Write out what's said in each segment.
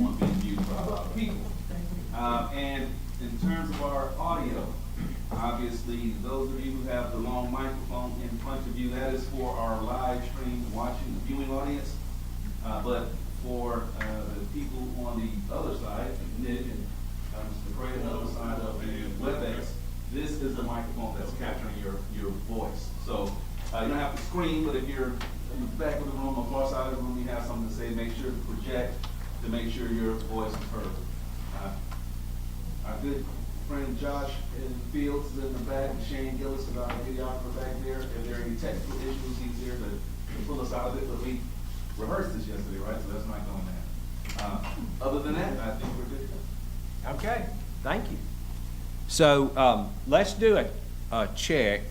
don't want to be viewed by a lot of people. And in terms of our audio, obviously, those of you who have the long microphone in front of you, that is for our live stream watching, the viewing audience. But for the people on the other side, Nick and Mr. Craig on the other side of WebEx, this is the microphone that's capturing your voice. So you don't have to scream, but if you're in the back of the room or far side of the room, you have something to say, make sure to project to make sure your voice is heard. Our good friend Josh in Fields is in the back, and Shane Gillis is our videographer back there. If there are any technical issues, he's here to pull us out of it, but we rehearsed this yesterday, right? So that's not going to other than that, I think we're good. Okay, thank you. So let's do a check.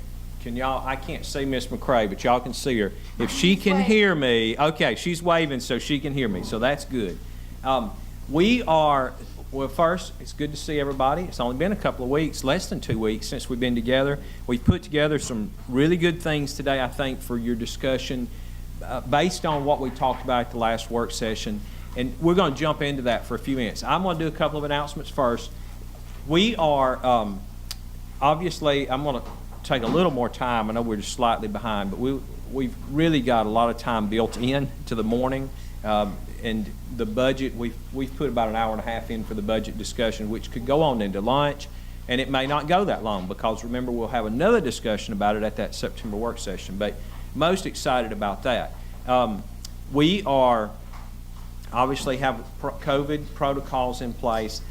Can y'all, I can't see Miss McCray, but y'all can see her. If she can hear me, okay, she's waving so she can hear me, so that's good. Well, first, it's good to see everybody. It's only been a couple of weeks, less than 2 weeks since we've been together. We've put together some really good things today, I think, for your discussion based on what we talked about at the last work session. And we're going to jump into that for a few minutes. I'm going to do a couple of announcements first. We are, obviously, I'm going to take a little more time. I know we're just slightly behind, but we've really got a lot of time built in to the morning. And the budget, we've put about an hour and a half in for the budget discussion, which could go on into lunch, and it may not go that long because remember we'll have another discussion about it at that September work session. But most excited about that. We are obviously have COVID protocols in place.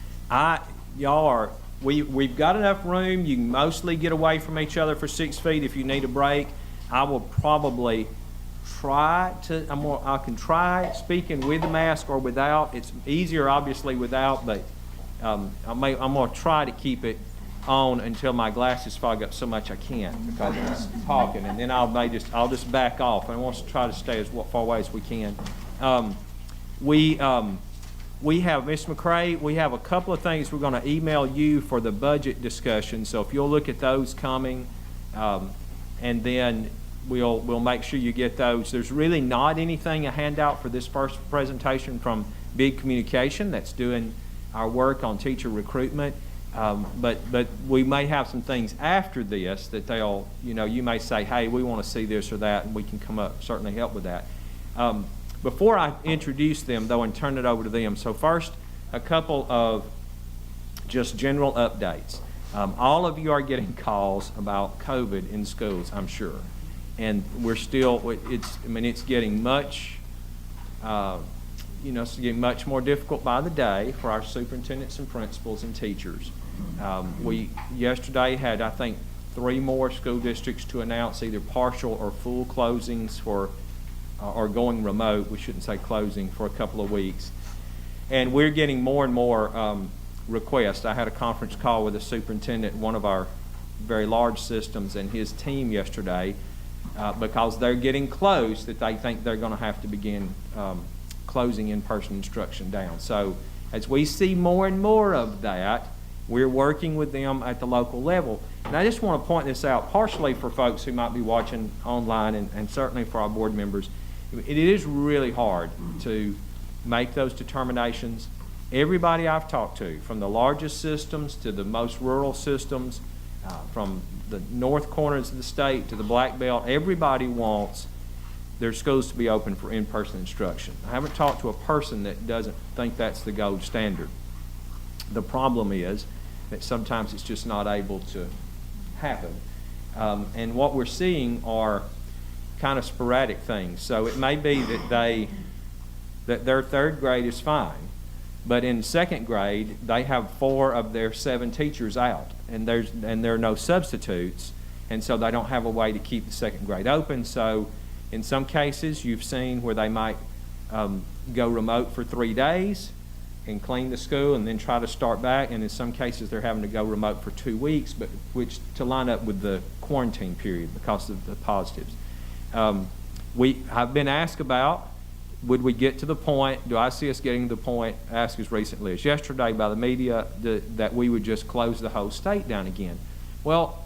We've got enough room. You can mostly get away from each other for 6 feet. If you need a break, I will probably I can try speaking with a mask or without. It's easier obviously without, but I'm going to try to keep it on until my glasses fog up so much I can't because I'm talking, and then I'll just back off. I want to try to stay as far away as we can. We have, Ms. McCray, we have a couple of things we're going to email you for the budget discussion, so if you'll look at those coming, and then we'll make sure you get those. There's really not anything, a handout for this first presentation from Big Communication that's doing our work on teacher recruitment, but we may have some things after this that they'll, you may say, hey, we want to see this or that, and we can come up, certainly help with that. Before I introduce them, though, and turn it over to them, so first, a couple of just general updates. All of you are getting calls about COVID in schools, I'm sure. And we're still, it's getting much, it's getting much more difficult by the day for our superintendents and principals and teachers. We yesterday had, I think, 3 more school districts to announce either partial or full closings or going remote, we shouldn't say closing, for a couple of weeks. And we're getting more and more requests. I had a conference call with the superintendent in one of our very large systems and his team yesterday because they're getting close that they think they're going to have to begin closing in-person instruction down. So as we see more and more of that, we're working with them at the local level. And I just want to point this out, partially for folks who might be watching online and certainly for our board members. It is really hard to make those determinations. Everybody I've talked to, from the largest systems to the most rural systems, from the north corners of the state to the Black Belt, everybody wants their schools to be open for in-person instruction. I haven't talked to a person that doesn't think that's the gold standard. The problem is that sometimes it's just not able to happen. And what we're seeing are kind of sporadic things. So it may be that their 3rd grade is fine, but in 2nd grade they have 4 of their 7 teachers out, and there are no substitutes, and so they don't have a way to keep the 2nd grade open. So in some cases you've seen where they might go remote for 3 days and clean the school and then try to start back, and in some cases they're having to go remote for 2 weeks, but which to line up with the quarantine period because of the positives. I've been asked about, would we get to the point, do I see us getting to the point, asked as recently as yesterday by the media, that we would just close the whole state down again? Well,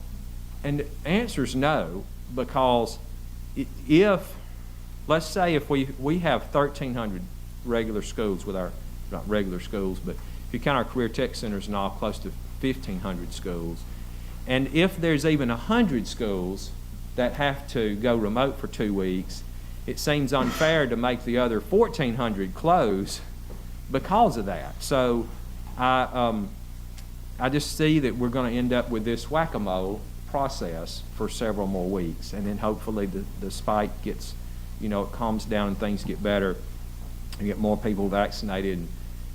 and the answer is no, because let's say if we have 1,300 regular schools with our not regular schools, but if you count our career tech centers and all, close to 1,500 schools. And if there's even 100 schools that have to go remote for 2 weeks, it seems unfair to make the other 1,400 close because of that. So I just see that we're going to end up with this whack-a-mole process for several more weeks, and then hopefully the spike gets, it calms down and things get better, and get more people vaccinated,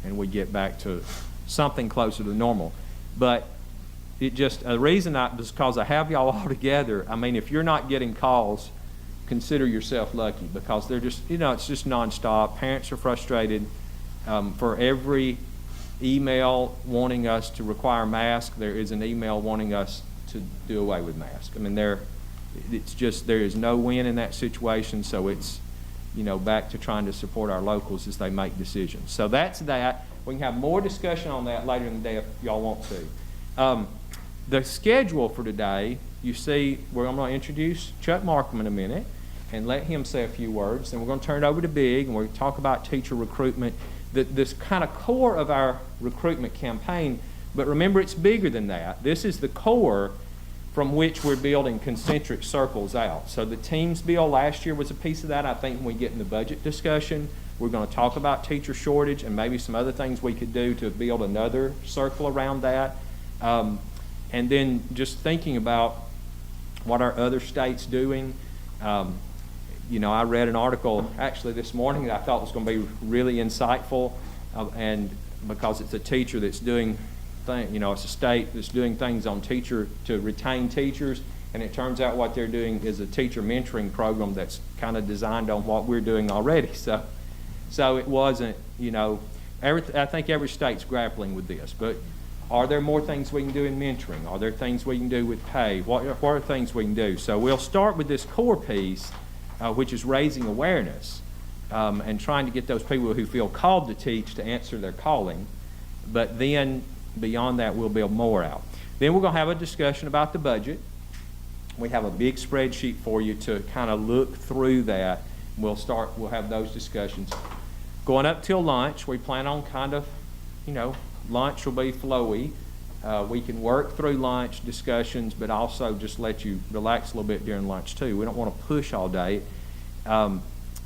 and we get back to something closer to normal. But it just, the reason because I have y'all all together, I mean, if you're not getting calls, consider yourself lucky, because they're just, it's just nonstop. Parents are frustrated. For every email wanting us to require masks, there is an email wanting us to do away with masks. I mean, it's just, there is no win in that situation, so it's, back to trying to support our locals as they make decisions. So that's that. We can have more discussion on that later in the day if y'all want to. The schedule for today, you see, I'm going to introduce Chuck Markham in a minute and let him say a few words. Then we're going to turn it over to Big, and we're going to talk about teacher recruitment, this kind of core of our recruitment campaign. But remember, it's bigger than that. This is the core from which we're building concentric circles out. So the teams bill last year was a piece of that. I think when we get in the budget discussion, we're going to talk about teacher shortage and maybe some other things we could do to build another circle around that. And then just thinking about what our other states doing. I read an article actually this morning that I thought was going to be really insightful, and because it's a teacher that's doing it's a state that's doing things on to retain teachers, and it turns out what they're doing is a teacher mentoring program that's kind of designed on what we're doing already. So it wasn't, I think every state's grappling with this, but are there more things we can do in mentoring? Are there things we can do with pay? What are things we can do? So we'll start with this core piece, which is raising awareness and trying to get those people who feel called to teach to answer their calling. But then beyond that, we'll build more out. Then we're going to have a discussion about the budget. We have a big spreadsheet for you to kind of look through that. We'll have those discussions. Going up till lunch, we plan on kind of, lunch will be flowy. We can work through lunch discussions, but also just let you relax a little bit during lunch too. We don't want to push all day. And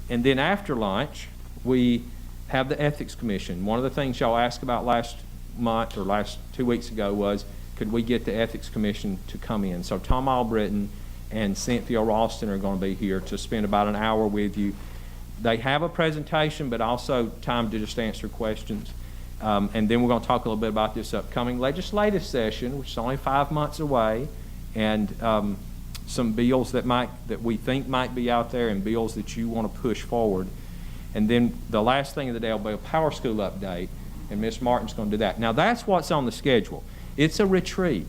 then after lunch, we have the Ethics Commission. One of the things y'all asked about last month or last 2 weeks ago was, could we get the Ethics Commission to come in? So Tom Albritton and Cynthia Ralston are going to be here to spend about an hour with you. They have a presentation, but also time to just answer questions. And then we're going to talk a little bit about this upcoming legislative session, which is only 5 months away, and some bills that we think might be out there, and bills that you want to push forward. And then the last thing of the day will be a Power School update, and Ms. Martin's going to do that. Now that's what's on the schedule. It's a retreat.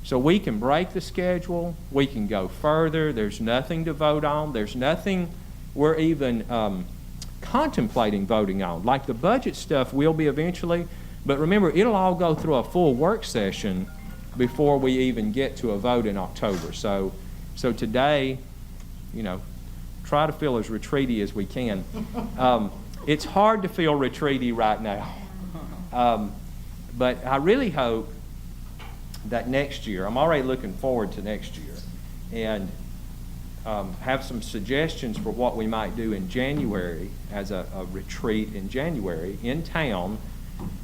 So we can break the schedule, we can go further, there's nothing to vote on, there's nothing we're even contemplating voting on. Like the budget stuff will be eventually, but remember, it'll all go through a full work session before we even get to a vote in October. So today, try to feel as retreaty as we can. It's hard to feel retreaty right now. But I really hope that next year, I'm already looking forward to next year, and have some suggestions for what we might do in January as a retreat in January in town.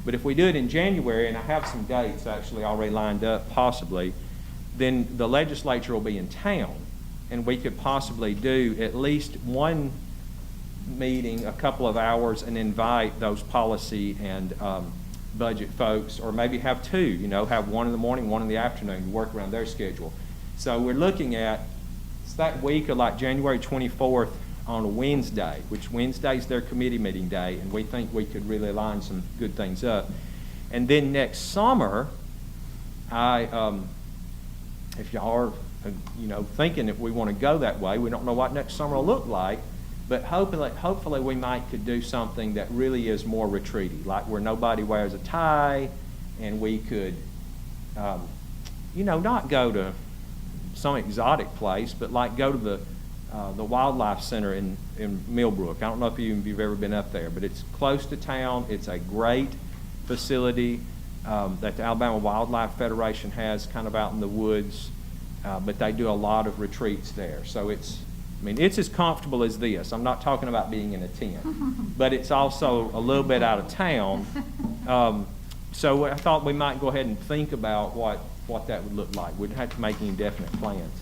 But if we do it in January, and I have some dates actually already lined up possibly, then the legislature will be in town, and we could possibly do at least one meeting, a couple of hours, and invite those policy and budget folks, or maybe have two, have one in the morning, one in the afternoon, work around their schedule. So we're looking at, it's that week of like January 24th on a Wednesday, which Wednesday's their committee meeting day, and we think we could really line some good things up. And then next summer, if y'all are, thinking that we want to go that way, we don't know what next summer will look like, but hopefully we could do something that really is more retreaty, like where nobody wears a tie, and we could, not go to some exotic place, but like go to the Wildlife Center in Millbrook. I don't know if you've ever been up there, but it's close to town. It's a great facility that the Alabama Wildlife Federation has kind of out in the woods, but they do a lot of retreats there. So it's as comfortable as this. I'm not talking about being in a tent, but it's also a little bit out of town. So I thought we might go ahead and think about what that would look like. We wouldn't have to make any definite plans.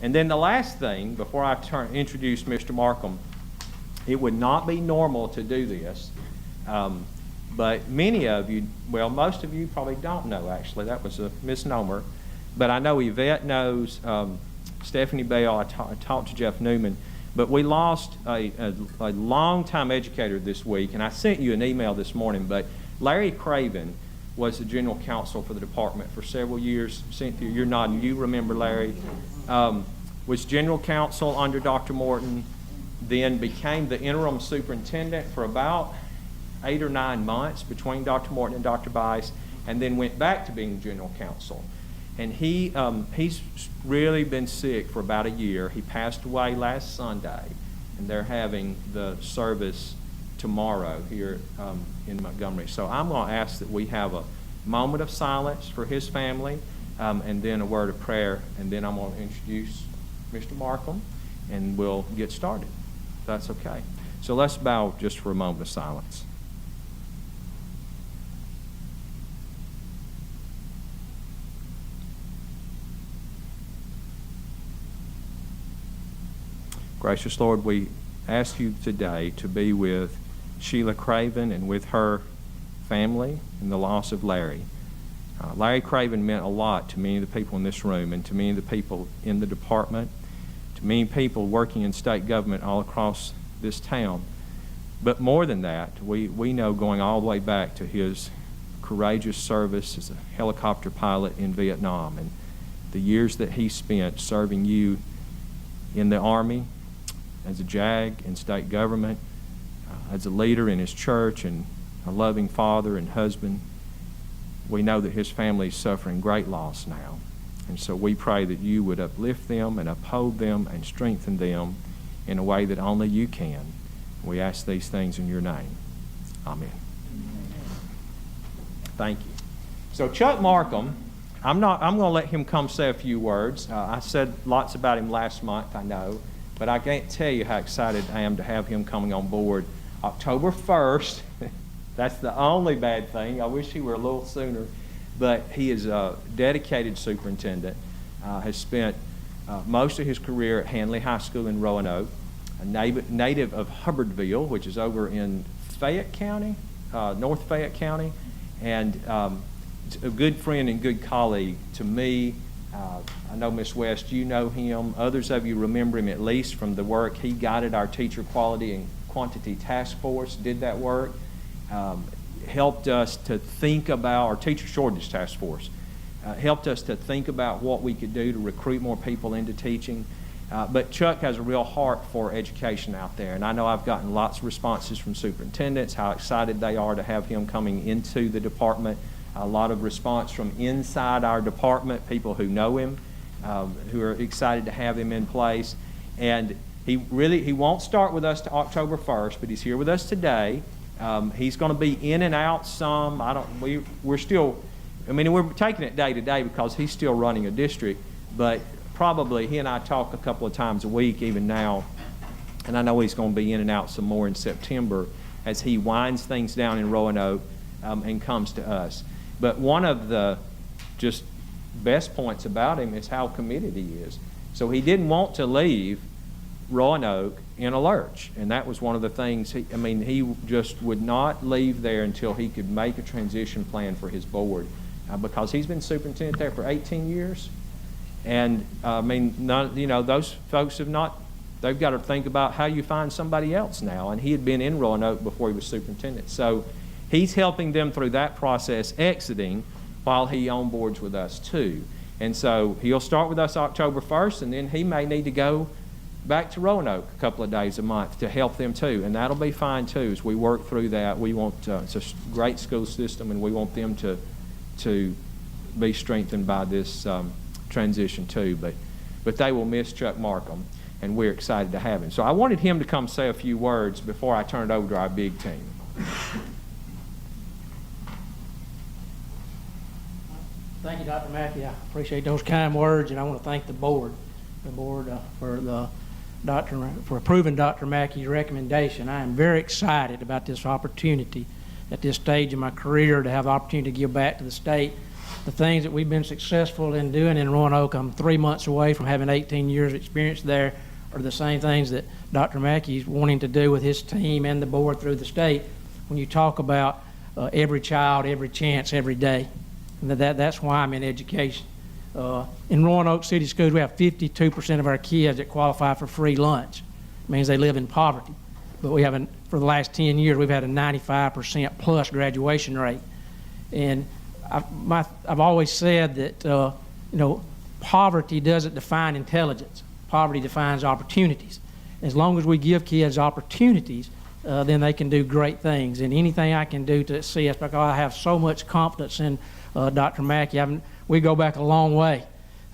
And then the last thing, before I introduce Mr. Markham, it would not be normal to do this, but many of you, well, most of you probably don't know, actually. That was a misnomer. But I know Yvette knows, Stephanie Bell, I talked to Jeff Newman, but we lost a long-time educator this week, and I sent you an email this morning, but Larry Craven was the general counsel for the department for several years. Cynthia, you're nodding. You remember Larry. Was general counsel under Dr. Morton, then became the interim superintendent for about 8 or 9 months between Dr. Morton and Dr. Bice, and then went back to being general counsel. And he's really been sick for about a year. He passed away last Sunday, and they're having the service tomorrow here in Montgomery. So I'm going to ask that we have a moment of silence for his family, and then a word of prayer, and then I'm going to introduce Mr. Markham, and we'll get started. If that's okay. So let's bow just for a moment of silence. Gracious Lord, we ask you today to be with Sheila Craven and with her family in the loss of Larry. Larry Craven meant a lot to many of the people in this room and to many of the people in the department, to many people working in state government all across this town. But more than that, we know going all the way back to his courageous service as a helicopter pilot in Vietnam and the years that he spent serving you in the Army, as a JAG in state government, as a leader in his church and a loving father and husband. We know that his family is suffering great loss now. And so we pray that you would uplift them and uphold them and strengthen them in a way that only you can. We ask these things in your name. Amen. Thank you. So Chuck Markham, I'm going to let him come say a few words. I said lots about him last month, I know, but I can't tell you how excited I am to have him coming on board October 1st. That's the only bad thing. I wish he were a little sooner. But he is a dedicated superintendent, has spent most of his career at Handley High School in Roanoke, a native of Hubbardville, which is over in Fayette County, North Fayette County, and a good friend and good colleague to me. I know Ms. West, you know him. Others of you remember him at least from the work. He guided our teacher quality and quantity task force, did that work, helped us to think about, our teacher shortage task force, helped us to think about what we could do to recruit more people into teaching. But Chuck has a real heart for education out there, and I know I've gotten lots of responses from superintendents, how excited they are to have him coming into the department. A lot of response from inside our department, people who know him, who are excited to have him in place. And he won't start with us to October 1st, but he's here with us today. He's going to be in and out some. We're taking it day to day because he's still running a district, but probably he and I talk a couple of times a week even now, and I know he's going to be in and out some more in September as he winds things down in Roanoke and comes to us. But one of the just best points about him is how committed he is. So he didn't want to leave Roanoke in a lurch, and that was one of the things. He just would not leave there until he could make a transition plan for his board, because he's been superintendent there for 18 years, and those folks have not. They've got to think about how you find somebody else now, and he had been in Roanoke before he was superintendent, so he's helping them through that process, exiting while he onboards with us too. And so he'll start with us October 1st, and then he may need to go back to Roanoke a couple of days a month to help them too, and that'll be fine too as we work through that. We want it's a great school system, and we want them to be strengthened by this transition too. But but they will miss Chuck Markham, and we're excited to have him. So I wanted him to come say a few words before I turn it over to our big team. Thank you, Dr. Mackey. I appreciate those kind words, and I want to thank the board for approving Dr. Mackey's recommendation. I am very excited about this opportunity at this stage in my career to have the opportunity to give back to the state. The things that we've been successful in doing in Roanoke, I'm 3 months away from having 18 years experience there, are the same things that Dr. Mackey is wanting to do with his team and the board through the state. When you talk about every child, every chance, every day, and that's why I'm in education. In Roanoke City Schools, we have 52% of our kids that qualify for free lunch. It means they live in poverty. But we have, for the last 10 years, we've had a 95% plus graduation rate. And I've always said that, poverty doesn't define intelligence. Poverty defines opportunities. As long as we give kids opportunities, then they can do great things. And anything I can do to see us, because I have so much confidence in Dr. Mackey. We go back a long way.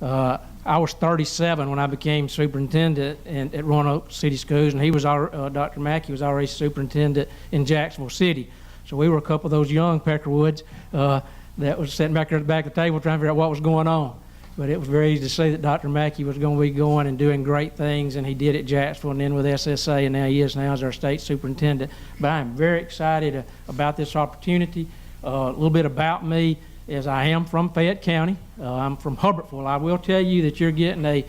I was 37 when I became superintendent at Roanoke City Schools, and Dr. Mackey was already superintendent in Jacksonville City. So we were a couple of those young Peckerwoods that was sitting back there at the back of the table trying to figure out what was going on. But it was very easy to see that Dr. Mackey was going to be going and doing great things, and he did at Jacksonville and then with SSA, and now he is now as our state superintendent. But I am very excited about this opportunity. A little bit about me is I am from Fayette County. I'm from Hubbardsville. I will tell you that you're getting a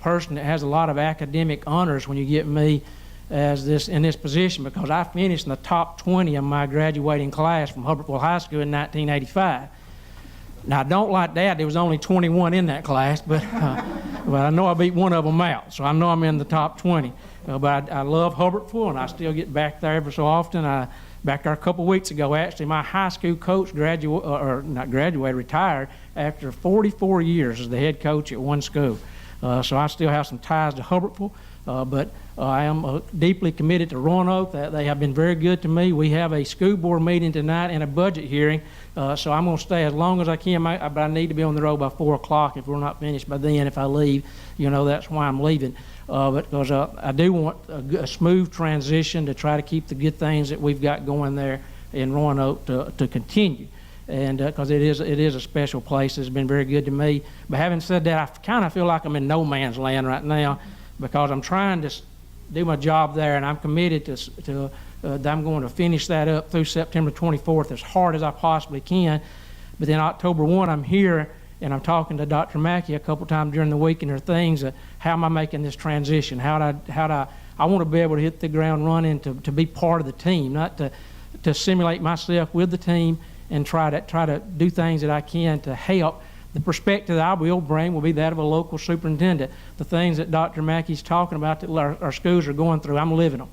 person that has a lot of academic honors when you get me in this position, because I finished in the top 20 of my graduating class from Hubbardsville High School in 1985. Now, I don't like that. There was only 21 in that class, but I know I beat one of them out, so I know I'm in the top 20. But I love Hubbardsville, and I still get back there every so often. Back there a couple weeks ago, actually, my high school coach retired after 44 years as the head coach at one school. So I still have some ties to Hubbardsville, but I am deeply committed to Roanoke. They have been very good to me. We have a school board meeting tonight and a budget hearing, so I'm going to stay as long as I can, but I need to be on the road by 4 o'clock. If we're not finished by then, if I leave, that's why I'm leaving. But because I do want a smooth transition to try to keep the good things that we've got going there in Roanoke to continue. And because it is a special place. It's been very good to me. But having said that, I kind of feel like I'm in no man's land right now, because I'm trying to do my job there, and I'm committed to that I'm going to finish that up through September 24th as hard as I possibly can. But then October 1, I'm here, and I'm talking to Dr. Mackey a couple times during the week, and there are things how am I making this transition? I want to be able to hit the ground running to be part of the team, not to simulate myself with the team and try to do things that I can to help. The perspective that I will bring will be that of a local superintendent. The things that Dr. Mackey's talking about that our schools are going through, I'm living them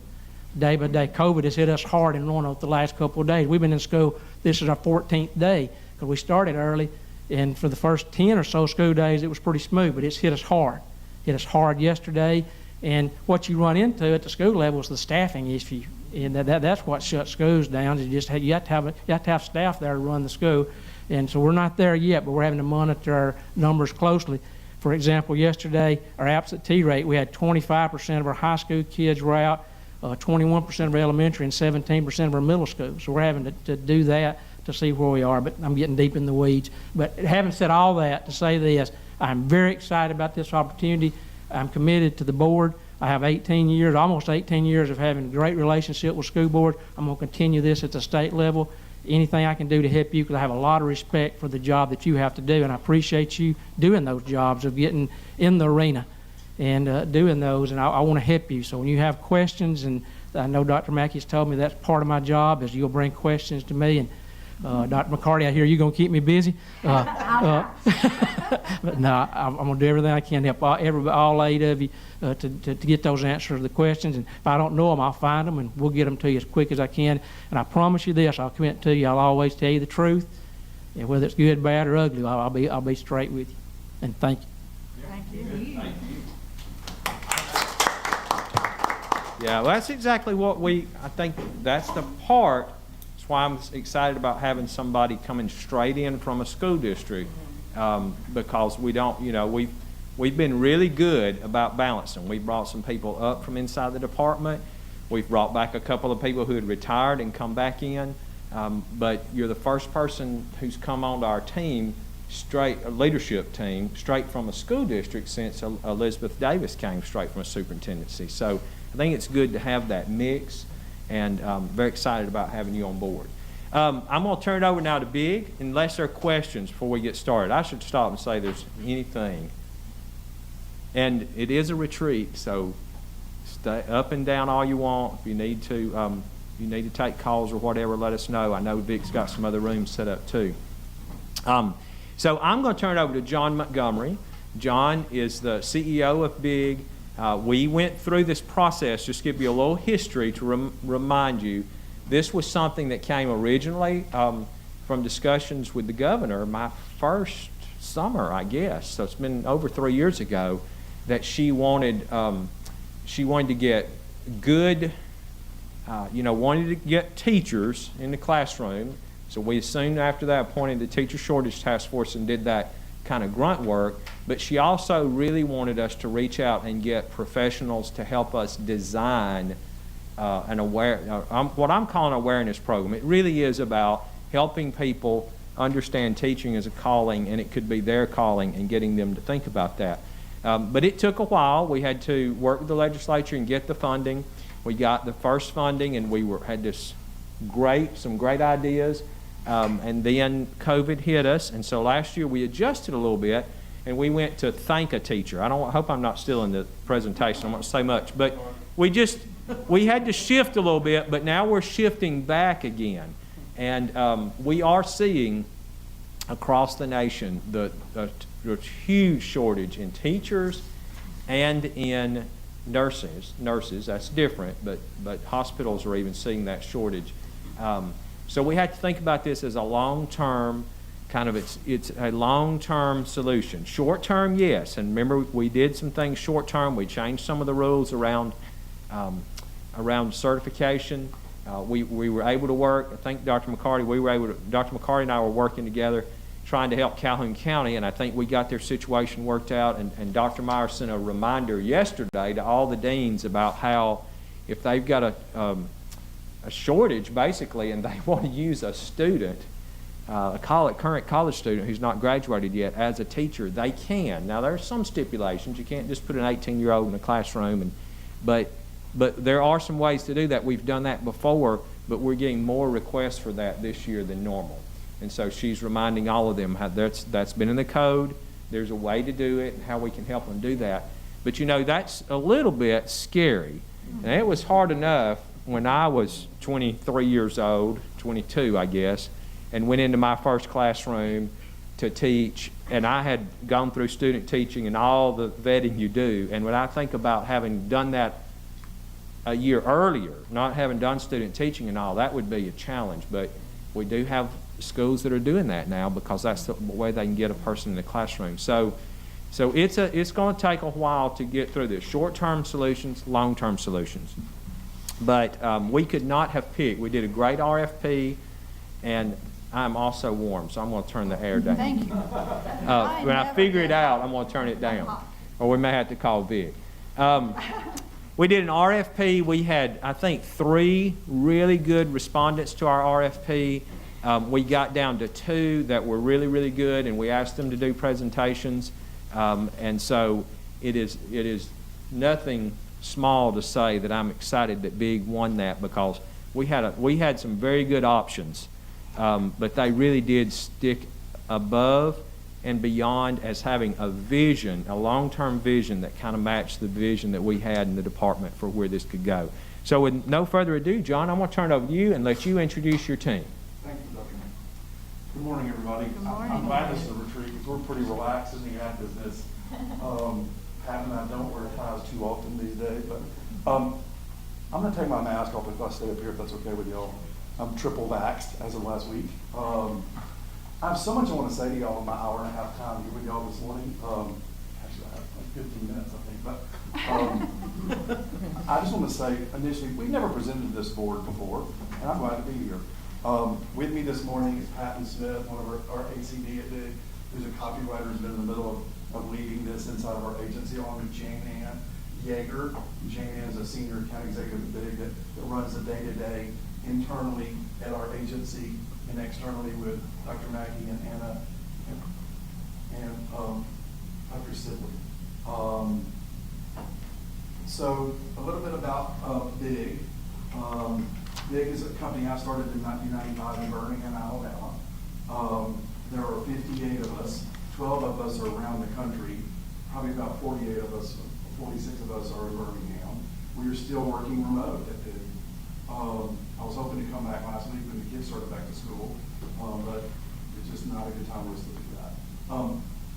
day by day. COVID has hit us hard in Roanoke the last couple of days. We've been in school, this is our 14th day, because we started early, and for the first 10 or so school days, it was pretty smooth, but it's hit us hard. Hit us hard yesterday, and what you run into at the school level is the staffing issue, and that's what shuts schools down. You have to have staff there to run the school, and so we're not there yet, but we're having to monitor our numbers closely. For example, yesterday, our absentee rate, we had 25% of our high school kids were out, 21% of our elementary, and 17% of our middle school. So we're having to do that to see where we are, but I'm getting deep in the weeds. But having said all that, to say this, I'm very excited about this opportunity. I'm committed to the board. I have almost 18 years of having a great relationship with school board. I'm going to continue this at the state level. Anything I can do to help you, because I have a lot of respect for the job that you have to do, and I appreciate you doing those jobs of getting in the arena and doing those, and I want to help you. So when you have questions, and I know Dr. Mackey's told me that's part of my job, is you'll bring questions to me, and Dr. McCarty, I hear you're going to keep me busy. But no, I'm going to do everything I can to help all 8 of you to get those answers to the questions. And if I don't know them, I'll find them, and we'll get them to you as quick as I can. And I promise you this, I'll commit to you, I'll always tell you the truth. And whether it's good, bad, or ugly, I'll be straight with you. And thank you. Thank you. Thank you. Yeah, well, that's exactly what I think that's the part. That's why I'm excited about having somebody coming straight in from a school district, because we don't, we we've been really good about balancing. We brought some people up from inside the department. We've brought back a couple of people who had retired and come back in. But you're the first person who's come onto our team, a leadership team, straight from a school district since Elizabeth Davis came straight from a superintendency. So I think it's good to have that mix, and very excited about having you on board. I'm going to turn it over now to Big, unless there are questions before we get started. I should stop and say there's anything. And it is a retreat, so stay up and down all you want. If you need to take calls or whatever, let us know. I know Vic's got some other rooms set up too. So I'm going to turn it over to John Montgomery. John is the CEO of Big. We went through this process, just to give you a little history to remind you. This was something that came originally from discussions with the governor my first summer, I guess. So it's been over 3 years ago that she wanted to get good, wanted to get teachers in the classroom. So we soon after that appointed the teacher shortage task force and did that kind of grunt work. But she also really wanted us to reach out and get professionals to help us design what I'm calling an awareness program. It really is about helping people understand teaching as a calling, and it could be their calling, and getting them to think about that. But it took a while. We had to work with the legislature and get the funding. We got the first funding, and had some great ideas. And then COVID hit us, and so last year we adjusted a little bit, and we went to thank a teacher. I hope I'm not still in the presentation. I don't want to say much, but we had to shift a little bit, but now we're shifting back again, and we are seeing across the nation the huge shortage in teachers and in nurses. That's different, but hospitals are even seeing that shortage. So we had to think about this as a long-term it's a long-term solution. Short-term, yes, and remember we did some things short-term. We changed some of the rules around certification. We were able to work. I think Dr. McCarty and I were working together trying to help Calhoun County, and I think we got their situation worked out, and Dr. Meyer sent a reminder yesterday to all the deans about how if they've got a shortage basically and they want to use a student, current college student who's not graduated yet as a teacher, they can. Now there are some stipulations. You can't just put an 18-year-old in a classroom, but there are some ways to do that. We've done that before, but we're getting more requests for that this year than normal. And so she's reminding all of them how that's been in the code. There's a way to do it and how we can help them do that. But that's a little bit scary. And it was hard enough when I was 23 years old, 22 I guess, and went into my first classroom to teach, and I had gone through student teaching and all the vetting you do. And when I think about having done that a year earlier, not having done student teaching and all, that would be a challenge. But we do have schools that are doing that now because that's the way they can get a person in the classroom. So it's going to take a while to get through this. Short-term solutions, long-term solutions. But we could not have picked. We did a great RFP, and I'm also warm, so I'm going to turn the air down. Thank you. When I figure it out, I'm going to turn it down. Or we may have to call Vic. We did an RFP. We had, I think, 3 really good respondents to our RFP. We got down to 2 that were really, really good, and we asked them to do presentations. And so it is nothing small to say that I'm excited that Big won that, because we had some very good options, but they really did stick above and beyond as having a vision, a long-term vision that kind of matched the vision that we had in the department for where this could go. So with no further ado, John, I'm going to turn it over to you and let you introduce your team. Thank you, Dr. Good morning, everybody. Good morning. I'm glad this is a retreat because we're pretty relaxed in the ad business. Pat and I don't wear ties too often these days, but I'm going to take my mask off if I stay up here, if that's okay with y'all. I'm triple vaxxed as of last week. I have so much I want to say to y'all in my hour and a half time here with y'all this morning. Actually, I have like 15 minutes, I think. But I just want to say initially, we've never presented to this board before, and I'm glad to be here. With me this morning is Patton Smith, one of our ACD at Big, who's a copywriter who's been in the middle of of leading this inside of our agency, along with Jane Ann Yeager. Jane Ann is a senior account executive at BIG that runs the day-to-day internally at our agency and externally with Dr. Mackey and Anna and Dr. Sibley. So a little bit about BIG. BIG is a company I started in 1995 in Birmingham, Alabama. There are 58 of us. 12 of us are around the country. Probably about 48 of us, 46 of us are in Birmingham. We are still working remote at BIG. I was hoping to come back last week when the kids started back to school, but it's just not a good time for us to do that.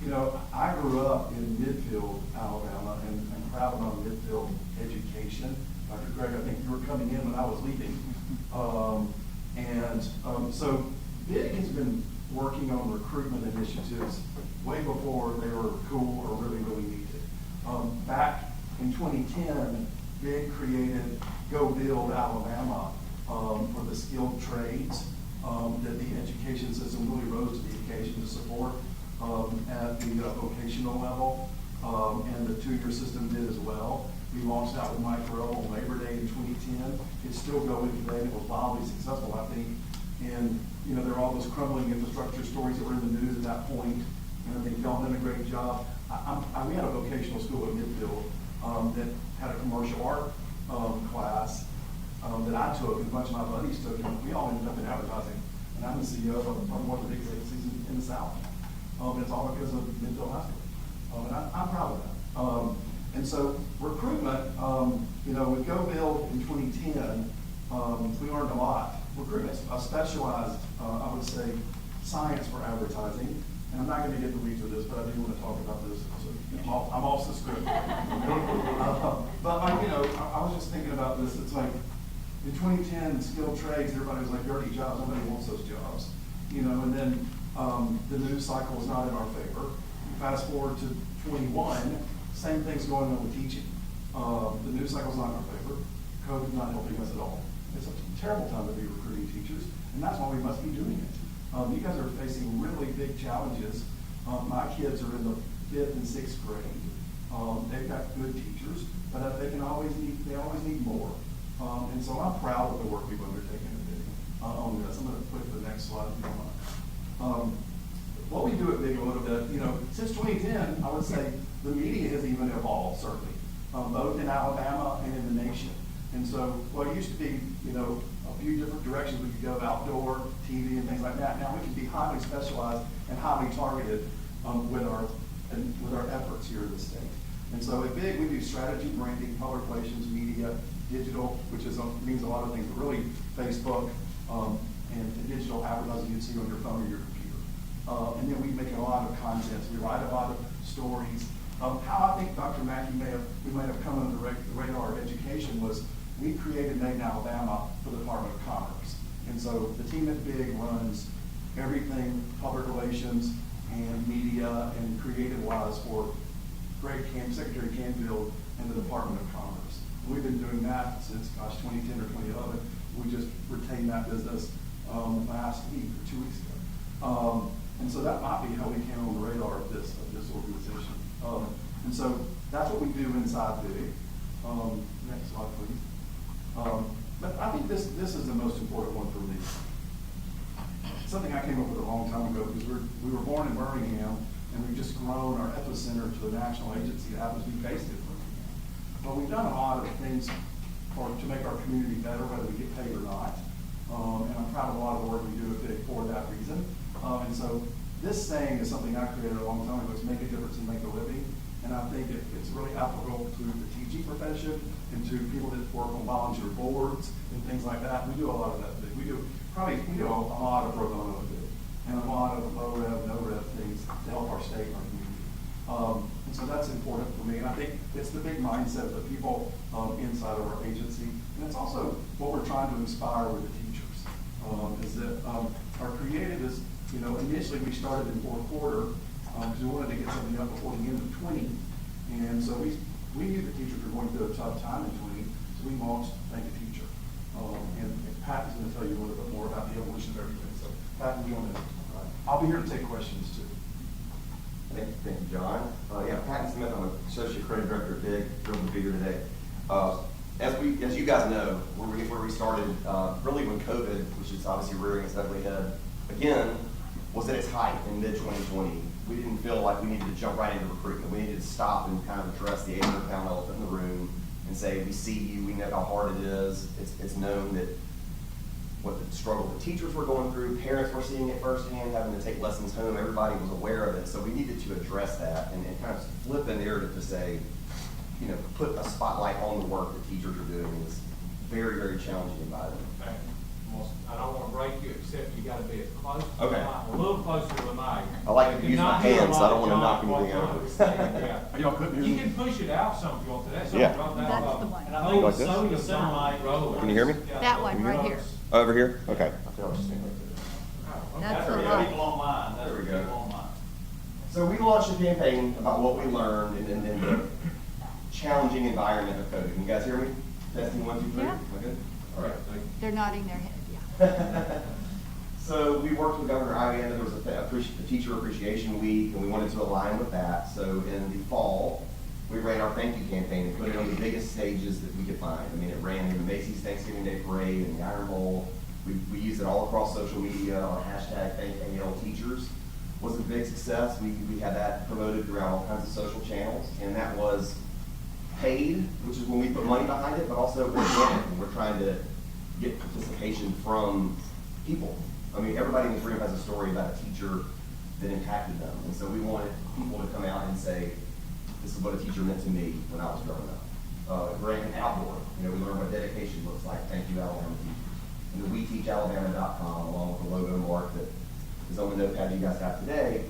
You know, I grew up in Midfield, Alabama, and proud of my Midfield education. Dr. Greg, I think you were coming in when I was leaving. So BIG has been working on recruitment initiatives way before they were cool or really, really needed. Back in 2010, BIG created Go Build Alabama for the skilled trades that the education system really rose to the occasion to support at the vocational level, and the two-year system did as well. We launched out with Mike Farrell on Labor Day in 2010. It's still going today, and it was wildly successful, I think. And, you know, there are all those crumbling infrastructure stories that were in the news at that point, and I think y'all done a great job. We had a vocational school at Midfield that had a commercial art class that I took, and a bunch of my buddies took, and we all ended up in advertising. And I'm the CEO of one of the biggest agencies in the South. And it's all because of Midfield High School. And I'm proud of that. And so recruitment, you know, with Go Build in 2010, we learned a lot. Recruitment's a specialized, I would say, science for advertising. And I'm not going to get the weeds with this, but I do want to talk about this. So, you know, I'm off the script. But like, you know, I was just thinking about this. It's like in 2010, skilled trades, everybody was like dirty jobs. Nobody wants those jobs, you know. And then the news cycle is not in our favor. Fast forward to 21, same thing's going on with teaching. The news cycle's not in our favor. COVID's not helping us at all. It's a terrible time to be recruiting teachers, and that's why we must be doing it. You guys are facing really big challenges. My kids are in the 5th and 6th grade. They've got good teachers, but they always need more. And so I'm proud of the work we've undertaken on this. I'm going to put the next slide if you don't mind. What we do at BIG a little bit, you know, since 2010, I would say the media has even evolved, certainly, both in Alabama and in the nation. And so what used to be, you know, a few different directions we could go, outdoor, TV, and things like that. Now we can be highly specialized and highly targeted with our efforts here in the state. And so at BIG, we do strategy, branding, public relations, media, digital, which means a lot of things, but really Facebook and digital advertising you'd see on your phone or your computer. And then we make a lot of content. We write a lot of stories. How I think Dr. Mackey we might have come under the radar of education was we created Made in Alabama for the Department of Commerce. And so the team at BIG runs everything public relations and media and creative-wise for Secretary Canfield and the Department of Commerce. We've been doing that since, 2010 or 2011. We just retained that business last week or 2 weeks ago. And so that might be how we came on the radar of this organization. And so that's what we do inside BIG. Next slide, please. But I think this is the most important one for me. Something I came up with a long time ago because we were born in Birmingham and we've just grown our epicenter to a national agency that happens to be based in Birmingham. But we've done a lot of things to make our community better, whether we get paid or not. And I'm proud of a lot of the work we do at BIG for that reason. And so this saying is something I created a long time ago. It's make a difference and make a living. And I think it's really applicable to the teaching profession and to people that work on volunteer boards and things like that. We do a lot of that. We do a lot of pro bono and a lot of low rev, no rev things to help our state and our community. And so that's important for me. And I think it's the big mindset of the people inside of our agency. And it's also what we're trying to inspire with the teachers. Is that our creative is, you know, initially we started in fourth quarter because we wanted to get something up before the end of 20. And so we knew the teachers were going through a tough time in 20, so we launched Thank a Teacher. And Pat is going to tell you a little bit more about the evolution of everything. So Pat, you want to, I'll be here to take questions too. Thank you, John. Yeah, Patton Smith, I'm Associate Creative Director at BIG, thrilled to be here today. As you guys know, where we started, really when COVID, which is obviously rearing its ugly head, again, was at its height in mid-2020. We didn't feel like we needed to jump right into recruitment. We needed to stop and kind of address the 800-pound elephant in the room and say, we see you, we know how hard it is. It's known that what the struggle the teachers were going through, parents were seeing it firsthand, having to take lessons home, everybody was aware of it. So we needed to address that and kind of flip the narrative to say, you know, put a spotlight on the work that teachers are doing in this very, very challenging environment. I don't want to break you, except you got to be as close to the Okay. mic, a little closer to the mic. I like to use my hands, so I don't want to knock anything out. Y'all couldn't hear You me? can push it out some if you want to. That's Yeah. That's the one. And I think Like this? some of the center mic rollers. Can you hear me? That one right here. Over here? Okay. I feel I was standing right there. That's There the we go. line. People on mine, that's There we people go. on mine. So we launched a campaign about what we learned in the challenging environment of COVID. Can you guys hear me? Testing 1, 2, 3. Yeah. Am I good? All right. They're nodding their head, yeah. So we worked with Governor Ivey, and there was a teacher appreciation week, and we wanted to align with that. So in the fall, we ran our thank you campaign and put it on the biggest stages that we could find. I mean, it ran in the Macy's Thanksgiving Day Parade and the Iron Bowl. We used it all across social media. Our hashtag #ThankALTeachers was a big success. We had that promoted throughout all kinds of social channels, and that was paid, which is when we put money behind it, but also organic. We're trying to get participation from people. I mean, everybody in this room has a story about a teacher that impacted them. And so we wanted people to come out and say, this is what a teacher meant to me when I was growing up. Grant and outdoor, you know, we learned what dedication looks like. Thank you, Alabama teachers. And the WeTeachAlabama.com, along with the logo mark that is on the notepad you guys have today,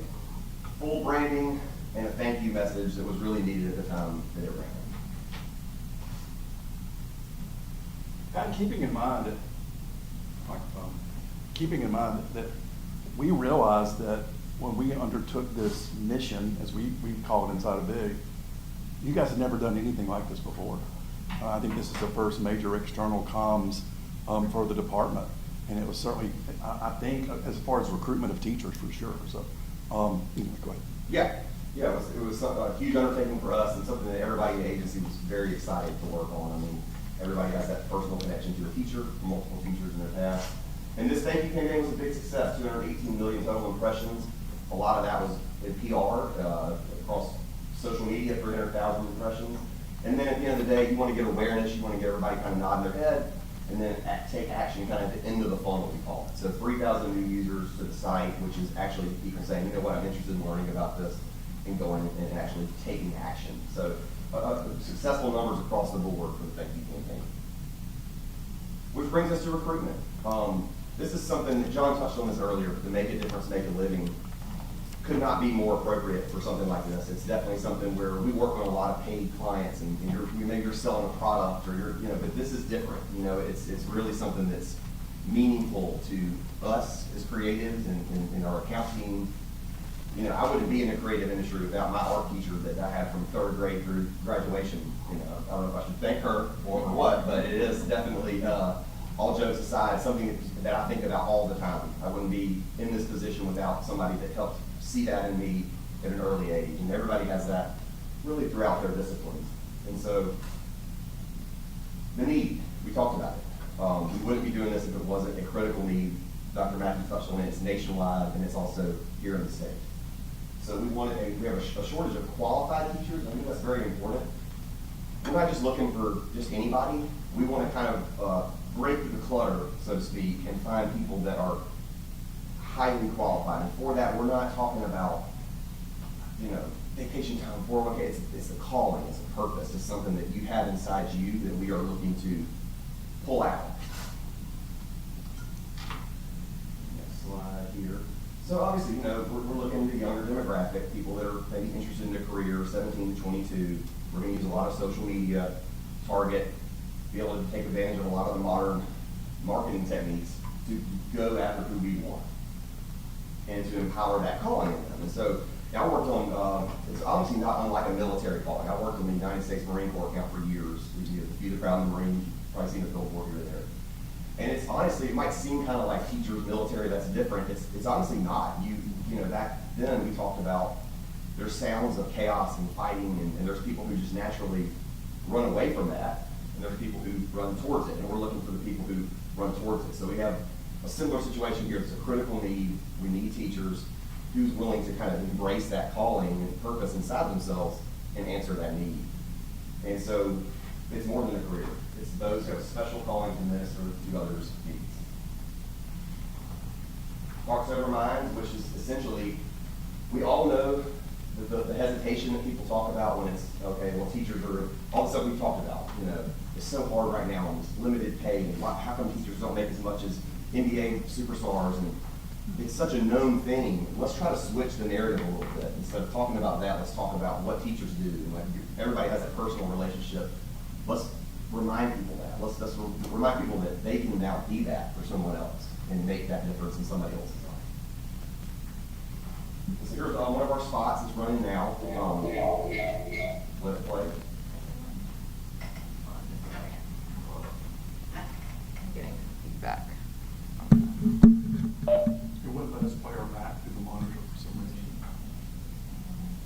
full branding and a thank you message that was really needed at the time that it ran. And keeping in mind that we realized that when we undertook this mission, as we call it inside of BIG, you guys had never done anything like this before. I think this is the first major external comms for the department, and it was certainly, I think, as far as recruitment of teachers for sure. So, go ahead. Yeah, it was a huge undertaking for us and something that everybody in the agency was very excited to work on. I mean, everybody has that personal connection to a teacher, multiple teachers in their past. And this thank you campaign was a big success, 218 million total impressions. A lot of that was in PR, across social media, 300,000 impressions. And then at the end of the day, you want to get awareness, you want to get everybody kind of nodding their head, and then take action kind of at the end of the funnel, we call it. So 3,000 new users to the site, which is actually people saying, you know what, I'm interested in learning about this, and going and actually taking action. So successful numbers across the board for the thank you campaign. Which brings us to recruitment. This is something that John touched on this earlier, to make a difference, make a living, could not be more appropriate for something like this. It's definitely something where we work on a lot of paid clients, and maybe you're selling a product, or but this is different. It's really something that's meaningful to us as creatives and in our account team. I wouldn't be in the creative industry without my art teacher that I had from 3rd grade through graduation. I don't know if I should thank her or what, but it is definitely, all jokes aside, something that I think about all the time. I wouldn't be in this position without somebody that helped see that in me at an early age. And everybody has that really throughout their disciplines. And so, the need, we talked about it. We wouldn't be doing this if it wasn't a critical need. Dr. Matthew touched on it. It's nationwide, and it's also here in the state. So we have a shortage of qualified teachers. I think that's very important. We're not just looking for just anybody. We want to kind of break the clutter, so to speak, and find people that are highly qualified. And for that, we're not talking about, vacation time, 401k. It's a calling, it's a purpose, it's something that you have inside you that we are looking to pull out. Next slide here. So obviously, we're looking at the younger demographic, people that are maybe interested in a career, 17 to 22. We're going to use a lot of social media, target, be able to take advantage of a lot of the modern marketing techniques to go after who we want and to empower that calling in them. And so I worked on, it's obviously not unlike a military calling. I worked in the United States Marine Corps account for years. If you the crowd in the Marine, you've probably seen the billboard here and there. And it's honestly, it might seem kind of like teachers, military, that's different. It's honestly not. Back then we talked about there's sounds of chaos and fighting, and there's people who just naturally run away from that, and there's people who run towards it, and we're looking for the people who run towards it. So we have a similar situation here. It's a critical need. We need teachers who's willing to kind of embrace that calling and purpose inside themselves and answer that need. And so it's more than a career. It's those who have a special calling to minister to others' needs. Hearts Over Minds, which is essentially, we all know the hesitation that people talk about when it's, okay, well, teachers are, all the stuff we've talked about, you know, it's so hard right now, and it's limited pay, and how come teachers don't make as much as NBA superstars, and it's such a known thing. Let's try to switch the narrative a little bit. Instead of talking about that, let's talk about what teachers do, and like everybody has that personal relationship. Let's remind people that. Let's remind people that they can now be that for someone else and make that difference in somebody else's life. So here's one of our spots. It's running now. Let it play. I'm getting feedback. It wouldn't let us play our map through the monitor for some reason.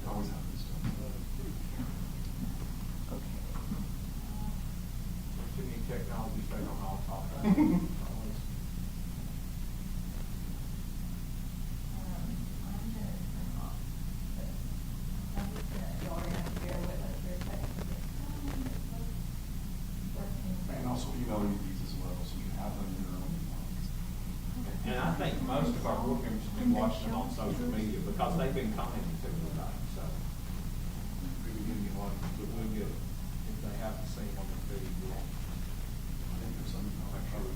It always happens to us. Too many technologies they don't all talk about. And also email you these as well, so you can have them in your own emails. And I think most of our board members have been watching them on social media because they've been commenting to them about it, so. Maybe give you one, but we'll get, if they haven't seen on the feed, we'll. I think there's something I'll try to.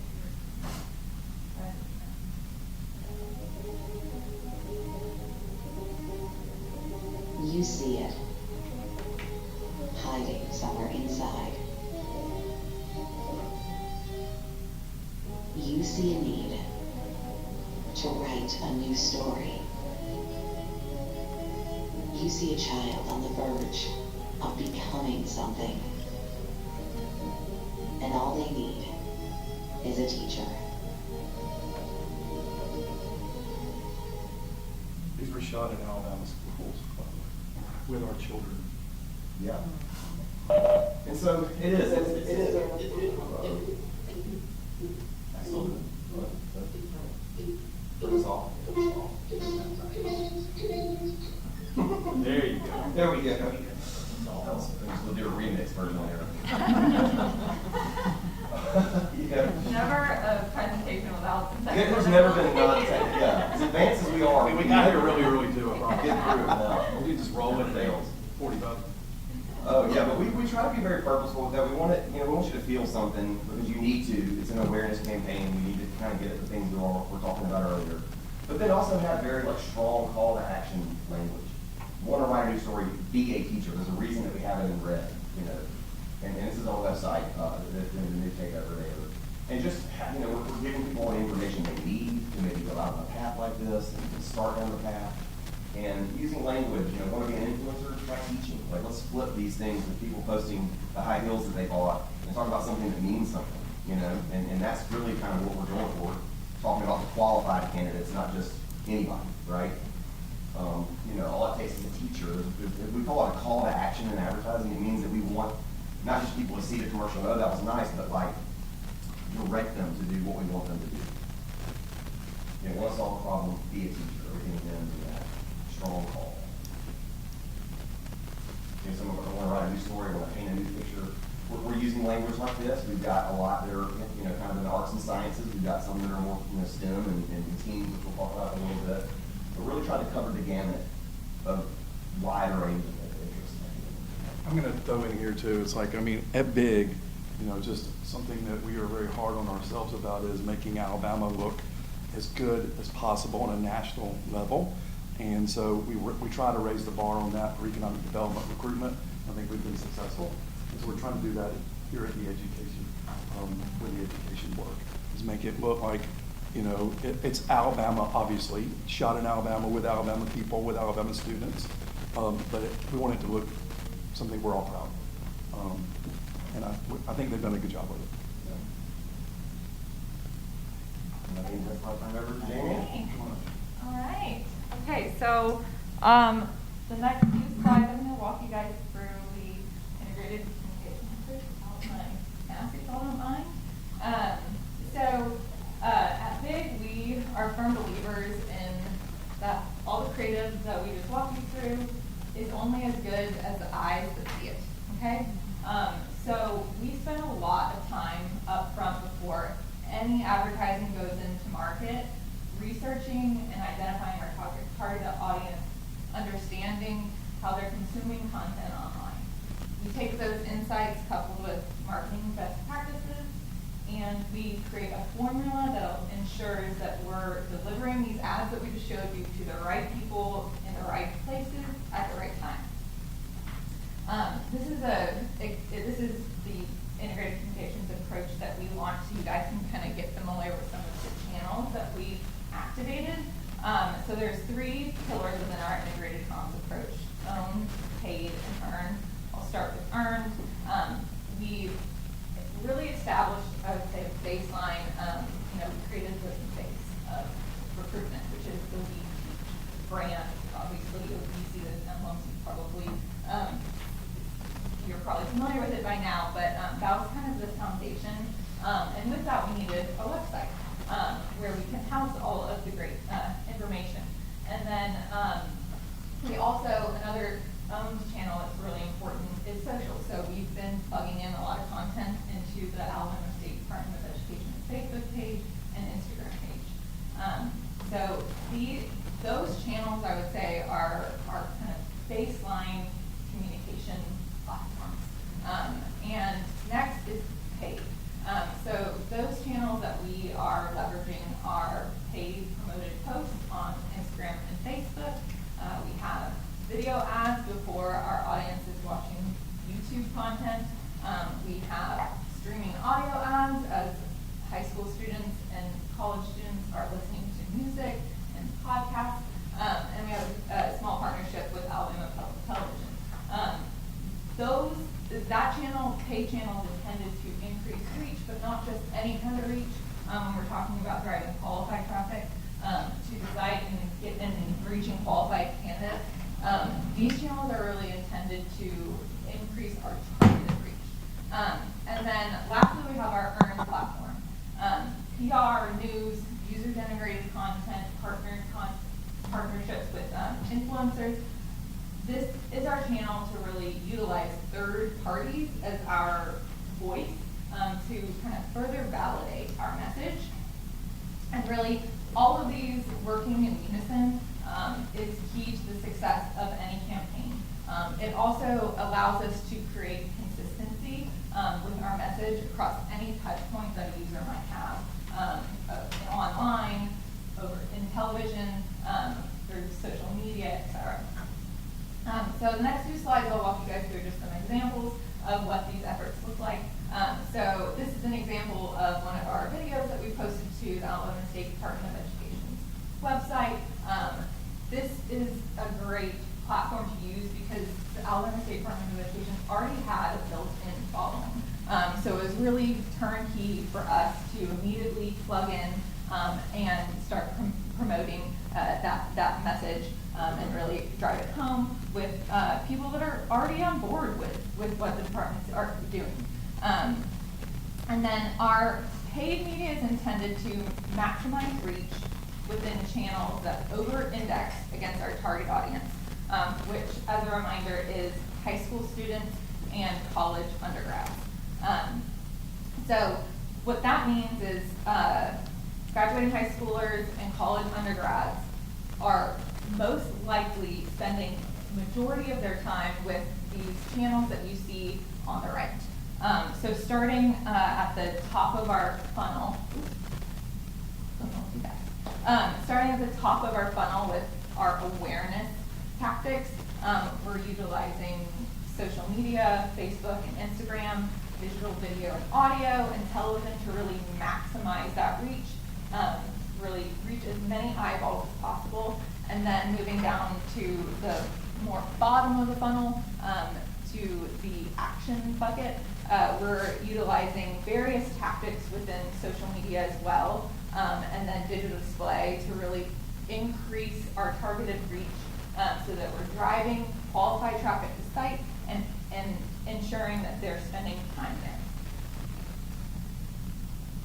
You see it, hiding somewhere inside. You see a need to write a new story. You see a child on the verge of becoming something. And all they need is a teacher. These were shot in Alabama schools, by the way, with our children. Yeah. And so it is. Excellent. Turn us off. There you go. There we go. We'll do a remix version there. Yeah. Never a presentation without some technical There's never been a non-tech, yeah. As advanced as we are. I mean, we got here really early too, I promise. Get through it now. We just roll it Fails. 45. Oh, yeah, but we try to be very purposeful with that. We want it, we want you to feel something because you need to. It's an awareness campaign. We need to kind of get at the things we're talking about earlier. But then also have very strong call to action language. Want to write a new story, be a teacher. There's a reason that we have it in red, and this is on the website, the new takeover there. And just, we're giving people the information they need to maybe go out on a path like this and start down the path. And using language, want to be an influencer, try teaching. Like, let's flip these things with people posting the high heels that they bought and talk about something that means something, and that's really kind of what we're going for. Talking about the qualified candidates, not just anybody, right? All it takes is a teacher. If we call it a call to action in advertising, it means that we want not just people to see the commercial, oh, that was nice, but direct them to do what we want them to do. Want to solve a problem, be a teacher, everything then do that. Strong call. Some of us want to write a new story, want to paint a new picture. We're using language like this. We've got a lot that are, kind of in the arts and sciences. We've got some that are more, STEM and teams, which we'll talk about in a little bit. But really trying to cover the gamut of wide range of interests. I'm going to throw in here too, it's like, at Big, just something that we are very hard on ourselves about is making Alabama look as good as possible on a national level. And so we try to raise the bar on that for economic development recruitment. I think we've been successful. And so we're trying to do that here at the education, with the education work, is make it look like, it's Alabama, obviously, shot in Alabama with Alabama people, with Alabama students. But we want it to look something we're all proud of. And I think they've done a good job with it. I think that's my time over to Jamie. All right. Okay, so The next few slides, I'm gonna walk you guys through the integrated communication approach without my mask, if y'all don't mind. At BIG, we are firm believers in that all the creative that we just walked you through is only as good as the eyes that see it, okay? So we spend a lot of time up front before any advertising goes into market, researching and identifying our target audience, understanding how they're consuming content online. We take those insights coupled with marketing best practices, and we create a formula that ensures that we're delivering these ads that we just showed you to the right people in the right places at the right time. This is the integrated communications approach that we launched, so you guys can kind of get familiar with some of the channels that we activated. So there's 3 pillars within our integrated comms approach: owned, paid, and earned. I'll start with earned. We really established, I would say, a baseline. We created the face of recruitment, which is the Lead brand. Obviously, you see the emblems. You're probably familiar with it by now, but that was kind of the foundation. And with that, we needed a website where we can house all of the great information. And then we also, another owned channel that's really important is social. So we've been plugging in a lot of content into the Alabama State Department of Education Facebook page and Instagram page. So those channels, I would say, are kind of baseline communication platforms. And next is paid. So those channels that we are leveraging are paid promoted posts on Instagram and Facebook. We have video ads before our audience is watching YouTube content. We have streaming audio ads as high school students and college students are listening to music and podcasts. And we have a small partnership with Alabama Public Television. That channel, paid channel, is intended to increase reach, but not just any kind of reach. When we're talking about driving qualified traffic to the site and reaching qualified candidates, these channels are really intended to increase our targeted reach. And then lastly, we have our earned platform. PR, news, user-generated content, partnerships with influencers. This is our channel to really utilize third parties as our voice to kind of further validate our message. And really, all of these working in unison is key to the success of any campaign. It also allows us to create consistency with our message across any touch point that a user might have, online, over in television, through social media, etc. So the next 2 slides, I'll walk you guys through just some examples of what these efforts look like. So this is an example of one of our videos that we posted to the Alabama State Department of Education's website. This is a great platform to use because the Alabama State Department of Education already had a built-in following. So it was really turnkey for us to immediately plug in and start promoting that message and really drive it home with people that are already on board with what the departments are doing. And then our paid media is intended to maximize reach within channels that over-index against our target audience, which, as a reminder, is high school students and college undergrads. So what that means is graduating high schoolers and college undergrads are most likely spending the majority of their time with these channels that you see on the right. So starting at the top of our funnel, with our awareness tactics, we're utilizing social media, Facebook and Instagram, digital video and audio, and television to really maximize that reach, really reach as many eyeballs as possible. And then moving down to the more bottom of the funnel, to the action bucket, we're utilizing various tactics within social media as well, and then digital display to really increase our targeted reach so that we're driving qualified traffic to site and ensuring that they're spending time there.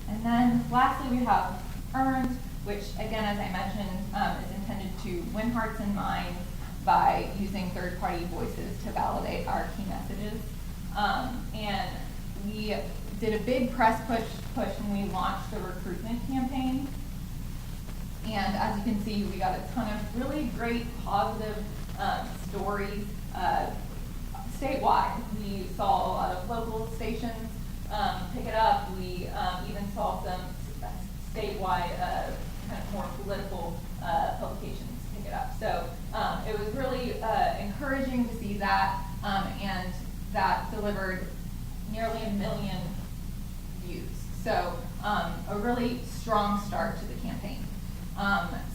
And then lastly, we have Earned, which again, as I mentioned, is intended to win hearts and minds by using third-party voices to validate our key messages. And we did a big press push when we launched the recruitment campaign. And as you can see, we got a ton of really great positive stories statewide. We saw a lot of local stations pick it up. We even saw some statewide kind of more political publications pick it up. So it was really encouraging to see that, and that delivered nearly 1 million views. So a really strong start to the campaign.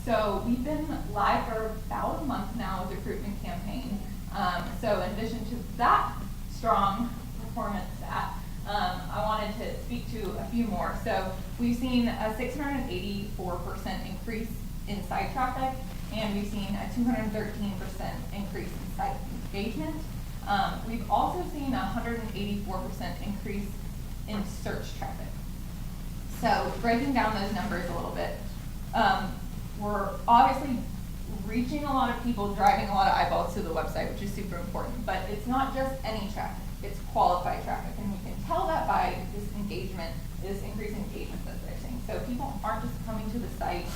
So we've been live for about a month now with the recruitment campaign. So in addition to that strong performance stat, I wanted to speak to a few more. So we've seen a 684% increase in site traffic, and we've seen a 213% increase in site engagement. We've also seen a 184% increase in search traffic. So breaking down those numbers a little bit, we're obviously reaching a lot of people, driving a lot of eyeballs to the website, which is super important, but it's not just any traffic, it's qualified traffic, and we can tell that by this engagement, this increased engagement that they're seeing. So people aren't just coming to the site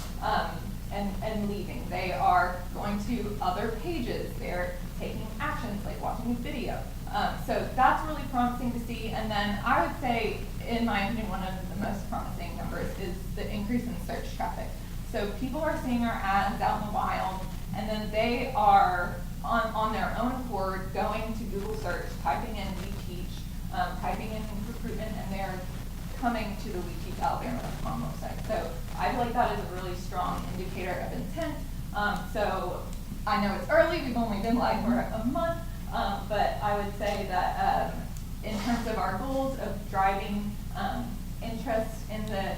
and leaving. They are going to other pages, they're taking actions like watching a video. So that's really promising to see. And then I would say, in my opinion, one of the most promising numbers is the increase in search traffic. So people are seeing our ads out in the wild, and then they are on their own accord going to Google search, typing in We Teach, typing in recruitment, and they're coming to the WeTeachAlabama.com website. So I feel like that is a really strong indicator of intent. So I know it's early, we've only been live for a month, but I would say that in terms of our goals of driving interest in the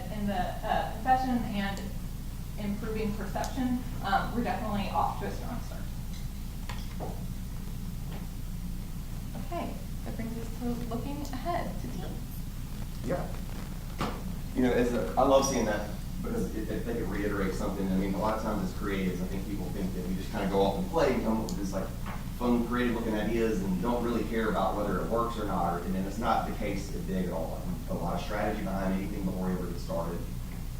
profession and improving perception, we're definitely off to a strong start. Okay, that brings us to looking ahead to teams. Yeah. You know, I love seeing that because I think it reiterates something. I mean, a lot of times as creatives, I think people think that we just kind of go off and play and come up with this like fun, creative looking ideas and don't really care about whether it works or not. And it's not the case at Dig at all. A lot of strategy behind anything before we ever get started,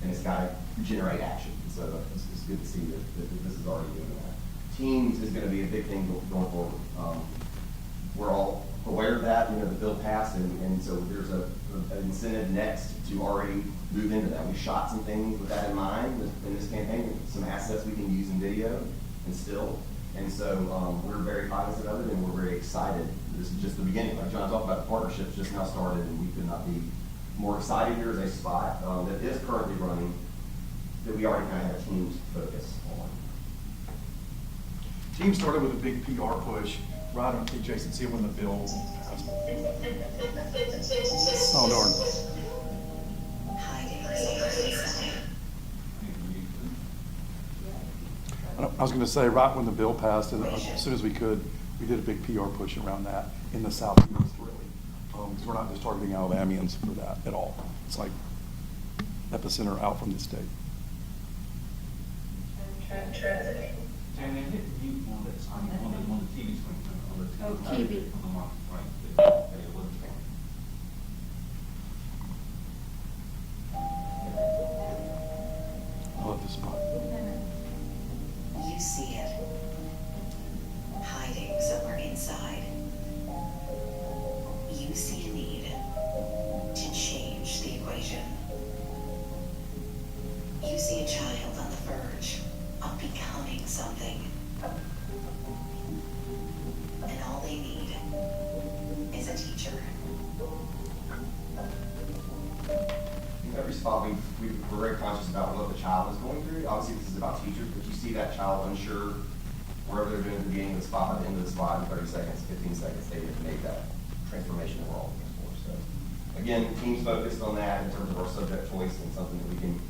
and it's got to generate action. So it's good to see that this is already doing that. Teams is going to be a big thing going forward. We're all aware of that. You know, the bill passed, and so there's an incentive next to already move into that. We shot some things with that in mind in this campaign, some assets we can use in video and still. And so we're very cognizant of it, and we're very excited. This is just the beginning. Like John talked about, the partnerships just now started, and we could not be more excited. Here is a spot that is currently running that we already kind of have teams focus on. Team started with a big PR push right on adjacency when the bill passed. Oh, darn. I was going to say, right when the bill passed, and as soon as we could, we did a big PR push around that in the Southeast, really. Because we're not just targeting Alabamians for that at all. It's like epicenter out from the state. And then hit mute on that screen, on the TV screen. Oh, TV. On the mark, right. There it was. I love this spot. You see it, hiding somewhere inside. You see a need to change the equation. You see a child on the verge of becoming something. And all they need is a teacher. In every spot, we're very conscious about what the child is going through. Obviously, this is about teachers, but you see that child unsure wherever they're doing at the beginning of the spot, at the end of the spot, in 30 seconds, 15 seconds, they have made that transformation that we're all looking for. So, again, teams focused on that in terms of our subject choice and something that we can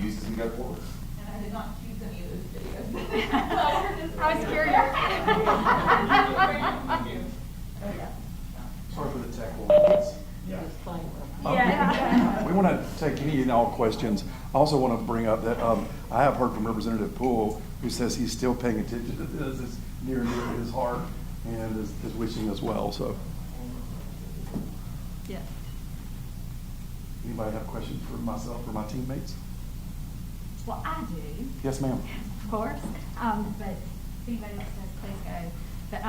use as we go forward. And I did not choose any of those videos. I was curious. Oh, yeah. Sorry for the tech ones. Yeah. We want to take any and all questions. I also want to bring up that I have heard from Representative Poole, who says he's still paying attention to this. It's near and dear to his heart and is wishing us well, so. Yes. Anybody have a question for myself or my teammates? Well, I do, Yes, ma'am. of course, but if anybody else does, please go. But,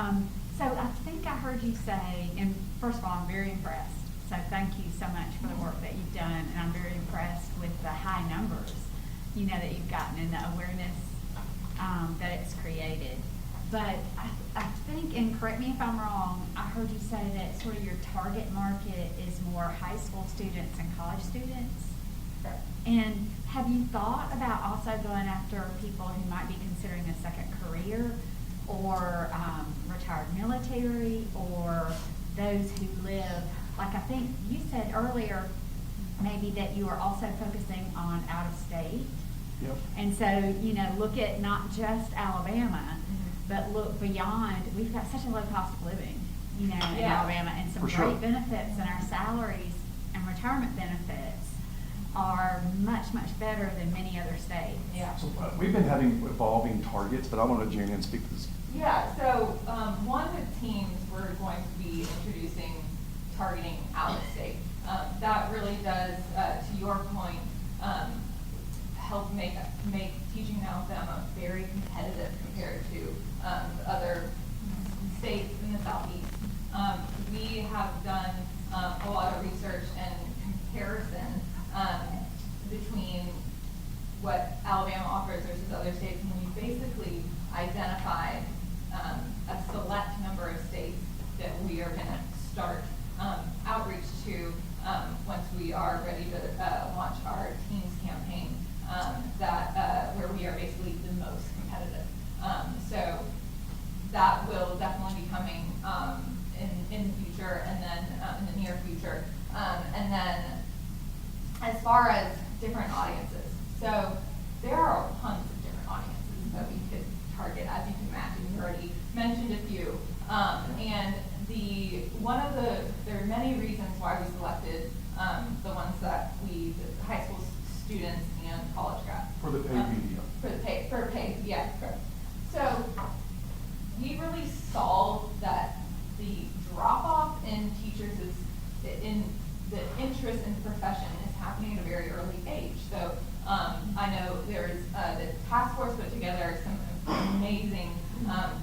so I think I heard you say, and first of all, I'm very impressed. So thank you so much for the work that you've done, and I'm very impressed with the high numbers, you know, that you've gotten and the awareness that it's created. But I think, and correct me if I'm wrong, I heard you say that sort of your target market is more high school students and college students. And have you thought about also going after people who might be considering a second career, or retired military, or those who live, like I think you said earlier, maybe that you are also focusing on out of state? Yep. And so, you know, look at not just Alabama, but look beyond. We've got such a low cost of living, you know, in Yeah. Alabama, and some For sure. great benefits, and our salaries and retirement benefits are much, much better than many other states. Yeah. So we've been having evolving targets, but I want to Jane and speak to this. Yeah, so one of the teams we're going to be introducing targeting out of state. That really does, to your point, help make teaching in Alabama very competitive compared to other states in the Southeast. We have done a lot of research and comparison between what Alabama offers versus other states, and we basically identified a select number of states that we are going to start outreach to once we are ready to launch our Teams campaign, where we are basically the most competitive. So that will definitely be coming in the future, and then in the near future. And then as far as different audiences, so there are tons of different audiences that we could target, as you can imagine. You already mentioned a few. And there are many reasons why we selected the ones that the high school students and college grads. For the paid media. For paid, yeah, correct. So we really solved that the drop-off in teachers in the interest in the profession is happening at a very early age. So I know there's the task force put together some amazing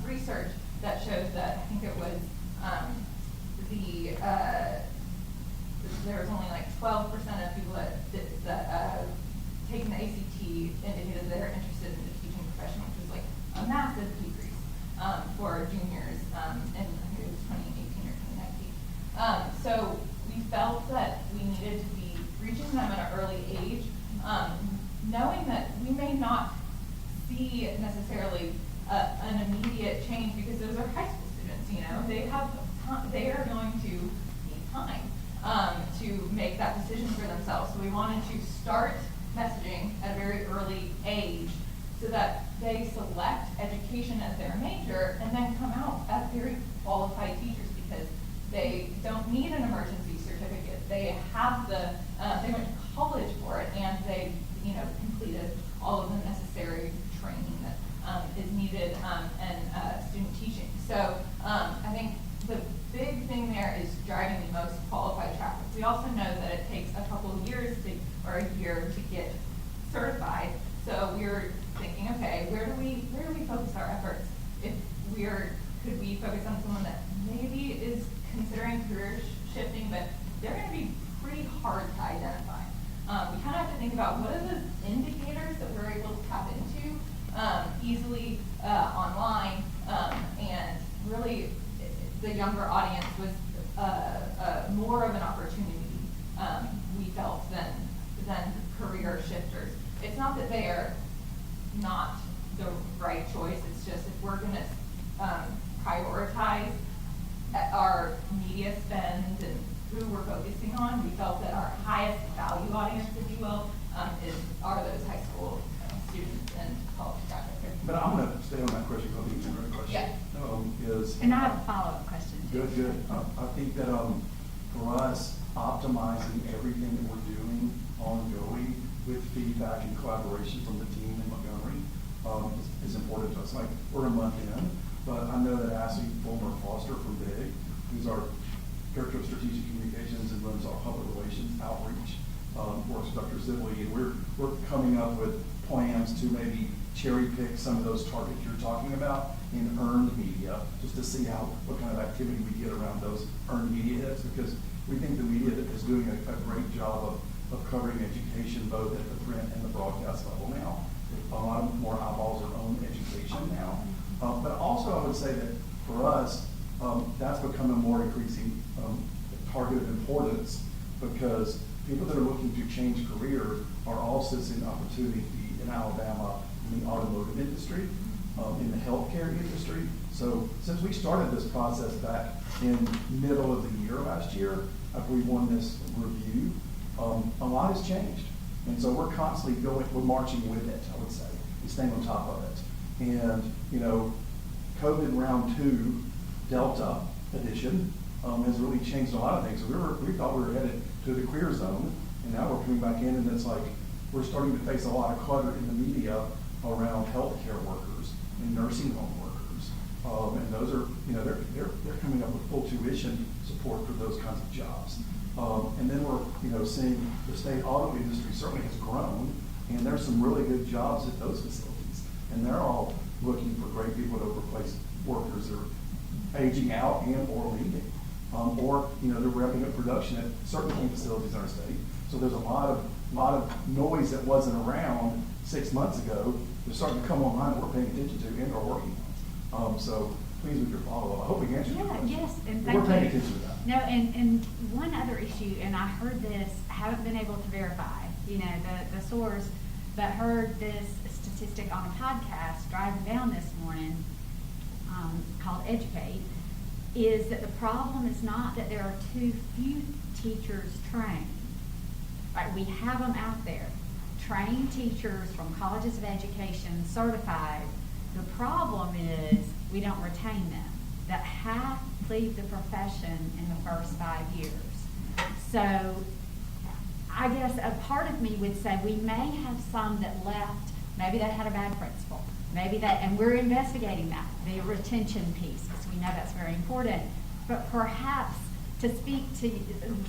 research that shows that I think it was there was only like 12% of people that taking the ACT indicated they're interested in the teaching profession, which was like a massive decrease for juniors in I think it was 2018 or 2019. So we felt that we needed to be reaching them at an early age, knowing that we may not see necessarily an immediate change, because those are high school students. You know, they are going to need time to make that decision for themselves. So we wanted to start messaging at a very early age so that they select education as their major and then come out as very qualified teachers, because they don't need an emergency certificate. They have they went to college for it, and they, you know, completed all of the necessary training that is needed in student teaching. So I think the big thing there is driving the most qualified traffic. We also know that it takes a couple of years or a year to get certified. So we're thinking, okay, where do we focus our efforts? Could we focus on someone that maybe is considering career shifting, but they're going to be pretty hard to identify. We kind of have to think about what are the indicators that we're able to tap into easily online, and really the younger audience was more of an opportunity, we felt, than career shifters. It's not that they are not the right choice, it's just if we're going to prioritize our media spend and who we're focusing on, we felt that our highest value audience, if you will, are those high school students and But I'm gonna stay on that question, because I think it's a great question. Yeah. Is. And I have a follow-up question too. Good. I think that, for us, optimizing everything that we're doing ongoing with feedback and collaboration from the team in Montgomery, is important to us. Like, we're a month in, but I know that Ashley Fulmer Foster from BIG, who's our Director of Strategic Communications and runs our public relations outreach, works with Dr. Sibley, and we're coming up with plans to maybe cherry pick some of those targets you're talking about in earned media, just to see what kind of activity we get around those earned media hits, because we think the media is doing a great job of covering education both at the print and the broadcast level now. A lot more eyeballs are on education now. But also I would say that for us, that's become a more increasing target of importance, because people that are looking to change careers are also seeing opportunity in Alabama in the automotive industry, in the healthcare industry. So since we started this process back in middle of the year last year, after we won this review, a lot has changed. And so we're constantly we're marching with it, I would say, and staying on top of it. And, COVID round 2, Delta edition, has really changed a lot of things. We thought we were headed to the career zone, and now we're coming back in, and it's like we're starting to face a lot of clutter in the media around healthcare workers and nursing home workers. And those are, they're coming up with full tuition support for those kinds of jobs. And then we're, seeing the state auto industry certainly has grown, and there's some really good jobs at those facilities. And they're all looking for great people to replace workers that are aging out and or leaving. Or, they're wrapping up production at certain key facilities in our state. So there's a lot of noise that wasn't around 6 months ago. They're starting to come online that we're paying attention to and are working on. So please with your follow-up. I hope we answered your question. Yes, and thank you. We're paying attention to that. No, and one other issue, and I heard this, haven't been able to verify, the source, but heard this statistic on a podcast driving down this morning, called Educate, is that the problem is not that there are too few teachers trained. Right, we have them out there, trained teachers from colleges of education, certified. The problem is we don't retain them. That half leave the profession in the first 5 years. So I guess a part of me would say we may have some that left, maybe they had a bad principal, and we're investigating that, the retention piece, because we know that's very important. But perhaps, to speak to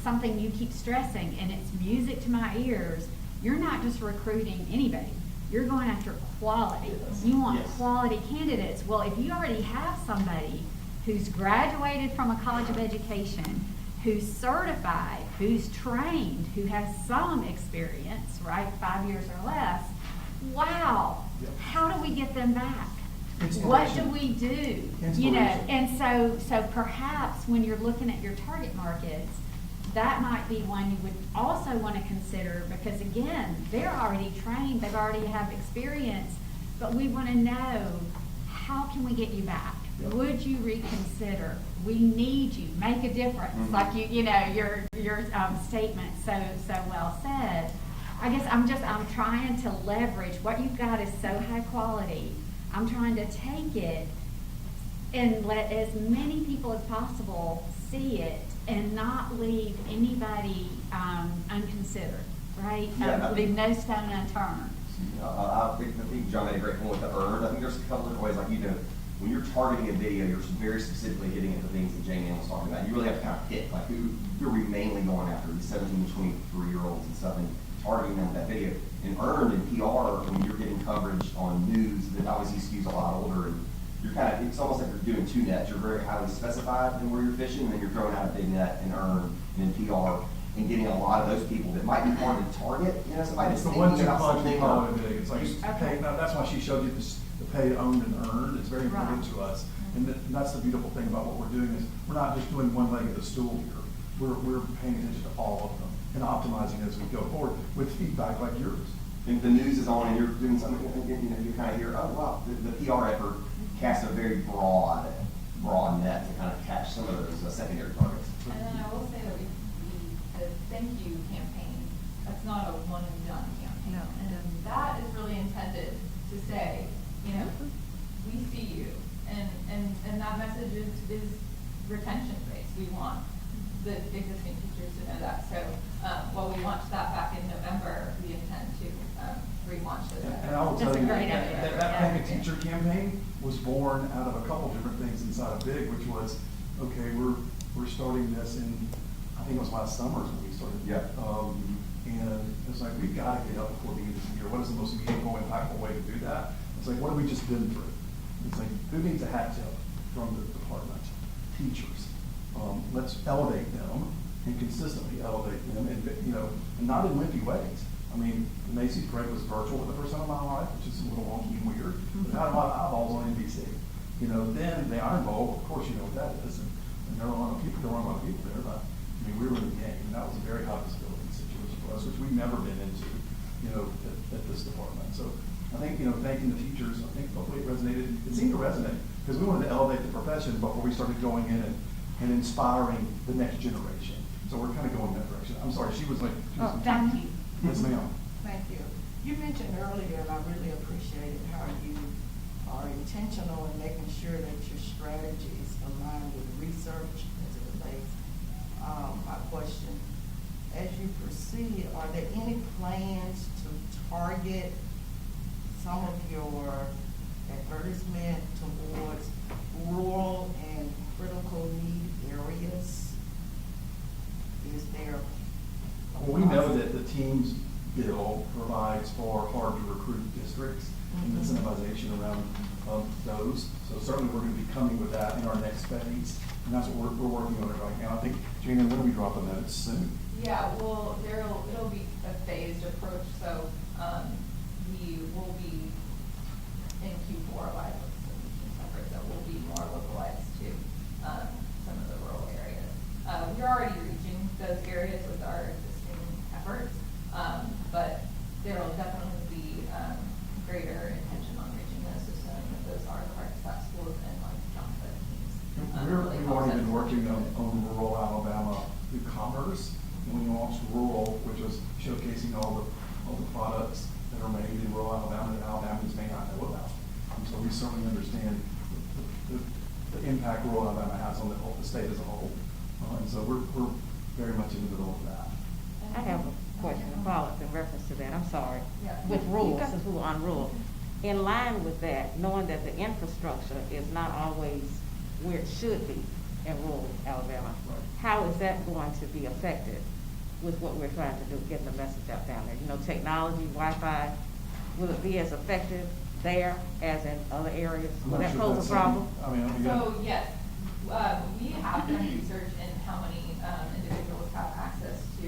something you keep stressing, and it's music to my ears, you're not just recruiting anybody. You're going after quality. You want quality candidates. Well, if you already have somebody who's graduated from a college of education, who's certified, who's trained, who has some experience, right, 5 years or less, wow, how do we get them back? What do we do? And so perhaps when you're looking at your target markets, that might be one you would also want to consider, because again, they're already trained, they've already have experience, but we want to know, how can we get you back? Would you reconsider? We need you. Make a difference. Like your statement so well said. I guess I'm trying to leverage what you've got is so high quality. I'm trying to take it and let as many people as possible see it and not leave anybody unconsidered, right? Leave no stone unturned. I think John made a great point with the earned. I think there's a couple different ways, like, when you're targeting a video, you're very specifically hitting at the things that Jane Ann was talking about. You really have to kind of pick, like, who are we mainly going after, these 17 to 23-year-olds and stuff, and targeting them with that video. And earned in PR, when you're getting coverage on news that obviously skews a lot older, and you're it's almost like you're doing two nets. You're very highly specified in where you're fishing, and then you're throwing out a big net in earned and in PR, and getting a lot of those people that might be hard to target. Somebody that's It's the one thinking two about punch something. mentality. It's like, pay, now, that's why she showed you the pay owned and earned. It's very important to us. And that's the beautiful thing about what we're doing, is we're not just doing one leg of the stool here. We're paying attention to all of them and optimizing as we go forward with feedback like yours. If the news is on and you're doing something, you kind of hear, oh wow, the PR effort casts a very broad net to kind of catch some of those secondary targets. And then I will say that the thank you campaign, that's not a one and done campaign. No. And that is really intended to say, message is retention based. We want the existing teachers to know that. So while we launched that back in November, we intend to relaunch those. And I will That's tell a you, great idea. that Paying a Teacher campaign was born out of a couple different things inside of BIG, which was, okay, we're starting this in, I think it was last summer when we started. Yeah. And it's like, we've got to get up before the end of the year. What is the most meaningful, impactful way to do that? It's like, what have we just been through? It's like, who needs a hat tip from the department? Teachers. Let's elevate them and consistently elevate them, and not in wimpy ways. I mean, the Macy's parade was virtual for the first time in my life, which is a little wonky and weird, but it had a lot of eyeballs on NBC. Then the Iron Bowl, of course, you know what that is, and there were a lot of people there, but I mean, we were in the game, and that was a very high visibility situation for us, which we've never been into, at this department. So I think, thanking the teachers, I think hopefully it resonated. It seemed to resonate because we wanted to elevate the profession before we started going in and inspiring the next generation. So we're kind of going that direction. I'm sorry, she was like. Thank you. Yes, ma'am. Thank you. You mentioned earlier, and I really appreciated how you are intentional in making sure that your strategies align with research as it relates. My question, as you proceed, are there any plans to target some of your advertisement towards rural and critical need areas? Is there? Well, we know that the team's bill provides for hard to recruit districts and incentivization around those. So certainly we're going to be coming with that in our next phase. And that's what we're working on it right now. I think, Gina, when are we dropping that? It's soon. Yeah, well, it'll be a phased approach. So we will be in Q4 live with solutions efforts that will be more localized to some of the rural areas. We're already reaching those areas with our existing efforts, but there will definitely be greater intention on reaching those, so knowing that those are the hard stop schools and like John said, teams. We've already been working on rural Alabama e-commerce, and we launched Rural, which was showcasing all the products that are made in rural Alabama that Alabamans may not know about. And so we certainly understand the impact rural Alabama has on the state as a whole. And so we're very much in the middle of that. I have a question, a follow-up in reference to that, I'm sorry. Yeah. With rural, since we were on rural, in line with that, knowing that the infrastructure is not always where it should be in rural Alabama, how is that going to be affected with what we're trying to do, getting the message out down there? Technology, Wi-Fi, will it be as effective there as in other areas? Will that pose a problem? So yes, we have done research in how many individuals have access to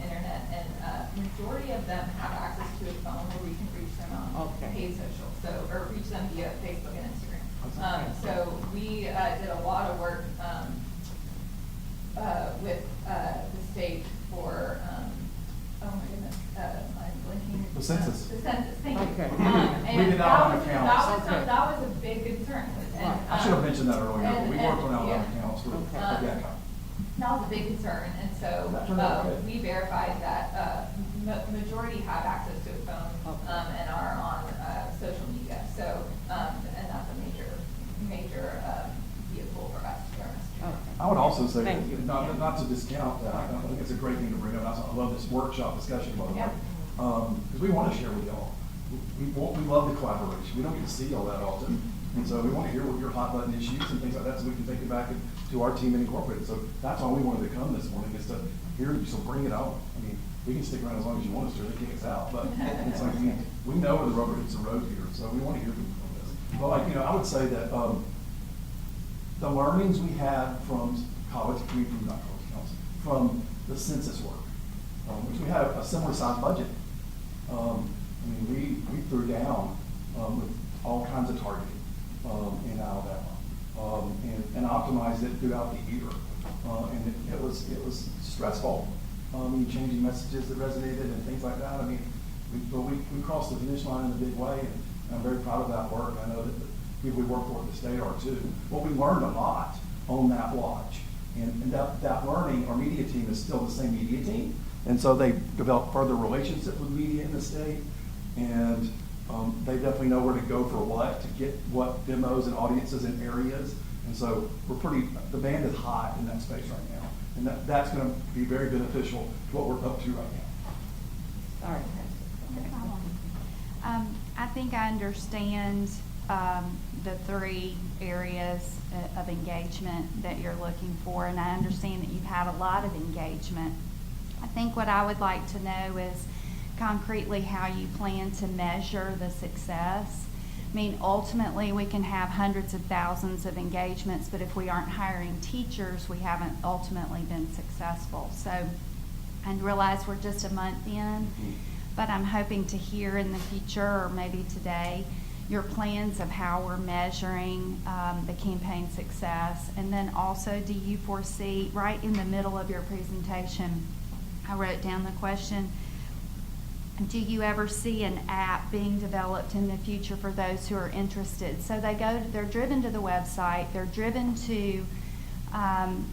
internet, and majority of them have access to a phone where we can reach them on paid social, or reach them via Facebook and Instagram. So we did a lot of work with the state for oh my goodness, I'm blinking. The census. The census, thank you. Okay. And We did Alabama counts. that was a big concern. And, I should have mentioned that earlier, but we worked on Alabama yeah. counts for Okay. That was a big concern, and so That turned out good. we verified that majority have access to a phone and are on social media. So and that's a major vehicle for us to get our message. Okay. I would also say, Thank you. not to discount that, I think it's a great thing to bring up. I love this workshop discussion, by the way, because we want to share with y'all. We love the collaboration. We don't get to see all that often. And so we want to hear what your hot button issues and things like that, so we can take it back to our team and incorporate it. So that's why we wanted to come this morning, is to hear you. So bring it on. I mean, we can stick around as long as you want us to. They kick us out, but it's like we know where the rubber hits the road here. So we want to hear from you on this. But I would say that the learnings we had from from the census work, which we had a similar size budget. We threw down with all kinds of targeting in Alabama and optimized it throughout the year. And it was stressful. Changing messages that resonated and things like that. We crossed the finish line in a big way, and I'm very proud of that work. I know that the people we work for at the state are too. Well, we learned a lot on that watch. And that learning, our media team is still the same media team. And so they developed further relationships with media in the state. And they definitely know where to go for what, to get what demos and audiences and areas And so the band is high in that space right now. And that's going to be very beneficial to what we're up to right now. Sorry. No problem. I think I understand the three areas of engagement that you're looking for, and I understand that you've had a lot of engagement. I think what I would like to know is concretely how you plan to measure the success. I mean, ultimately, we can have hundreds of thousands of engagements, but if we aren't hiring teachers, we haven't ultimately been successful. So I realize we're just a month in, but I'm hoping to hear in the future, or maybe today, your plans of how we're measuring the campaign success. And then also, do you foresee, right in the middle of your presentation, I wrote down the question, do you ever see an app being developed in the future for those who are interested? So they're driven to the website, they're driven to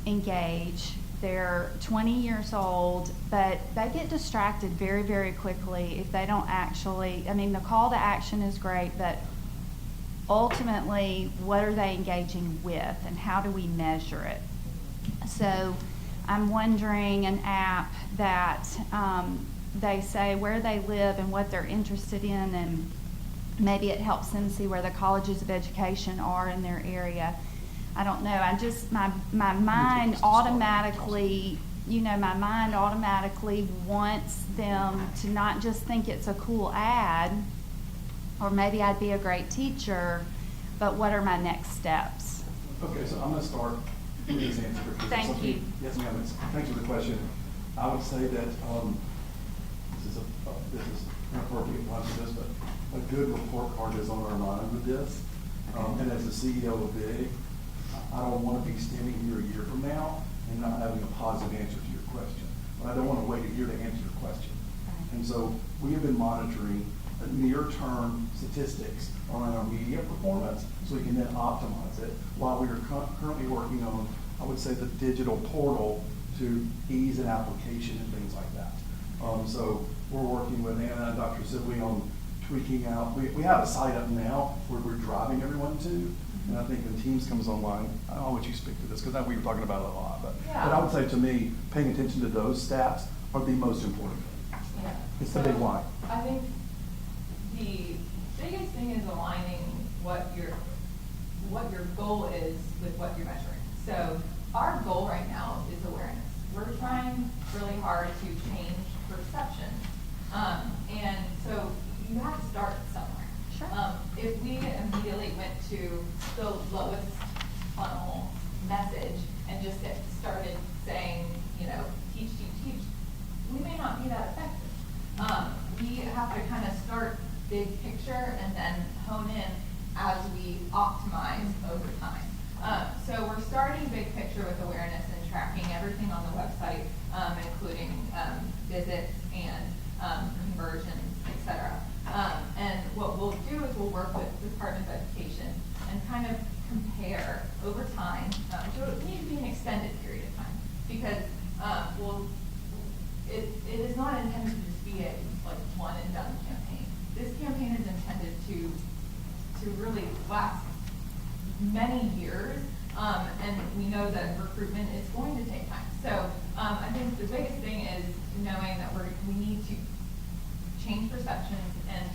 engage, they're 20 years old, but they get distracted very, very quickly if they don't actually, I mean, the call to action is great, but ultimately, what are they engaging with and how do we measure it? So I'm wondering an app that they say where they live and what they're interested in, and maybe it helps them see where the colleges of education are in their area. I don't know. I just, my mind automatically, my mind automatically wants them to not just think it's a cool ad, or maybe I'd be a great teacher, but what are my next steps? Okay, so I'm going to start with this answer. Thank you. Yes, ma'am. Thanks for the question. I would say that this is inappropriate to answer this, but a good report card is on our mind with this. And as the CEO of BIG, I don't want to be standing here a year from now and not having a positive answer to your question. But I don't want to wait a year to answer your question. And so we have been monitoring near-term statistics around our media performance so we can then optimize it while we are currently working on, I would say, the digital portal to ease an application and things like that. So we're working with Anna and Dr. Sibley on tweaking out. We have a site up now where we're driving everyone to, and I think when Teams comes online, I'll let you speak to this because we were talking about it a lot. But I would say to me, paying attention to those stats are the most important thing. Yeah. It's the big why. I think the biggest thing is aligning what your goal is with what you're measuring. So our goal right now is awareness. We're trying really hard to change perception. And so you have to start somewhere. Sure. If we immediately went to the lowest funnel message and just started saying, teach, we may not be that effective. We have to kind of start big picture and then hone in as we optimize over time. So we're starting big picture with awareness and tracking everything on the website, including visits and conversions, etc. And what we'll do is we'll work with the Department of Education and kind of compare over time. So it needs to be an extended period of time because it is not intended to just be a one and done campaign. This campaign is intended to really last many years, and we know that recruitment is going to take time. So I think the biggest thing is knowing that we need to change perceptions, and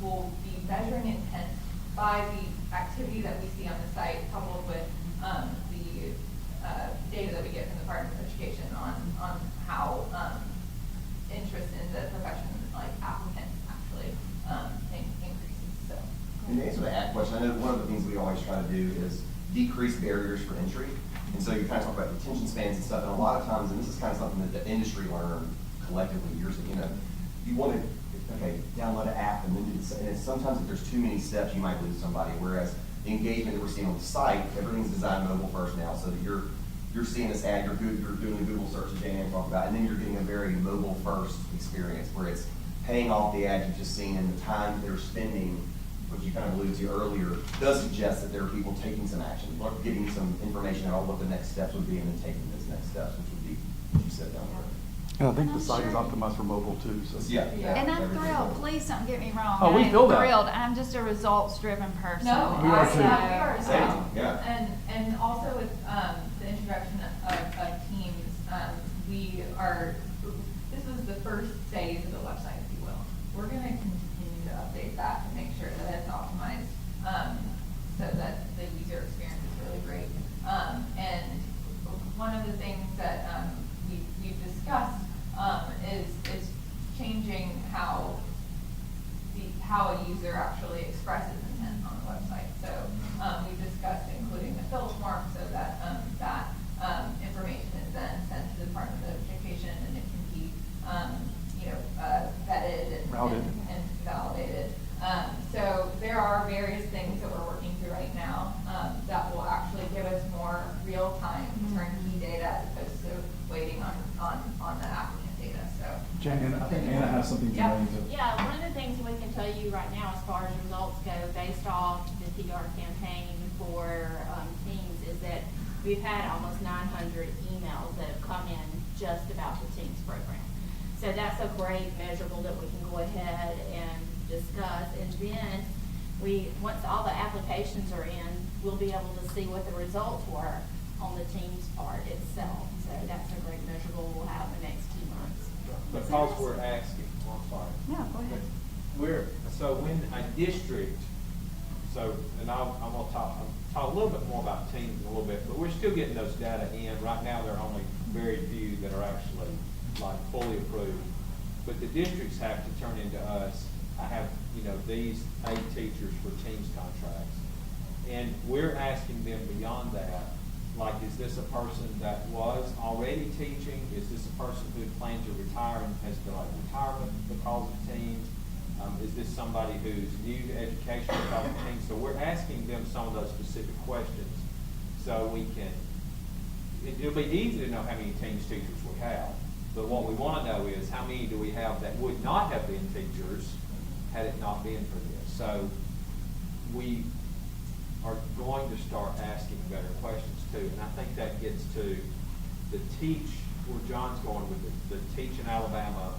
we'll be measuring intent by the activity that we see on the site, coupled with the data that we get from the Department of Education on how interest in the profession, like applicants, actually increases. So. And to answer the ad question, I know one of the things we always try to do is decrease barriers for entry. And so you kind of talk about attention spans and stuff, and a lot of times, and this is kind of something that the industry learned collectively years ago, you want to, download an app and then do this. And sometimes if there's too many steps, you might lose somebody. Whereas the engagement that we're seeing on the site, everything's designed mobile first now, so that you're seeing this ad, you're doing a Google search, as Jan talked about, and then you're getting a very mobile first experience where it's paying off the ad you've just seen, and the time they're spending, which you kind of alluded to earlier, does suggest that there are people taking some action, getting some information about what the next steps would be, and then taking those next steps, which would be what you said down there. And I think the site is optimized for mobile too, so. Yeah. And I'm thrilled, please don't get me wrong. Oh, we feel that. I'm thrilled, I'm just a results-driven person. No, We are too. Same, yeah. And also with, the introduction of teams, this was the first phase of the website, if you will. We're gonna continue to update that to make sure that it's optimized, so that the user experience is really great. And one of the things that, we've discussed, is changing how a user actually expresses intent on the website. So, we've discussed including the filter form so that, information is then sent to the Department of Education and it can be, vetted and validated. So there are various things that we're working through right now, that will actually give us more real-time turnkey data as opposed to waiting on the applicant data, so. Jan, I think Anna has something to Yeah. say. Yeah, one of the things we can tell you right now as far as results go, based off the PR campaign for teams, is that we've had almost 900 emails that have come in just about the teams program. So that's a great measurable that we can go ahead and discuss. And then once all the applications are in, we'll be able to see what the results were on the teams part itself. So that's a great measurable we'll have the next 2 months. Because we're asking, I'm sorry. No, go ahead. So when a district, and I'm gonna talk a little bit more about teams in a little bit, but we're still getting those data in. Right now, there are only very few that are actually like fully approved. But the districts have to turn into us, I have, these 8 teachers for teams contracts. And we're asking them beyond that, like, is this a person that was already teaching? Is this a person who planned to retire and has delayed retirement because of teams? Is this somebody who's new to education because of teams? So we're asking them some of those specific questions so we can, it'll be easy to know how many teams teachers we have. But what we want to know is how many do we have that would not have been teachers had it not been for this. So we are going to start asking better questions too. And I think that gets to the where John's going with the Teach in Alabama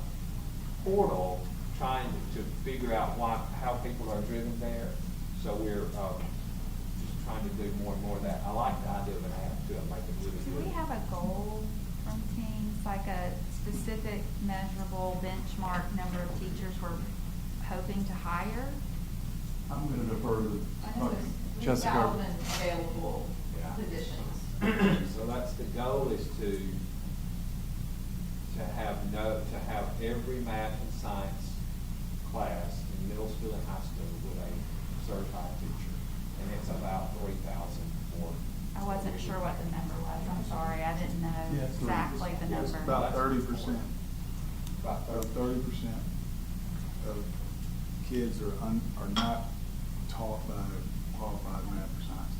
portal, trying to figure out how people are driven there. So we're just trying to do more and more of that. I like the idea of an app too. I make it really Do good. we have a goal from teams, like a specific measurable benchmark number of teachers we're hoping to hire? I'm going to defer to I know there's Jessica. 3,000 available Yeah. positions. So that's the goal, is to have every math and science class in middle school and high school with a certified teacher. And it's about 3,000 for. I wasn't sure what the number was, I'm sorry, I didn't know Yeah, it's exactly the It's number. about 30%. About 30% of kids are not taught by a qualified math or science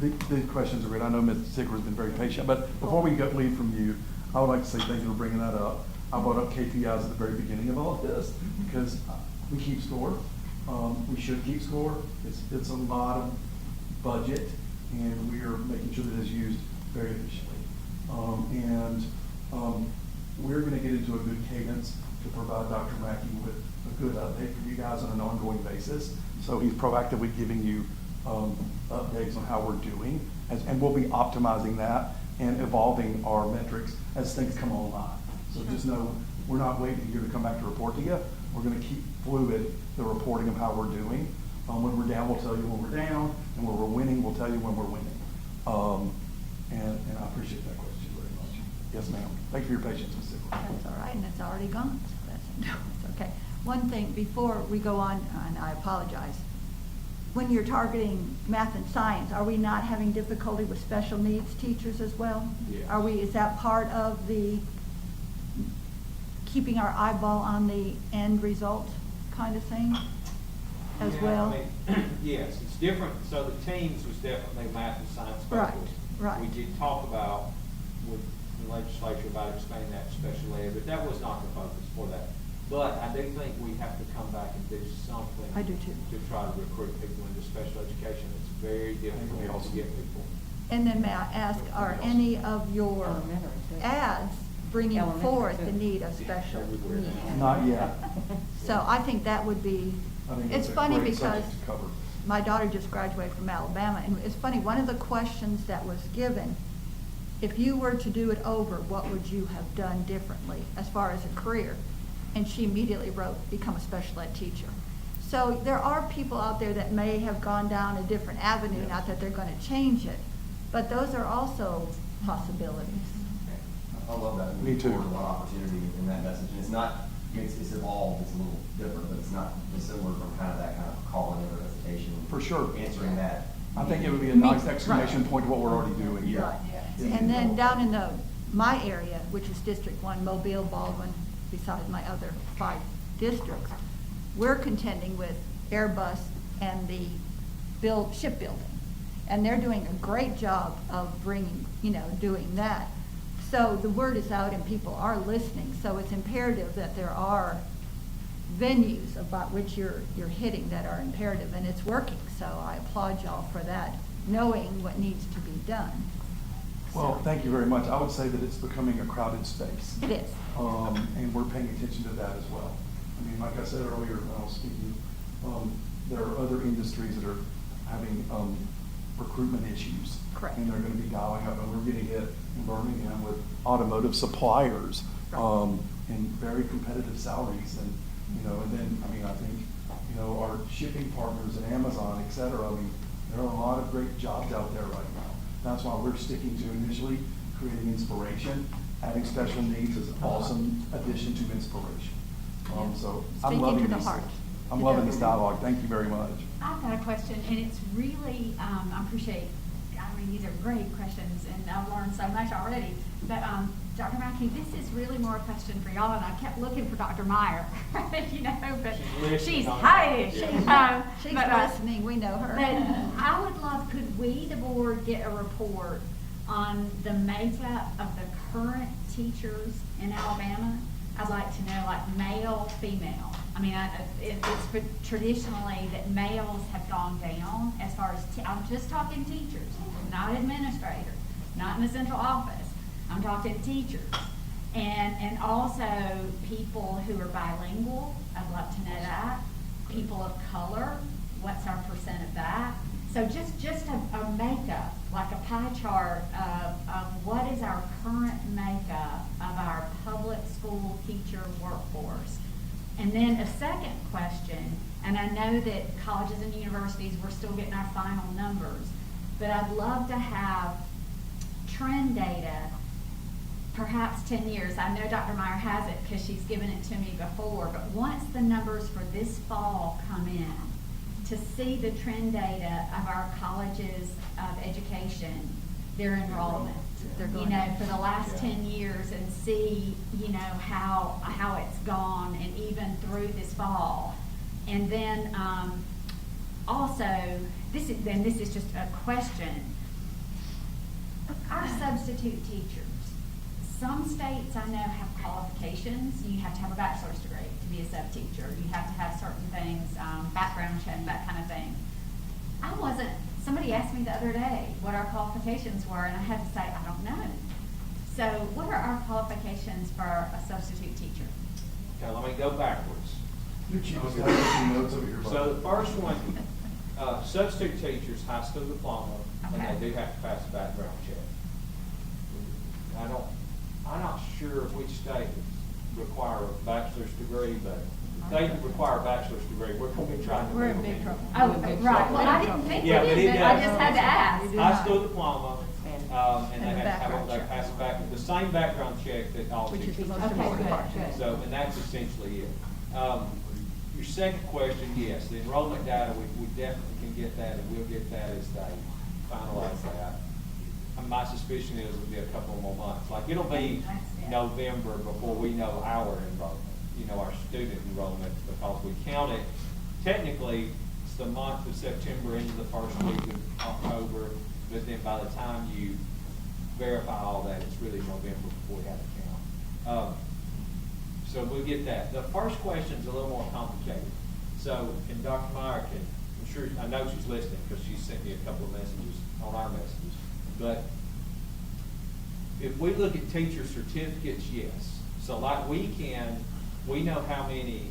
teacher. The questions are great. I know Ms. Sicker has been very patient, but before we leave from you, I would like to say thank you for bringing that up. I brought up KPIs at the very beginning of all of this because we keep score. We should keep score. It's a lot of budget, and we are making sure that it's used very efficiently. We're going to get into a good cadence to provide Dr. Mackey with a good update for you guys on an ongoing basis. So he's proactively giving you updates on how we're doing, and we'll be optimizing that and evolving our metrics as things come online. So just know we're not waiting here to come back to report to you. We're going to keep fluid the reporting of how we're doing. When we're down, we'll tell you when we're down, and when we're winning, we'll tell you when we're winning. And I appreciate that question very much. Yes, ma'am. Thank you for your patience, Ms. Sickler. That's all right, and it's already gone, so that's okay. One thing, before we go on, and I apologize, when you're targeting math and science, are we not having difficulty with special needs teachers as well? Yes. Is that part of the keeping our eyeball on the end result kind of thing as Yeah, well? I mean, yes, it's different. So the teams was definitely math and science focused. Right. We did talk about with the legislature about expanding that to special ed, but that was not the focus for that. But I do think we have to come back and do something. I do too. To try to recruit people into special education. It's very difficult to get people. And then may I ask, are any of your ads bringing Elementary forth too. the need of special needs. Not yet. So I think that would be, I think it's it's a funny great because subject to cover. my daughter just graduated from Alabama, and it's funny, one of the questions that was given, if you were to do it over, what would you have done differently as far as a career? And she immediately wrote, become a special ed teacher. So there are people out there that may have gone down a different avenue, not that they're gonna change it, but those are also possibilities. I love that. Me too. A lot of opportunity in that message, and it's not, I mean, it's evolved, it's a little different, but it's not dissimilar from kind of that kind of calling or hesitation. For sure. Answering that. I think it would be a nice Right. exclamation point to what we're already doing. Yeah. Right. Yeah. And then down in my area, which is District 1, Mobile, Baldwin, besides my other 5 districts, we're contending with Airbus and the shipbuilding. And they're doing a great job of doing that. So the word is out and people are listening. So it's imperative that there are venues about which you're hitting that are imperative, and it's working. So I applaud y'all for that, knowing what needs to be done. Well, So- thank you very much. I would say that it's becoming a crowded space. It is. And we're paying attention to that as well. I mean, like I said earlier when I was speaking, there are other industries that are having recruitment issues. Correct. And they're gonna be dialing up, and we're getting hit in Birmingham with automotive suppliers, Right. and very competitive salaries, and, and then, I mean, I think, our shipping partners and Amazon, et cetera, I mean, there are a lot of great jobs out there right now. That's why we're sticking to initially creating inspiration. Adding special needs is an awesome addition to inspiration. So I'm Speaking loving to the these heart. things. I'm loving this dialogue. Thank you very much. I've got a question, and it's really, I appreciate, these are great questions, and I've learned so much already. But, Dr. Mackey, this is really more a question for y'all, and I kept looking for Dr. Meyer, but she's hiding. She's But, listening, we know her. But I would love, could we, the board, get a report on the makeup of the current teachers in Alabama? I'd like to know, like, male, female. I mean, it's traditionally that males have gone down as far as, I'm just talking teachers, not administrators, not in the central office. I'm talking teachers. And also people who are bilingual, I'd love to know that. People of color, what's our percent of that? So just a makeup, like a pie chart of what is our current makeup of our public school teacher workforce. And then a second question, and I know that colleges and universities, we're still getting our final numbers, but I'd love to have trend data, perhaps 10 years. I know Dr. Meyer has it because she's given it to me before, but once the numbers for this fall come in, to see the trend data of our colleges of education, their enrollment, They're going up. for the last 10 years, and see, how it's gone, and even through this fall. And then, also, this is just a question. Our substitute teachers, some states I know have qualifications. You have to have a bachelor's degree to be a sub teacher. You have to have certain things, background check, that kind of thing. Somebody asked me the other day what our qualifications were, and I had to say, I don't know. So what are our qualifications for a substitute teacher? Okay, let me go backwards. Your chief of staff has some notes over here. So the first one, substitute teachers, high school diploma, and Okay. they do have to pass a background check. I'm not sure which state require a bachelor's degree, but if they require a bachelor's degree, we're going to be trying to. We're in move big them. trouble. Oh, right, well, I didn't think we Yeah, but did, it but I does. just had to ask. High school diploma, and they And the have to background they check. pass a the same background check that all Which is teachers. the most Okay, important good, part. good. So, and that's essentially it. Your second question, yes, the enrollment data, we definitely can get that, and we'll get that as they finalize that. And my suspicion is it'll be a couple more months. Like, it'll be November before we know our enrollment, our student enrollment, because we count it, technically, it's the month of September into the first week of October, but then by the time you verify all that, it's really November before we have to count. So we'll get that. The first question's a little more complicated. So, and Dr. Meyer I know she's listening because she sent me a couple of messages on our messages. But if we look at teacher certificates, yes. So like we know how many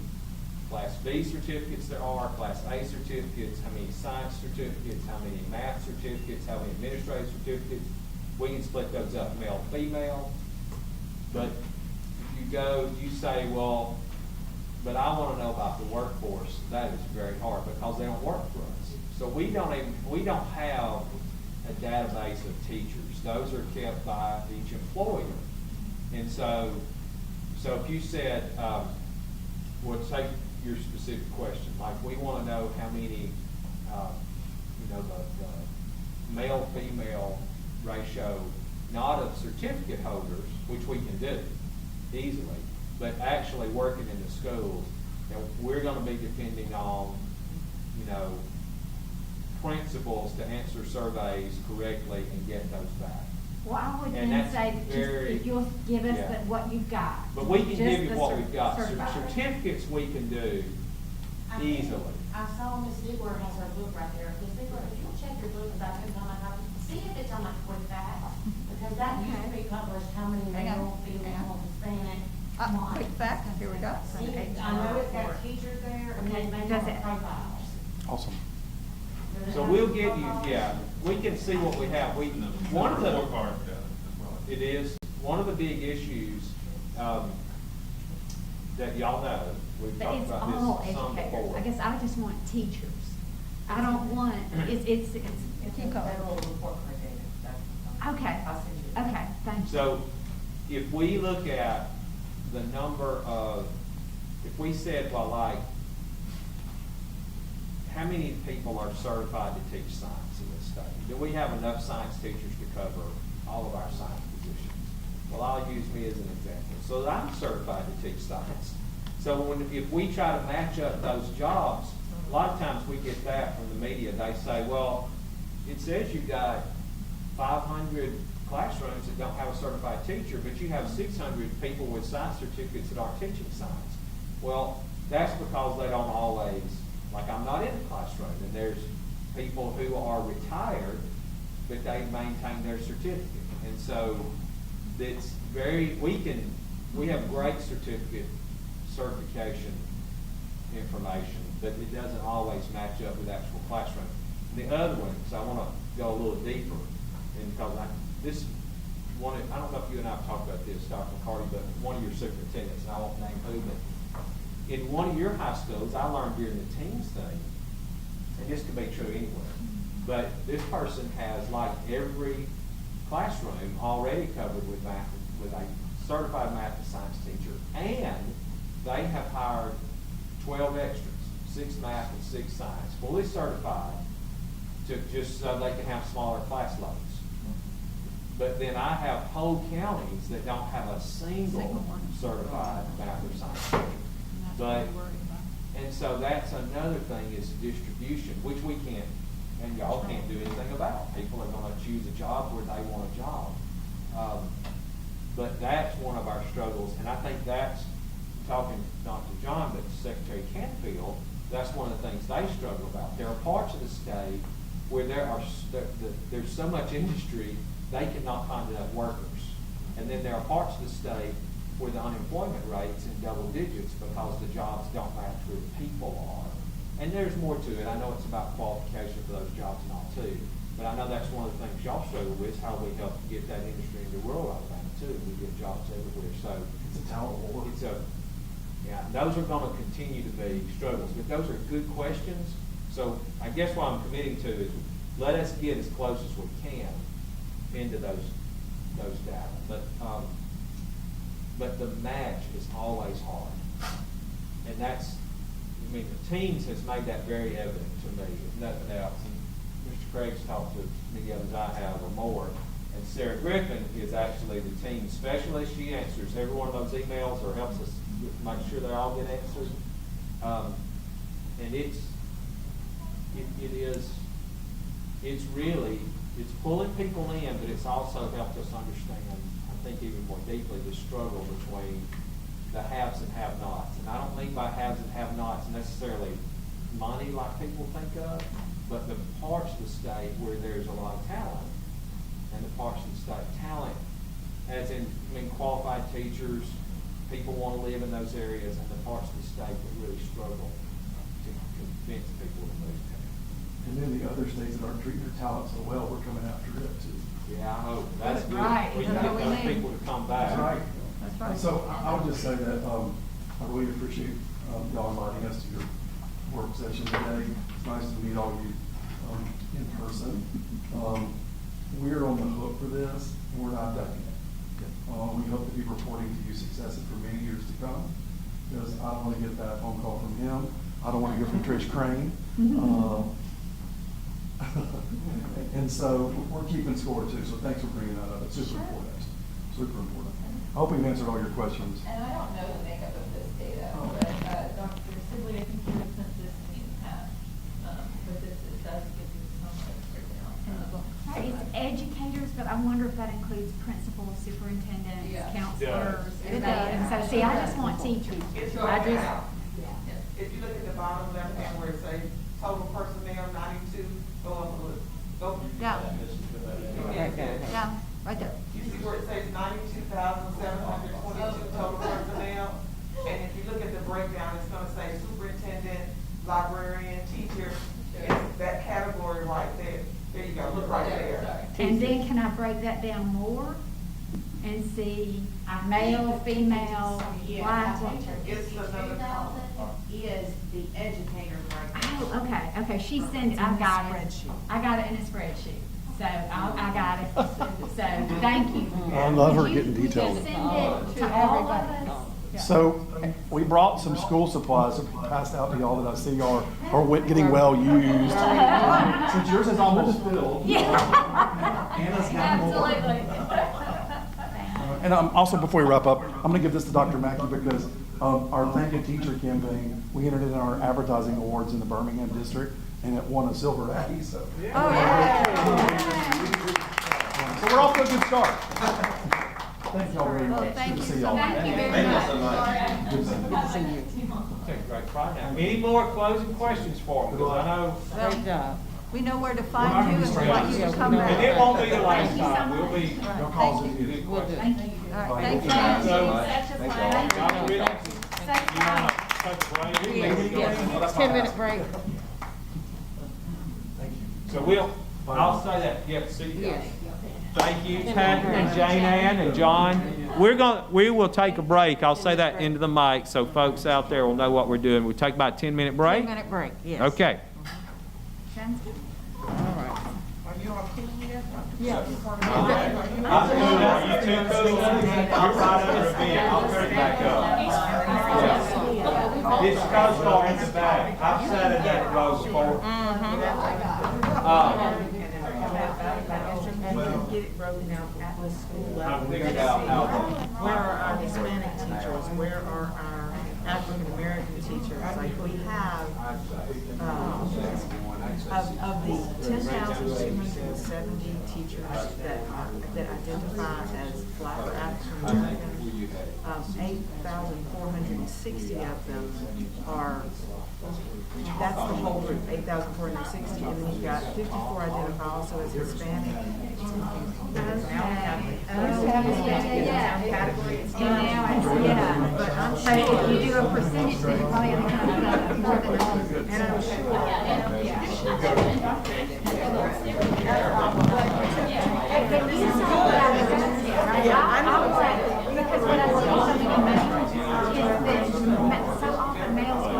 Class B certificates there are, Class A certificates, how many science certificates, how many math certificates, how many administrative certificates. We can split those up, male, female. But if you say, well, but I want to know about the workforce, that is very hard because they don't work for us. So we don't have a database of teachers. Those are kept by each employer. And so if you said, well, take your specific question, like we want to know how many, the male-female ratio, not of certificate holders, which we can do easily, but actually working in the schools, we're going to be depending on, principals to answer surveys correctly and get those back. Well, I would And then that's say, very- if you'll give us yeah. what you've got. But we can Just give you the what we've got. certified. Certificates we can do easily. I saw Ms. Ziegler has her book right there. Ms. Ziegler, if you'll check your book, because I took it on my copy, see if it's on my quick facts. Because that used to be published, how many Hang on, male, female, Hispanic. Quick fact, here we go. See, I know it's got teachers there, and then they Does have it? profiles. Awesome. So we'll get you, yeah, we can see what we have. One of the, it is, one of the big issues, that y'all know, we've But talked it's about all this some educators. before. I guess I just want teachers. I don't want, it's, It's in federal report criteria. okay, I'll send you. okay, thank you. So if we look at the number of, if we said, well, like, how many people are certified to teach science in this state? Do we have enough science teachers to cover all of our science positions? Well, I'll use me as an example. So I'm certified to teach science. So if we try to match up those jobs, a lot of times we get that from the media. They say, well, it says you've got 500 classrooms that don't have a certified teacher, but you have 600 people with science certificates that aren't teaching science. Well, that's because they don't always, like I'm not in the classroom, and there's people who are retired, but they maintain their certificate. And so it's very, we have great certification information, but it doesn't always match up with actual classroom. The other one, so I want to go a little deeper, and because I don't know if you and I have talked about this, Dr. McCarty, but one of your superintendents, and I won't name who, but in one of your high schools, I learned during the teams thing, and this could be true anywhere, but this person has like every classroom already covered with math, with a certified math and science teacher, and they have hired 12 extras, 6 math and 6 science, fully certified, to just so they can have smaller class loads. But then I have whole counties that don't have a single one. certified math or science teacher. But, and so that's another thing is distribution, which we can't, and y'all can't do anything about. People are gonna choose a job where they want a job. But that's one of our struggles, and I think that's, talking not to John, but to Secretary Canfield, that's one of the things they struggle about. There are parts of the state where there's so much industry, they cannot find enough workers. And then there are parts of the state where the unemployment rate's in double digits because the jobs don't match where the people are. And there's more to it. I know it's about qualification for those jobs and all too. But I know that's one of the things y'all struggle with, how we help get that industry into rural Alabama too. We get jobs everywhere. So It's a talent war. yeah, those are gonna continue to be struggles, but those are good questions. So I guess what I'm committing to is let us get as close as we can into those data. But the match is always hard. And that's, I mean, the teams has made that very evident to me, if nothing else. And Mr. Craig's talked to many others I have or more. And Sarah Griffin is actually the team specialist. She answers every one of those emails or helps us make sure they all get answered. And it's pulling people in, but it's also helped us understand, I think even more deeply, the struggle between the haves and have-nots. And I don't mean by haves and have-nots necessarily money like people think of, but the parts of the state where there's a lot of talent, and the parts of the state talent as in, qualified teachers, people want to live in those areas, and the parts of the state that really struggle to convince people to move there. And then the other states that aren't treating their talent so well, we're coming after it too. Yeah, I hope. That's good. Right, We can that's get what we those need. people to come back. That's right. That's right. So I would just say that, I really appreciate, y'all inviting us to your work session today. It's nice to meet all of you, in person. We're on the hook for this, and we're not done yet. We hope to be reporting to you successes for many years to come, because I don't want to get that phone call from him. I don't want to hear from Trish Crane. And so we're keeping score too, so thanks for bringing that up. It's super important. Super important. I hope we've answered all your questions. And I don't know the makeup of this data, but Dr. Sibley, I think you had sent this to me in the past. But this, it does give you some of the breakdown. It's educators, but I wonder if that includes principals, superintendents, Yeah. counselors. It and does. and so, see, I just want teachers. It's I going just, out. If you look at the bottom left hand where it says total personnel 92, go up a little. Go. Yeah, Right there. yeah, right there. You see where it says 92,722 total personnel? And if you look at the breakdown, it's gonna say superintendent, librarian, teacher, it's that category right there. There you go, look right there. and then can I break that down more and see male, female, Yeah. blind? It's another column. Is the educator breakdown. Oh, okay, she sent it, I got it. I got it in a spreadsheet, so I got it. So, thank you. I love her Would you- getting detailed. Would you send it to all of us? So we brought some school supplies that we passed out to y'all that I see are getting well used. Since yours is almost filled. Anna's got more. Absolutely. And also, before we wrap up, I'm gonna give this to Dr. Mackey because our Thank a Teacher campaign, we entered it in our advertising awards in the Birmingham district, and it won a silver Aggie, so. Oh, yeah. So we're off to a good start. Thank y'all very much. Well, thank Good to you see so y'all. much. Thank you very Thank you much. so much. Good to see you. Okay, great. Right now, any more closing questions for me? Because I know, Great job. We know where to find you and what you can come back. and it won't be the last Thank you so time. We'll much. be. Y'all calls Thank it you. good. We'll do. Thank you. All right, thank you. So, Such a Thank pleasure. you. Dr. Whittle, Safe you want to take a break? Yes, 10-minute break. So I'll say that, yeah, see you guys. Yes. Thank you, Patrick and Jane Ann and John. We will take a break. I'll say that into the mic so folks out there will know what we're doing. We'll take about a 10-minute break. 10-minute break, yes. Okay. Sounds good. All right. Are you all cool yet? Yes. I'm cool now. You two cool? You're right under a bend. I'll turn it back up. It's co-star in the back. I've sat in that row before. Get it broken out at the school I level. figured out how. Where are our Hispanic teachers? Where are our African American teachers? Like we have, of the 10,270 teachers that identify as Black or African American, 8,460 of them are, that's the whole group, 8,460, and then you've got 54 identify also as Hispanic. Yeah. Category. It's And now it's, yeah. But I'm So if you do sure, a percentage, then it probably only comes up more than that. and I'm sure, But this is all about the content, right? I would say, because what I see something amazing is that so often males go, and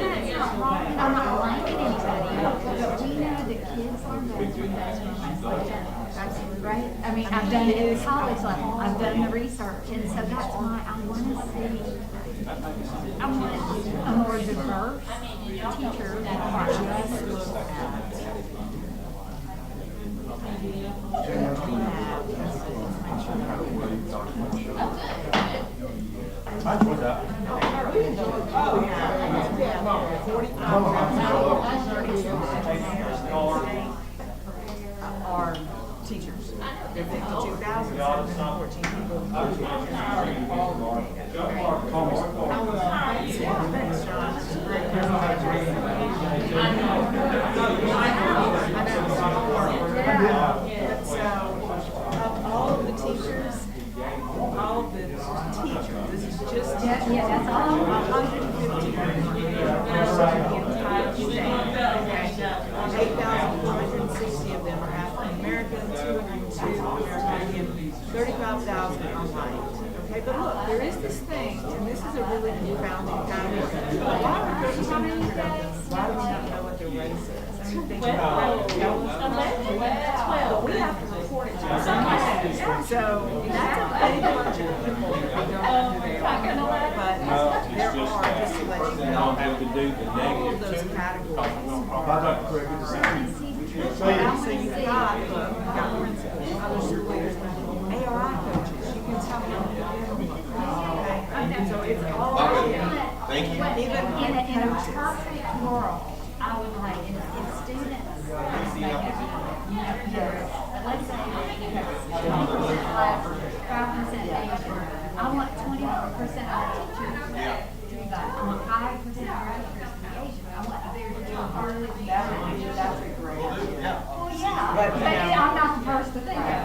that's not wrong, and I'm not blaming anybody, but we know that kids are better. Right? I mean, I've done it at the college level, I've done the research, and so that's why I want to see, I want a more diverse teacher I enjoyed that. are teachers. They're 52,714 people. Of all of the teachers Yeah, that's all. 150 entire state. 8,460 of them are African American, 202 are Indian, 35,000 are white. Okay, but look, there is this thing, and this is a really confounding kind of thing. Why do we not know what their race is? I mean, they but we have to report it to somebody. So that's a big bunch of people that we don't know who they are. But there are, just to let you know, all of those categories are. So you've got, principals, other school leaders, ARI coaches, you can tell them what they're doing. Okay? So it's all. Thank you. Even In a coaches. perfect world, I would like, if students, let's say you have 20% left, 5% Asian, I want 20% of our teachers to be black. I want 5% of our teachers to be Asian. I want there to be early. That's a great idea. Well, yeah, but I'm not the first to think of it.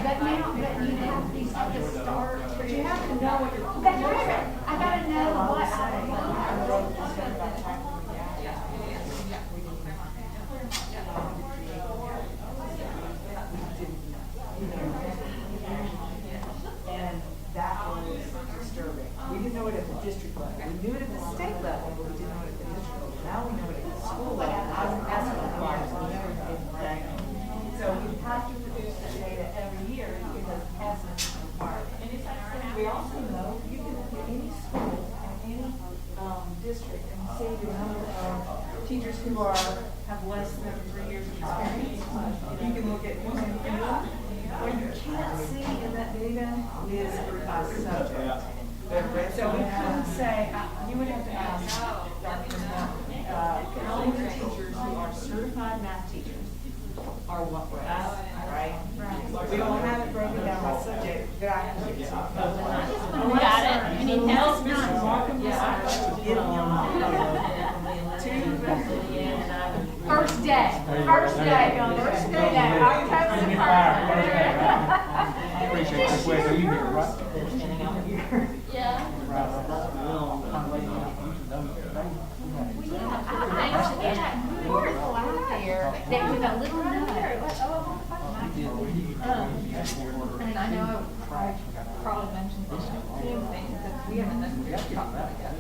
But now, you have these, the start. But you have to know what you're. That's right. I gotta know what I want. And that was disturbing. We didn't know it at the district level. We knew it at the state level, but we didn't know it at the district level. Now we know it at the school level. I was asking the class, we never did, right? So we have to produce that data every year because essence is required. We also know you can look at any school and any district and see the number of teachers who have less than 3 years of experience. You can look at one and three. What you can't see in that data is by subject. So we couldn't say, you would have to ask Dr. How many teachers who are certified math teachers are what race, right? We don't have it broken down by subject, but I can give you some. We got it. You need help? First day, October the 1st. Appreciate this way, so you hear, right? Yeah. Beautiful out there, that with a little note. And I know I probably mentioned this same thing, that we haven't necessarily talked about it yet,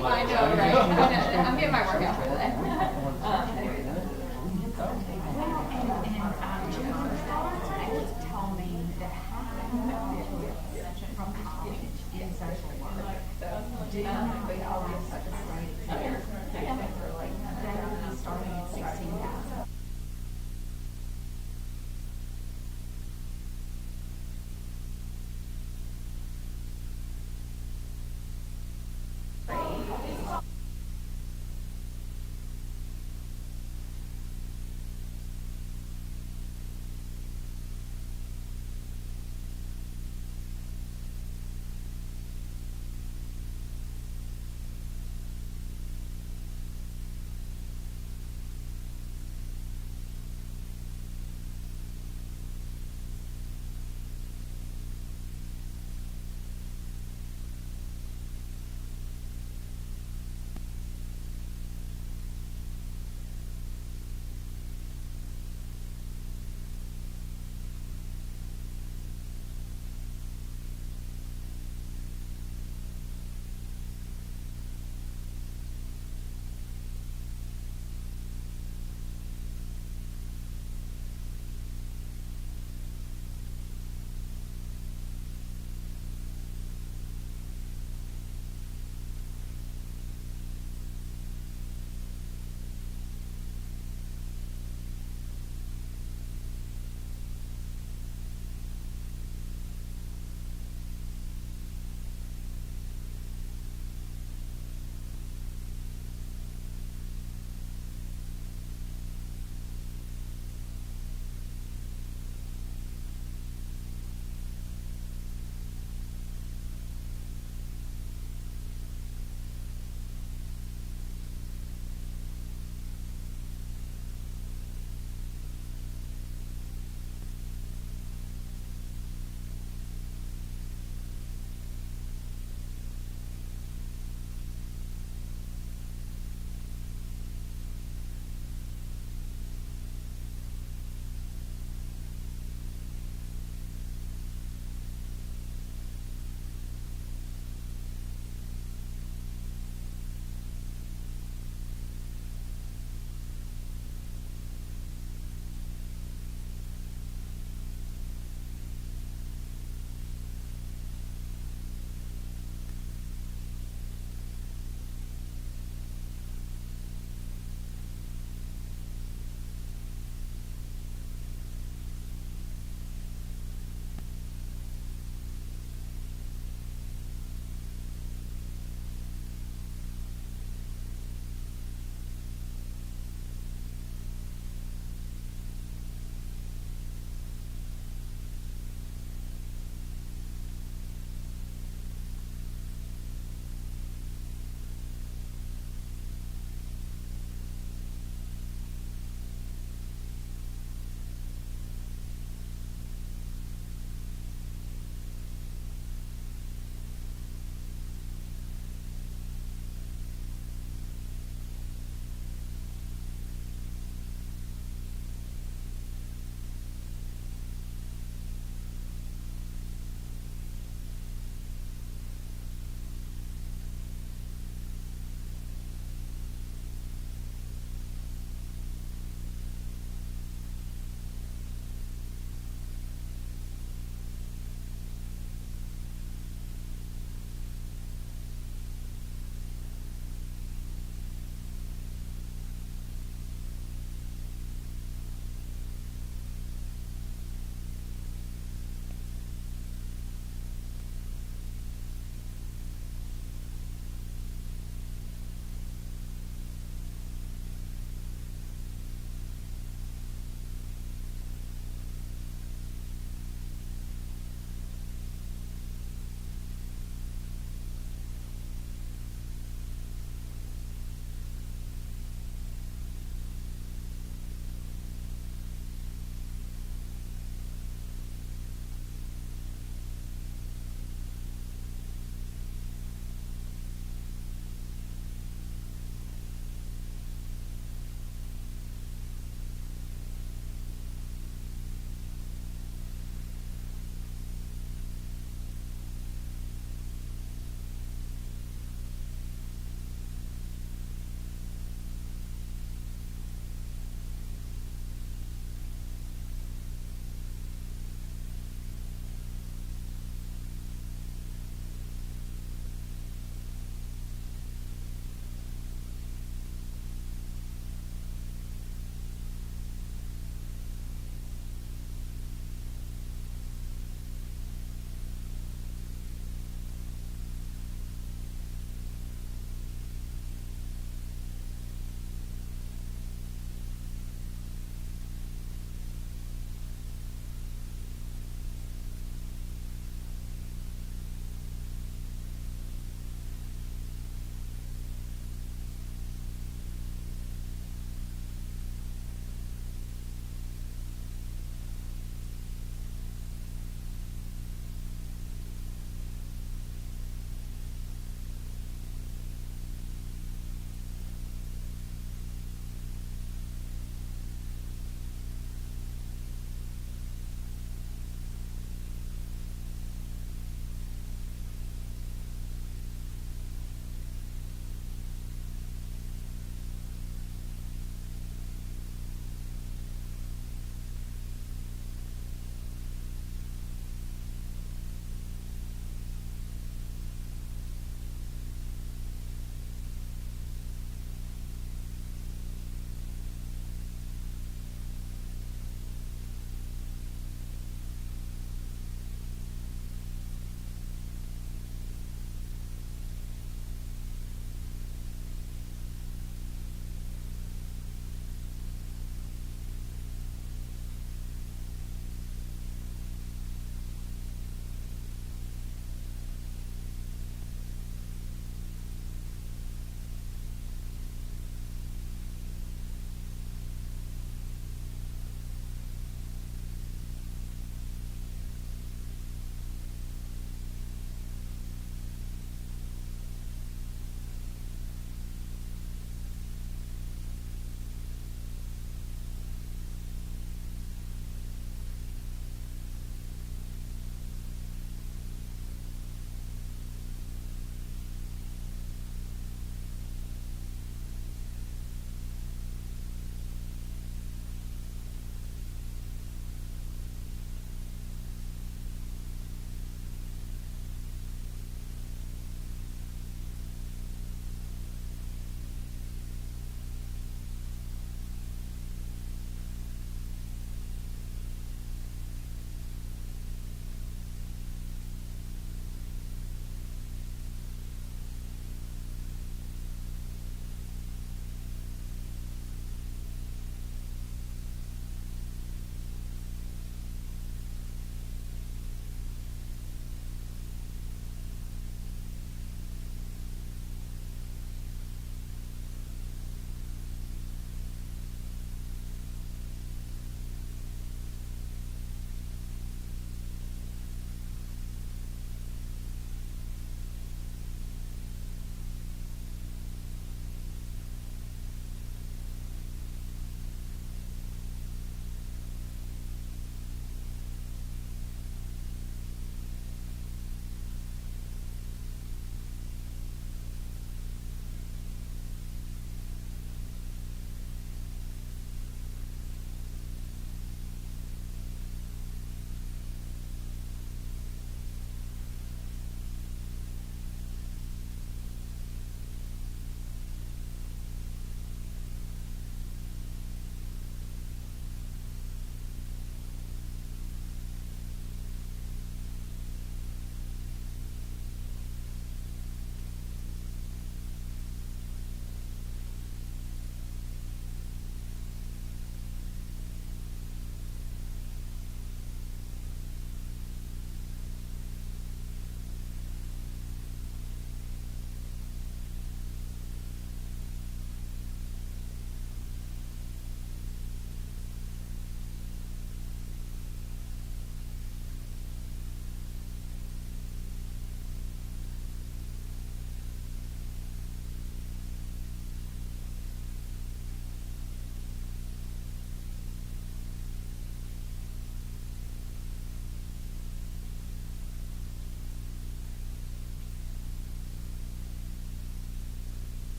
I know, right? I'm getting my workout for today. Told me that from college in social work, did not be always such a great year. They would be starting at 16,000.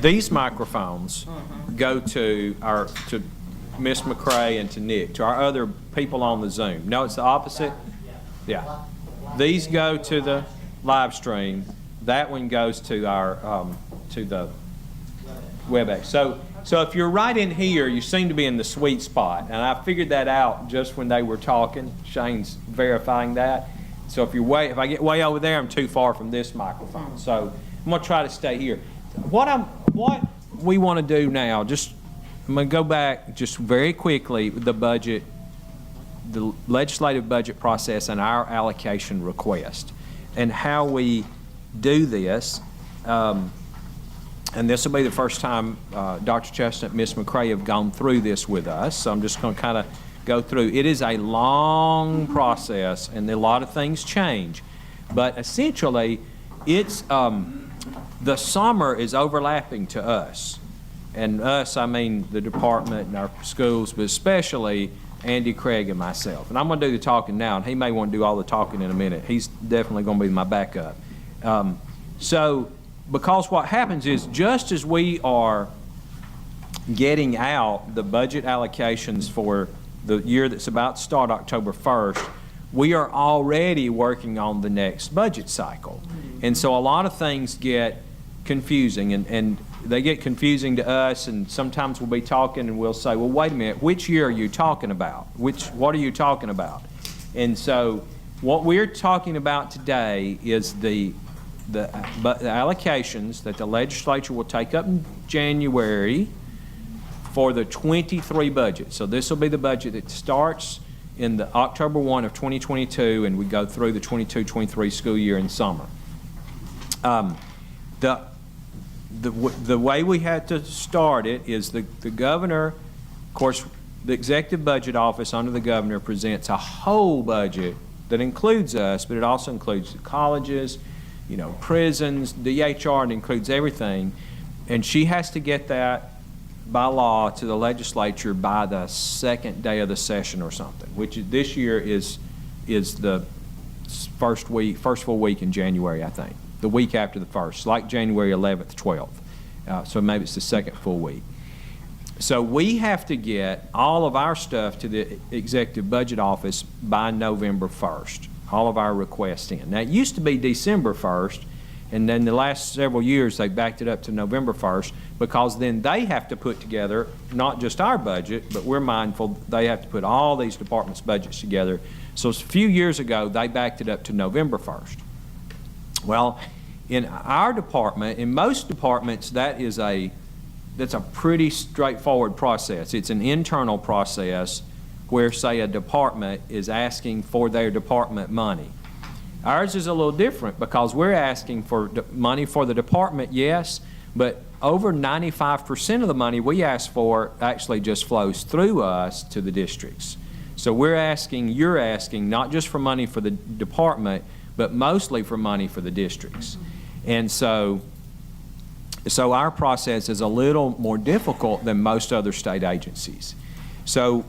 these microphones go to Miss McCray and to Nick, to our other people on the Zoom. No, it's the opposite? Yeah. These go to the live stream. That one goes to our, to the WebEx. So if you're right in here, you seem to be in the sweet spot. And I figured that out just when they were talking. Shane's verifying that. So if I get way over there, I'm too far from this microphone. So I'm gonna try to stay here. What we want to do now, I'm gonna go back just very quickly, the budget, the legislative budget process and our allocation request and how we do this. And this will be the first time Dr. Chestnut, Ms. McCray have gone through this with us. So I'm just going to kind of go through. It is a long process, and a lot of things change. But essentially, it's the summer is overlapping to us. And us, I mean the department and our schools, but especially Andy Craig and myself. And I'm going to do the talking now, and he may want to do all the talking in a minute. He's definitely going to be my backup. Because what happens is, just as we are getting out the budget allocations for the year that's about to start October 1st, we are already working on the next budget cycle. And so a lot of things get confusing, and they get confusing to us, and sometimes we'll be talking and we'll say, well, wait a minute, which year are you talking about? What are you talking about? And so what we're talking about today is the allocations that the legislature will take up in January for the 23 budget. So this will be the budget that starts in the October 1 of 2022, and we go through the 22-23 school year in summer. The way we had to start it is the governor, of course, the executive budget office under the governor presents a whole budget that includes us, but it also includes the colleges, prisons, DHR, and includes everything. And she has to get that by law to the legislature by the second day of the session or something, which this year is the first full week in January, I think. The week after the first, like January 11th, 12th. So maybe it's the second full week. So we have to get all of our stuff to the executive budget office by November 1st. All of our requests in. Now, it used to be December 1st, and then the last several years they backed it up to November 1st, because then they have to put together not just our budget, but we're mindful they have to put all these departments' budgets together. So a few years ago, they backed it up to November 1st. Well, in our department, in most departments, that's a pretty straightforward process. It's an internal process where, say, a department is asking for their department money. Ours is a little different because we're asking for money for the department, yes, but over 95% of the money we ask for actually just flows through us to the districts. So you're asking not just for money for the department, but mostly for money for the districts. And so our process is a little more difficult than most other state agencies. So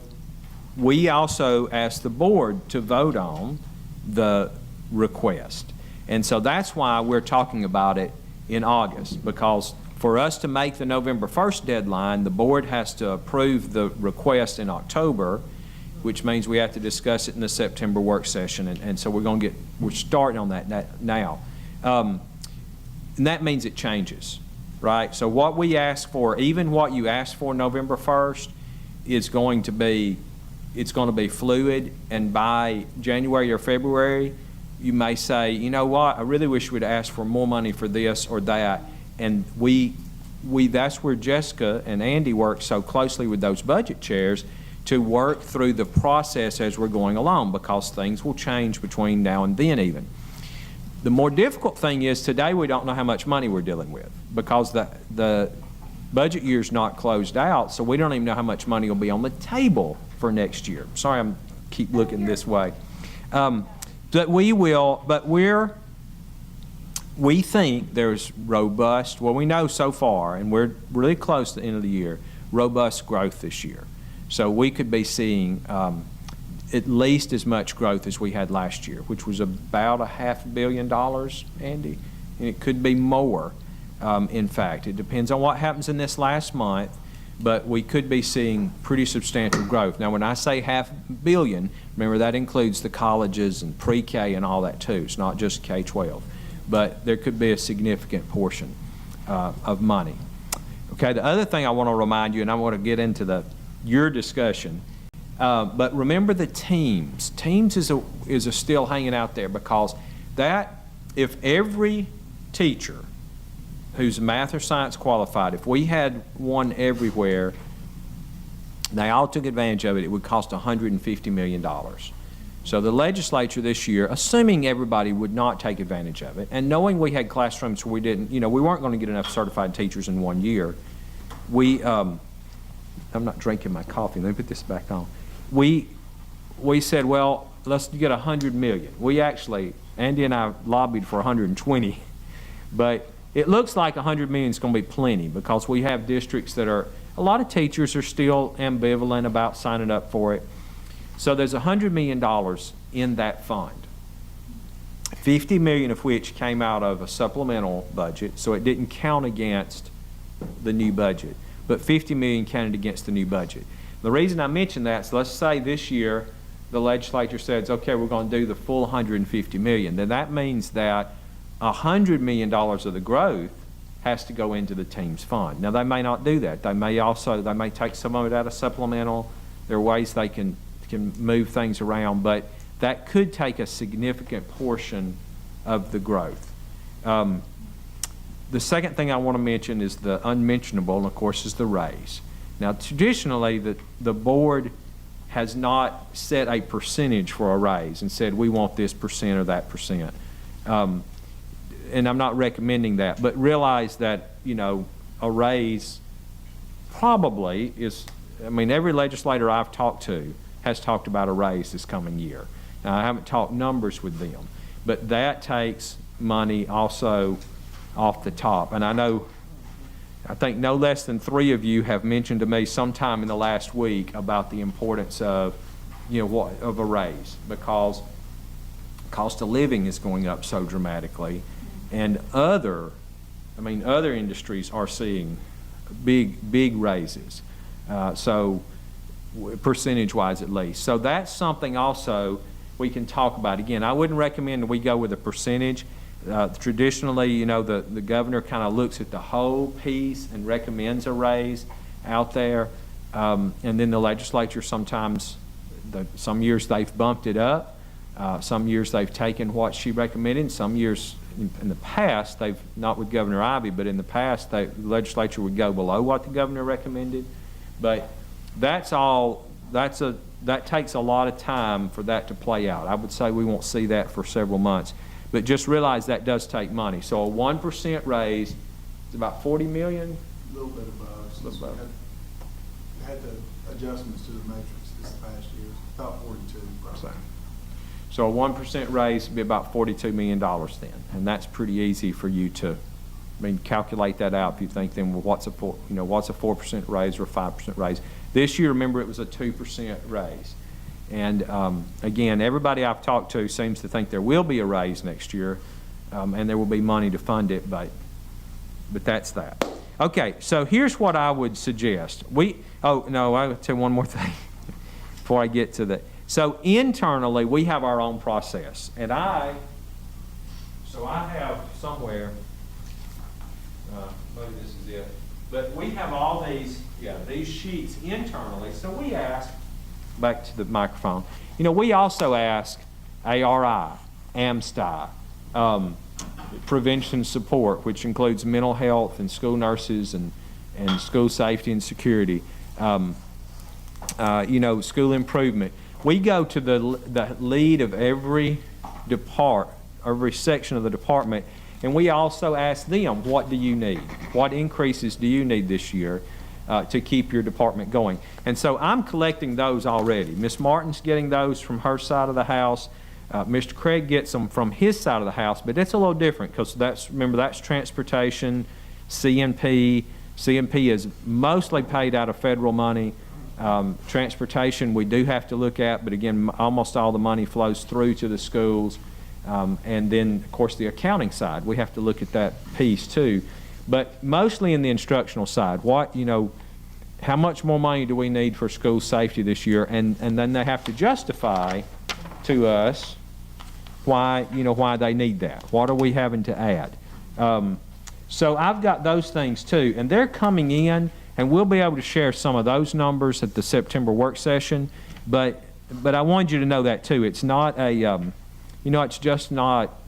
we also asked the board to vote on the request. And so that's why we're talking about it in August, because for us to make the November 1st deadline, the board has to approve the request in October, which means we have to discuss it in the September work session. And so we're starting on that now. And that means it changes, right? So what we ask for, even what you ask for November 1st, is going to be fluid, and by January or February, you may say, you know what, I really wish we'd asked for more money for this or that. And that's where Jessica and Andy work so closely with those budget chairs to work through the process as we're going along, because things will change between now and then even. The more difficult thing is today we don't know how much money we're dealing with, because the budget year's not closed out, so we don't even know how much money will be on the table for next year. Sorry, I keep looking this way. But we think there's robust, well, we know so far, and we're really close to the end of the year, robust growth this year. So we could be seeing at least as much growth as we had last year, which was about $500 million, Andy, and it could be more. in fact. It depends on what happens in this last month, but we could be seeing pretty substantial growth. Now, when I say $500 million, remember that includes the colleges and pre-K and all that too. It's not just K-12, but there could be a significant portion of money. Okay, the other thing I want to remind you, and I want to get into your discussion, but remember the teams. Teams is still hanging out there, because that, if every teacher who's math or science qualified, if we had one everywhere, they all took advantage of it, it would cost $150 million. So the legislature this year, assuming everybody would not take advantage of it, and knowing we had classrooms where we didn't, we weren't going to get enough certified teachers in 1 year, I'm not drinking my coffee, let me put this back on. We said, well, let's get $100 million. We actually, Andy and I lobbied for 120, but it looks like $100 million is going to be plenty, because we have districts that are, a lot of teachers are still ambivalent about signing up for it. So there's $100 million in that fund, $50 million of which came out of a supplemental budget, so it didn't count against the new budget, but $50 million counted against the new budget. The reason I mention that is, let's say this year the legislature says, okay, we're going to do the full $150 million. Then that means that $100 million of the growth has to go into the team's fund. Now, they may not do that. They may take some of it out of supplemental. There are ways they can move things around, but that could take a significant portion of the growth. The second thing I want to mention is the unmentionable, and of course, is the raise. Now, traditionally, the board has not set a percentage for a raise and said, we want this percent or that percent. And I'm not recommending that, but realize that, a raise probably is, every legislator I've talked to has talked about a raise this coming year. Now, I haven't talked numbers with them, but that takes money also off the top. And I think no less than 3 of you have mentioned to me sometime in the last week about the importance of, of a raise, because cost of living is going up so dramatically. And other industries are seeing big raises, so percentage-wise at least. So that's something also we can talk about. Again, I wouldn't recommend that we go with a percentage. Traditionally, the governor kind of looks at the whole piece and recommends a raise out there, and then the legislature sometimes, some years they've bumped it up, some years they've taken what she recommended, some years in the past, they've, not with Governor Ivey, but in the past, the legislature would go below what the governor recommended. But that takes a lot of time for that to play out. I would say we won't see that for several months. But just realize that does take money. So a 1% raise is about $40 million? A little bit above. Since we had the adjustments to the matrix this past year, about 42%. So a 1% raise would be about $42 million then, and that's pretty easy for you to, calculate that out if you think then, well, what's a 4% raise or a 5% raise? This year, remember, it was a 2% raise, and again, everybody I've talked to seems to think there will be a raise next year, and there will be money to fund it, but that's that. Okay, so here's what I would suggest. I will tell you one more thing before I get to that. So internally, we have our own process, and I have somewhere, maybe this is it, but we have all these sheets internally. So we ask, back to the microphone, we also ask ARI, AMSTI, prevention support, which includes mental health and school nurses and school safety and security, school improvement. We go to the lead of every section of the department, and we also ask them, what do you need? What increases do you need this year to keep your department going? And so I'm collecting those already. Ms. Martin's getting those from her side of the house. Mr. Craig gets them from his side of the house, but it's a little different because that's transportation, CNP. CNP is mostly paid out of federal money. Transportation we do have to look at, but again, almost all the money flows through to the schools. And then, of course, the accounting side, we have to look at that piece too. but mostly in the instructional side. What, how much more money do we need for school safety this year? And then they have to justify to us why they need that. What are we having to add? So I've got those things too, and they're coming in, and we'll be able to share some of those numbers at the September work session. But I wanted you to know that too. It's not a, it's just not,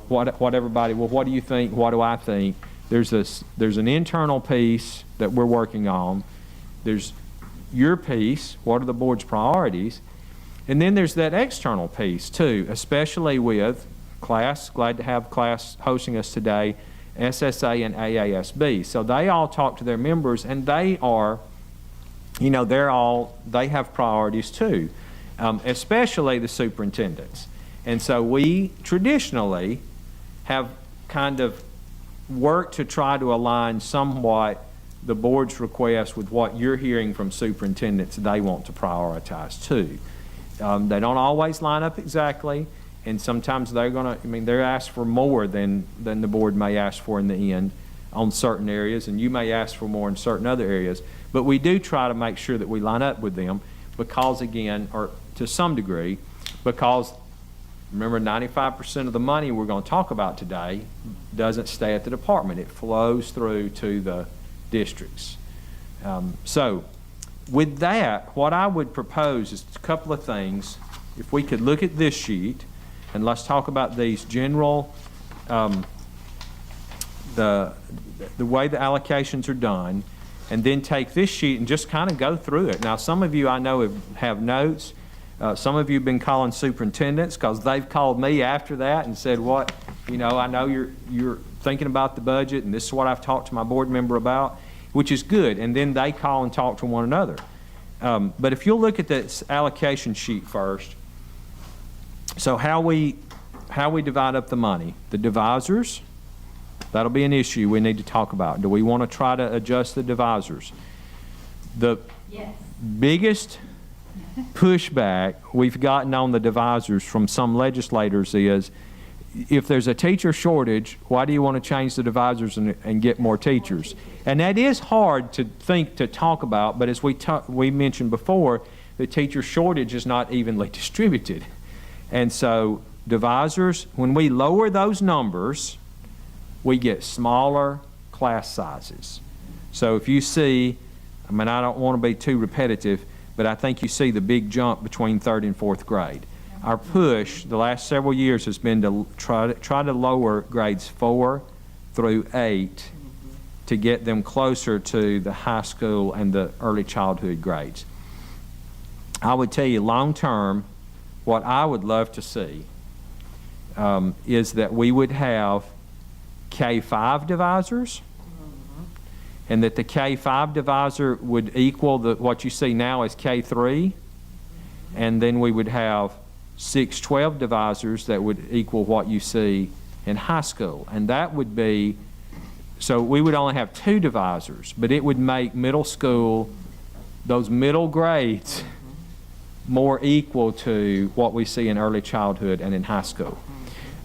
what everybody. Well, what do you think? What do I think? There's an internal piece that we're working on. There's your piece. What are the board's priorities? And then there's that external piece too, especially with class. Glad to have class hosting us today, SSA and AASB. So they all talk to their members, and they are, they have priorities too, especially the superintendents. And so we traditionally have kind of worked to try to align somewhat the board's request with what you're hearing from superintendents they want to prioritize too. They don't always line up exactly, and sometimes they're asked for more than the board may ask for in the end on certain areas, and you may ask for more in certain other areas. But we do try to make sure that we line up with them because, again, or to some degree, because remember 95% of the money we're going to talk about today doesn't stay at the department. It flows through to the districts. So with that, what I would propose is a couple of things. If we could look at this sheet, and let's talk about these general, the way the allocations are done, and then take this sheet and just kind of go through it. Now, some of you I know have notes. Some of you have been calling superintendents because they've called me after that and said, I know you're thinking about the budget, and this is what I've talked to my board member about, which is good. And then they call and talk to one another. But if you'll look at this allocation sheet first, so how we divide up the money. The divisors, that'll be an issue we need to talk about. Do we want to try to adjust the divisors? The biggest pushback we've gotten on the divisors from some legislators is, if there's a teacher shortage, why do you want to change the divisors and get more teachers? And that is hard to talk about, but as we mentioned before, the teacher shortage is not evenly distributed. And so divisors, when we lower those numbers, we get smaller class sizes. So if you see, I don't want to be too repetitive, but I think you see the big jump between 3rd and 4th grade. Our push the last several years has been to try to lower grades 4 through 8 to get them closer to the high school and the early childhood grades. I would tell you long term, what I would love to see is that we would have K-5 divisors, and that the K-5 divisor would equal what you see now as K-3, and then we would have 6-12 divisors that would equal what you see in high school. And that would be, so we would only have 2 divisors, but it would make middle school, those middle grades, more equal to what we see in early childhood and in high school.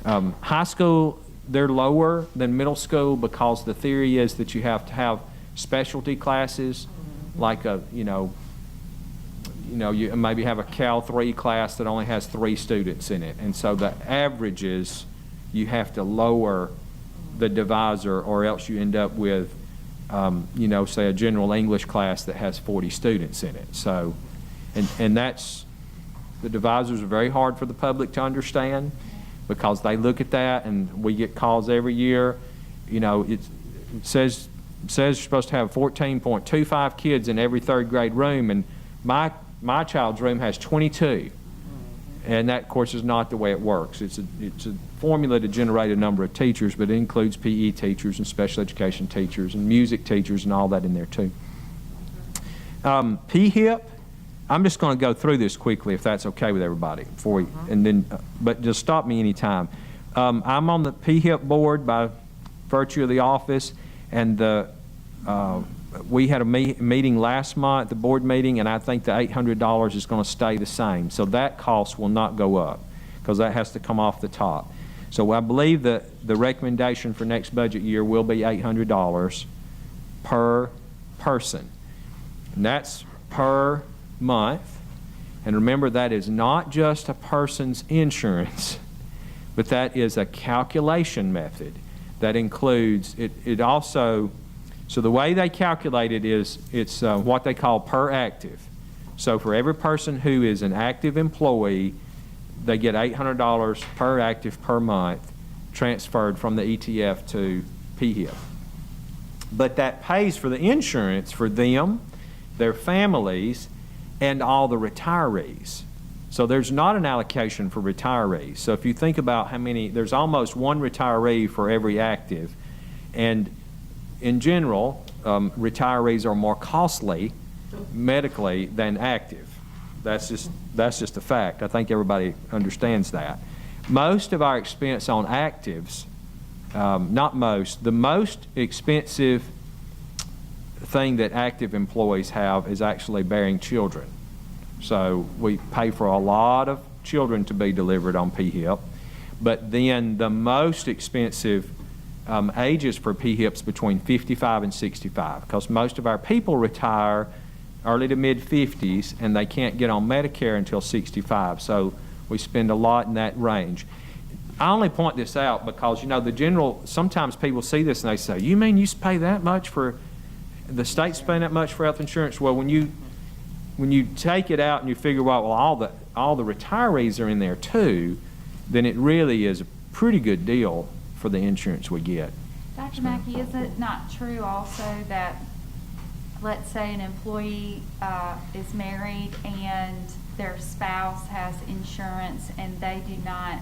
High school, they're lower than middle school because the theory is that you have to have specialty classes, like you maybe have a Cal 3 class that only has 3 students in it. And so the averages, you have to lower the divisor, or else you end up with, say a general English class that has 40 students in it. So, and that's, the divisors are very hard for the public to understand, because they look at that, and we get calls every year. It says you're supposed to have 14.25 kids in every 3rd grade room, and my child's room has 22. And that, of course, is not the way it works. It's a formula to generate a number of teachers, but it includes PE teachers and special education teachers and music teachers and all that in there too. PHIP, I'm just going to go through this quickly if that's okay with everybody before we, and then, but just stop me anytime. I'm on the PHIP board by virtue of the office, and we had a meeting last month, the board meeting, and I think the $800 is going to stay the same. So that cost will not go up because that has to come off the top. So I believe that the recommendation for next budget year will be $800 per person. And that's per month. And remember, that is not just a person's insurance, but that is a calculation method that includes, it also, so the way they calculate it is, it's what they call per active. So for every person who is an active employee, they get $800 per active per month transferred from the ETF to PHIP. But that pays for the insurance for them, their families, and all the retirees. So there's not an allocation for retirees. So if you think about how many, there's almost one retiree for every active. And in general, retirees are more costly medically than active. That's just a fact. I think everybody understands that. Most of our expense on actives, not most, the most expensive thing that active employees have is actually bearing children. So we pay for a lot of children to be delivered on PHIP. But then the most expensive ages for PHIPs between 55 and 65, because most of our people retire early to mid-50s, and they can't get on Medicare until 65. So we spend a lot in that range. I only point this out because, you know, the general, sometimes people see this and they say, you mean you pay that much for, the state's paying that much for health insurance? Well, when you take it out and you figure out, well, all the retirees are in there too, then it really is a pretty good deal for the insurance we get. Dr. Mackey, is it not true also that, let's say an employee is married and their spouse has insurance and they do not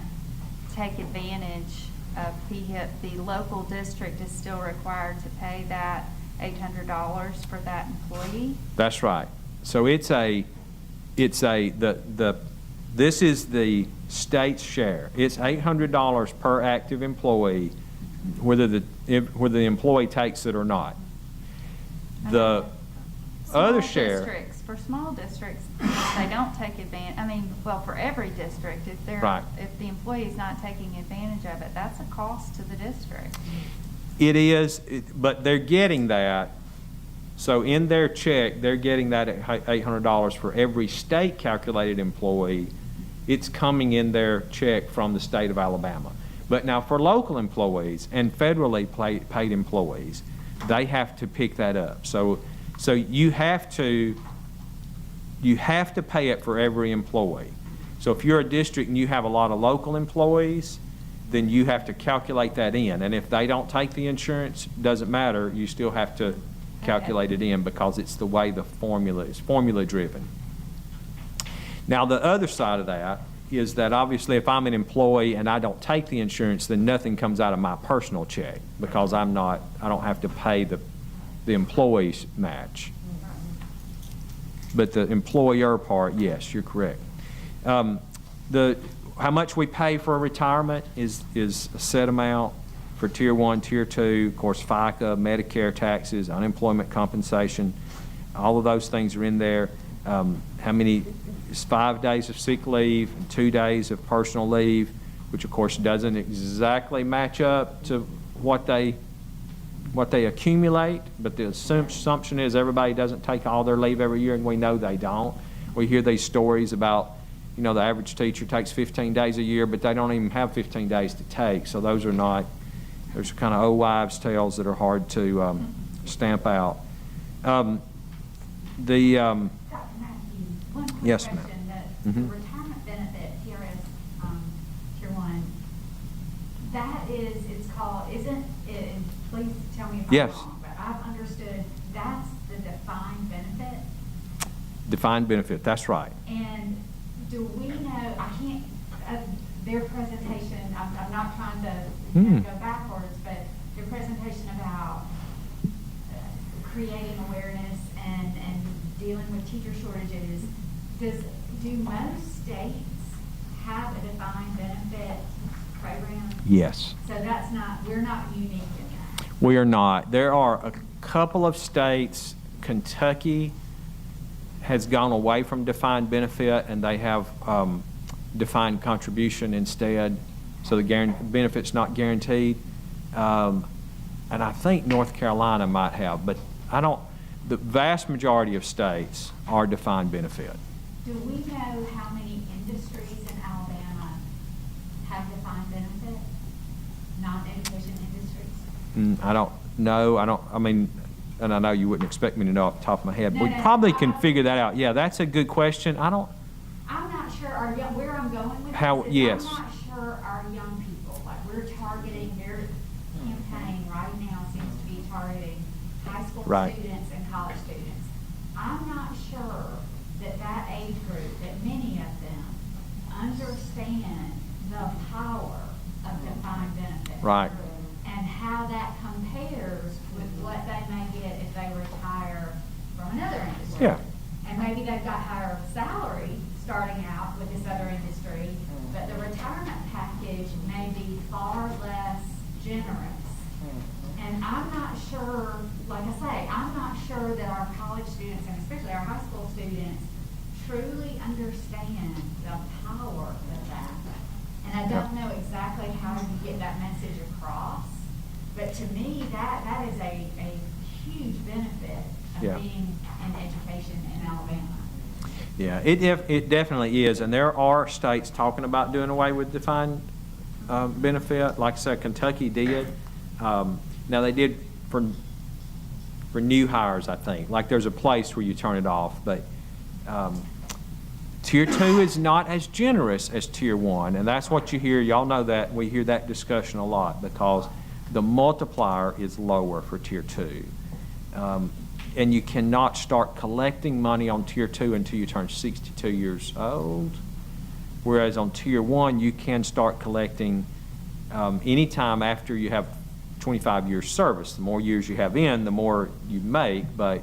take advantage of PHIP, the local district is still required to pay that $800 for that employee? That's right. So this is the state's share. It's $800 per active employee, whether the employee takes it or not. The other share. For small districts, if they don't take advantage, I mean, well, for every district, if the employee is not taking advantage of it, that's a cost to the district. It is, but they're getting that. So in their check, they're getting that at $800 for every state calculated employee. It's coming in their check from the state of Alabama. But now for local employees and federally paid employees, they have to pick that up. So you have to pay it for every employee. So if you're a district and you have a lot of local employees, then you have to calculate that in. And if they don't take the insurance, doesn't matter, you still have to calculate it in because it's the way the formula is, formula driven. Now the other side of that is that obviously if I'm an employee and I don't take the insurance, then nothing comes out of my personal check because I don't have to pay the employee's match. But the employer part, yes, you're correct. How much we pay for a retirement is a set amount for Tier 1, Tier 2, of course FICA, Medicare taxes, unemployment compensation, all of those things are in there. How many, it's 5 days of sick leave and 2 days of personal leave, which of course doesn't exactly match up to what they accumulate, but the assumption is everybody doesn't take all their leave every year, and we know they don't. We hear these stories about, you know, the average teacher takes 15 days a year, but they don't even have 15 days to take. So those are not, there's kind of old wives' tales that are hard to stamp out. Dr. Mackey, one quick Yes, question. ma'am. The retirement benefit, TRS Tier 1, that is, it's called, isn't it, and please tell me if I'm wrong, but I've understood that's the defined benefit. Defined benefit, that's right. And do we know, I can't, their presentation, I'm not trying to go backwards, but their presentation about creating awareness and dealing with teacher shortages, do most states have a defined benefit program? Yes. So that's not, we're not unique in that. We are not. There are a couple of states, Kentucky has gone away from defined benefit and they have defined contribution instead. so the benefit's not guaranteed. And I think North Carolina might have, but I don't, the vast majority of states are defined benefit. Do we know how many industries in Alabama have defined benefit? Non-education industries? I don't know, I mean, and I know you wouldn't expect me to know off the top of my head, but we No, probably I can don't- figure that out. Yeah, that's a good question. I'm not sure where I'm going with How- this is yes. I'm not sure our young people, like we're targeting, their campaign right now seems to be targeting high school Right. students and college students. I'm not sure that age group, that many of them understand the power of defined benefit. Right. And how that compares with what they may get if they retire from another industry. Yeah. And maybe they've got higher salary starting out with this other industry, but the retirement package may be far less generous. And I'm not sure, like I say, I'm not sure that our college students, and especially our high school students, truly understand the power of that. And I don't know exactly how you get that message across, but to me, that is a huge benefit of Yeah. being in education in Alabama. Yeah, it definitely is, and there are states talking about doing away with defined benefit. Like I said, Kentucky did. Now they did for new hires, I think. Like there's a place where you turn it off, but Tier 2 is not as generous as Tier 1, and that's what you hear. Y'all know that. We hear that discussion a lot because the multiplier is lower for Tier 2. And you cannot start collecting money on Tier 2 until you turn 62 years old, whereas on Tier 1 you can start collecting anytime after you have 25 years service. The more years you have in, the more you make, but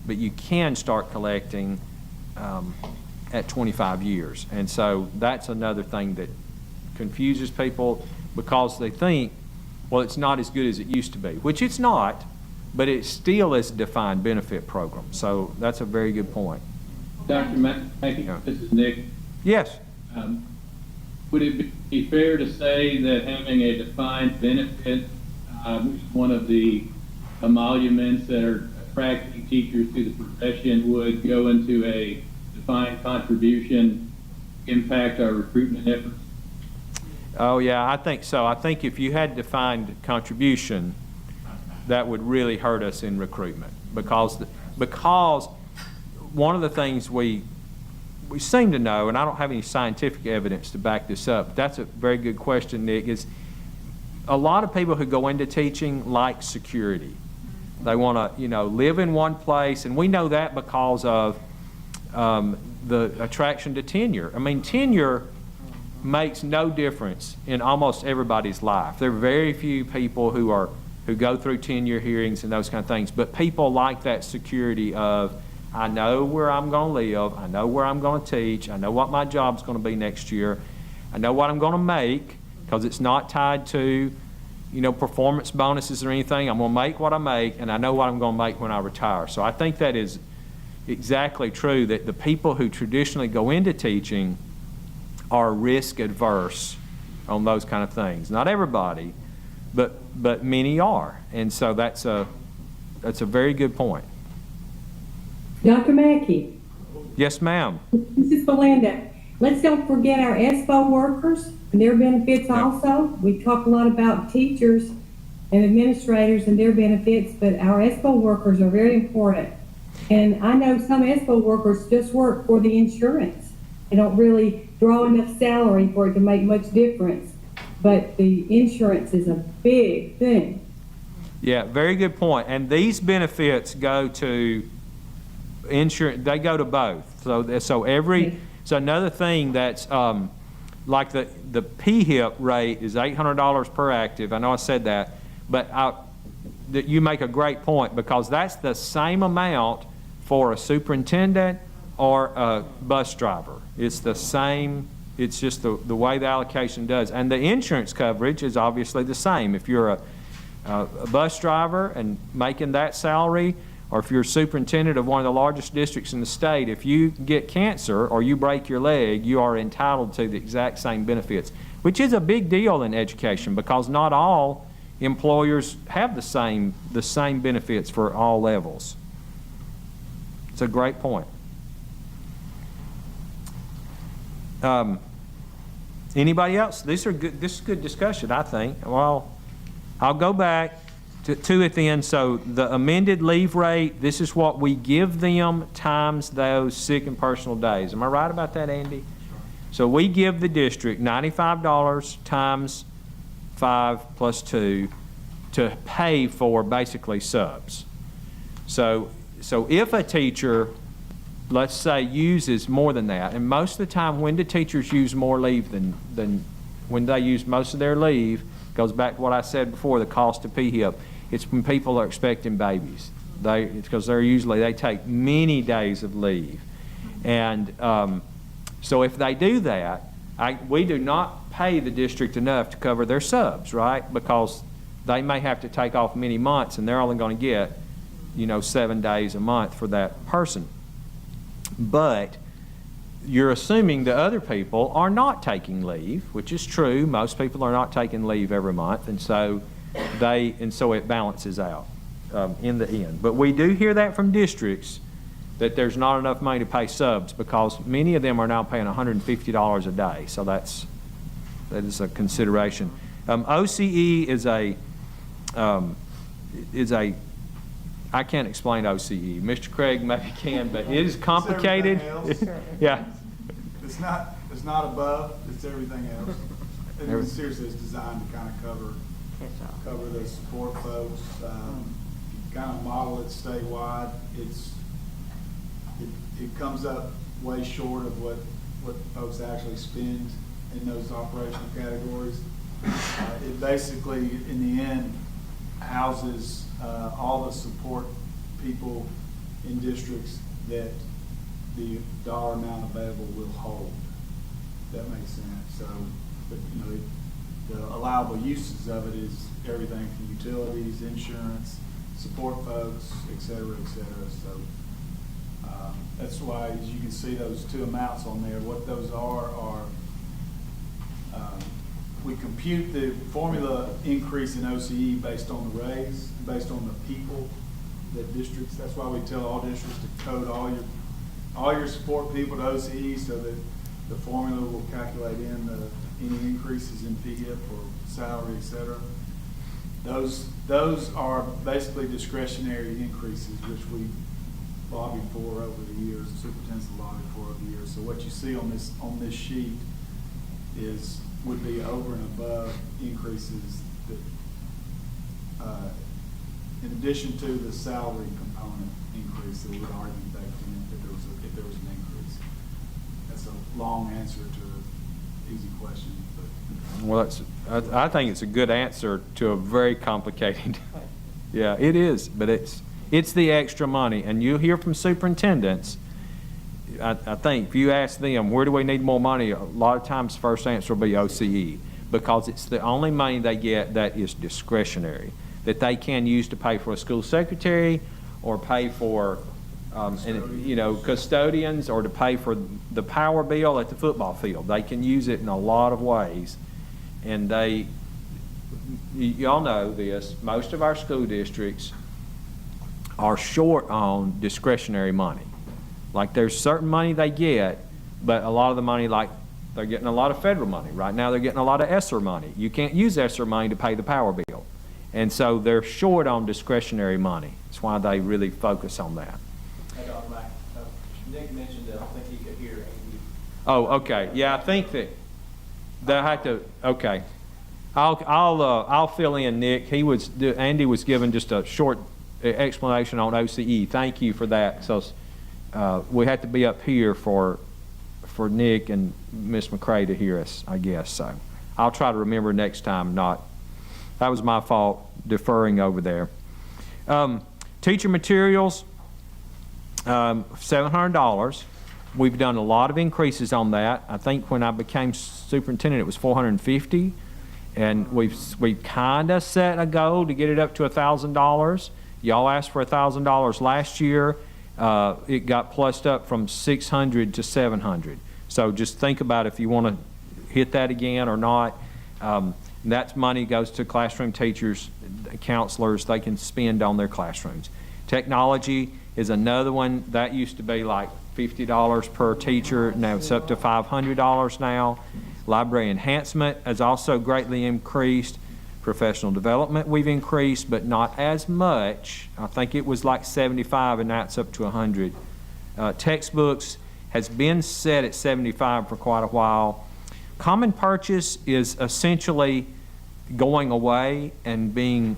you can start collecting at 25 years. And so that's another thing that confuses people because they think, well, it's not as good as it used to be, which it's not, but it still is a defined benefit program. So that's a very good point. Dr. Mackey, this is Nick. Yes. Would it be fair to say that having a defined benefit, which is one of the emoluments that are attracting teachers to the profession, would go into a defined contribution, impact our recruitment efforts? Oh, yeah, I think so. I think if you had defined contribution, that would really hurt us in recruitment because one of the things we seem to know, and I don't have any scientific evidence to back this up, but that's a very good question, Nick, is a lot of people who go into teaching like security. They want to, live in one place, and we know that because of the attraction to tenure. I mean, tenure makes no difference in almost everybody's life. There are very few people who go through tenure hearings and those kind of things, but people like that security of, I know where I'm going to live, I know where I'm going to teach, I know what my job's going to be next year, I know what I'm going to make, because it's not tied to, performance bonuses or anything. I'm going to make what I make, and I know what I'm going to make when I retire. So I think that is exactly true, that the people who traditionally go into teaching are risk adverse on those kind of things. Not everybody, but many are. And so that's a very good point. Dr. Mackey. Yes, ma'am. This is Belinda. Let's don't forget our ESPO workers and their benefits also. We talk a lot about teachers and administrators and their benefits, but our ESPO workers are very important. And I know some ESPO workers just work for the insurance. They don't really draw enough salary for it to make much difference. But the insurance is a big thing. Yeah, very good point. And these benefits go to insurance, they go to both. So another thing that's like the PHIP rate is $800 per active. I know I said that, but you make a great point because that's the same amount for a superintendent or a bus driver. It's the same. It's just the way the allocation does. And the insurance coverage is obviously the same. If you're a bus driver and making that salary, or if you're a superintendent of one of the largest districts in the state, if you get cancer or you break your leg, you are entitled to the exact same benefits. which is a big deal in education because not all employers have the same benefits for all levels. It's a great point. Anybody else? This is good discussion, I think. Well, I'll go back to it then. So the amended leave rate, this is what we give them times those sick and personal days. Am I right about that, Andy? So we give the district $95 times 5 plus 2 to pay for basically subs. So if a teacher, let's say, uses more than that, and most of the time when do teachers use more leave than when they use most of their leave, goes back to what I said before, the cost of PHIP. It's when people are expecting babies. Because they take many days of leave. And so if they do that, we do not pay the district enough to cover their subs, right? Because they may have to take off many months and they're only going to get, 7 days a month for that person. But you're assuming that other people are not taking leave, which is true. Most people are not taking leave every month, and so it balances out in the end. But we do hear that from districts that there's not enough money to pay subs because many of them are now paying $150 a day. So that is a consideration. OCE is a I can't explain OCE. Mr. Craig maybe can, but it is complicated. It's everything else. Yeah. It's not above, it's everything else. And seriously, it's designed to kind of cover the support folks. Kind of model it statewide. It comes up way short of what folks actually spend in those operational categories. It basically, in the end, houses all the support people in districts that the dollar amount available will hold. That makes sense. So, but, the allowable uses of it is everything from utilities, insurance, support folks, et cetera, et cetera. So that's why, as you can see, those two amounts on there, what those are we compute the formula increase in OCE based on the raise, based on the people that districts. That's why we tell all districts to code all your support people to OCE so that the formula will calculate in any increases in PHIP or salary, et cetera. Those are basically discretionary increases, which we lobbied for over the years. The superintendent's lobbied for over the years. So what you see on this sheet would be over and above increases that, in addition to the salary component increase that would already be baked in if there was an increase. That's a long answer to an easy question. But. Well, I think it's a good answer to a very complicated. Yeah, it is, but it's the extra money, and you hear from superintendents. I think if you ask them, where do we need more money, a lot of times the first answer will be OCE, because it's the only money they get that is discretionary, that they can use to pay for a school secretary or pay for custodians or to pay for the power bill at the football field. They can use it in a lot of ways. And y'all know this, most of our school districts are short on discretionary money. Like there's certain money they get, but a lot of the money, like they're getting a lot of federal money. Right now they're getting a lot of ESSER money. You can't use ESSER money to pay the power bill. And so they're short on discretionary money. That's why they really focus on that. Nick mentioned that I don't think he could hear Andy. Oh, okay. Yeah, I think that they'll have to, okay. I'll fill in, Nick. Andy was given just a short explanation on OCE. Thank you for that. So we have to be up here for Nick and Ms. McCray to hear us, I guess. So I'll try to remember next time that was my fault, deferring over there. Teacher materials, $700. We've done a lot of increases on that. I think when I became superintendent, it was $450, and we've kind of set a goal to get it up to $1,000. Y'all asked for $1,000 last year. It got plussed up from $600 to $700. So just think about if you want to hit that again or not. That's money goes to classroom teachers, counselors, they can spend on their classrooms. Technology is another one. That used to be like $50 per teacher. Now it's up to $500 now. Library enhancement has also greatly increased. Professional development we've increased, but not as much. I think it was like 75 and now it's up to 100. Textbooks has been set at 75 for quite a while. Common purchase is essentially going away and being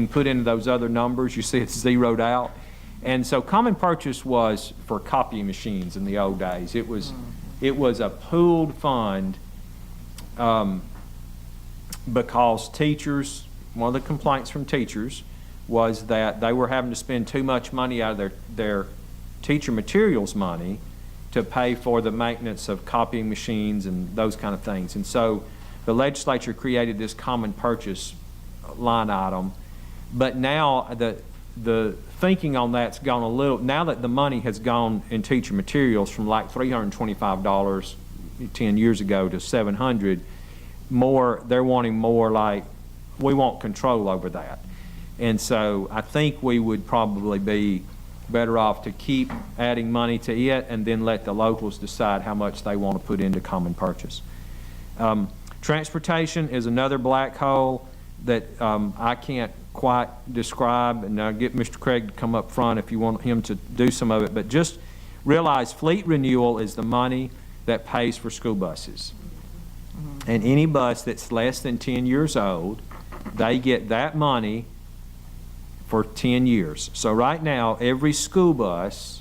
put into those other numbers. You see it's zeroed out. And so common purchase was for copying machines in the old days. It was a pooled fund because teachers, one of the complaints from teachers was that they were having to spend too much money out of their teacher materials money to pay for the maintenance of copying machines and those kind of things. And so the legislature created this common purchase line item. But now the thinking on that's gone a little, now that the money has gone in teacher materials from like $325 10 years ago to $700, they're wanting more, like, we want control over that. And so I think we would probably be better off to keep adding money to it and then let the locals decide how much they want to put into common purchase. Transportation is another black hole that I can't quite describe, and I'll get Mr. Craig to come up front if you want him to do some of it, but just realize fleet renewal is the money that pays for school buses. And any bus that's less than 10 years old, they get that money for 10 years. So right now, every school bus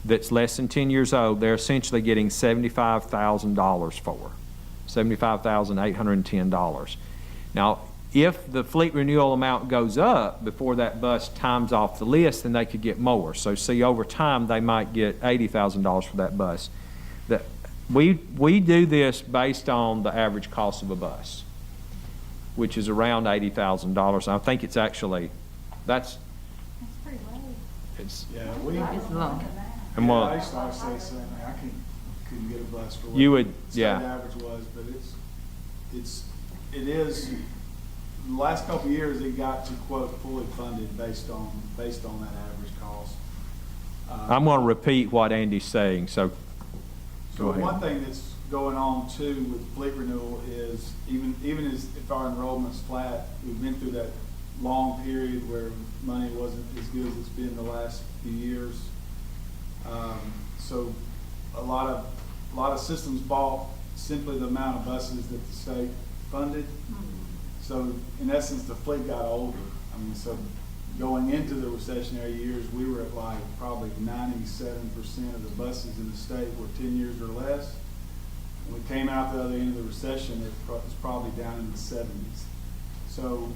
that's less than 10 years old, they're essentially getting $75,000 for. $75,810. Now, if the fleet renewal amount goes up before that bus times off the list, then they could get more. So see, over time, they might get $80,000 for that bus. We do this based on the average cost of a bus, which is around $80,000. I think it's actually, that's pretty low. it's It's low. And what- I used to always say something, I couldn't get a bus for what You would, the state yeah. average was, but it is, the last couple of years, it got to quote fully funded based on that average cost. I'm going to repeat what Andy's saying, so So go ahead. one thing that's going on too with fleet renewal is even as if our enrollment's flat, we've been through that long period where money wasn't as good as it's been the last few years. So a lot of systems bought simply the amount of buses that the state funded. So in essence, the fleet got older. I mean, so going into the recessionary years, we were at like probably 97% of the buses in the state were 10 years or less. When we came out the other end of the recession, it was probably down in the 70s. So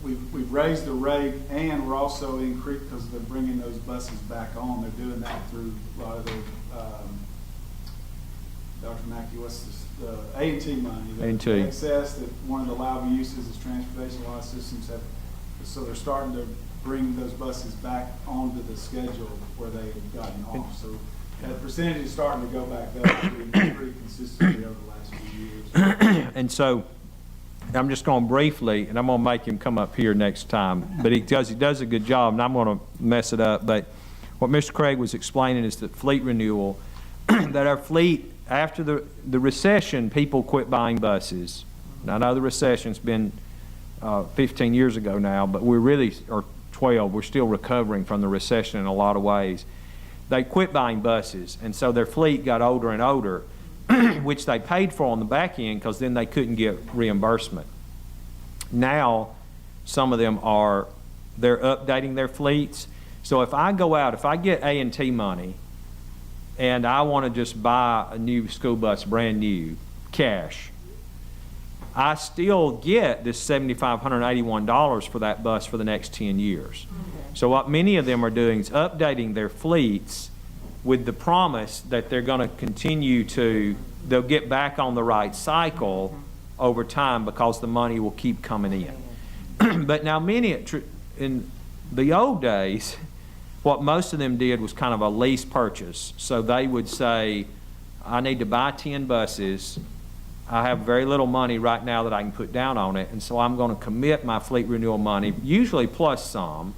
we've raised the rate, and we're also increased because they're bringing those buses back on. They're doing that through a lot of their, Dr. Mackey, what's this? The A&T money. A&T. The excess that one of the liable uses is transportation. A lot of systems have, so they're starting to bring those buses back onto the schedule where they had gotten off. So that percentage is starting to go back up pretty consistently over the last few years. And so I'm just going to briefly, and I'm going to make him come up here next time, but he does a good job, and I'm going to mess it up. But what Mr. Craig was explaining is that fleet renewal, that our fleet, after the recession, people quit buying buses. Now, I know the recession's been 15 years ago now, but we're really, or 12, we're still recovering from the recession in a lot of ways. They quit buying buses, and so their fleet got older and older, which they paid for on the back end because then they couldn't get reimbursement. Now, some of them they're updating their fleets. So if I go out, if I get A&T money, and I want to just buy a new school bus, brand new, cash, I still get this $7,581 for that bus for the next 10 years. So what many of them are doing is updating their fleets with the promise that they're going to continue they'll get back on the right cycle over time because the money will keep coming in. But now in the old days, what most of them did was kind of a lease purchase. So they would say, I need to buy 10 buses. I have very little money right now that I can put down on it, and so I'm going to commit my fleet renewal money, usually plus some,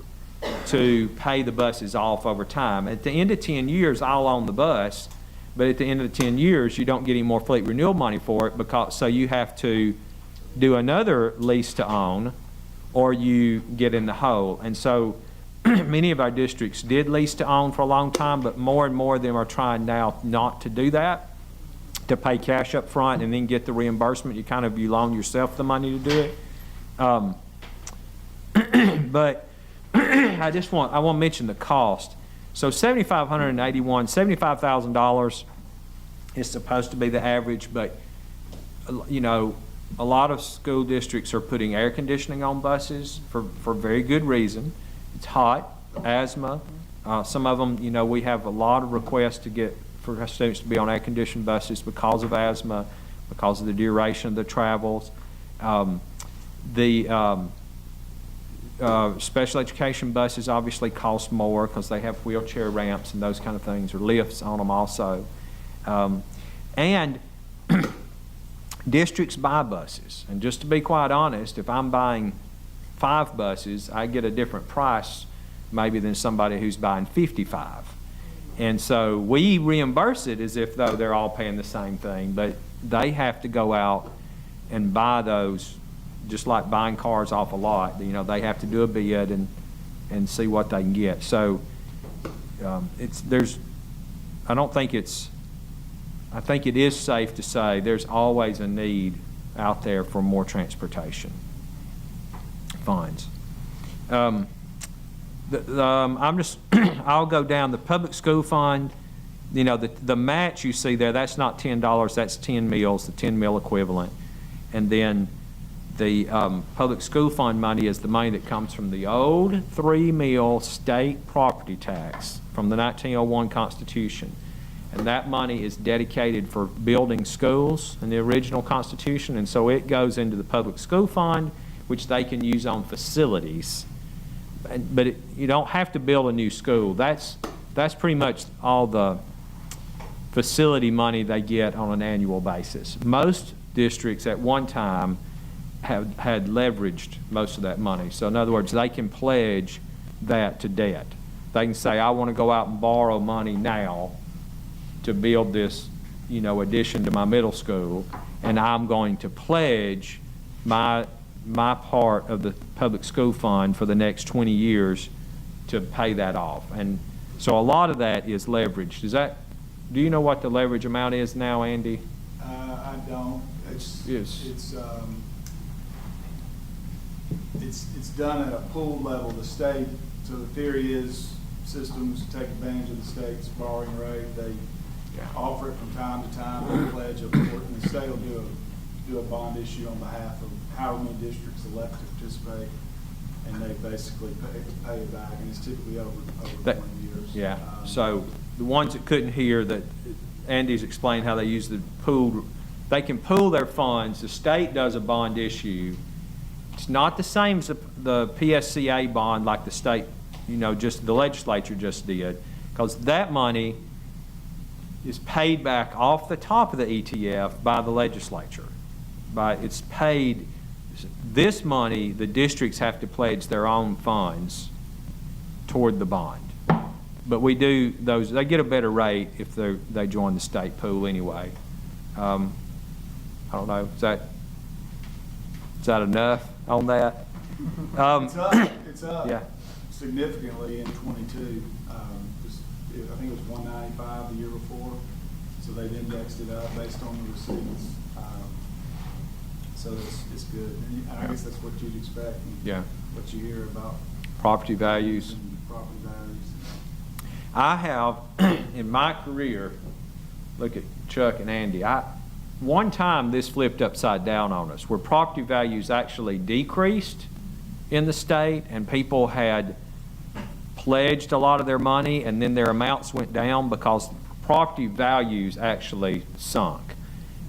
to pay the buses off over time. At the end of 10 years, I'll own the bus, but at the end of the 10 years, you don't get any more fleet renewal money for it, so you have to do another lease to own, or you get in the hole. And so many of our districts did lease to own for a long time, but more and more of them are trying now not to do that, to pay cash up front and then get the reimbursement. You loan yourself the money to do it. But I want to mention the cost. So $7,581, is supposed to be the average, but a lot of school districts are putting air conditioning on buses for very good reason. It's hot, asthma. Some of them, we have a lot of requests for our students to be on air-conditioned buses because of asthma, because of the duration of the travels. Special education buses obviously cost more because they have wheelchair ramps and those kind of things, or lifts on them also. And districts buy buses. And just to be quite honest, if I'm buying 5 buses, I get a different price maybe than somebody who's buying 55. And so we reimburse it as if though they're all paying the same thing, but they have to go out and buy those, just like buying cars off a lot. They have to do a bid and see what they can get. So I think it is safe to say there's always a need out there for more transportation funds. I'll go down the public school fund. The match you see there, that's not $10, that's 10 meals, the 10 meal equivalent. And then the public school fund money is the money that comes from the old 3-meal state property tax from the 1901 Constitution. And that money is dedicated for building schools in the original Constitution, and so it goes into the public school fund, which they can use on facilities. But you don't have to build a new school. That's pretty much all the facility money they get on an annual basis. Most districts at one time had leveraged most of that money. So in other words, they can pledge that to debt. They can say, I want to go out and borrow money now to build this, addition to my middle school, and I'm going to pledge my part of the public school fund for the next 20 years to pay that off. And so a lot of that is leveraged. Do you know what the leverage amount is now, Andy? I don't. It's done at a pool level. The state, so the theory is systems take advantage of the state's borrowing rate. They offer it from time to time, they pledge a port, and the state will do a bond issue on behalf of however many districts elect to participate, and they basically pay it back, and it's typically over 20 years. Yeah. So the ones that couldn't hear that, Andy's explained how they use the pool. They can pool their funds. The state does a bond issue. It's not the same as the PSCA bond like the state, just the legislature just did, because that money is paid back off the top of the ETF by the legislature. It's paid, this money, the districts have to pledge their own funds toward the bond. But we do those, they get a better rate if they join the state pool anyway. I don't know, is that enough on that? It's up yeah. significantly in 22. I think it was 195 the year before, so they've indexed it up based on the receipts. So it's good. And I guess that's what you'd expect. Yeah. What you hear about property values. Property values. I have, in my career, look at Chuck and Andy, one time this flipped upside down on us, where property values actually decreased in the state, and people had pledged a lot of their money, and then their amounts went down because property values actually sunk.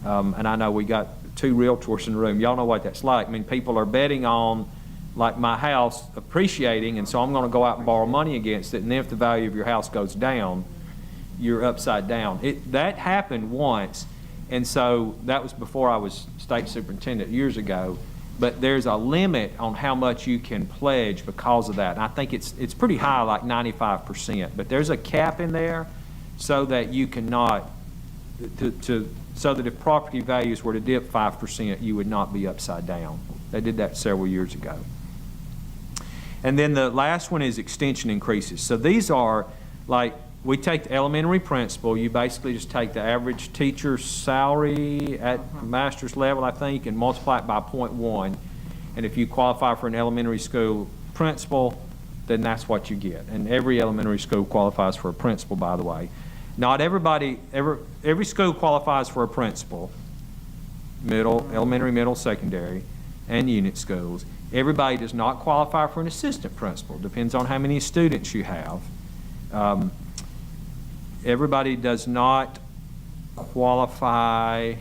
And I know we got 2 realtors in the room. Y'all know what that's like. I mean, people are betting on, like, my house appreciating, and so I'm going to go out and borrow money against it, and then if the value of your house goes down, you're upside down. That happened once, and so that was before I was state superintendent years ago. But there's a limit on how much you can pledge because of that. And I think it's pretty high, like 95%. But there's a cap in there so that you cannot, so that if property values were to dip 5%, you would not be upside down. They did that several years ago. And then the last one is extension increases. So these are like, we take the elementary principal, you basically just take the average teacher's salary at master's level, I think, and multiply it by 0.1. And if you qualify for an elementary school principal, then that's what you get. And every elementary school qualifies for a principal, by the way. Not everybody, every school qualifies for a principal, elementary, middle, secondary, and unit schools. Everybody does not qualify for an assistant principal. Depends on how many students you have. Everybody does not qualify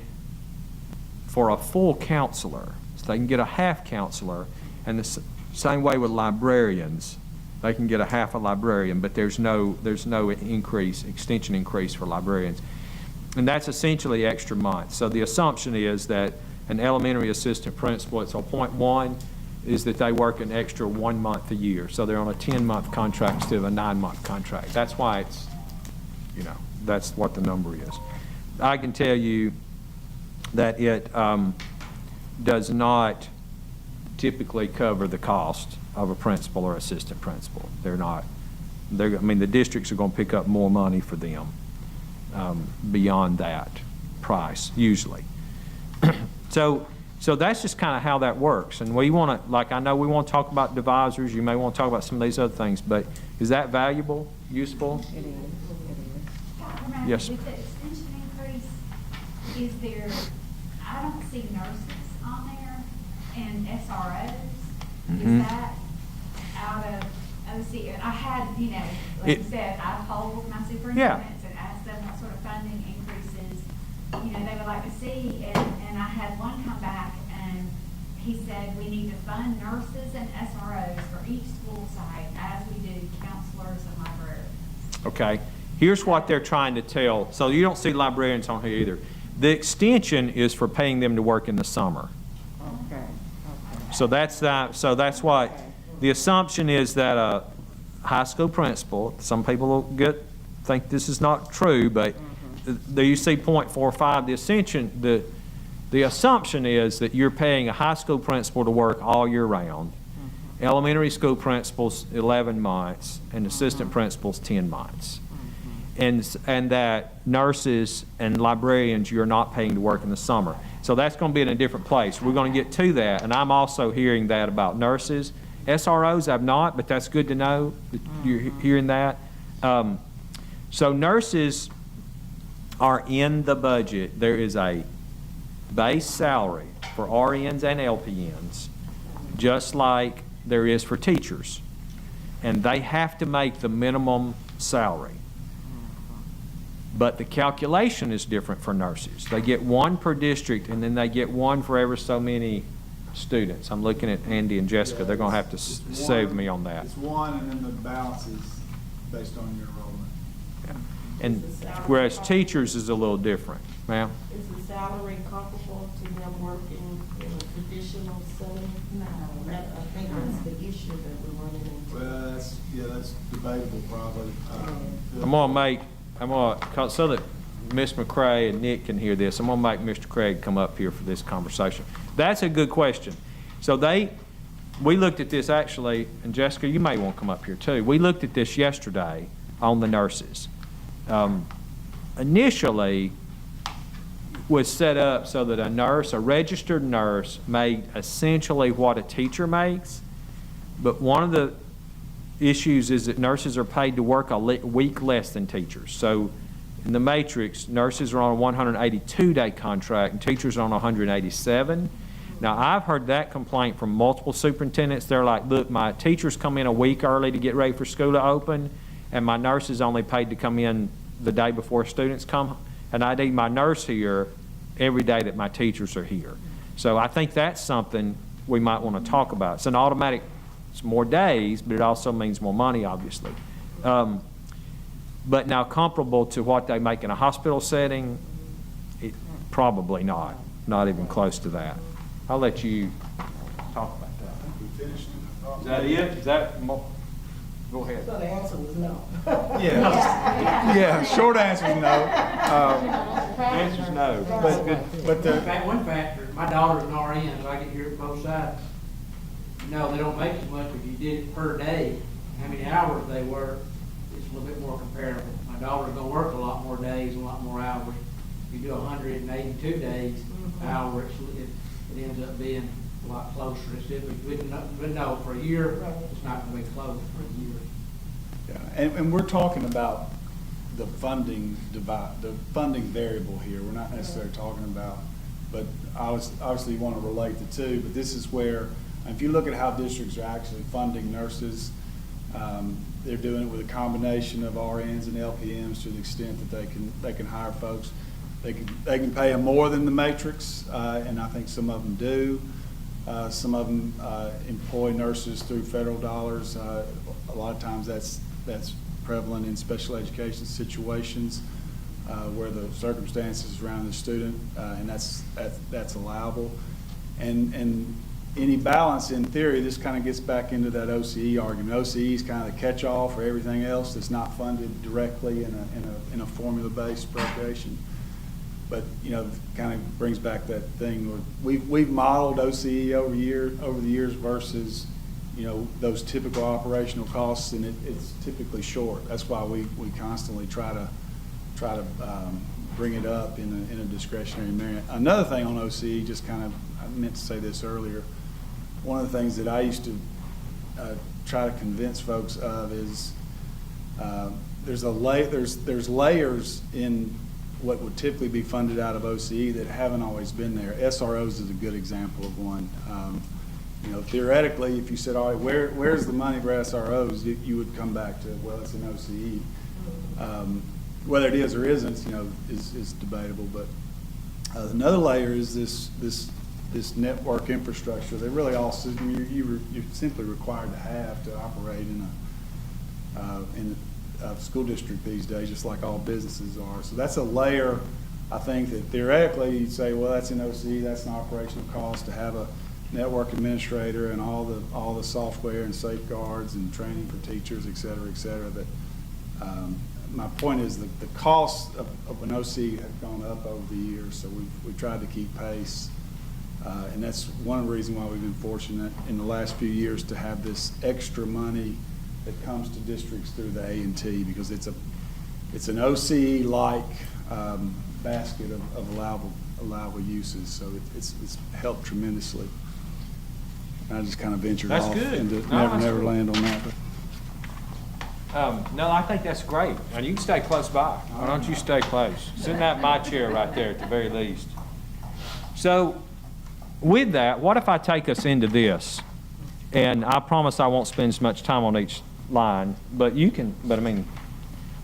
for a full counselor. So they can get a half counselor, and the same way with librarians. They can get a half a librarian, but there's no extension increase for librarians. And that's essentially extra months. So the assumption is that an elementary assistant principal, it's a 0.1, is that they work an extra 1 month a year. So they're on a 10-month contract instead of a 9-month contract. That's why it's, that's what the number is. I can tell you that it does not typically cover the cost of a principal or assistant principal. I mean, the districts are going to pick up more money for them beyond that price, usually. So that's just kind of how that works. And we want to, like, I know we want to talk about divisors. You may want to talk about some of these other things, but is that valuable, useful? It is. Yes. With the extension increase, is there, I don't see nurses on there and SROs. Mm-hmm. Is that out of OC? I had, like you said, I polled my superintendents and asked them what sort of funding increases, they would like to see. And I had one come back and he said, we need to fund nurses and SROs for each school site as we do counselors and librarians. Okay. Here's what they're trying to tell. So you don't see librarians on here either. The extension is for paying them to work in the summer. Okay. So that's that. So that's what the assumption is, that a high school principal, some people will think this is not true, but there you see 0.45. The assumption is that you're paying a high school principal to work all year round. Elementary school principals 11 months and assistant principals 10 months. And that nurses and librarians you're not paying to work in the summer. So that's going to be in a different place. We're going to get to that, and I'm also hearing that about nurses. SROs I've not, but that's good to know that you're hearing that. So nurses are in the budget. There is a base salary for RNs and LPNs, just like there is for teachers. And they have to make the minimum salary. But the calculation is different for nurses. They get one per district, and then they get one for ever so many students. I'm looking at Andy and Jessica. They're going to have to save me on that. It's one, and then the balance is based on your enrollment. Yeah. And whereas teachers is a little different. Ma'am? Is the salary comparable to them working in a traditional setting? No, I think that's the issue that we're running into. Well, that's debatable probably. So that Ms. McCray and Nick can hear this, I'm going to make Mr. Craig come up here for this conversation. That's a good question. So we looked at this actually, and Jessica, you may want to come up here too. We looked at this yesterday on the nurses. Initially, was set up so that a registered nurse, made essentially what a teacher makes. But one of the issues is that nurses are paid to work a week less than teachers. So in the matrix, nurses are on a 182-day contract and teachers are on 187. Now, I've heard that complaint from multiple superintendents. They're like, look, my teachers come in a week early to get ready for school to open, and my nurse is only paid to come in the day before students come, and I need my nurse here every day that my teachers are here. So I think that's something we might want to talk about. It's an automatic, it's more days, but it also means more money, obviously. But now comparable to what they make in a hospital setting, probably not even close to that. I'll let you talk about that. Is that it? Is that more? Go ahead. So the answer was no. Yeah, short answer is no. Answer's no. But the, One factor, my daughter's an RN, so I can hear it both sides. No, they don't make as much, if you did it per day, how many hours they work, it's a little bit more comparable. My daughter's gonna work a lot more days, a lot more hours. If you do 182 days, hours, it ends up being a lot closer. It's typically, but no, for a year, it's not gonna be close for a year. yeah, and we're talking about the funding variable here. We're not necessarily talking about, but obviously you want to relate the two, but this is where, if you look at how districts are actually funding nurses, they're doing it with a combination of RNs and LPNs to the extent that they can hire folks. They can pay them more than the matrix, and I think some of them do. Some of them employ nurses through federal dollars. A lot of times that's prevalent in special education situations where the circumstances around the student, and that's allowable. And any balance, in theory, this kind of gets back into that OCE argument. OCE is kind of the catch-all for everything else that's not funded directly in a formula-based appropriation. But, you know, kind of brings back that thing where we've modeled OCE over the years versus, you know, those typical operational costs, and it's typically short. That's why we constantly try to bring it up in a discretionary manner. Another thing on OCE, just kind of, I meant to say this earlier, one of the things that I used to try to convince folks of is there's layers in what would typically be funded out of OCE that haven't always been there. SROs is a good example of one. You know, theoretically, if you said, all right, where's the money for SROs, you would come back to, well, it's in OCE. Whether it is or isn't, you know, is debatable. But another layer is this network infrastructure. They're really all you're simply required to have to operate in a school district these days, just like all businesses are. So that's a layer, I think, that theoretically you'd say, well, that's in OCE, that's an operational cost to have a network administrator and all the software and safeguards and training for teachers, et cetera, that my point is that the costs of an OC have gone up over the years, so we've tried to keep pace. And that's one of the reasons why we've been fortunate in the last few years to have this extra money that comes to districts through the A&T, because it's an OCE-like basket of allowable uses, so it's helped tremendously. I just kind of ventured off into never land on that. But. No, I think that's great. And you can stay close by. Why don't you stay close? Sit in my chair right there at the very least. So with that, what if I take us into this? And I promise I won't spend as much time on each line, but you can, but I mean,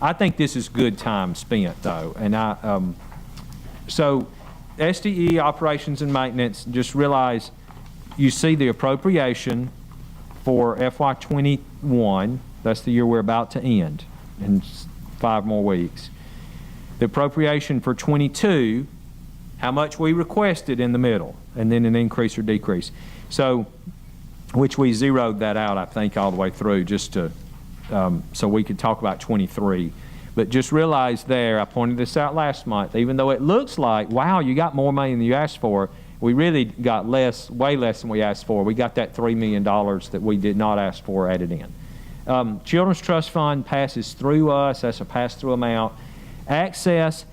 I think this is good time spent though. And so SDE, operations and maintenance, just realize you see the appropriation for FY21. That's the year we're about to end in 5 more weeks. The appropriation for 22, how much we requested in the middle, and then an increase or decrease. So, which we zeroed that out, I think, all the way through just to, so we could talk about 23. But just realize there, I pointed this out last month, even though it looks like, wow, you got more money than you asked for, we really got less, way less than we asked for. We got that $3 million that we did not ask for added in. Children's Trust Fund passes through us. That's a pass-through amount. Access,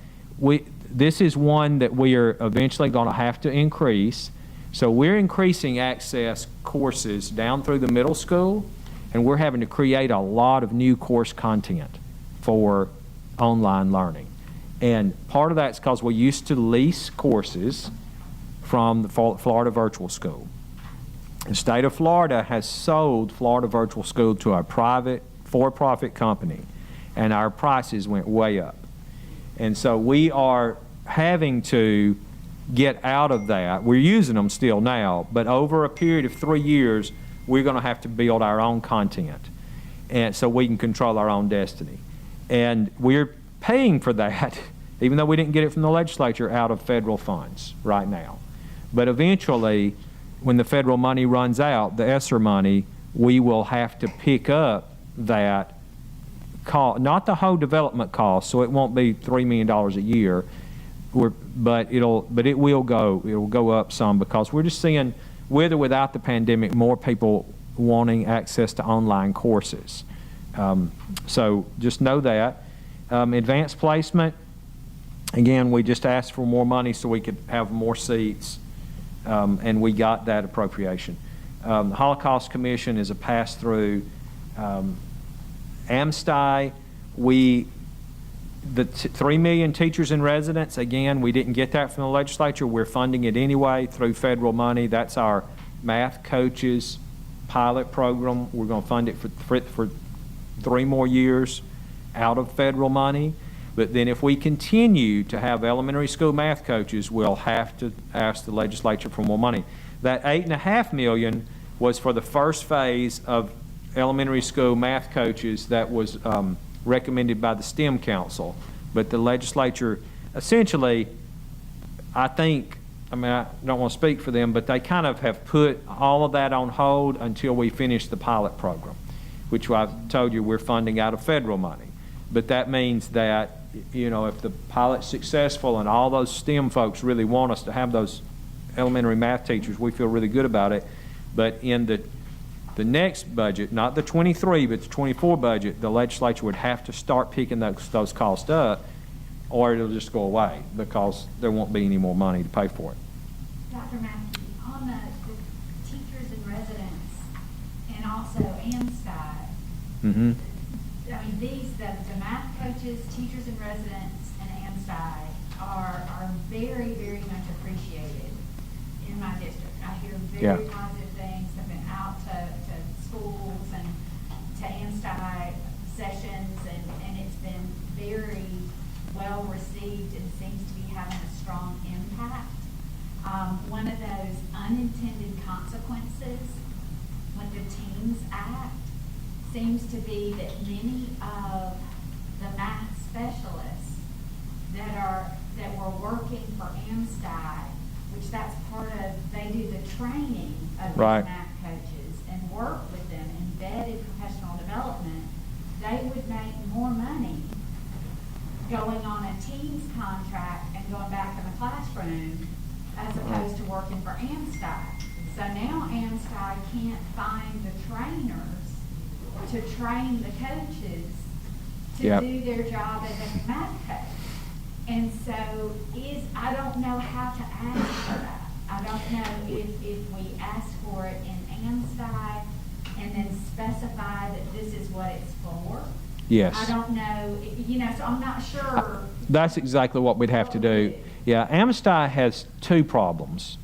this is one that we are eventually going to have to increase. So we're increasing access courses down through the middle school, and we're having to create a lot of new course content for online learning. And part of that's because we used to lease courses from the Florida Virtual School. The state of Florida has sold Florida Virtual School to a private, for-profit company, and our prices went way up. And so we are having to get out of that. We're using them still now, but over a period of 3 years, we're going to have to build our own content, and so we can control our own destiny. And we're paying for that, even though we didn't get it from the legislature, out of federal funds right now. But eventually, when the federal money runs out, the ESSER money, we will have to pick up that cost, not the whole development cost, so it won't be $3 million a year, but it will go up some, because we're just seeing, with or without the pandemic, more people wanting access to online courses. So just know that. Advanced placement, again, we just asked for more money so we could have more seats, and we got that appropriation. The Holocaust Commission is a pass-through. AMSTI, the 3 million teachers in residence, again, we didn't get that from the legislature. We're funding it anyway through federal money. That's our math coaches pilot program. We're going to fund it for 3 more years out of federal money. But then if we continue to have elementary school math coaches, we'll have to ask the legislature for more money. That $8.5 million was for the first phase of elementary school math coaches that was recommended by the STEM Council. But the legislature, essentially, I think, I mean, I don't want to speak for them, but they kind of have put all of that on hold until we finish the pilot program, which I've told you we're funding out of federal money. But that means that, you know, if the pilot's successful and all those STEM folks really want us to have those elementary math teachers, we feel really good about it. But in the next budget, not the 23, but the 24 budget, the legislature would have to start picking those costs up, or it'll just go away because there won't be any more money to pay for it. Dr. Mackey, on the teachers in residence and also AMSTI, Mm-hmm. I mean, the math coaches, teachers in residence, and AMSTI are very, very much appreciated in my district. I hear very positive things. I've been out to schools and to AMSTI sessions, and it's been very well received and seems to be having a strong impact. One of those unintended consequences with the TEAMS Act seems to be that many of the math specialists that were working for AMSTI, which that's part of, they do the training of these math coaches and work with them, embedded professional development, they would make more money going on a TEAMS contract and going back in the classroom as opposed to working for AMSTI. So now AMSTI can't find the trainers to train the coaches to do their job as a math coach. And so I don't know how to ask for that. I don't know if we ask for it in AMSTI and then specify that this is what it's for. Yes. I don't know, so I'm not sure. That's exactly what we'd have to do. Yeah, AMSTI has 2 problems.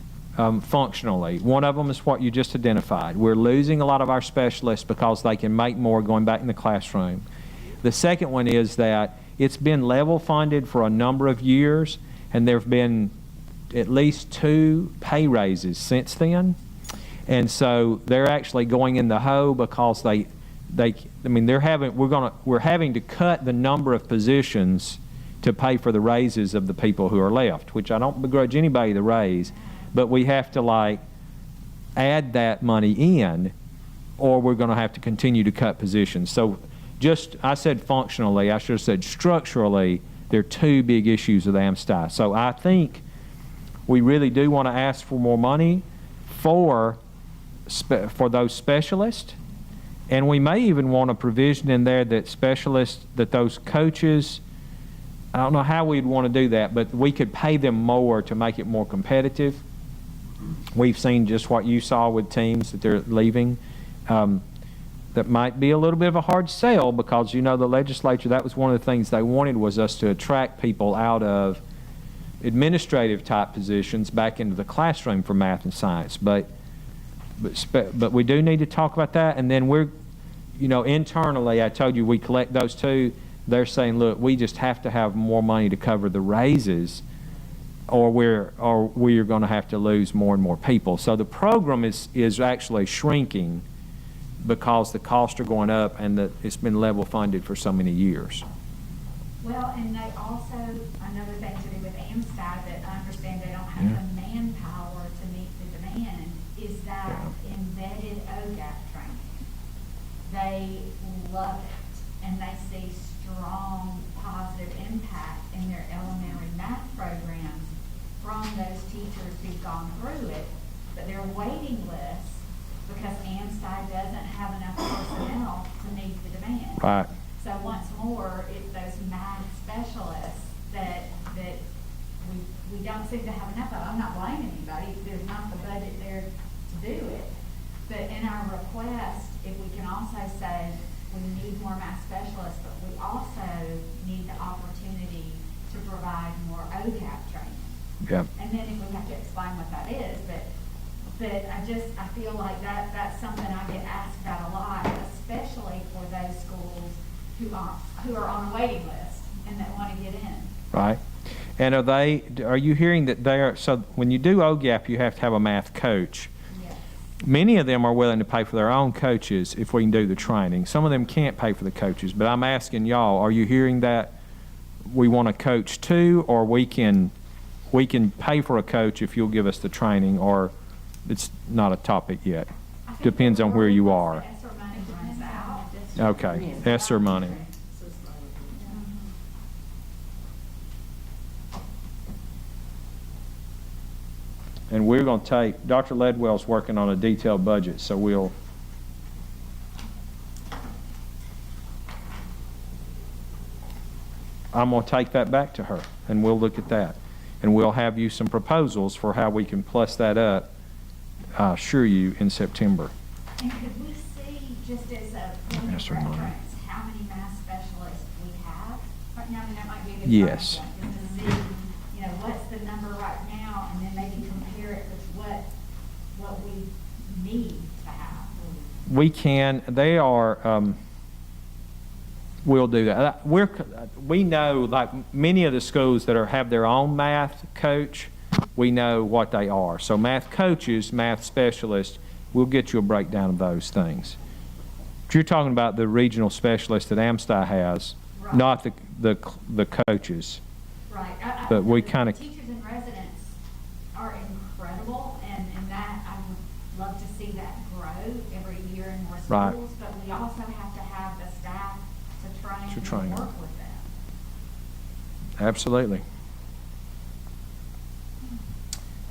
Functionally. One of them is what you just identified. We're losing a lot of our specialists because they can make more going back in the classroom. The second one is that it's been level funded for a number of years, and there have been at least 2 pay raises since then. And so they're actually going in the hole because we're having to cut the number of positions to pay for the raises of the people who are left, which I don't begrudge anybody the raise. But we have to add that money in, or we're going to have to continue to cut positions. So I said functionally, I should have said structurally, there are 2 big issues with AMSTI. So I think we really do want to ask for more money for those specialists. And we may even want a provision in there that those coaches, I don't know how we'd want to do that, but we could pay them more to make it more competitive. We've seen just what you saw with teams that they're leaving. That might be a little bit of a hard sell because, the legislature, that was one of the things they wanted, was us to attract people out of administrative type positions back into the classroom for math and science. But we do need to talk about that. And then we're, internally, I told you we collect those 2. They're saying, look, we just have to have more money to cover the raises, or we're going to have to lose more and more people. So the program is actually shrinking because the costs are going up and that it's been level funded for so many years. Well, and they also, another thing to do with AMSTAD that I understand they don't have the manpower to meet the demand is that embedded OGAP training. They love it and they see strong positive impact in their elementary math programs from those teachers who've gone through it, but their waiting list because AMSTAD doesn't have enough personnel to meet the demand. Right. So once more, it's those math specialists that we don't seem to have enough of. I'm not blaming anybody, there's not the budget there to do it. But in our request, if we can also say we need more math specialists, but we also need the opportunity to provide more OGAP training. Yeah. And then if we have to explain what that is, but I feel like that's something I get asked about a lot, especially for those schools who are on a waiting list and that want to get in. Right. And are you hearing that so when you do OGAP, you have to have a math coach. Yes. Many of them are willing to pay for their own coaches if we can do the training. Some of them can't pay for the coaches, but I'm asking y'all, are you hearing that we want a coach too, or we can pay for a coach if you'll give us the training, or it's not a topic yet? Depends on where you are. ESSER money runs out. Okay, ESSER money. And we're going to Dr. Ledwell's working on a detailed budget, so I'm going to take that back to her, and we'll look at that. And we'll have you some proposals for how we can plus that up, I assure you, in September. And could we see, just as a point Yes, of sir, Mom. reference, how many math specialists we have right now? I mean, that might be a good Yes. starting point, is to see, what's the number right now, and then maybe compare it with what we need to have. We can, we'll do that. We know, like many of the schools that have their own math coach, we know what they are. So math coaches, math specialists, we'll get you a breakdown of those things. But you're talking about the regional specialist that AMSTI has, Right. not the coaches. Right. But we kind of, Teachers and residents are incredible, and that I would love to see that grow every year in more schools. Right. But we also have to have the staff to train and work with them. absolutely.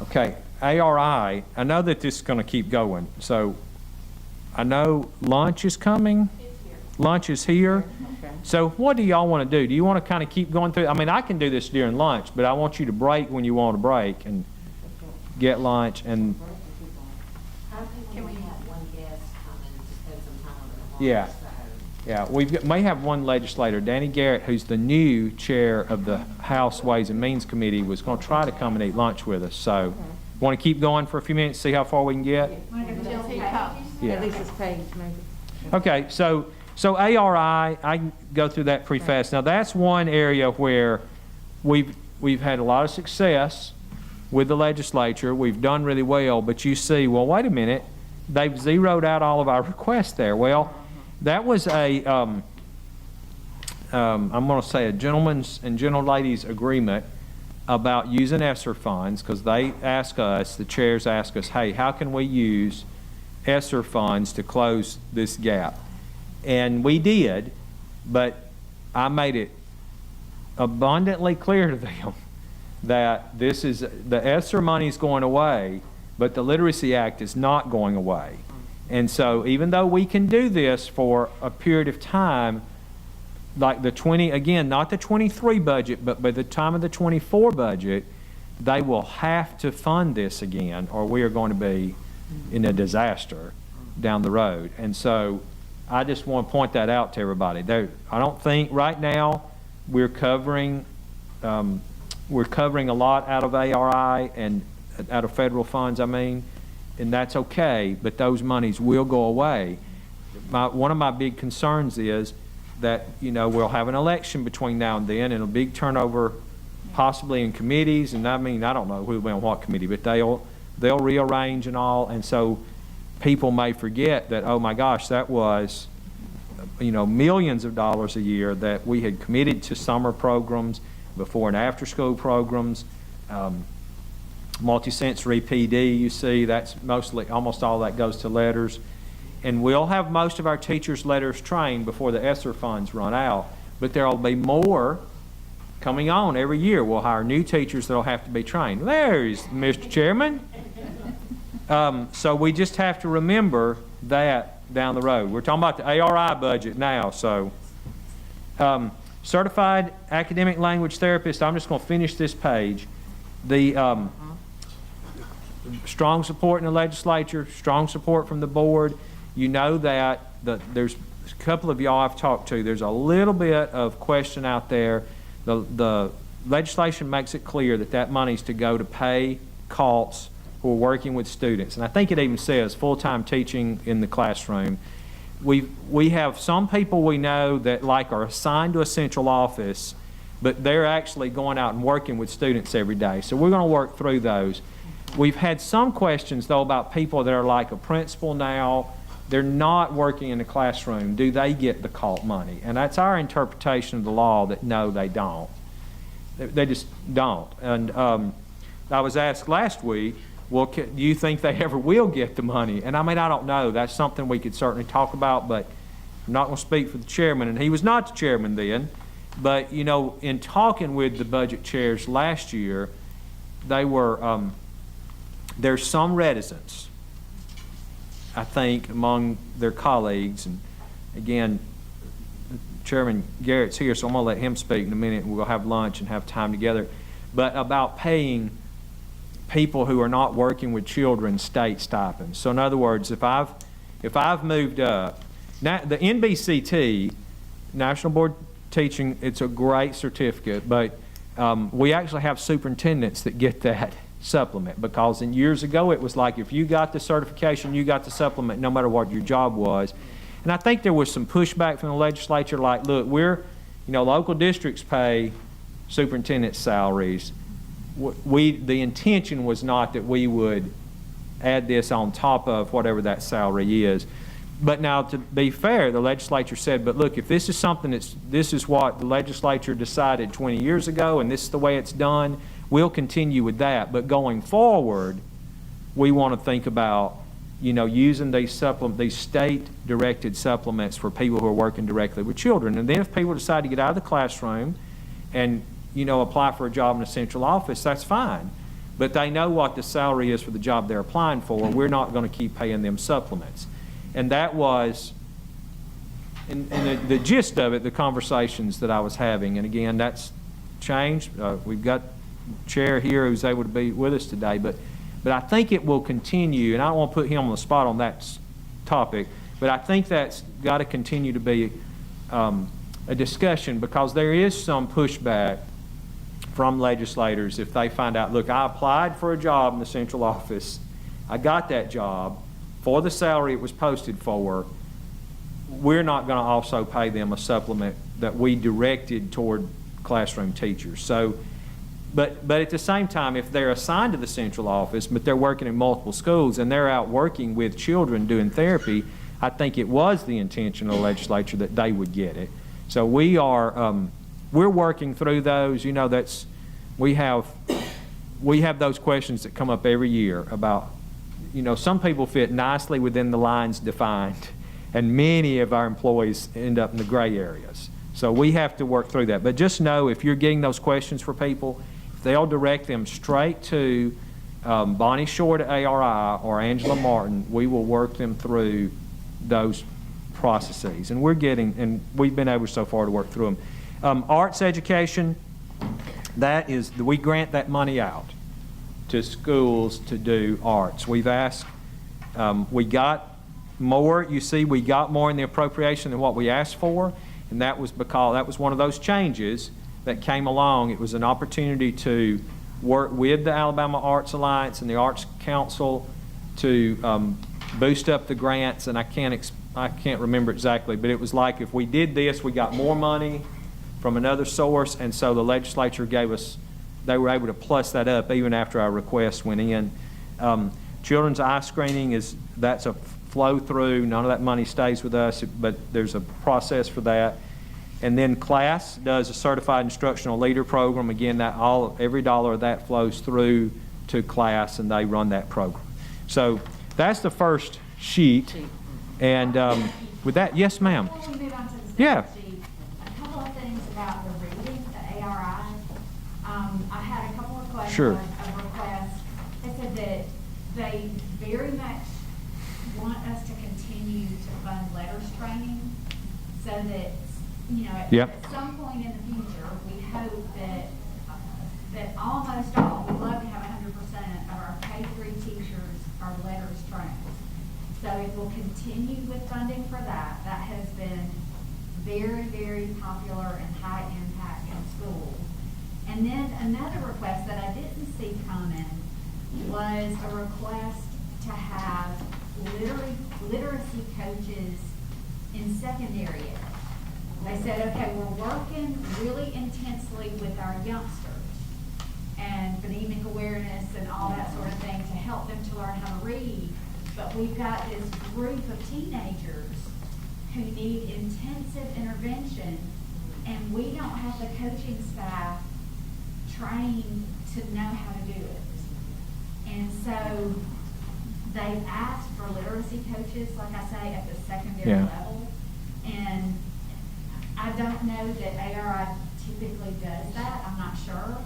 Okay, ARI, I know that this is going to keep going. So I know lunch is coming. Lunch is here. Okay. So what do y'all want to do? Do you want to kind of keep going through? I mean, I can do this during lunch, but I want you to break when you want to break and get lunch. And Can we have one guest come and spend some time on the yeah, yeah, may have one legislator, Danny Garrett, who's the new chair of the House Ways and Means Committee, was going to try to come and eat lunch with us. So want to keep going for a few minutes, see how far we can get? Want to go to Jill's Page? Yeah. At least it's Paige, maybe. Okay, so ARI, I can go through that pretty fast. Now, that's one area where we've had a lot of success with the legislature. We've done really well, but you see, well, wait a minute, they've zeroed out all of our requests there. Well, that was I'm going to say a gentleman's and gentlelady's agreement about using ESSER funds, because they ask us, the chairs ask us, hey, how can we use ESSER funds to close this gap? And we did, but I made it abundantly clear to them that the ESSER money is going away, but the Literacy Act is not going away. And so even though we can do this for a period of time, like again, not the 23 budget, but by the time of the 24 budget, they will have to fund this again, or we are going to be in a disaster down the road. And so I just want to point that out to everybody. I don't think right now we're covering a lot out of ARI and out of federal funds, and that's okay, but those monies will go away. One of my big concerns is that, we'll have an election between now and then, and a big turnover possibly in committees, and I don't know who will be on what committee, but they'll rearrange and all, and so people may forget that, oh my gosh, that was millions of dollars a year that we had committed to summer programs, before and after school programs, multisensory PD, you see, that's almost all that goes to letters. And we'll have most of our teachers' letters trained before the ESSER funds run out, but there will be more coming on every year. We'll hire new teachers that will have to be trained. There's Mr. Chairman. So we just have to remember that down the road. We're talking about the ARI budget now, so. Certified academic language therapist, I'm just going to finish this page. The strong support in the legislature, strong support from the board. You know that there's a couple of y'all I've talked to, there's a little bit of question out there. The legislation makes it clear that that money's to go to pay CALTs who are working with students. And I think it even says full-time teaching in the classroom. We have some people we know that are assigned to a central office, but they're actually going out and working with students every day. So we're going to work through those. We've had some questions, though, about people that are like a principal now. They're not working in the classroom. Do they get the CALT money? And that's our interpretation of the law, that no, they don't. They just don't. And I was asked last week, well, do you think they ever will get the money? And I mean, I don't know. That's something we could certainly talk about, but I'm not going to speak for the chairman. And he was not the chairman then. But, in talking with the budget chairs last year, they were, there's some reticence, I think, among their colleagues. And again, Chairman Garrett's here, so I'm going to let him speak in a minute. We'll have lunch and have time together. But about paying people who are not working with children state stipends. So in other words, if I've moved up, now the NBCT, National Board Teaching, it's a great certificate, but we actually have superintendents that get that supplement, because years ago it was like if you got the certification, you got the supplement no matter what your job was. And I think there was some pushback from the legislature, like, look, local districts pay superintendent salaries. The intention was not that we would add this on top of whatever that salary is. But now, to be fair, the legislature said, but look, if this is something this is what the legislature decided 20 years ago and this is the way it's done, we'll continue with that. But going forward, we want to think about, using these state-directed supplements for people who are working directly with children. And then if people decide to get out of the classroom and apply for a job in a central office, that's fine. But they know what the salary is for the job they're applying for. We're not going to keep paying them supplements. And that was, in the gist of it, the conversations that I was having. And again, that's changed. We've got a chair here who's able to be with us today. But I think it will continue, and I don't want to put him on the spot on that topic, but I think that's got to continue to be a discussion, because there is some pushback from legislators if they find out, look, I applied for a job in the central office, I got that job for the salary it was posted for, we're not going to also pay them a supplement that we directed toward classroom teachers. So, but at the same time, if they're assigned to the central office, but they're working in multiple schools and they're out working with children doing therapy, I think it was the intention of the legislature that they would get it. So we are, we're working through those. We have those questions that come up every year about, some people fit nicely within the lines defined, and many of our employees end up in the gray areas. So we have to work through that. But just know, if you're getting those questions for people, if they'll direct them straight to Bonnie Short at ARI or Angela Martin, we will work them through those processes. And we've been able so far to work through them. Arts education, we grant that money out to schools to do arts. We've asked, we got more, we got more in the appropriation than what we asked for, and that was because that was one of those changes that came along. It was an opportunity to work with the Alabama Arts Alliance and the Arts Council to boost up the grants, and I can't remember exactly, but it was like if we did this, we got more money from another source, and so the legislature they were able to plus that up even after our request went in. Children's eye screening that's a flow through. None of that money stays with us, but there's a process for that. And then class does a certified instructional leader program. Again, every dollar of that flows through to class, and they run that program. So that's the first sheet. And with that, yes, ma'am. Before we move on to the second Yeah. sheet, a couple of things about the reading, the ARI. I had a couple of questions Sure. of requests. They said that they very much want us to continue to fund letters training so that, you know, Yep. at some point in the future, we hope that almost all, we'd love to have 100% of our K-3 teachers are letters trained. So if we'll continue with funding for that, that has been very, very popular and high impact in schools. And then another request that I didn't see coming was a request to have literacy coaches in secondary ed. They said, okay, we're working really intensely with our youngsters and phonemic awareness and all that sort of thing to help them to learn how to read. But we've got this group of teenagers who need intensive intervention, and we don't have the coaching staff trained to know how to do it. And so they've asked for literacy coaches, like I say, at the secondary Yeah. level. And I don't know that ARI typically does that, I'm not sure,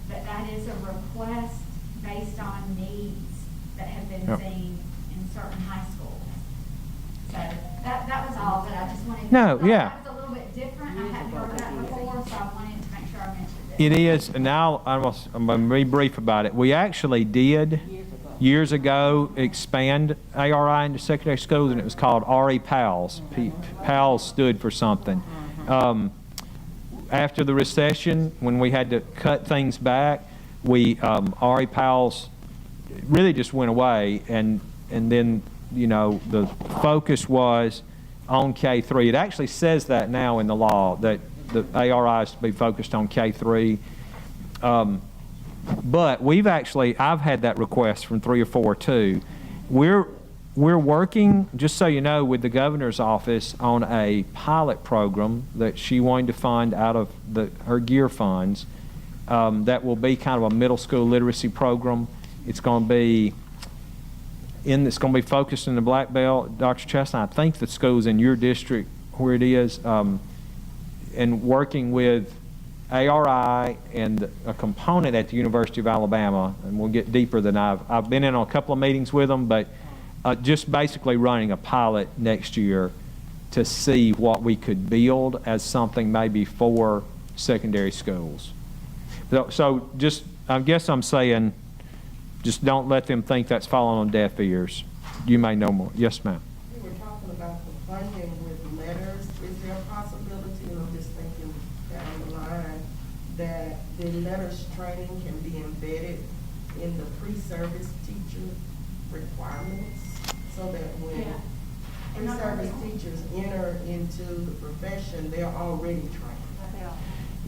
but that is a request based on needs that have been Yep. seen in certain high schools. So that was all, but I just wanted to. No, yeah. That was a little bit different, I hadn't heard that before, so I wanted to make sure I mentioned it. It is, and now I'm going to be brief about it. We actually did, years ago, expand ARI into secondary schools, and it was called RE PALS. PALS stood for something. After the recession, when we had to cut things back, RE PALS really just went away, and then, you know, the focus was on K-3. It actually says that now in the law, that the ARI is to be focused on K-3. But I've had that request from 3 or 4 too. We're working, just so you know, with the governor's office on a pilot program that she wanted to fund out of her GEAR funds. That will be kind of a middle school literacy program. It's going to be focused in the Black Belt. Dr. Chestnut, I think the school's in your district where it is, and working with ARI and a component at the University of Alabama, and we'll get deeper than I've been in on a couple of meetings with them, but just basically running a pilot next year to see what we could build as something maybe for secondary schools. So just, I guess I'm saying, just don't let them think that's falling on deaf ears. You may know more. Yes, ma'am. We were talking about the funding with letters. Is there a possibility, and I'm just thinking down the line, that the letters training can be embedded in the pre-service teacher requirements? So that when pre-service teachers enter into the profession, they're already trained.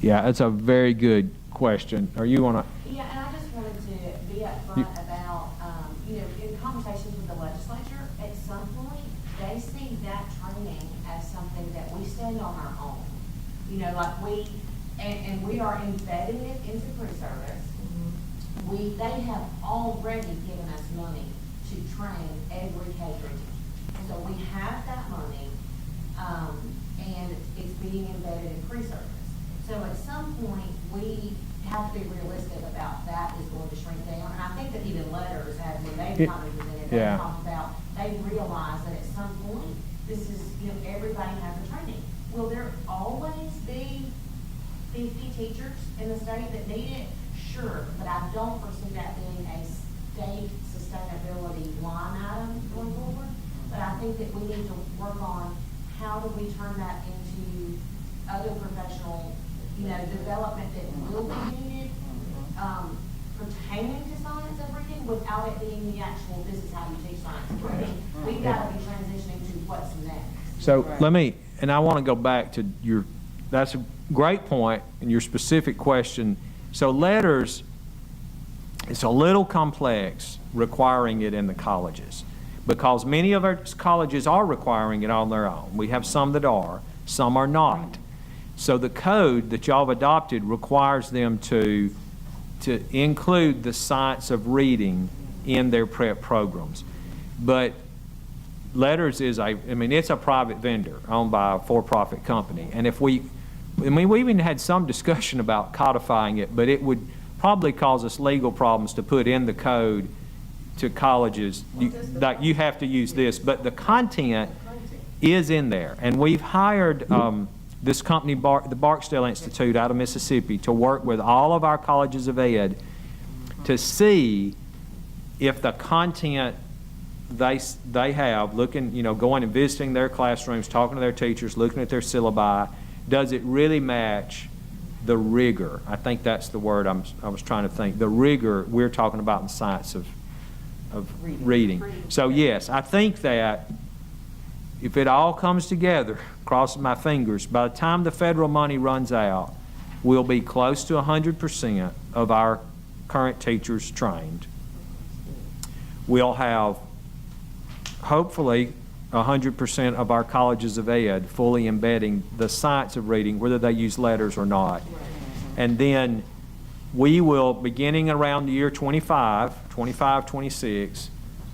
Yeah, that's a very good question. Or you want to? Yeah, and I just wanted to be upfront about, in conversations with the legislature, at some point, they see that training as something that we stand on our own. Like and we are embedding it into pre-service. They have already given us money to train every K-3 teacher. So we have that money, and it's being embedded in pre-service. So at some point, we have to be realistic about that is going to shrink down. And I think that even letters have, when they've kind of presented, they talked about, they realize that at some point, this is, everybody has the training. Will there always be 50 teachers in the state that need it? Sure, but I don't foresee that being a state sustainability line item going forward. But I think that we need to work on how do we turn that into other professional development that will be needed pertaining to science and reading without it being the actual, this is how you teach science and reading. We've got to be transitioning to what's next. So let me, and I want to go back to that's a great point and your specific question. So letters, it's a little complex requiring it in the colleges. because many of our colleges are requiring it on their own. We have some that are, some are not. So the code that y'all have adopted requires them to include the science of reading in their prep programs. But Letters is it's a private vendor owned by a for-profit company. And we even had some discussion about codifying it, but it would probably cause us legal problems to put in the code to colleges, that you have to use this, but the content is in there. And we've hired this company, the Barksdale Institute out of Mississippi, to work with all of our colleges of ed to see if the content they have, looking, going and visiting their classrooms, talking to their teachers, looking at their syllabi, does it really match the rigor? I think that's the word I was trying to think. The rigor we're talking about in the science of reading. So yes, I think that if it all comes together, crossing my fingers, by the time the federal money runs out, we'll be close to 100% of our current teachers trained. We'll have hopefully 100% of our colleges of ed fully embedding the science of reading, whether they use letters or not. And then we will, beginning around the year 25, 26,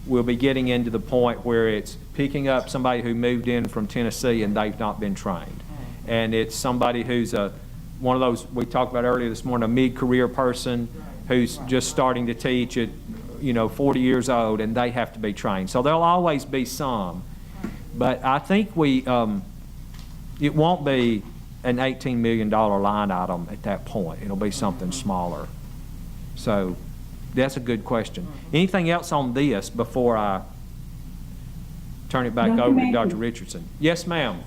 we'll be getting into the point where it's picking up somebody who moved in from Tennessee and they've not been trained. And it's somebody who's one of those we talked about earlier this morning, a mid-career person who's just starting to teach at 40 years old, and they have to be trained. So there'll always be some. But I think it won't be an $18 million line item at that point. It'll be something smaller. So that's a good question. Anything else on this before I turn it back over to Dr. Richardson? Yes, ma'am.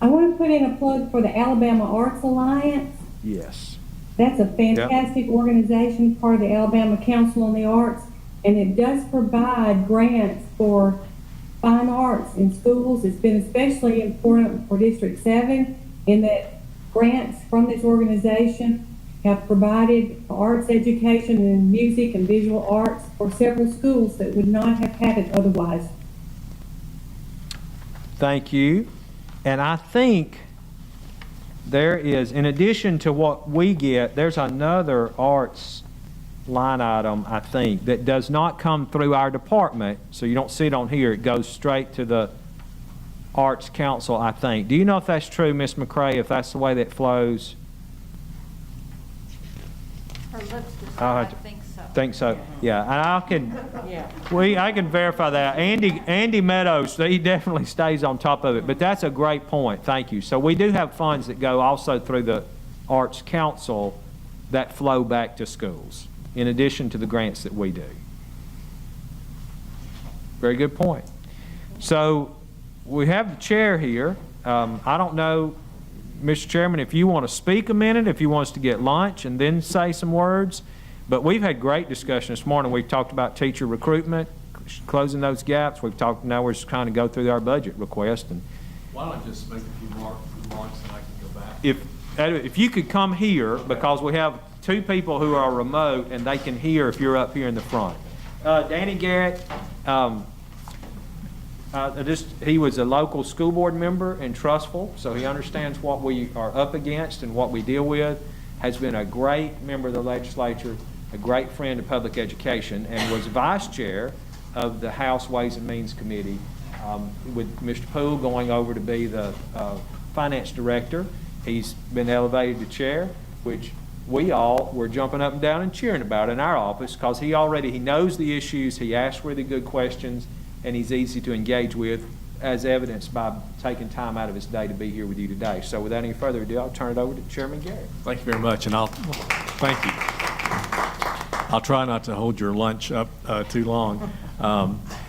I want to put in a plug for the Alabama Arts Alliance. Yes. That's a fantastic organization, part of the Alabama Council on the Arts, and it does provide grants for fine arts in schools. It's been especially important for District 7 in that grants from this organization have provided arts education in music and visual arts for several schools that would not have had it otherwise. Thank you. And I think there is, in addition to what we get, there's another arts line item, I think, that does not come through our department, so you don't see it on here. It goes straight to the Arts Council, I think. Do you know if that's true, Ms. McCray, if that's the way that flows? Her lips just said, I think so. Think so, yeah. And I can verify that. Andy Meadows, he definitely stays on top of it, but that's a great point. Thank you. So we do have funds that go also through the Arts Council that flow back to schools, in addition to the grants that we do. Very good point. So we have the chair here. I don't know, Mr. Chairman, if you want to speak a minute, if you want us to get lunch and then say some words. But we've had great discussion this morning. We've talked about teacher recruitment, closing those gaps. We've talked, now we're just trying to go through our budget request. And why don't I just make a few remarks and I can go back? If you could come here, because we have two people who are remote and they can hear if you're up here in the front. Danny Garrett, he was a local school board member in Trussville, so he understands what we are up against and what we deal with. Has been a great member of the legislature, a great friend of public education, and was vice chair of the House Ways and Means Committee, with Mr. Poole going over to be the finance director. He's been elevated to chair, which we all were jumping up and down and cheering about in our office, because he knows the issues, he asks really good questions, and he's easy to engage with, as evidenced by taking time out of his day to be here with you today. So without any further ado, I'll turn it over to Chairman Garrett. Thank you very much, and thank you. I'll try not to hold your lunch up too long.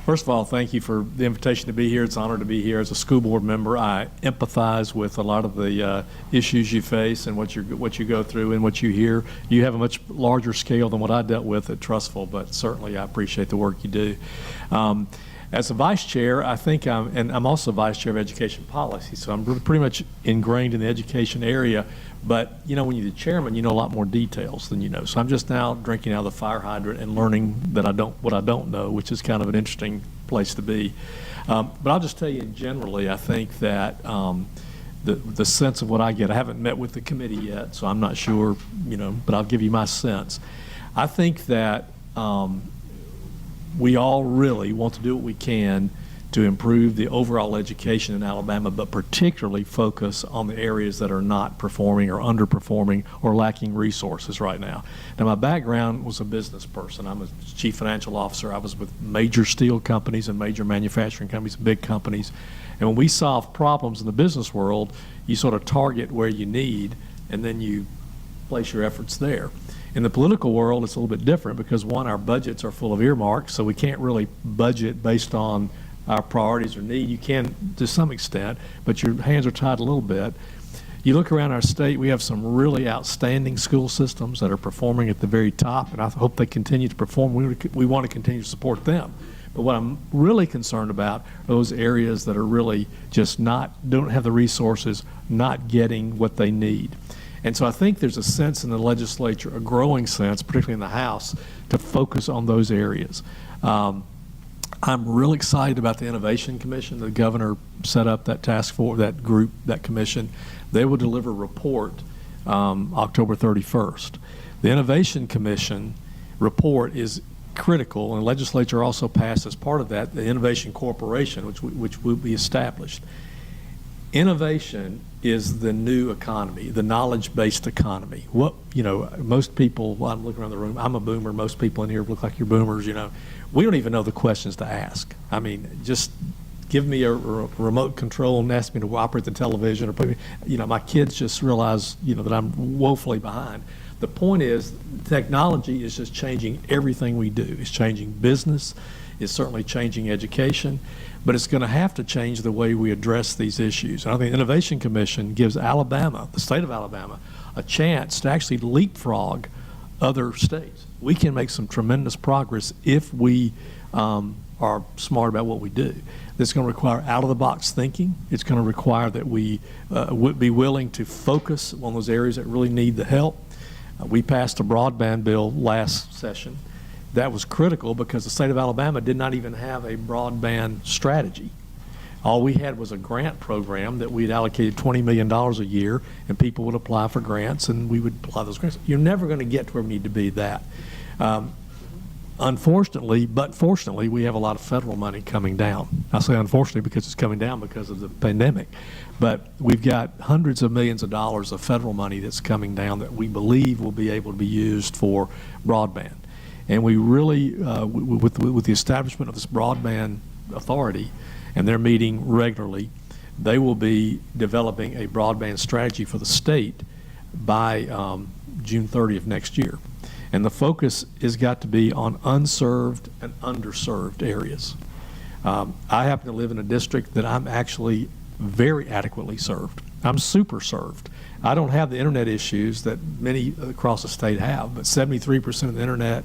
First of all, thank you for the invitation to be here. It's an honor to be here as a school board member. I empathize with a lot of the issues you face and what you go through and what you hear. You have a much larger scale than what I dealt with at Trussville, but certainly I appreciate the work you do. As a vice chair, I think I'm also vice chair of education policy, so I'm pretty much ingrained in the education area. But when you're the chairman, you know a lot more details than you know. So I'm just now drinking out of the fire hydrant and learning that what I don't know, which is kind of an interesting place to be. But I'll just tell you generally, I think that the sense of what I get, I haven't met with the committee yet, so I'm not sure, but I'll give you my sense. I think that we all really want to do what we can to improve the overall education in Alabama, but particularly focus on the areas that are not performing or underperforming or lacking resources right now. Now, my background was a business person. I'm a chief financial officer. I was with major steel companies and major manufacturing companies, big companies. And when we solve problems in the business world, you sort of target where you need, and then you place your efforts there. In the political world, it's a little bit different because, one, our budgets are full of earmarks, so we can't really budget based on our priorities or need. You can to some extent, but your hands are tied a little bit. You look around our state, we have some really outstanding school systems that are performing at the very top, and I hope they continue to perform. We want to continue to support them. But what I'm really concerned about are those areas that are really just don't have the resources, not getting what they need. And so I think there's a sense in the legislature, a growing sense, particularly in the House, to focus on those areas. I'm really excited about the Innovation Commission. The governor set up that task force, that group, that commission. They will deliver a report October 31st. The Innovation Commission report is critical, and the legislature also passed as part of that the Innovation Corporation, which will be established. Innovation is the new economy, the knowledge-based economy. Most people, I'm looking around the room, I'm a boomer, most people in here look like you're boomers, We don't even know the questions to ask. I mean, just give me a remote control and ask me to operate the television, or put me, my kids just realize, that I'm woefully behind. The point is, technology is just changing everything we do. It's changing business, it's certainly changing education, but it's going to have to change the way we address these issues. And I think the Innovation Commission gives Alabama, the state of Alabama, a chance to actually leapfrog other states. We can make some tremendous progress if we are smart about what we do. It's going to require out-of-the-box thinking. It's going to require that we would be willing to focus on those areas that really need the help. We passed a broadband bill last session. That was critical because the state of Alabama did not even have a broadband strategy. All we had was a grant program that we'd allocated $20 million a year, and people would apply for grants, and we would apply those grants. You're never going to get to where we need to be that. Unfortunately, but fortunately, we have a lot of federal money coming down. I say unfortunately because it's coming down because of the pandemic. But we've got hundreds of millions of dollars of federal money that's coming down that we believe will be able to be used for broadband. And we really, with the establishment of this broadband authority, and they're meeting regularly, they will be developing a broadband strategy for the state by June 30th next year. And the focus has got to be on unserved and underserved areas. I happen to live in a district that I'm actually very adequately served. I'm super served. I don't have the internet issues that many across the state have, but 73% of the internet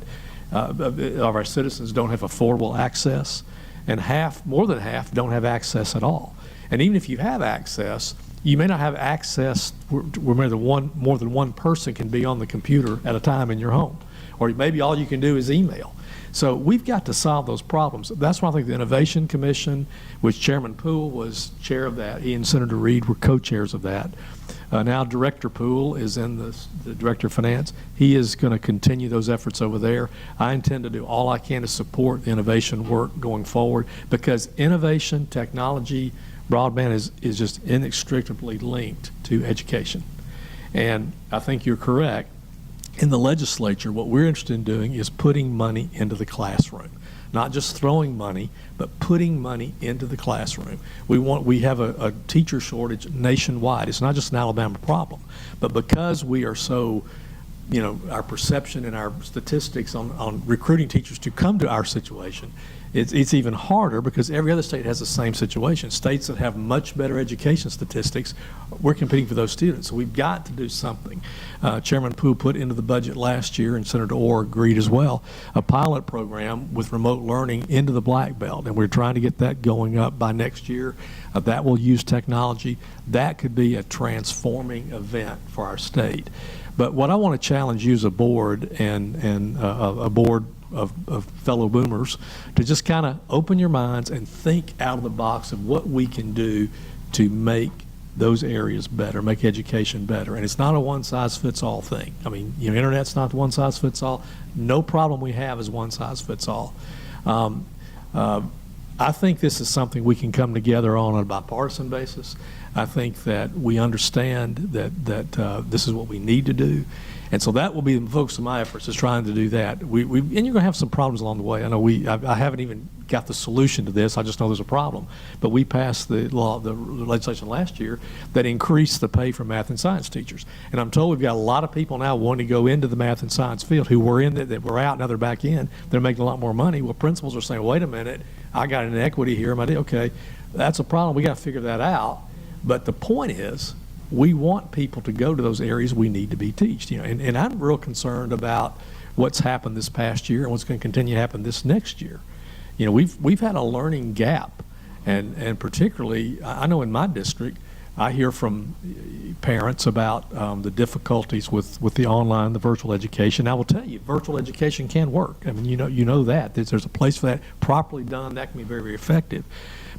of our citizens don't have affordable access, and more than half don't have access at all. And even if you have access, you may not have access where more than one person can be on the computer at a time in your home, or maybe all you can do is email. So we've got to solve those problems. That's why I think the Innovation Commission, which Chairman Poole was chair of that, he and Senator Reed were co-chairs of that. Now Director Poole is in the Director of Finance. He is going to continue those efforts over there. I intend to do all I can to support the innovation work going forward, because innovation, technology, broadband is just inextricably linked to education. And I think you're correct. In the legislature, what we're interested in doing is putting money into the classroom. Not just throwing money, but putting money into the classroom. We have a teacher shortage nationwide. It's not just an Alabama problem, but because we are so, our perception and our statistics on recruiting teachers to come to our situation, it's even harder because every other state has the same situation. States that have much better education statistics, we're competing for those students. So we've got to do something. Chairman Poole put into the budget last year, and Senator Orr agreed as well, a pilot program with remote learning into the Black Belt, and we're trying to get that going up by next year. That will use technology. That could be a transforming event for our state. But what I want to challenge you as a board and a board of fellow boomers to just kind of open your minds and think out of the box of what we can do to make those areas better, make education better. And it's not a one-size-fits-all thing. I mean, internet's not one-size-fits-all. No problem we have is one-size-fits-all. I think this is something we can come together on a bipartisan basis. I think that we understand that this is what we need to do. And so that will be the focus of my efforts, is trying to do that. And you're going to have some problems along the way. I know I haven't even got the solution to this. I just know there's a problem. But we passed the legislation last year that increased the pay for math and science teachers. And I'm told we've got a lot of people now wanting to go into the math and science field who were in it, that were out, now they're back in. They're making a lot more money. Well, principals are saying, wait a minute, I got an equity here. Okay, that's a problem. We got to figure that out. But the point is, we want people to go to those areas we need to be taught. And I'm real concerned about what's happened this past year and what's going to continue to happen this next year. We've had a learning gap, and particularly, I know in my district, I hear from parents about the difficulties with the online, the virtual education. I will tell you, virtual education can work. I mean, you know that. There's a place for that. Properly done, that can be very, very effective.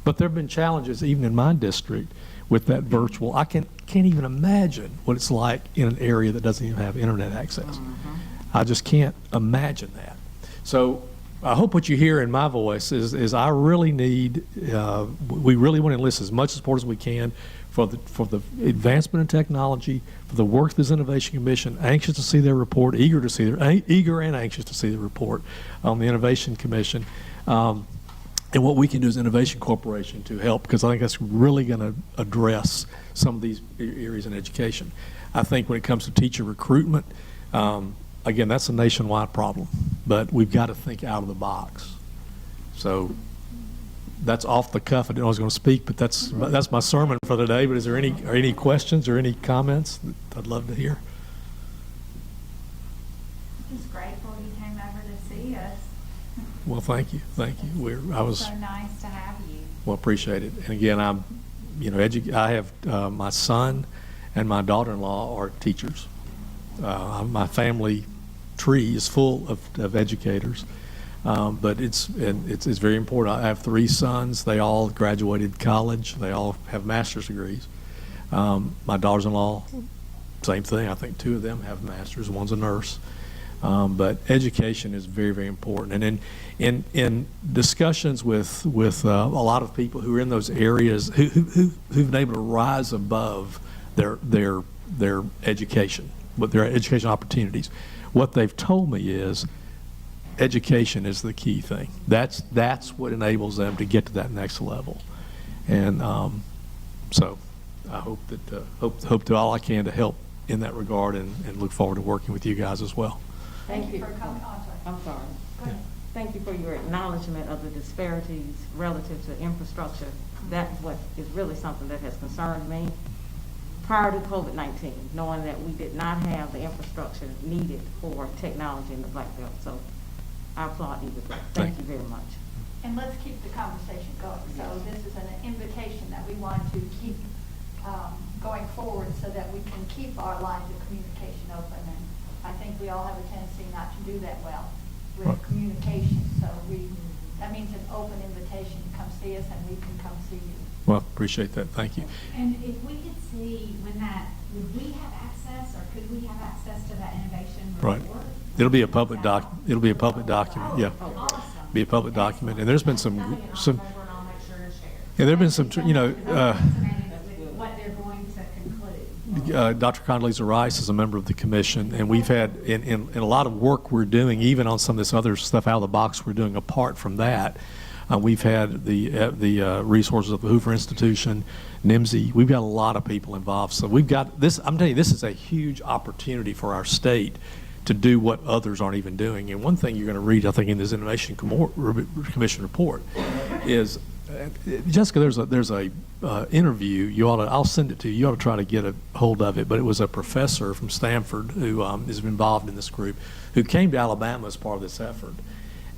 But there have been challenges even in my district with that virtual. I can't even imagine what it's like in an area that doesn't even have internet access. I just can't imagine that. So I hope what you hear in my voice is I really need, we really want to enlist as much support as we can for the advancement in technology, for the work of this Innovation Commission. Anxious to see their report, eager and anxious to see the report on the Innovation Commission. And what we can do as Innovation Corporation to help, because I think that's really going to address some of these areas in education. I think when it comes to teacher recruitment, again, that's a nationwide problem, but we've got to think out of the box. So that's off the cuff. I didn't know I was going to speak, but that's my sermon for today. But is there any questions or any comments that I'd love to hear? Just grateful you came over to see us. Well, thank you. I was so nice to have you. Well, appreciate it. And again, I have my son and my daughter-in-law are teachers. My family tree is full of educators, but it's very important. I have 3 sons. They all graduated college. They all have master's degrees. My daughters-in-law, same thing. I think 2 of them have masters. One's a nurse. But education is very, very important. And in discussions with a lot of people who are in those areas who've been able to rise above their education, with their education opportunities, what they've told me is education is the key thing. That's what enables them to get to that next level. And so I hope to do all I can to help in that regard, and look forward to working with you guys as well. Thank you. I'm sorry. Thank you for your acknowledgement of the disparities relative to infrastructure. That's what is really something that has concerned me prior to COVID-19, knowing that we did not have the infrastructure needed for technology in the Black Belt. So I applaud you with that. Thank you very much. And let's keep the conversation going. So this is an invitation that we want to keep going forward so that we can keep our lines of communication open. And I think we all have a tendency not to do that well with communication. So that means an open invitation to come see us, and we can come see you. Well, appreciate that. Thank you. And if we could see would we have access, or could we have access to that innovation report? Right. It'll be a public document. Yeah. Awesome. Be a public document. And there's been some. Yeah, there've been some. What they're going to conclude. Dr. Condoleezza Rice is a member of the commission, and we've had in a lot of work we're doing, even on some of this other stuff out of the box we're doing apart from that. We've had the resources of the Hoover Institution, NIMSI. We've got a lot of people involved. So we've got this. I'm telling you, this is a huge opportunity for our state to do what others aren't even doing. And one thing you're going to read, I think, in this Innovation Commission report is, Jessica, there's a interview. I'll send it to you. You ought to try to get a hold of it. But it was a professor from Stanford who is involved in this group, who came to Alabama as part of this effort.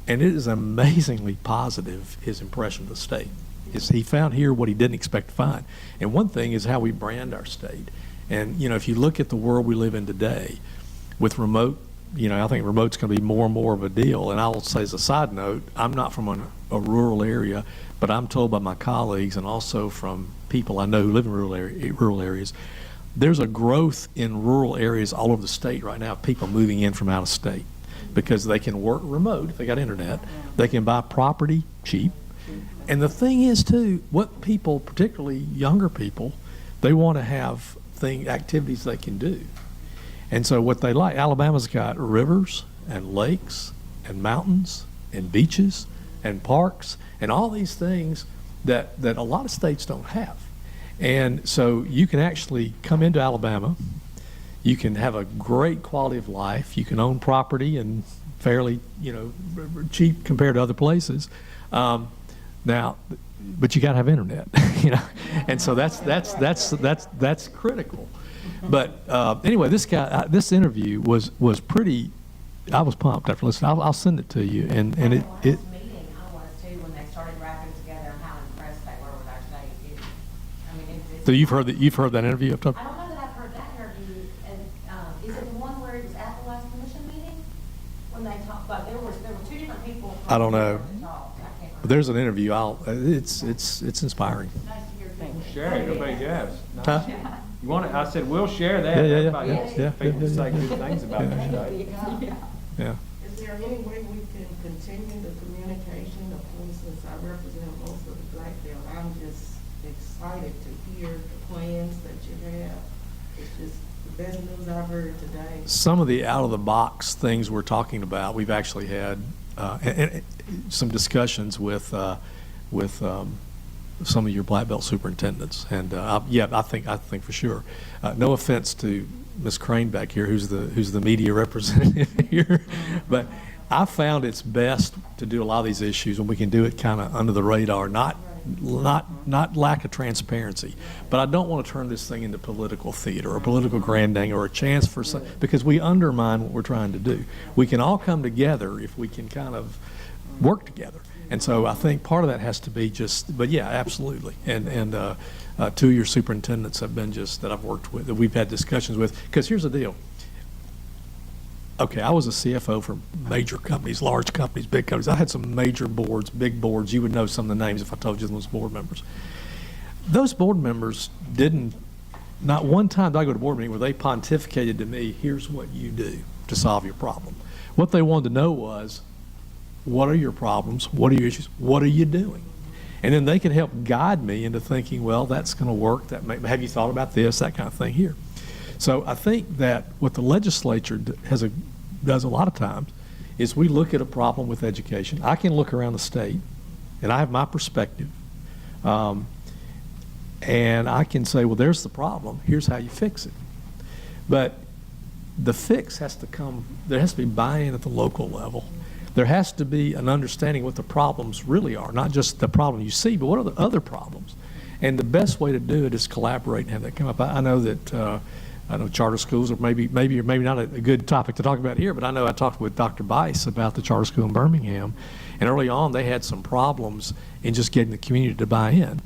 And it is amazingly positive, his impression of the state. He found here what he didn't expect to find. And one thing is how we brand our state. And, if you look at the world we live in today, with remote I think remote's going to be more and more of a deal. And I will say as a side note, I'm not from a rural area, but I'm told by my colleagues and also from people I know who live in rural areas, there's a growth in rural areas all over the state right now, people moving in from out of state because they can work remote if they got internet. They can buy property cheap. And the thing is, too, what people, particularly younger people, they want to have activities they can do. And so what they like, Alabama's got rivers and lakes and mountains and beaches and parks and all these things that a lot of states don't have. And so you can actually come into Alabama, you can have a great quality of life, you can own property and fairly, cheap compared to other places. Now, but you got to have internet, and so that's critical. But anyway, this interview was pretty. I was pumped after listening. I'll send it to you, and it. Meeting, I was too when they started wrapping together how impressed they were with our state. So you've heard that interview? I don't know that I've heard that interview. And is it the one where it was at the last commission meeting when they talked? But there were two different people. I don't know. There's an interview. It's inspiring. Share it, everybody does. Huh? You want it? I said, we'll share that. People say good things about the state. Yeah. Is there any way we can continue the communication? For instance, I represent most of the Black Belt. I'm just excited to hear the plans that you have. It's just the best news I've heard today. Some of the out-of-the-box things we're talking about, we've actually had and some discussions with some of your Black Belt superintendents, and I think for sure. No offense to Ms. Crane back here, who's the media representative here, but I found it's best to do a lot of these issues when we can do it kind of under the radar, not lack of transparency. But I don't want to turn this thing into political theater or political grandang or a chance for some, because we undermine what we're trying to do. We can all come together if we can kind of work together. And so I think part of that has to be just, but yeah, absolutely. And two of your superintendents have been just, that I've worked with, that we've had discussions with. Because here's the deal. Okay, I was a CFO for major companies, large companies, big companies. I had some major boards, big boards. You would know some of the names if I told you those board members. Those board members didn't, not one time did I go to a board meeting where they pontificated to me, here's what you do to solve your problem. What they wanted to know was, what are your problems? What are your issues? What are you doing? And then they can help guide me into thinking, well, that's going to work. Have you thought about this? That kind of thing here. So I think that what the legislature does a lot of times is we look at a problem with education. I can look around the state, and I have my perspective, and I can say, well, there's the problem. Here's how you fix it. But the fix has to come, there has to be buy-in at the local level. There has to be an understanding what the problems really are, not just the problem you see, but what are the other problems? And the best way to do it is collaborate and have that come up. I know that charter schools are maybe not a good topic to talk about here, but I know I talked with Dr. Bice about the charter school in Birmingham, and early on they had some problems in just getting the community to buy in.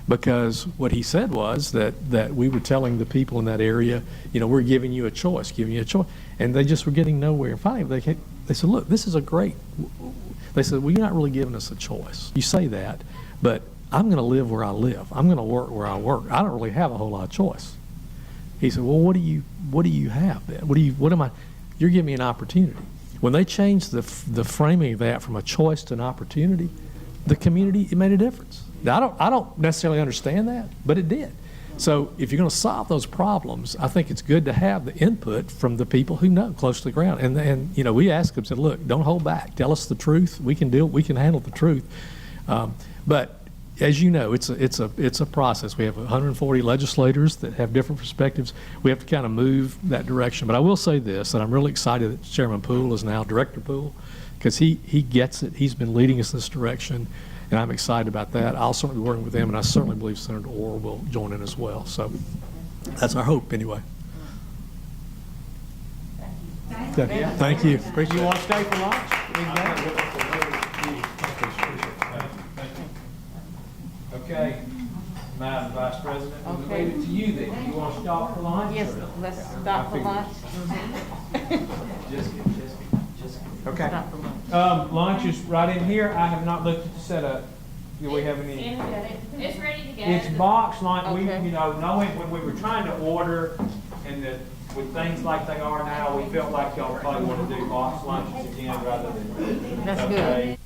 Because what he said was that we were telling the people in that area, we're giving you a choice, and they just were getting nowhere. And finally, they said, look, this is a great, they said, well, you're not really giving us a choice. You say that, but I'm going to live where I live. I'm going to work where I work. I don't really have a whole lot of choice. He said, well, what do you have then? You're giving me an opportunity. When they changed the framing of that from a choice to an opportunity, the community, it made a difference. Now, I don't necessarily understand that, but it did. So if you're going to solve those problems, I think it's good to have the input from the people who know close to the ground. And we asked them, said, look, don't hold back. Tell us the truth. We can handle the truth. But as you know, it's a process. We have 140 legislators that have different perspectives. We have to kind of move that direction. But I will say this, that I'm really excited that Chairman Poole is now Director Poole, because he gets it. He's been leading us in this direction. And I'm excited about that. I'll certainly be working with them, and I certainly believe Senator Orr will join in as well. So that's our hope, anyway. Thank you. You want to stay for lunch? Okay. Madam Vice President, we'll Okay. leave it to you then. You want to stop for lunch? Yes, or- let's I stop for figured. lunch. Just kidding, just kidding, just kidding. Okay. Stop for lunch. Lunch is right in here. I have not looked at the setup. Do we have any? It's ready to go. It's boxed like we, Okay. you know, knowing when we were trying to order and that with things like they are now, we felt like y'all probably want to do boxed lunches again rather than. That's good. Okay.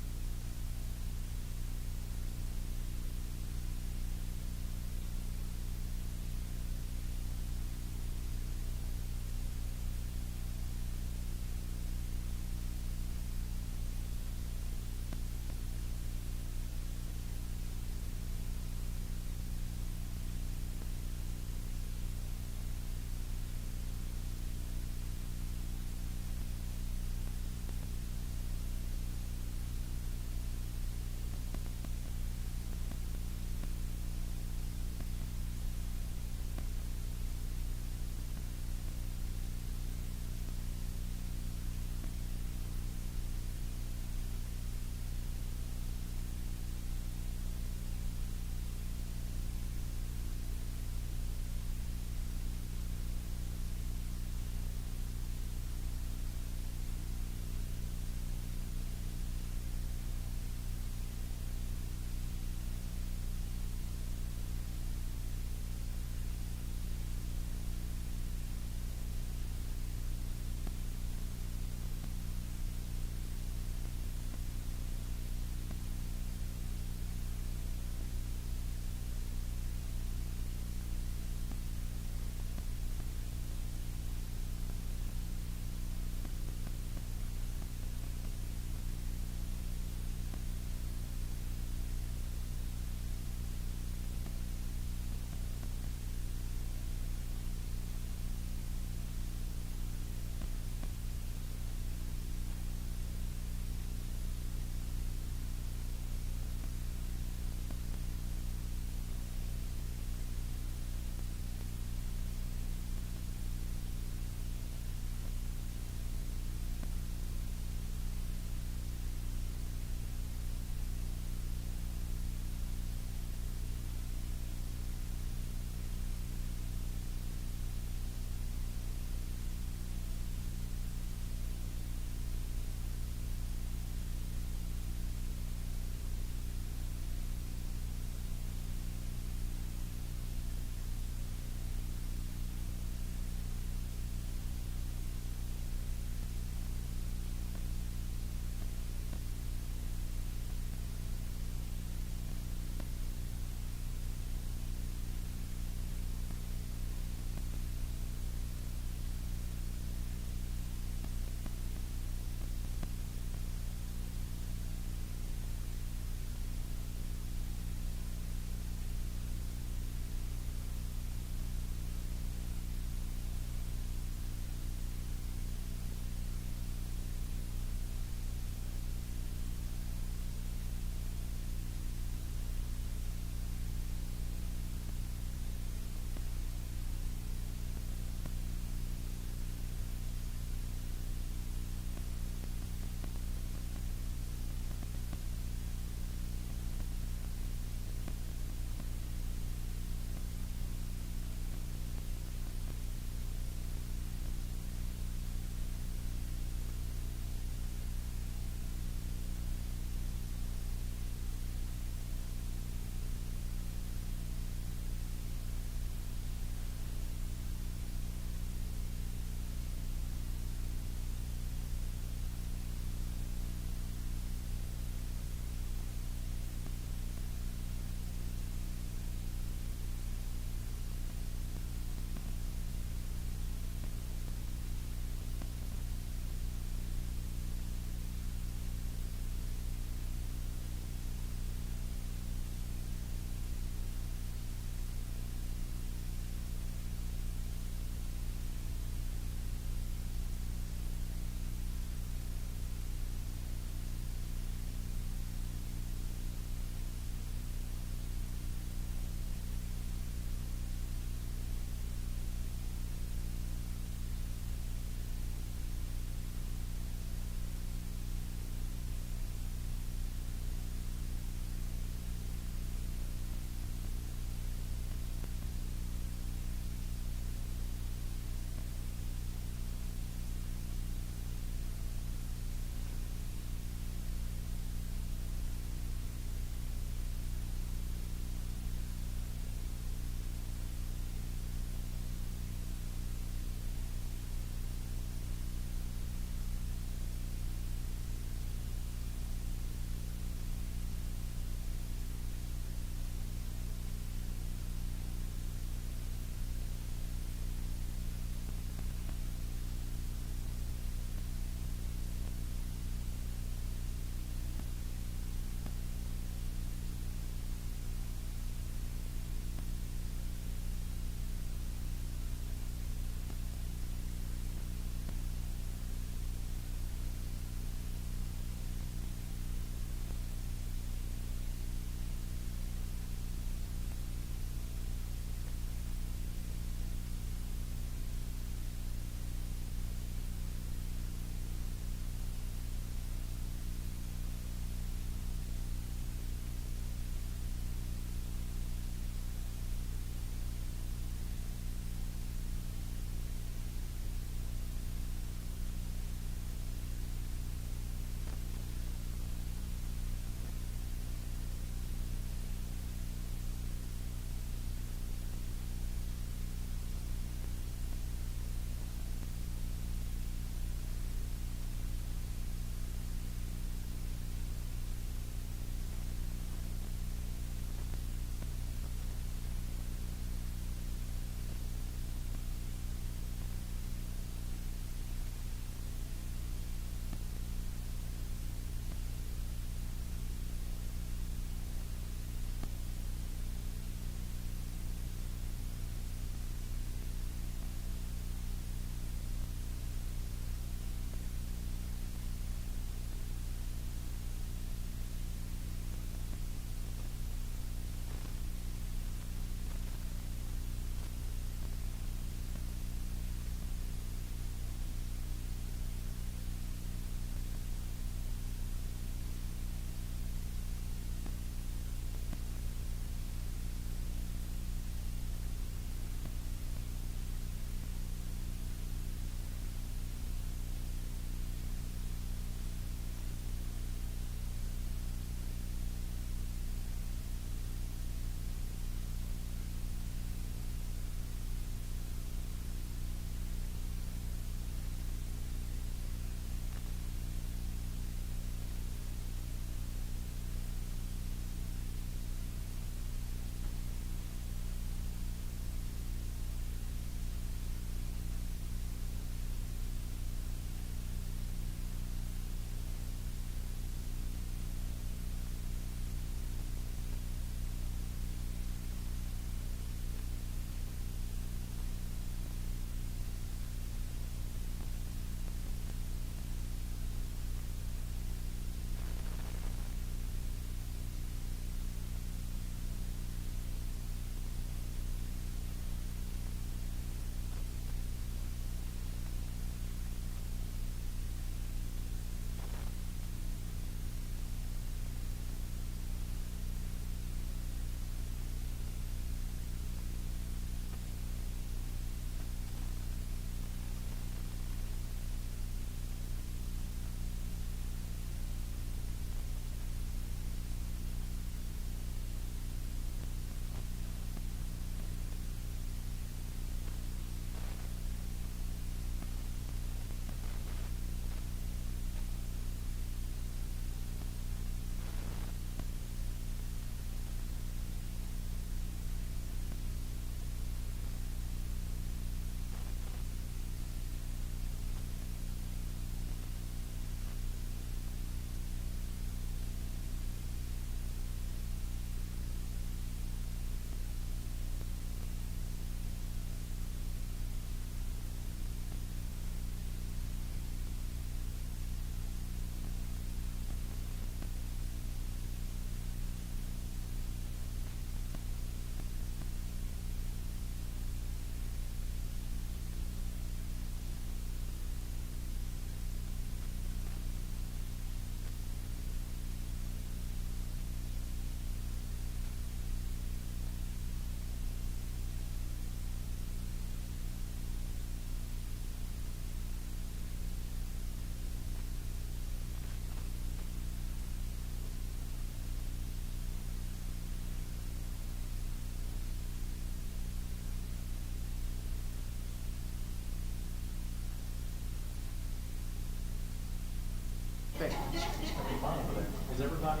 Is everybody?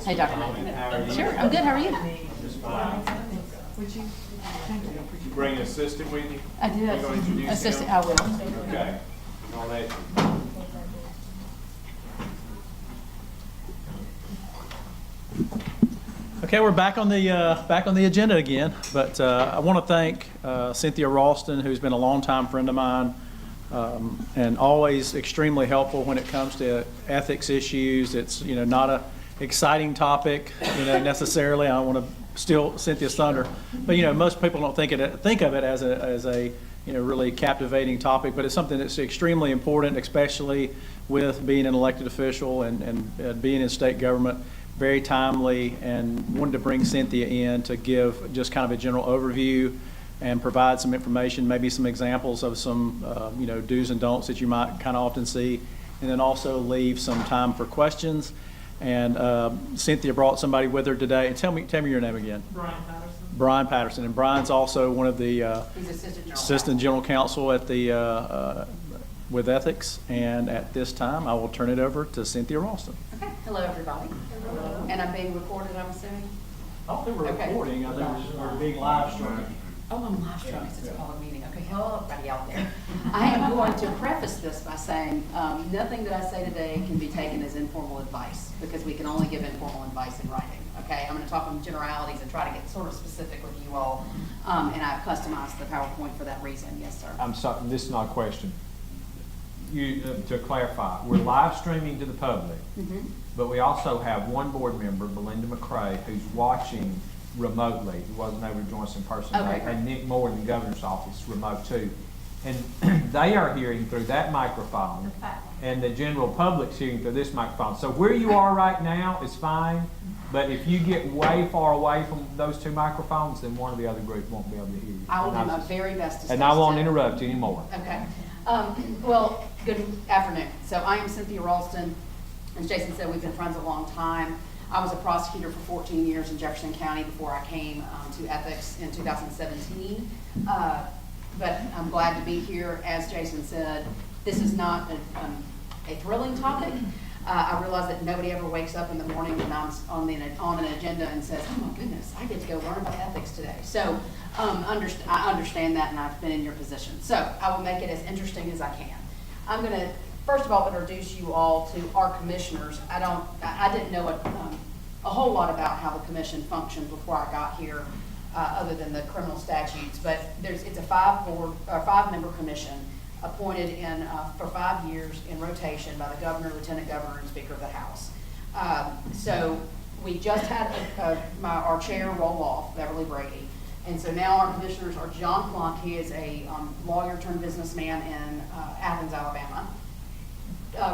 Hey, Dr. Mann. Sure, I'm good, how are you? Just fine. Would you? Did you bring an assistant with you? I did. You gonna introduce him? Assistant, I will. Okay. I'll let you. Okay, we're back on the agenda again, but I want to thank Cynthia Ralston, who's been a longtime friend of mine, and always extremely helpful when it comes to ethics issues. It's not a exciting topic necessarily. I don't want to steal Cynthia's thunder, but most people don't think of it as a really captivating topic, but it's something that's extremely important, especially with being an elected official and being in state government. Very timely, and wanted to bring Cynthia in to give just kind of a general overview and provide some information, maybe some examples of some do's and don'ts that you might kind of often see, and then also leave some time for questions. And Cynthia brought somebody with her today. And tell me your name again. Brian Patterson. Brian Patterson, and Brian's also one of the He's assistant general counsel at the with ethics. And at this time, I will turn it over to Cynthia Ralston. Okay, hello, everybody. And I'm being recorded, I'm assuming? I don't think we're recording. I think we're being live streamed. Oh, I'm live streaming, it's a public meeting. Okay, hello, everybody out there. I am going to preface this by saying, nothing that I say today can be taken as informal advice, because we can only give informal advice in writing, okay? I'm gonna talk in generalities and try to get sort of specific with you all, and I've customized the PowerPoint for that reason. Yes, sir. I'm sorry, this is not a question. To clarify, we're live streaming to the public, but we also have one board member, Belinda McCrae, who's watching remotely, who wasn't able to join us in person today, and Nick Moore in the governor's office remote too. And they are hearing through that microphone, and the general public's hearing through this microphone. So where you are right now is fine, but if you get way far away from those two microphones, then one of the other group won't be able to hear you. I will do my very best to stay And I won't still. interrupt you anymore. Okay. Well, good afternoon. So I am Cynthia Ralston. As Jason said, we've been friends a long time. I was a prosecutor for 14 years in Jefferson County before I came to ethics in 2017. But I'm glad to be here. As Jason said, this is not a thrilling topic. I realize that nobody ever wakes up in the morning when I'm on an agenda and says, oh my goodness, I get to go learn about ethics today. So I understand that, and I've been in your position. So I will make it as interesting as I can. I'm going to, first of all, introduce you all to our commissioners. I didn't know a whole lot about how the commission functioned before I got here, other than the criminal statutes. But it's a five-member commission appointed for 5 years in rotation by the governor, lieutenant governor, and speaker of the House. So we just had our chair roll off, Beverly Brady. And so now our commissioners are John Plunk. He is a lawyer turned businessman in Athens, Alabama.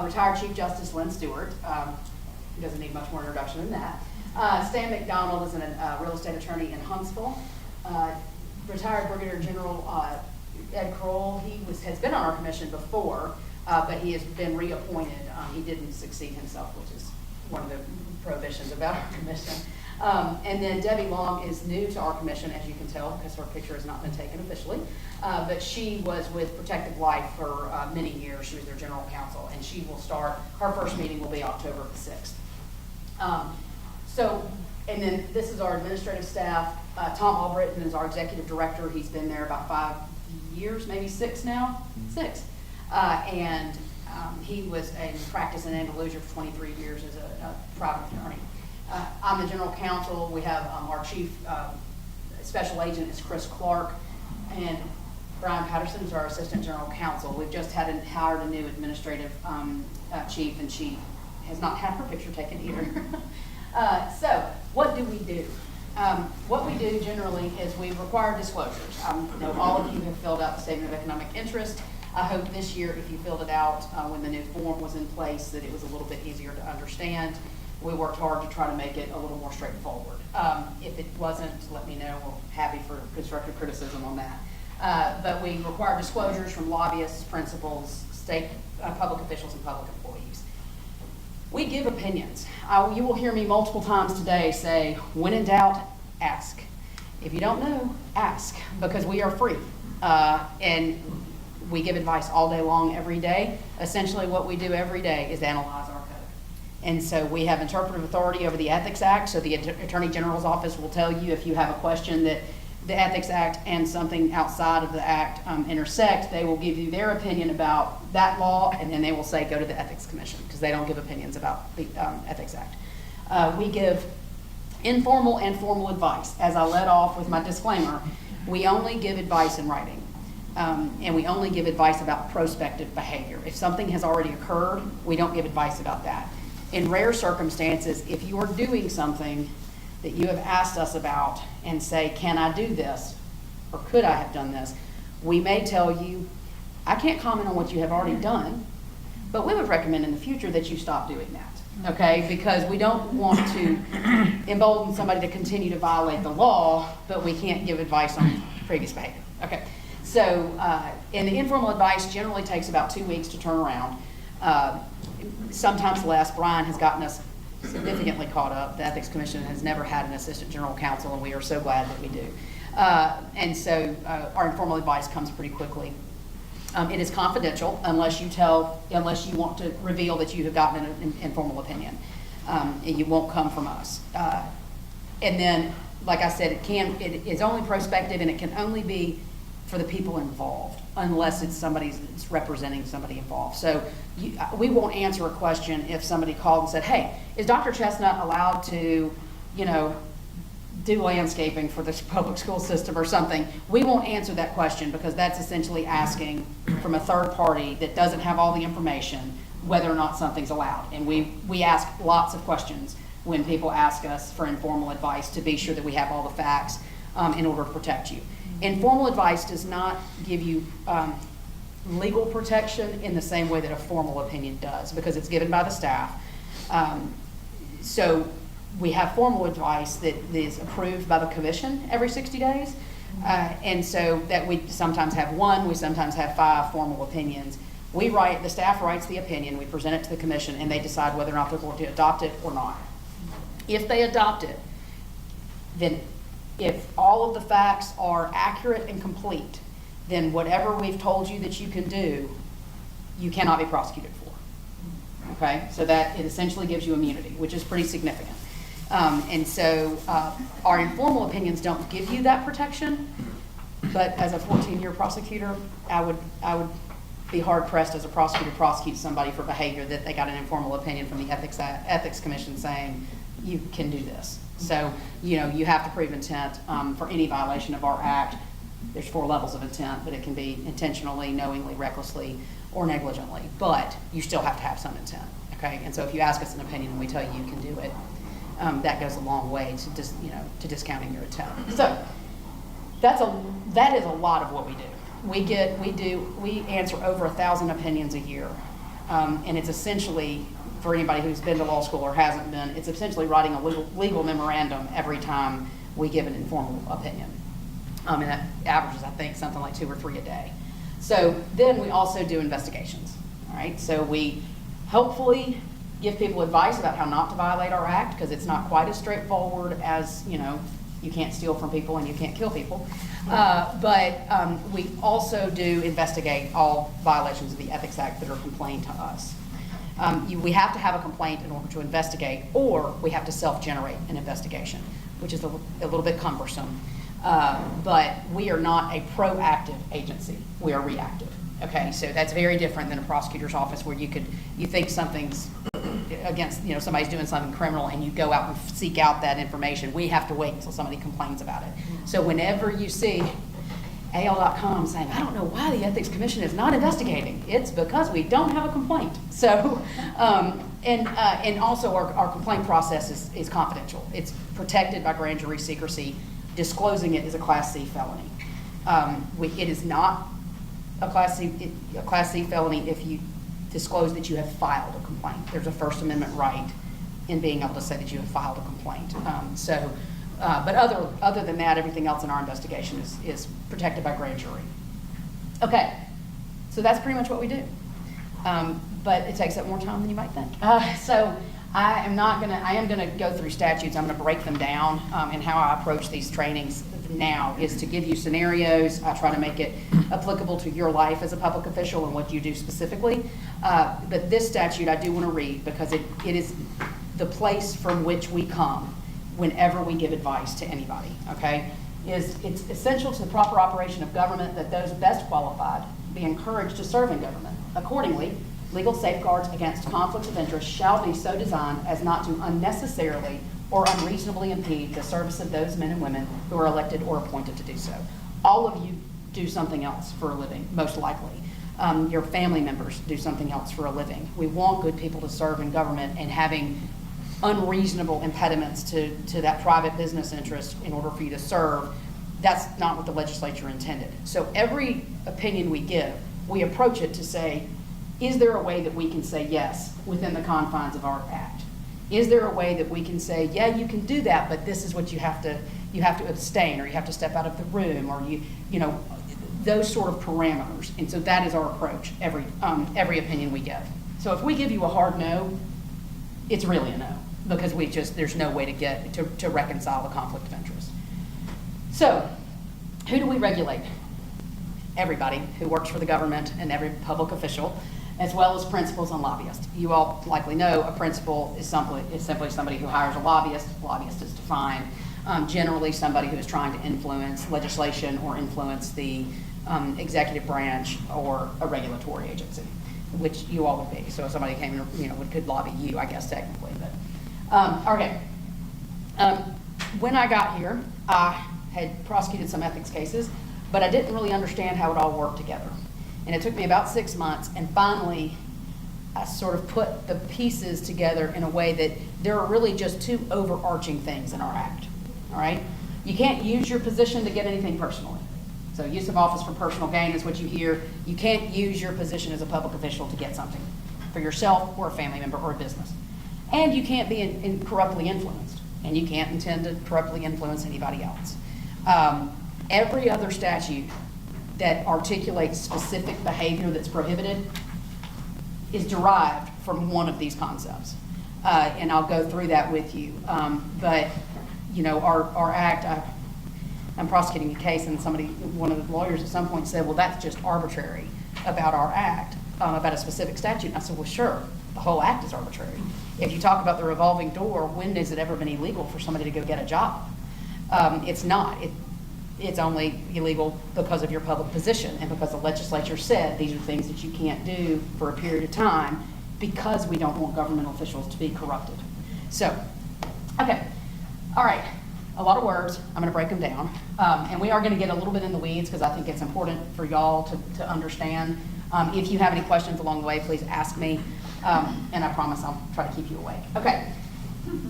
Retired Chief Justice Lynn Stewart. He doesn't need much more introduction than that. Stan McDonald is a real estate attorney in Huntsville. Retired Brigadier General Ed Kroll, he has been on our commission before, but he has been reappointed. He didn't succeed himself, which is one of the prohibitions about our commission. And then Debbie Long is new to our commission, as you can tell, because her picture has not been taken officially. But she was with Protective Life for many years. She was their general counsel, and she will start, her first meeting will be October the 6th. And then this is our administrative staff. Tom Albritton is our executive director. He's been there about 5 years, maybe 6 now, 6. And he was in practice in Andalusia for 23 years as a private attorney. I'm the general counsel. We have our chief special agent is Chris Clark, and Brian Patterson is our assistant general counsel. We've just hired a new administrative chief, and she has not had her picture taken either. So what do we do? What we do generally is we require disclosures. I know all of you have filled out the statement of economic interest. I hope this year, if you filled it out when the new form was in place, that it was a little bit easier to understand. We worked hard to try to make it a little more straightforward. If it wasn't, let me know. We're happy for constructive criticism on that. But we require disclosures from lobbyists, principals, state public officials, and public employees. We give opinions. You will hear me multiple times today say, when in doubt, ask. If you don't know, ask, because we are free. And We give advice all day long, every day. Essentially, what we do every day is analyze our code. And so we have interpretive authority over the Ethics Act, so the Attorney General's office will tell you if you have a question that the Ethics Act and something outside of the Act intersect, they will give you their opinion about that law, and then they will say, go to the Ethics Commission, because they don't give opinions about the Ethics Act. We give informal and formal advice. As I led off with my disclaimer, we only give advice in writing. And we only give advice about prospective behavior. If something has already occurred, we don't give advice about that. In rare circumstances, if you are doing something that you have asked us about and say, can I do this? Or could I have done this? We may tell you, I can't comment on what you have already done, but we would recommend in the future that you stop doing that, okay? Because we don't want to embolden somebody to continue to violate the law, but we can't give advice on previous behavior, okay? So, and the informal advice generally takes about 2 weeks to turn around. Sometimes less. Brian has gotten us significantly caught up. The Ethics Commission has never had an assistant general counsel, and we are so glad that we do. And so our informal advice comes pretty quickly. It is confidential unless you want to reveal that you have gotten an informal opinion. It won't come from us. And then, like I said, it is only prospective, and it can only be for the people involved, unless it's it's representing somebody involved. So we won't answer a question if somebody called and said, hey, is Dr. Chestnut allowed to, do landscaping for this public school system or something? We won't answer that question, because that's essentially asking from a third party that doesn't have all the information whether or not something's allowed. And we ask lots of questions when people ask us for informal advice to be sure that we have all the facts in order to protect you. Informal advice does not give you legal protection in the same way that a formal opinion does, because it's given by the staff. So we have formal advice that is approved by the commission every 60 days. And so that we sometimes have 1, we sometimes have 5 formal opinions. The staff writes the opinion, we present it to the commission, and they decide whether or not they're going to adopt it or not. If they adopt it, then if all of the facts are accurate and complete, then whatever we've told you that you can do, you cannot be prosecuted for. Okay? So that it essentially gives you immunity, which is pretty significant. And so our informal opinions don't give you that protection, but as a 14-year prosecutor, I would be hard-pressed as a prosecutor to prosecute somebody for behavior that they got an informal opinion from the Ethics Commission saying, you can do this. So, you have to prove intent for any violation of our act. There's 4 levels of intent, but it can be intentionally, knowingly, recklessly, or negligently. But you still have to have some intent, okay? And so if you ask us an opinion and we tell you you can do it, that goes a long way to discounting your intent. So that is a lot of what we do. We answer over 1,000 opinions a year, and it's essentially, for anybody who's been to law school or hasn't been, it's essentially writing a legal memorandum every time we give an informal opinion. And that averages, I think, something like 2 or 3 a day. So then we also do investigations, all right? So we hopefully give people advice about how not to violate our act, because it's not quite as straightforward as, you can't steal from people and you can't kill people. But we also do investigate all violations of the Ethics Act that are complained to us. We have to have a complaint in order to investigate, or we have to self-generate an investigation, which is a little bit cumbersome. But we are not a proactive agency. We are reactive. Okay, so that's very different than a prosecutor's office where you think something's against, somebody's doing something criminal and you go out and seek out that information. We have to wait until somebody complains about it. So whenever you see AL.com saying, I don't know why the Ethics Commission is not investigating, it's because we don't have a complaint. So, and also our complaint process is confidential. It's protected by grand jury secrecy. Disclosing it is a Class C felony. It is not a Class C felony if you disclose that you have filed a complaint. There's a First Amendment right in being able to say that you have filed a complaint. But other than that, everything else in our investigation is protected by grand jury. Okay, so that's pretty much what we do. But it takes up more time than you might think. So I am gonna go through statutes. I'm gonna break them down, and how I approach these trainings now is to give you scenarios. I try to make it applicable to your life as a public official and what you do specifically. But this statute I do want to read because it is the place from which we come whenever we give advice to anybody, okay? It's essential to the proper operation of government that those best qualified be encouraged to serve in government. Accordingly, legal safeguards against conflicts of interest shall be so designed as not to unnecessarily or unreasonably impede the service of those men and women who are elected or appointed to do so. All of you do something else for a living, most likely. Your family members do something else for a living. We want good people to serve in government, and having unreasonable impediments to that private business interest in order for you to serve, that's not what the legislature intended. So every opinion we give, we approach it to say, is there a way that we can say yes within the confines of our act? Is there a way that we can say, yeah, you can do that, but this is what you have to abstain, or you have to step out of the room, or you know, those sort of parameters. And so that is our approach every opinion we give. So if we give you a hard no, it's really a no, because there's no way to reconcile the conflict of interest. So who do we regulate? Everybody who works for the government and every public official, as well as principals and lobbyists. You all likely know a principal is simply somebody who hires a lobbyist. Lobbyist is defined generally somebody who is trying to influence legislation or influence the executive branch or a regulatory agency, which you all would be. So if somebody came in, could lobby you, I guess technically. But okay. When I got here, I had prosecuted some ethics cases, but I didn't really understand how it all worked together. And it took me about 6 months, and finally I sort of put the pieces together in a way that there are really just two overarching things in our act, all right? You can't use your position to get anything personally. So use of office for personal gain is what you hear. You can't use your position as a public official to get something for yourself or a family member or a business. And you can't be corruptly influenced, and you can't intend to corruptly influence anybody else. Every other statute that articulates specific behavior that's prohibited is derived from one of these concepts. And I'll go through that with you. But, our act, I'm prosecuting a case, and one of the lawyers at some point said, well, that's just arbitrary about our act, about a specific statute. And I said, well, sure, the whole act is arbitrary. If you talk about the revolving door, when has it ever been illegal for somebody to go get a job? It's not. It's only illegal because of your public position and because the legislature said these are things that you can't do for a period of time because we don't want governmental officials to be corrupted. So, okay, all right, a lot of words. I'm going to break them down. And we are going to get a little bit in the weeds because I think it's important for y'all to understand. If you have any questions along the way, please ask me, and I promise I'll try to keep you awake. Okay.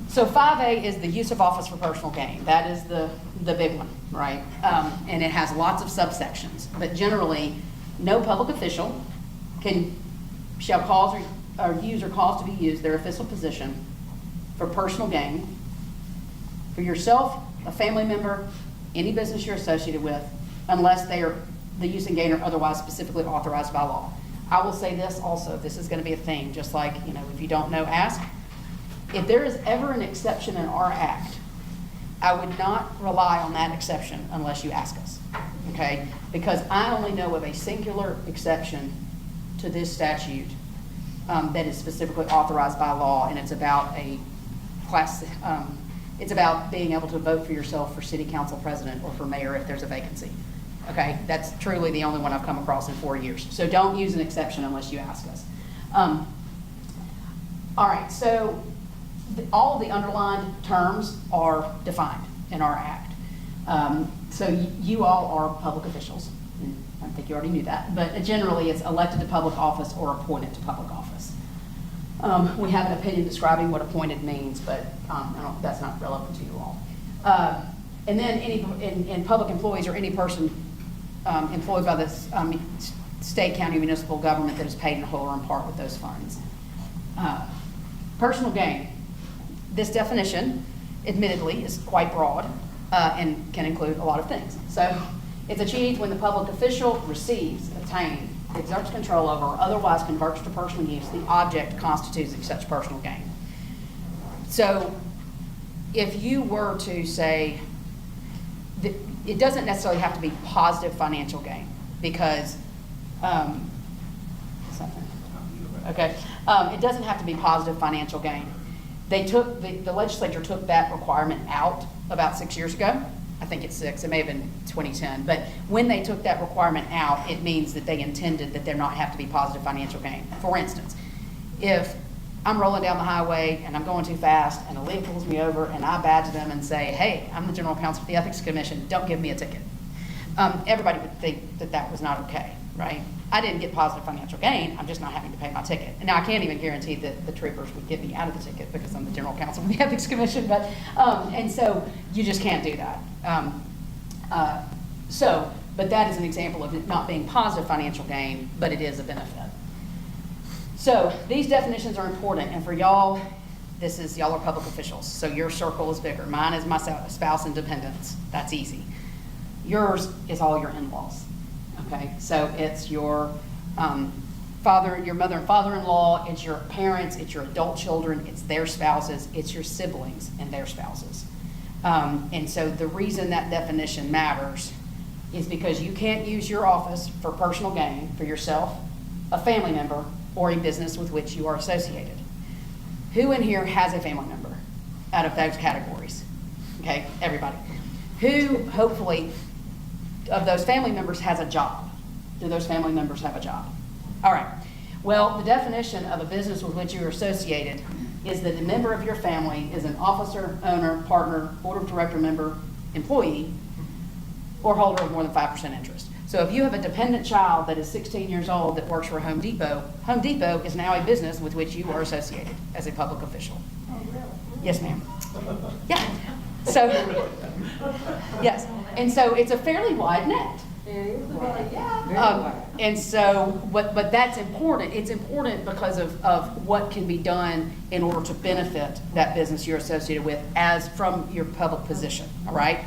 So 5A is the use of office for personal gain. That is the big one, right? And it has lots of subsections. But generally, no public official shall cause or use or cause to be used their official position for personal gain for yourself, a family member, any business you're associated with, unless the use and gain are otherwise specifically authorized by law. I will say this also. This is going to be a thing. Just like, if you don't know, ask. If there is ever an exception in our act, I would not rely on that exception unless you ask us, okay? Because I only know of a singular exception to this statute that is specifically authorized by law, and it's about it's about being able to vote for yourself for city council president or for mayor if there's a vacancy, okay? That's truly the only one I've come across in 4 years. So don't use an exception unless you ask us. All right, so all of the underlined terms are defined in our act. So you all are public officials. And I think you already knew that. But generally, it's elected to public office or appointed to public office. We have an opinion describing what appointed means, but that's not relevant to you all. And then in public employees or any person employed by this state, county, municipal government that is paid in whole or in part with those funds. Personal gain. This definition, admittedly, is quite broad and can include a lot of things. So it's achieved when the public official receives, obtains, exerts control over, or otherwise converts to personal use the object constitutes such personal gain. So if you were to say, that it doesn't necessarily have to be positive financial gain. because, okay, it doesn't have to be positive financial gain. They took, the legislature took that requirement out about 6 years ago. I think it's 6, it may have been 2010. But when they took that requirement out, it means that they intended that there not have to be positive financial gain. For instance, if I'm rolling down the highway and I'm going too fast and a league pulls me over and I badge them and say, hey, I'm the general counsel of the Ethics Commission, don't give me a ticket. Everybody would think that that was not okay, right? I didn't get positive financial gain, I'm just not having to pay my ticket. And now I can't even guarantee that the troopers would get me out of the ticket because I'm the general counsel of the Ethics Commission, but, and so you just can't do that. But that is an example of it not being positive financial gain, but it is a benefit. So these definitions are important, and for y'all, y'all are public officials, so your circle is bigger. Mine is my spouse and dependents, that's easy. Yours is all your in-laws. Okay, so it's your your mother and father-in-law, it's your parents, it's your adult children, it's their spouses, it's your siblings and their spouses. And so the reason that definition matters is because you can't use your office for personal gain for yourself, a family member, or a business with which you are associated. Who in here has a family member out of those categories? Okay, everybody. Who, hopefully, of those family members has a job? Do those family members have a job? All right. Well, the definition of a business with which you are associated is that a member of your family is an officer, owner, partner, board of director member, employee, or holder of more than 5% interest. So if you have a dependent child that is 16 years old that works for Home Depot is now a business with which you are associated as a public official. Oh, really? Yes, ma'am. Yeah. So, yes. And so it's a fairly wide net. And so, but that's important. It's important because of what can be done in order to benefit that business you're associated with as from your public position, all right?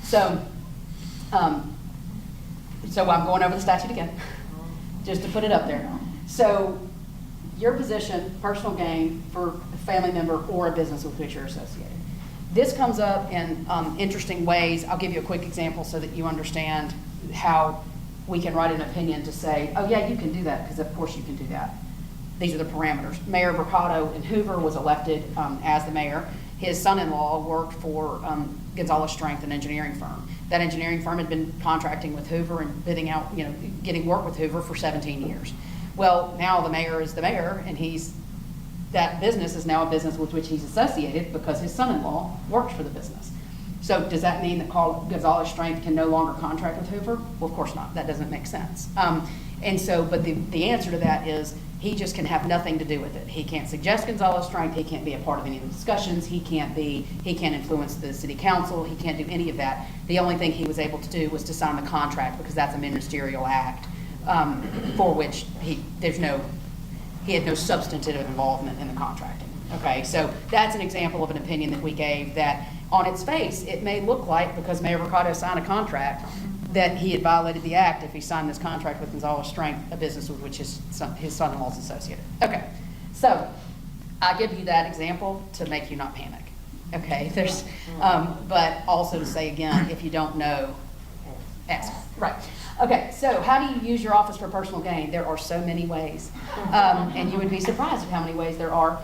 So, so I'm going over the statute again, just to put it up there. So your position, personal gain for a family member or a business with which you're associated. This comes up in interesting ways. I'll give you a quick example so that you understand how we can write an opinion to say, oh yeah, you can do that, because of course you can do that. These are the parameters. Mayor Mercado in Hoover was elected as the mayor. His son-in-law worked for Gonzalez Strength, an engineering firm. That engineering firm had been contracting with Hoover and bidding out, getting work with Hoover for 17 years. Well, now the mayor is the mayor, and that business is now a business with which he's associated because his son-in-law works for the business. So does that mean that Gonzalez Strength can no longer contract with Hoover? Well, of course not. That doesn't make sense. And so, but the answer to that is he just can have nothing to do with it. He can't suggest Gonzalez Strength. He can't be a part of any of the discussions. He can't influence the city council. He can't do any of that. The only thing he was able to do was to sign the contract, because that's a ministerial act for which he had no substantive involvement in the contracting. Okay, so that's an example of an opinion that we gave that on its face, it may look like, because Mayor Mercado signed a contract, that he had violated the act if he signed this contract with Gonzalez Strength, a business with which his son-in-law is associated. Okay, so I give you that example to make you not panic. Okay, but also to say again, if you don't know, ask. Right. Okay, so how do you use your office for personal gain? There are so many ways, and you would be surprised at how many ways there are.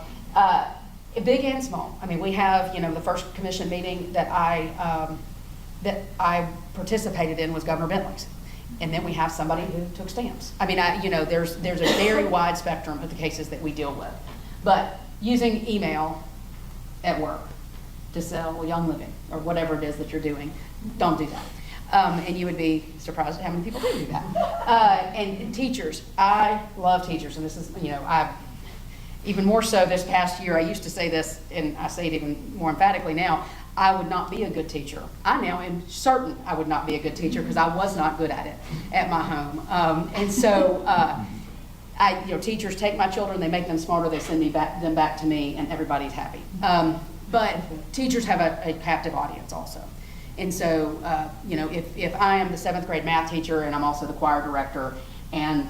Big and small. I mean, we have, the first commission meeting that I participated in was Governor Bentley's. And then we have somebody who took stamps. I mean, there's a very wide spectrum of the cases that we deal with. But using email at work to sell Young Living or whatever it is that you're doing, don't do that. And you would be surprised at how many people do that. And teachers, I love teachers, and this is, even more so this past year. I used to say this, and I say it even more emphatically now, I would not be a good teacher. I now am certain I would not be a good teacher because I was not good at it at my home. And so teachers take my children, they make them smarter, they send them back to me, and everybody's happy. But teachers have a captive audience also. And so, if I am the 7th grade math teacher and I'm also the choir director, and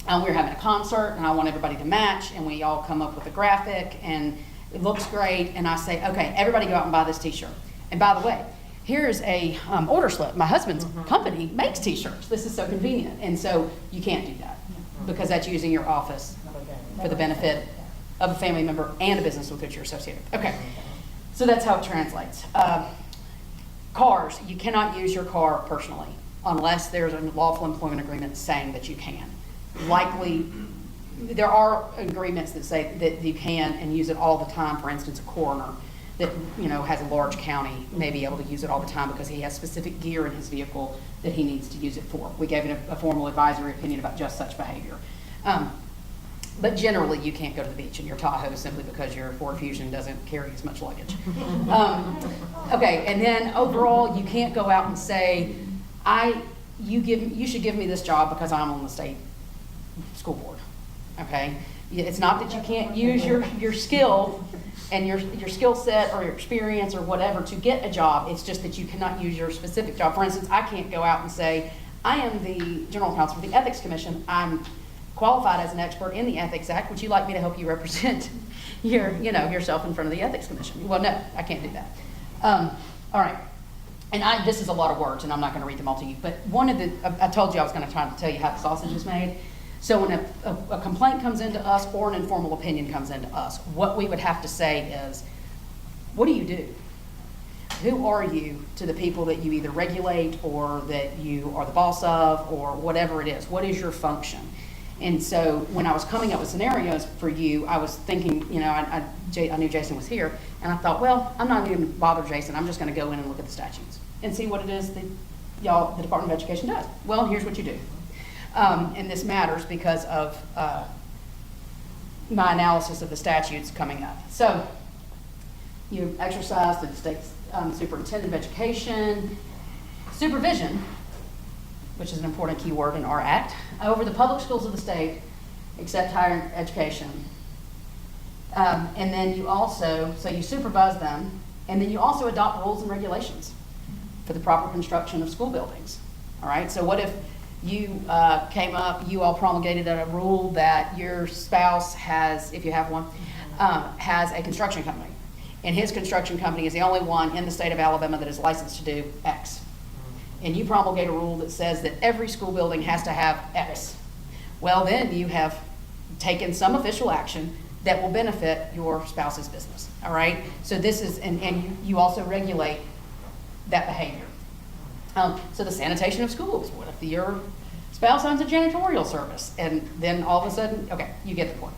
we're having a concert and I want everybody to match, and we all come up with a graphic and it looks great, and I say, okay, everybody go out and buy this t-shirt. And by the way, here's a order slip. My husband's company makes t-shirts. This is so convenient. And so you can't do that because that's using your office for the benefit of a family member and a business with which you're associated. Okay, so that's how it translates. Cars, you cannot use your car personally unless there's a lawful employment agreement saying that you can. Likely, there are agreements that say that you can and use it all the time. For instance, a coroner that has a large county may be able to use it all the time because he has specific gear in his vehicle that he needs to use it for. We gave it a formal advisory opinion about just such behavior. But generally, you can't go to the beach in your Tahoe simply because your Ford Fusion doesn't carry as much luggage. Okay, and then overall, you can't go out and say, you should give me this job because I'm on the state school board. Okay, it's not that you can't use your skill and your skill set or your experience or whatever to get a job. It's just that you cannot use your specific job. For instance, I can't go out and say, I am the general counsel for the Ethics Commission. I'm qualified as an expert in the Ethics Act. Would you like me to help you represent yourself in front of the Ethics Commission? Well, no, I can't do that. All right. And this is a lot of words, and I'm not going to read them all to you. But I told you I was going to try to tell you how the sausage is made. So when a complaint comes into us or an informal opinion comes into us, what we would have to say is, what do you do? Who are you to the people that you either regulate or that you are the boss of or whatever it is? What is your function? And so when I was coming up with scenarios for you, I was thinking, I knew Jason was here, and I thought, well, I'm not even going to bother Jason. I'm just going to go in and look at the statutes and see what it is that the Department of Education does. Well, here's what you do. And this matters because of my analysis of the statutes coming up. So you exercise the state superintendent of education supervision, which is an important key word in our act, over the public schools of the state, except higher education. And then you supervise them, and then you also adopt rules and regulations for the proper construction of school buildings. All right, so what if you you all promulgated a rule that your spouse has, if you have one, has a construction company. And his construction company is the only one in the state of Alabama that is licensed to do X. And you promulgate a rule that says that every school building has to have X. Well, then you have taken some official action that will benefit your spouse's business, all right? So this is, and you also regulate that behavior. So the sanitation of schools, what if your spouse owns a janitorial service? And then all of a sudden, okay, you get the point.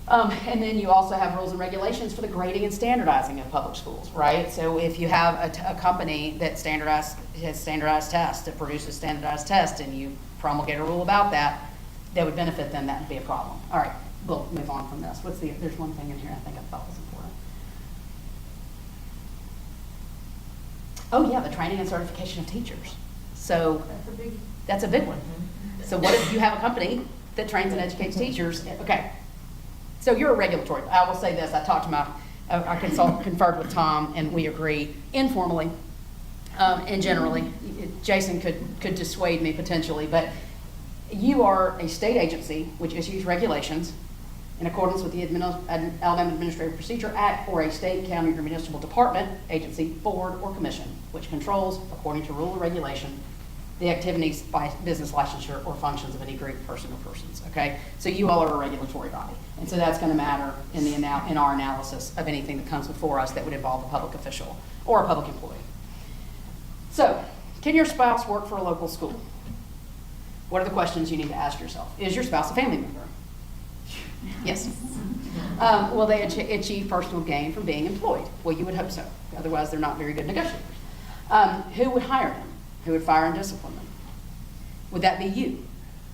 And then you also have rules and regulations for the grading and standardizing of public schools, right? So if you have a company that has standardized tests, that produces standardized tests, and you promulgate a rule about that would benefit them, that would be a problem. All right, we'll move on from this. There's one thing in here I think I thought was important. Oh yeah, the training and certification of teachers. So that's a big one. So what if you have a company that trains and educates teachers? Okay. So you're a regulatory. I will say this. I conferred with Tom, and we agree informally and generally. Jason could dissuade me potentially, but you are a state agency which issues regulations in accordance with the Alabama Administrative Procedure Act, or a state, county, or municipal department, agency, board, or commission, which controls, according to rule or regulation, the activities by business licensure or functions of any group, person, or persons, okay? So you all are a regulatory body, and so that's gonna matter in our analysis of anything that comes before us that would involve a public official or a public employee. So, can your spouse work for a local school? What are the questions you need to ask yourself? Is your spouse a family member? Yes. Will they achieve personal gain from being employed? Well, you would hope so. Otherwise, they're not very good negotiators. Who would hire them? Who would fire and discipline them? Would that be you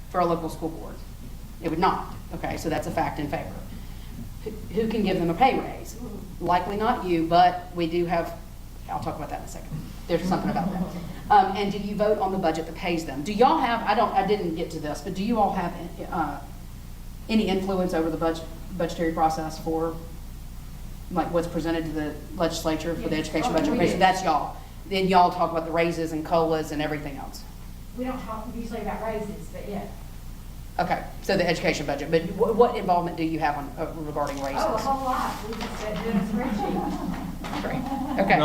for a local school board? It would not. Okay, so that's a fact in favor. Who can give them a pay raise? Likely not you, but we do have, I'll talk about that in a second. There's something about that. And do you vote on the budget that pays them? Do y'all have, I didn't get to this, but do you all have any influence over the budgetary process for like what's presented to the legislature for the education budget? That's y'all. Then y'all talk about the raises and COLAs and everything else. We don't talk usually about raises, but yeah. Okay, so the education budget, but what involvement do you have on regarding raises? Oh, a whole lot. We just said do a spreadsheet. Great, okay.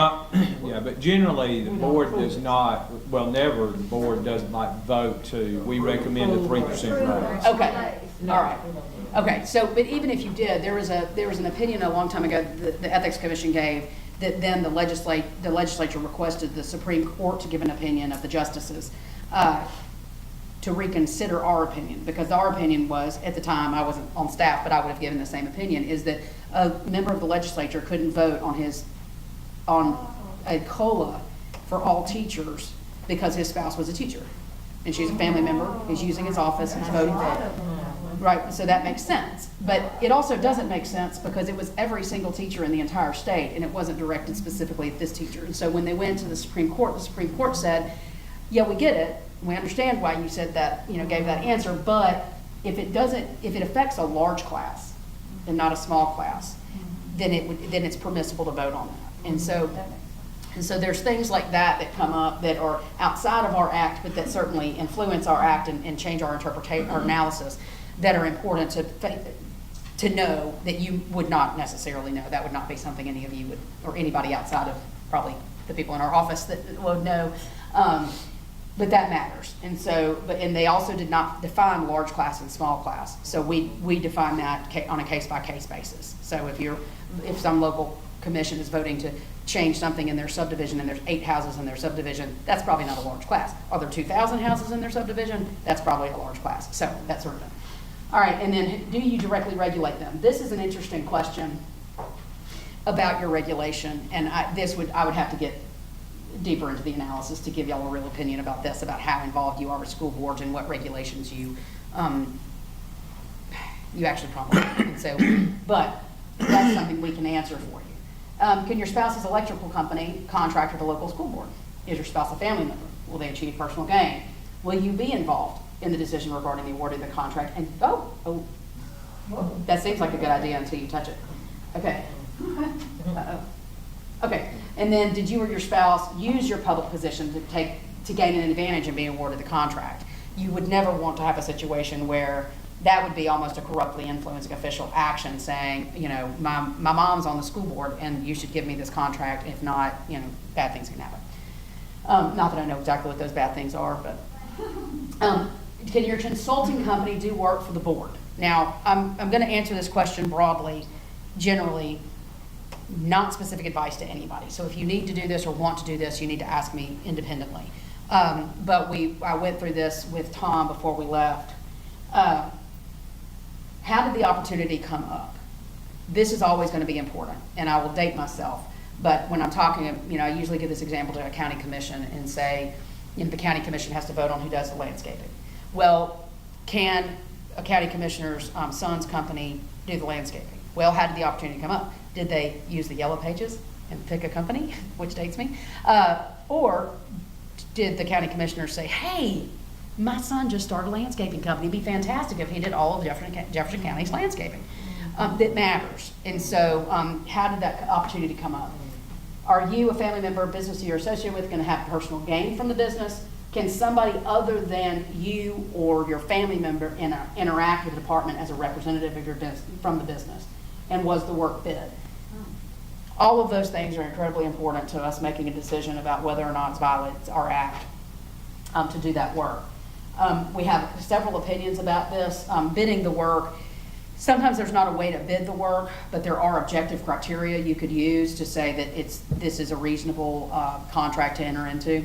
Yeah, but generally, the board does not, well, never, the board doesn't like vote to, we recommend a 3% raise. Okay, all right. Okay, so, but even if you did, there was an opinion a long time ago that the Ethics Commission gave, that then the legislature requested the Supreme Court to give an opinion of the justices to reconsider our opinion, because our opinion was, at the time, I wasn't on staff, but I would have given the same opinion, is that a member of the legislature couldn't vote on a COLA for all teachers because his spouse was a teacher. And she's a family member, he's using his office, he's voting for it. Right, so that makes sense. But it also doesn't make sense because it was every single teacher in the entire state, and it wasn't directed specifically at this teacher. And so when they went to the Supreme Court said, yeah, we get it, we understand why you said that, gave that answer, but if it affects a large class and not a small class, then it's permissible to vote on that. And so there's things like that come up that are outside of our act, but that certainly influence our act and change our interpretation, our analysis, that are important to know that you would not necessarily know. That would not be something any of you would, or anybody outside of probably the people in our office that would know. But that matters. And so, and they also did not define large class and small class. So we define that on a case-by-case basis. So if some local commission is voting to change something in their subdivision and there's 8 houses in their subdivision, that's probably not a large class. Are there 2,000 houses in their subdivision? That's probably a large class. So that sort of thing. All right, and then do you directly regulate them? This is an interesting question about your regulation, and I would have to get deeper into the analysis to give y'all a real opinion about this, about how involved you are with school boards and what regulations you actually promulgate. And so, but that's something we can answer for you. Can your spouse's electrical company contract with a local school board? Is your spouse a family member? Will they achieve personal gain? Will you be involved in the decision regarding the award of the contract? And that seems like a good idea until you touch it. Okay. Okay. And then, did you or your spouse use your public position to gain an advantage in being awarded the contract? You would never want to have a situation where that would be almost a corruptly influencing official action, saying, my mom's on the school board and you should give me this contract. If not, bad things can happen. Not that I know exactly what those bad things are, but. Can your consulting company do work for the board? Now, I'm going to answer this question broadly, generally, not specific advice to anybody. So if you need to do this or want to do this, you need to ask me independently. But I went through this with Tom before we left. How did the opportunity come up? This is always going to be important, and I will date myself. But when I'm talking, I usually give this example to a county commission and say, the county commission has to vote on who does the landscaping. Well, can a county commissioner's son's company do the landscaping? Well, how did the opportunity come up? Did they use the yellow pages and pick a company, which dates me? Or did the county commissioner say, hey, my son just started a landscaping company. It'd be fantastic if he did all of Jefferson County's landscaping. That matters. And so how did that opportunity come up? Are you, a family member, business you're associated with, going to have personal gain from the business? Can somebody other than you or your family member interact with the department as a representative of your from the business? And was the work bid? All of those things are incredibly important to us making a decision about whether or not it violates our act to do that work. We have several opinions about this. Bidding the work. Sometimes there's not a way to bid the work, but there are objective criteria you could use to say that this is a reasonable contract to enter into.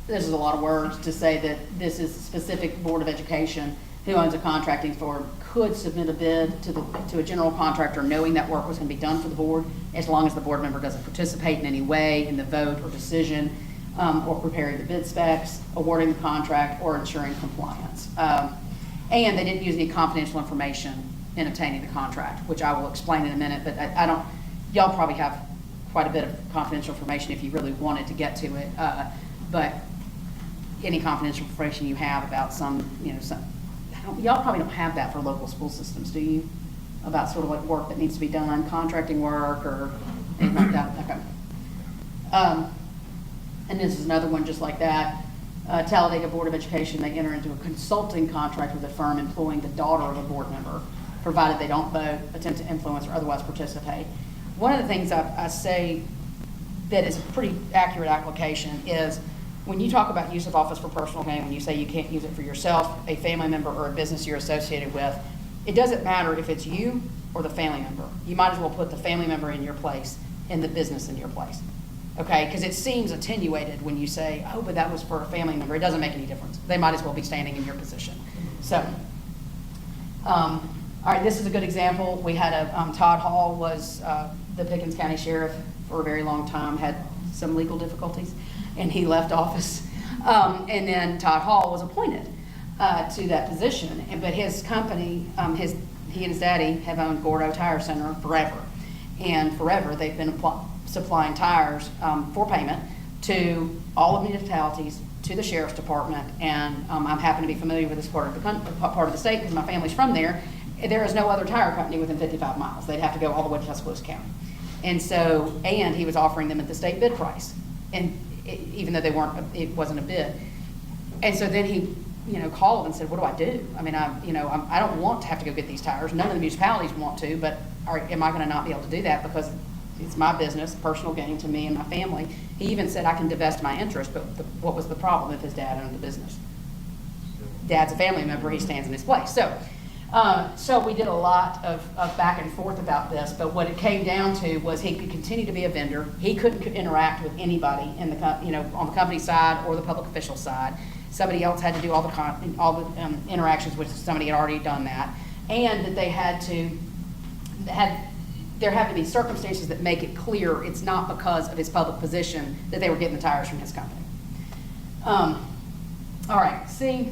This is a lot of words to say that this is a specific Board of Education who owns a contracting firm could submit a bid to a general contractor knowing that work was going to be done for the board, as long as the board member doesn't participate in any way in the vote or decision or preparing the bid specs, awarding the contract, or ensuring compliance. And they didn't use any confidential information in obtaining the contract, which I will explain in a minute, but y'all probably have quite a bit of confidential information if you really wanted to get to it. But any confidential information you have about y'all probably don't have that for local school systems, do you? About sort of like work that needs to be done, contracting work or anything like that. Okay. And this is another one just like that. Talladega Board of Education, they enter into a consulting contract with a firm employing the daughter of a board member, provided they don't vote, attempt to influence, or otherwise participate. one of the things I say that is a pretty accurate application is when you talk about use of office for personal gain, when you say you can't use it for yourself, a family member, or a business you're associated with, it doesn't matter if it's you or the family member. You might as well put the family member in your place and the business in your place. Okay, because it seems attenuated when you say, oh, but that was for a family member. It doesn't make any difference. They might as well be standing in your position. So, all right, this is a good example. We had Todd Hall was the Pickens County Sheriff for a very long time, had some legal difficulties, and he left office. And then Todd Hall was appointed to that position. But his company, he and his daddy have owned Gordo Tire Center forever. And forever they've been supplying tires for payment to all of the municipalities, to the sheriff's department, and I happen to be familiar with this part of the state because my family's from there. There is no other tire company within 55 miles. They'd have to go all the way to Tuscaloosa County. And so, and he was offering them at the state bid price, and even though it wasn't a bid. And so then he, called and said, what do I do? I mean, I don't want to have to go get these tires. None of the municipalities want to, but am I going to not be able to do that because it's my business, personal gain to me and my family? He even said I can divest my interest, but what was the problem if his dad owned the business? Dad's a family member, he stands in his place. So we did a lot of back and forth about this, but what it came down to was he could continue to be a vendor. He couldn't interact with anybody in the on the company side or the public official side. Somebody else had to do all the interactions with somebody had already done that, and that they there have to be circumstances that make it clear it's not because of his public position that they were getting the tires from his company. All right, see,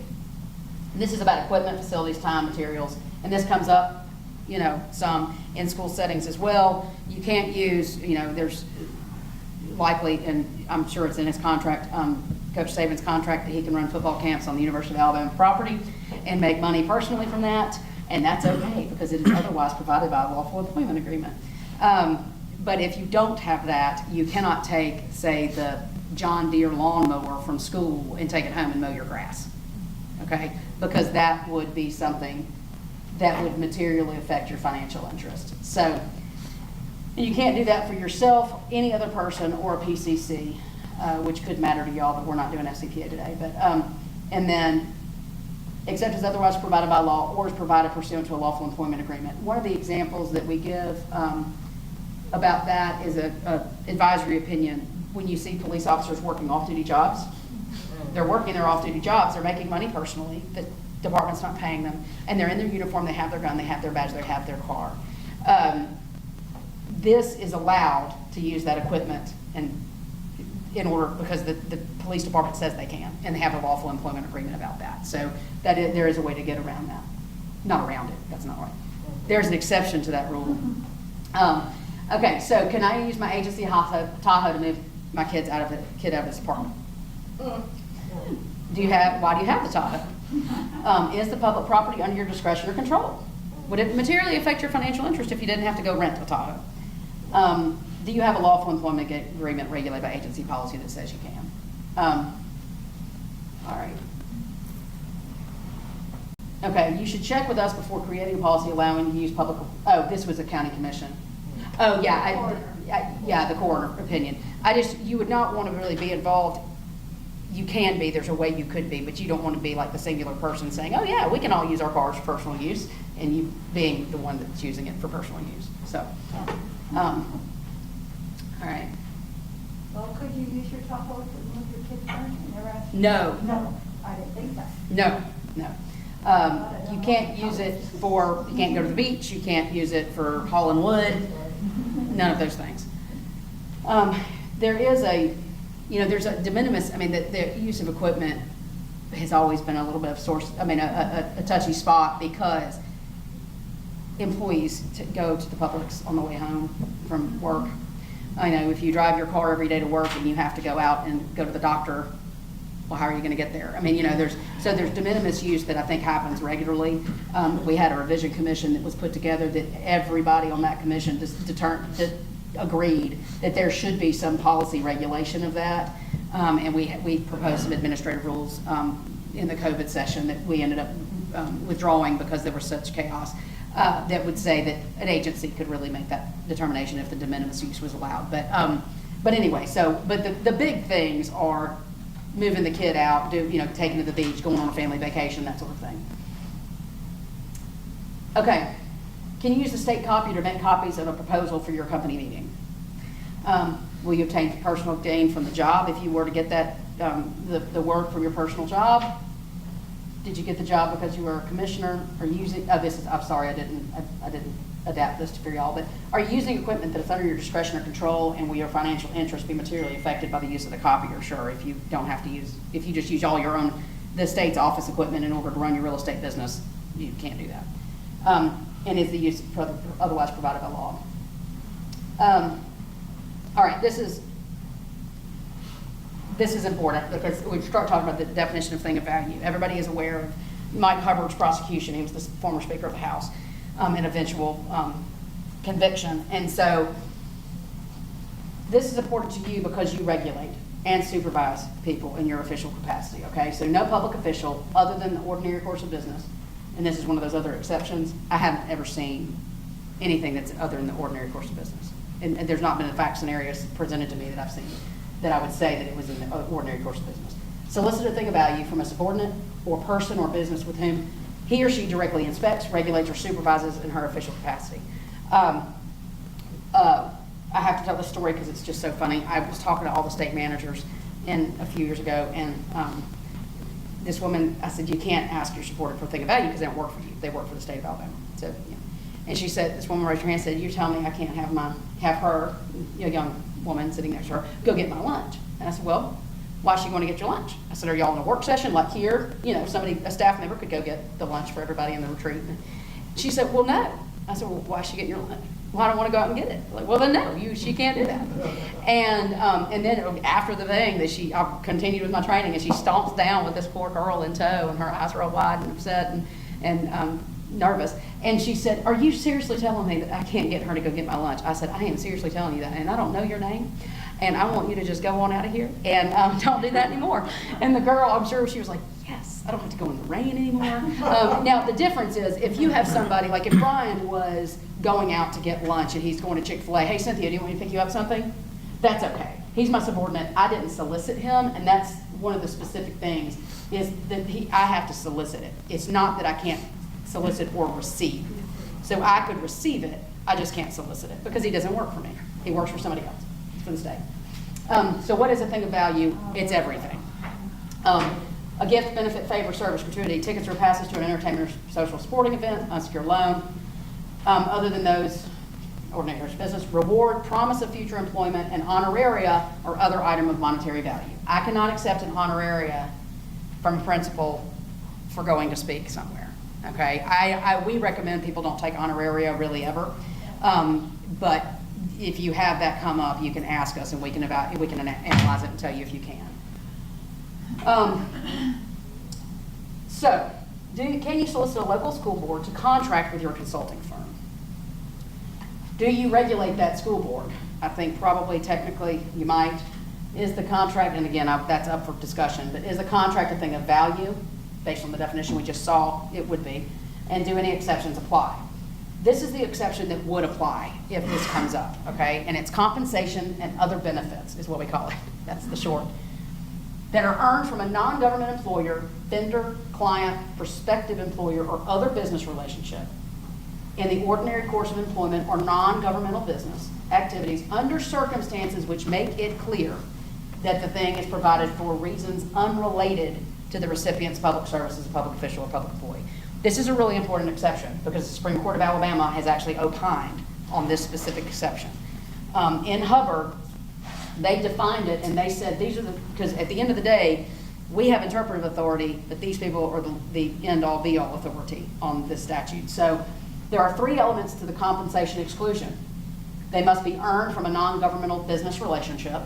this is about equipment, facilities, time, materials, and this comes up, some in school settings as well. You can't use, there's likely, and I'm sure it's in his contract, Coach Saban's contract, that he can run football camps on the University of Alabama property and make money personally from that. And that's okay because it is otherwise provided by a lawful employment agreement. But if you don't have that, you cannot take, say, the John Deere lawnmower from school and take it home and mow your grass, okay? Because that would be something that would materially affect your financial interest. So you can't do that for yourself, any other person, or a PCC, which could matter to y'all, but we're not doing FCPA today. But and then, except as otherwise provided by law or is provided pursuant to a lawful employment agreement. One of the examples that we give about that is a advisory opinion. When you see police officers working off-duty jobs, they're working their off-duty jobs, they're making money personally, the department's not paying them, and they're in their uniform, they have their gun, they have their badge, they have their car. This is allowed to use that equipment in order, because the police department says they can, and they have a lawful employment agreement about that. So there is a way to get around that. Not around it, that's not right. There's an exception to that rule. Okay, so can I use my agency Tahoe to move my kid out of this apartment? Why do you have the Tahoe? Is the public property under your discretion or control? Would it materially affect your financial interest if you didn't have to go rent a Tahoe? Do you have a lawful employment agreement regulated by agency policy that says you can? All right. Okay, you should check with us before creating a policy allowing you to use public, this was a county commission. Oh, yeah, the coroner opinion. You would not want to really be involved. You can be, there's a way you could be, but you don't want to be like the singular person saying, oh yeah, we can all use our cars for personal use, and you being the one that's using it for personal use. So, all right. Well, could you use your Tahoe to move your kids around? No. No, I didn't think that. No. You can't use it you can't go to the beach, you can't use it for hauling wood, none of those things. There is there's a de minimis, the use of equipment has always been a little bit of a touchy spot because employees go to the Publix on the way home from work. I know if you drive your car every day to work and you have to go out and go to the doctor, well, how are you going to get there? There's de minimis use that I think happens regularly. We had a revision commission that was put together that everybody on that commission agreed that there should be some policy regulation of that. And we proposed some administrative rules in the COVID session that we ended up withdrawing because there was such chaos. that would say that an agency could really make that determination if the de minimis use was allowed. But anyway, but the big things are moving the kid out, taking to the beach, going on a family vacation, that sort of thing. Okay, can you use the state copier to make copies of a proposal for your company meeting? Will you obtain personal gain from the job if you were to get that, the work from your personal job? Did you get the job because you were a commissioner? Are you using, I'm sorry, I didn't adapt this for y'all, but are you using equipment that is under your discretion or control, and will your financial interest be materially affected by the use of the copier? Sure, if you don't have to use, if you just use all your own, the state's office equipment in order to run your real estate business, you can't do that. And is the use otherwise provided by law? All right, this is important because we start talking about the definition of thing of value. Everybody is aware of Mike Hubbard's prosecution. He was the former Speaker of the House, and eventual conviction. And so this is important to you because you regulate and supervise people in your official capacity, okay? So no public official other than the ordinary course of business, and this is one of those other exceptions, I haven't ever seen anything that's other than the ordinary course of business. And there's not been a fact scenarios presented to me that I've seen that I would say that it was in the ordinary course of business. Solicit a thing of value from a subordinate or person or business with whom he or she directly inspects, regulates, or supervises in her official capacity. I have to tell this story because it's just so funny. I was talking to all the state managers a few years ago, and this woman, I said, you can't ask your supporter for a thing of value because they don't work for you. They work for the state of Alabama. So, yeah. And she said, this woman raised her hand and said, you're telling me I can't have her, a young woman sitting next to her, go get my lunch. And I said, well, why is she going to get your lunch? I said, are y'all in a work session like here? A staff member could go get the lunch for everybody in the retreat. And she said, well, no. I said, well, why is she getting your lunch? Well, I don't want to go out and get it. Like, well, then no, she can't do that. And then after the thing, I continued with my training, and she stomps down with this poor girl in tow, and her eyes are all wide and upset and nervous. And she said, are you seriously telling me that I can't get her to go get my lunch? I said, I am seriously telling you that, and I don't know your name, and I want you to just go on out of here and don't do that anymore. And the girl, I'm sure she was like, yes, I don't have to go in the rain anymore. Now, the difference is if you have somebody, like if Brian was going out to get lunch and he's going to Chick-fil-A, hey, Cynthia, do you want me to pick you up something? That's okay. He's my subordinate. I didn't solicit him, and that's one of the specific things is that I have to solicit it. It's not that I can't solicit or receive. So I could receive it, I just can't solicit it because he doesn't work for me. He works for somebody else, for the state. So what is a thing of value? It's everything. A gift, benefit, favor, service, gratuity, tickets or passes to an entertainment or social sporting event, unsecured loan. Other than those, ordinary course of business, reward, promise of future employment, and honoraria or other item of monetary value. I cannot accept an honoraria from a principal for going to speak somewhere. Okay, we recommend people don't take honoraria really ever, but if you have that come up, you can ask us and we can analyze it and tell you if you can. Can you solicit a local school board to contract with your consulting firm? Do you regulate that school board? I think probably technically you might. Is the contract, and again, that's up for discussion, but is the contract a thing of value? Based on the definition we just saw, it would be. And do any exceptions apply? This is the exception that would apply if this comes up, okay? And it's compensation and other benefits is what we call it. That's the short. That are earned from a non-government employer, vendor, client, prospective employer, or other business relationship in the ordinary course of employment or non-governmental business activities under circumstances which make it clear that the thing is provided for reasons unrelated to the recipient's public service as a public official or public employee. This is a really important exception because the Supreme Court of Alabama has actually opined on this specific exception. In Hubbard, they defined it and they said these are because at the end of the day, we have interpretive authority, but these people are the end-all be-all authority on this statute. So there are 3 elements to the compensation exclusion. They must be earned from a non-governmental business relationship,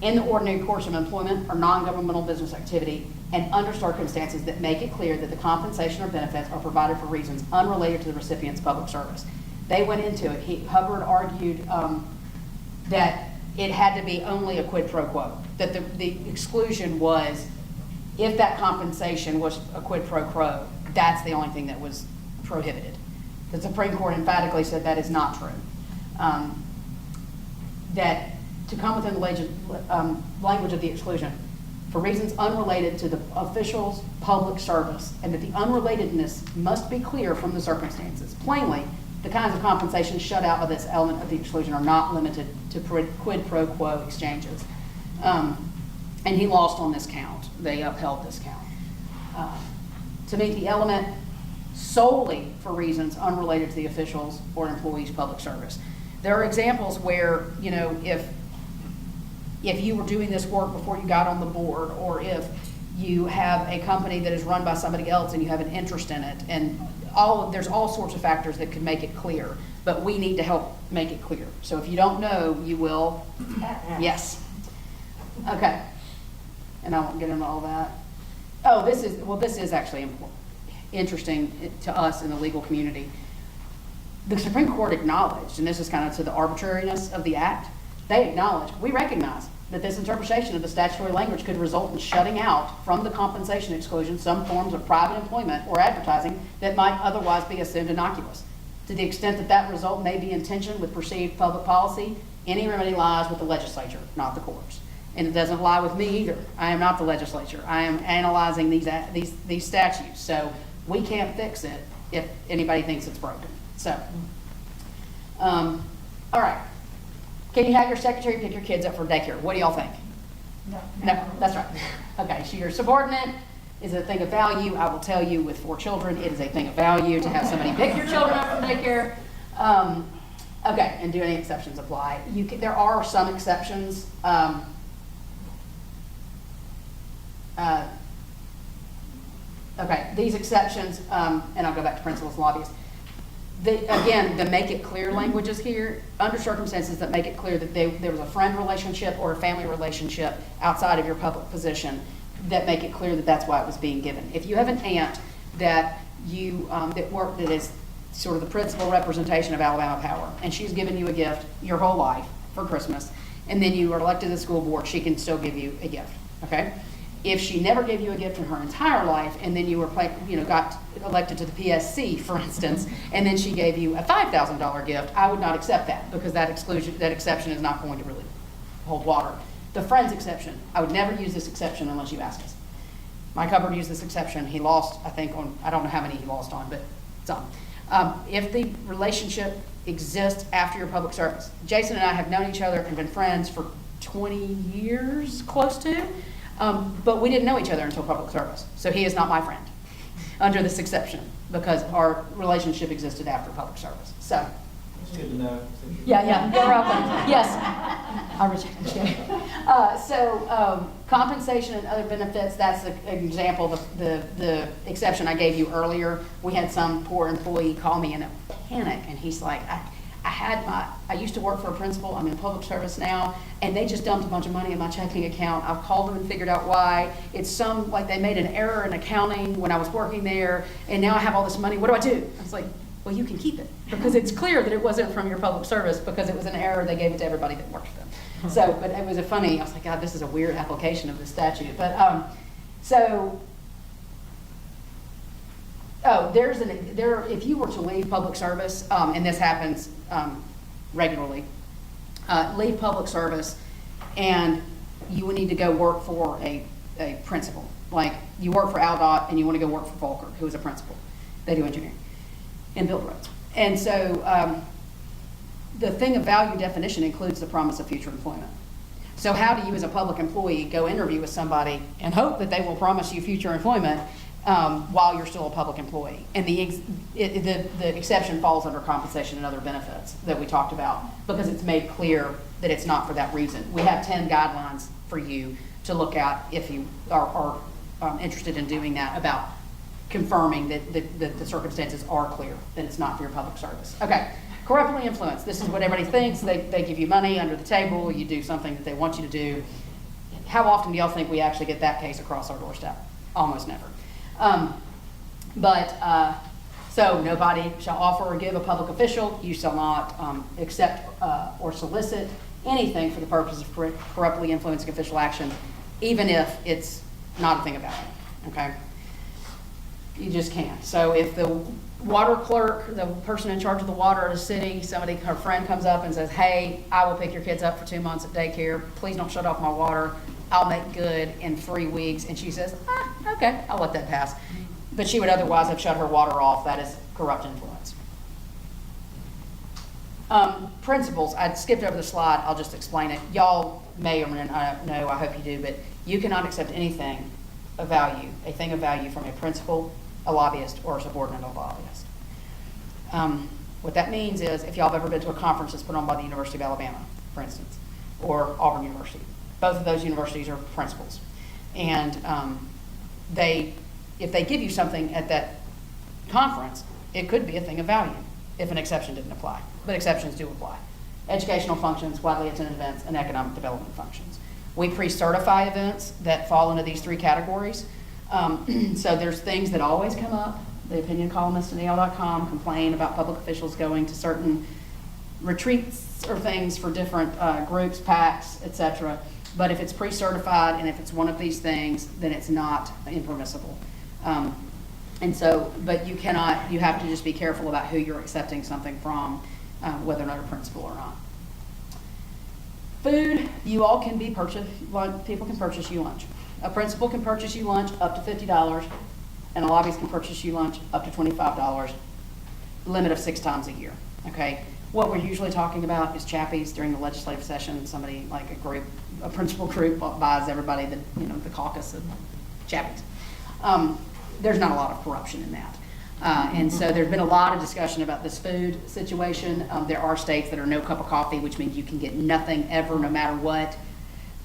in the ordinary course of employment or non-governmental business activity, and under circumstances that make it clear that the compensation or benefits are provided for reasons unrelated to the recipient's public service. They went into it. Hubbard argued that it had to be only a quid pro quo, that the exclusion was if that compensation was a quid pro quo, that's the only thing that was prohibited. The Supreme Court emphatically said that is not true. That to come within the language of the exclusion for reasons unrelated to the official's public service, and that the unrelatedness must be clear from the circumstances. Plainly, the kinds of compensation shut out by this element of the exclusion are not limited to quid pro quo exchanges. And he lost on this count. They upheld this count. To meet the element solely for reasons unrelated to the official's or employee's public service. There are examples where, you know, if you were doing this work before you got on the board, or if you have a company that is run by somebody else and you have an interest in it, and there's all sorts of factors that could make it clear, but we need to help make it clear. So if you don't know, you will, yes. Okay, and I won't get into all that. Oh, this is actually interesting to us in the legal community. The Supreme Court acknowledged, and this is kind of to the arbitrariness of the act, they acknowledge, we recognize that this interpretation of the statutory language could result in shutting out from the compensation exclusion some forms of private employment or advertising that might otherwise be assumed innocuous. To the extent that that result may be in tension with perceived public policy, any remedy lies with the legislature, not the courts. And it doesn't lie with me either. I am not the legislature. I am analyzing these statutes. So we can't fix it if anybody thinks it's broken. So, all right. Can you have your secretary pick your kids up for daycare? What do y'all think? No. No, that's right. Okay, so your subordinate is a thing of value. I will tell you, with 4 children, it is a thing of value to have somebody pick your children up for daycare. Okay, and do any exceptions apply? There are some exceptions. Okay, these exceptions, and I'll go back to principals and lobbyists. Again, the make it clear language is here, under circumstances that make it clear that there was a friend relationship or a family relationship outside of your public position, that make it clear that that's why it was being given. If you have an aunt that that is sort of the principal representation of Alabama Power, and she's given you a gift your whole life for Christmas, and then you are elected to the school board, she can still give you a gift, okay? If she never gave you a gift in her entire life, and then you were, got elected to the PSC, for instance, and then she gave you a $5,000 gift, I would not accept that, because that exception is not going to really hold water. The friends exception, I would never use this exception unless you ask us. Mike Hubbard used this exception. He lost, I think, on, I don't know how many he lost on, but some. If the relationship exists after your public service. Jason and I have known each other and been friends for 20 years, close to. But we didn't know each other until public service. So he is not my friend under this exception, because our relationship existed after public service. So. It's good to know. Yeah, you're welcome. Yes. I reject. Compensation and other benefits, that's an example of the exception I gave you earlier. We had some poor employee call me in a panic, and he's like, I used to work for a principal, I'm in public service now, and they just dumped a bunch of money in my checking account. I've called them and figured out why. It's like they made an error in accounting when I was working there, and now I have all this money. What do I do? I was like, well, you can keep it, because it's clear that it wasn't from your public service, because it was an error. They gave it to everybody that worked for them. So, but it was I was like, God, this is a weird application of the statute. But, if you were to leave public service, and this happens regularly, leave public service, and you would need to go work for a principal. Like, you work for AlDOT, and you want to go work for Volker, who is a principal. They do engineering and build roads. And so the thing of value definition includes the promise of future employment. So how do you, as a public employee, go interview with somebody and hope that they will promise you future employment while you're still a public employee? And the exception falls under compensation and other benefits that we talked about, because it's made clear that it's not for that reason. We have 10 guidelines for you to look at if you are interested in doing that, about confirming that the circumstances are clear, that it's not for your public service. Okay, corruptly influenced. This is what everybody thinks. They give you money under the table, you do something that they want you to do. How often do y'all think we actually get that case across our doorstep? Almost never. So nobody shall offer or give a public official. You shall not accept or solicit anything for the purpose of corruptly influencing official action, even if it's not a thing of value. Okay. You just can't. So if the water clerk, the person in charge of the water at a city, her friend comes up and says, hey, I will pick your kids up for 2 months at daycare. Please don't shut off my water. I'll make good in 3 weeks. And she says, okay, I'll let that pass. But she would otherwise have shut her water off. That is corrupt influence. Principles, I skipped over the slide. I'll just explain it. Y'all may or may not know, I hope you do, but you cannot accept anything of value, a thing of value from a principal, a lobbyist, or a subordinate of a lobbyist. What that means is, if y'all have ever been to a conference that's put on by the University of Alabama, for instance, or Auburn University, both of those universities are principals. And if they give you something at that conference, it could be a thing of value if an exception didn't apply. But exceptions do apply. Educational functions, widely attended events, and economic development functions. We pre-certify events that fall into these 3 categories. So there's things that always come up. The opinion columnists at AL.com complain about public officials going to certain retreats or things for different groups, PACs, etc. But if it's pre-certified and if it's one of these things, then it's not impermissible. And so, but you have to just be careful about who you're accepting something from, whether or not a principal or not. Food, you all can be purchased, people can purchase you lunch. A principal can purchase you lunch up to $50, and a lobbyist can purchase you lunch up to $25, limit of 6 times a year, okay? What we're usually talking about is chappies during the legislative session. Somebody, like a principal group buys everybody the caucus of chappies. There's not a lot of corruption in that. And so there's been a lot of discussion about this food situation. There are states that are no cup of coffee, which means you can get nothing ever, no matter what,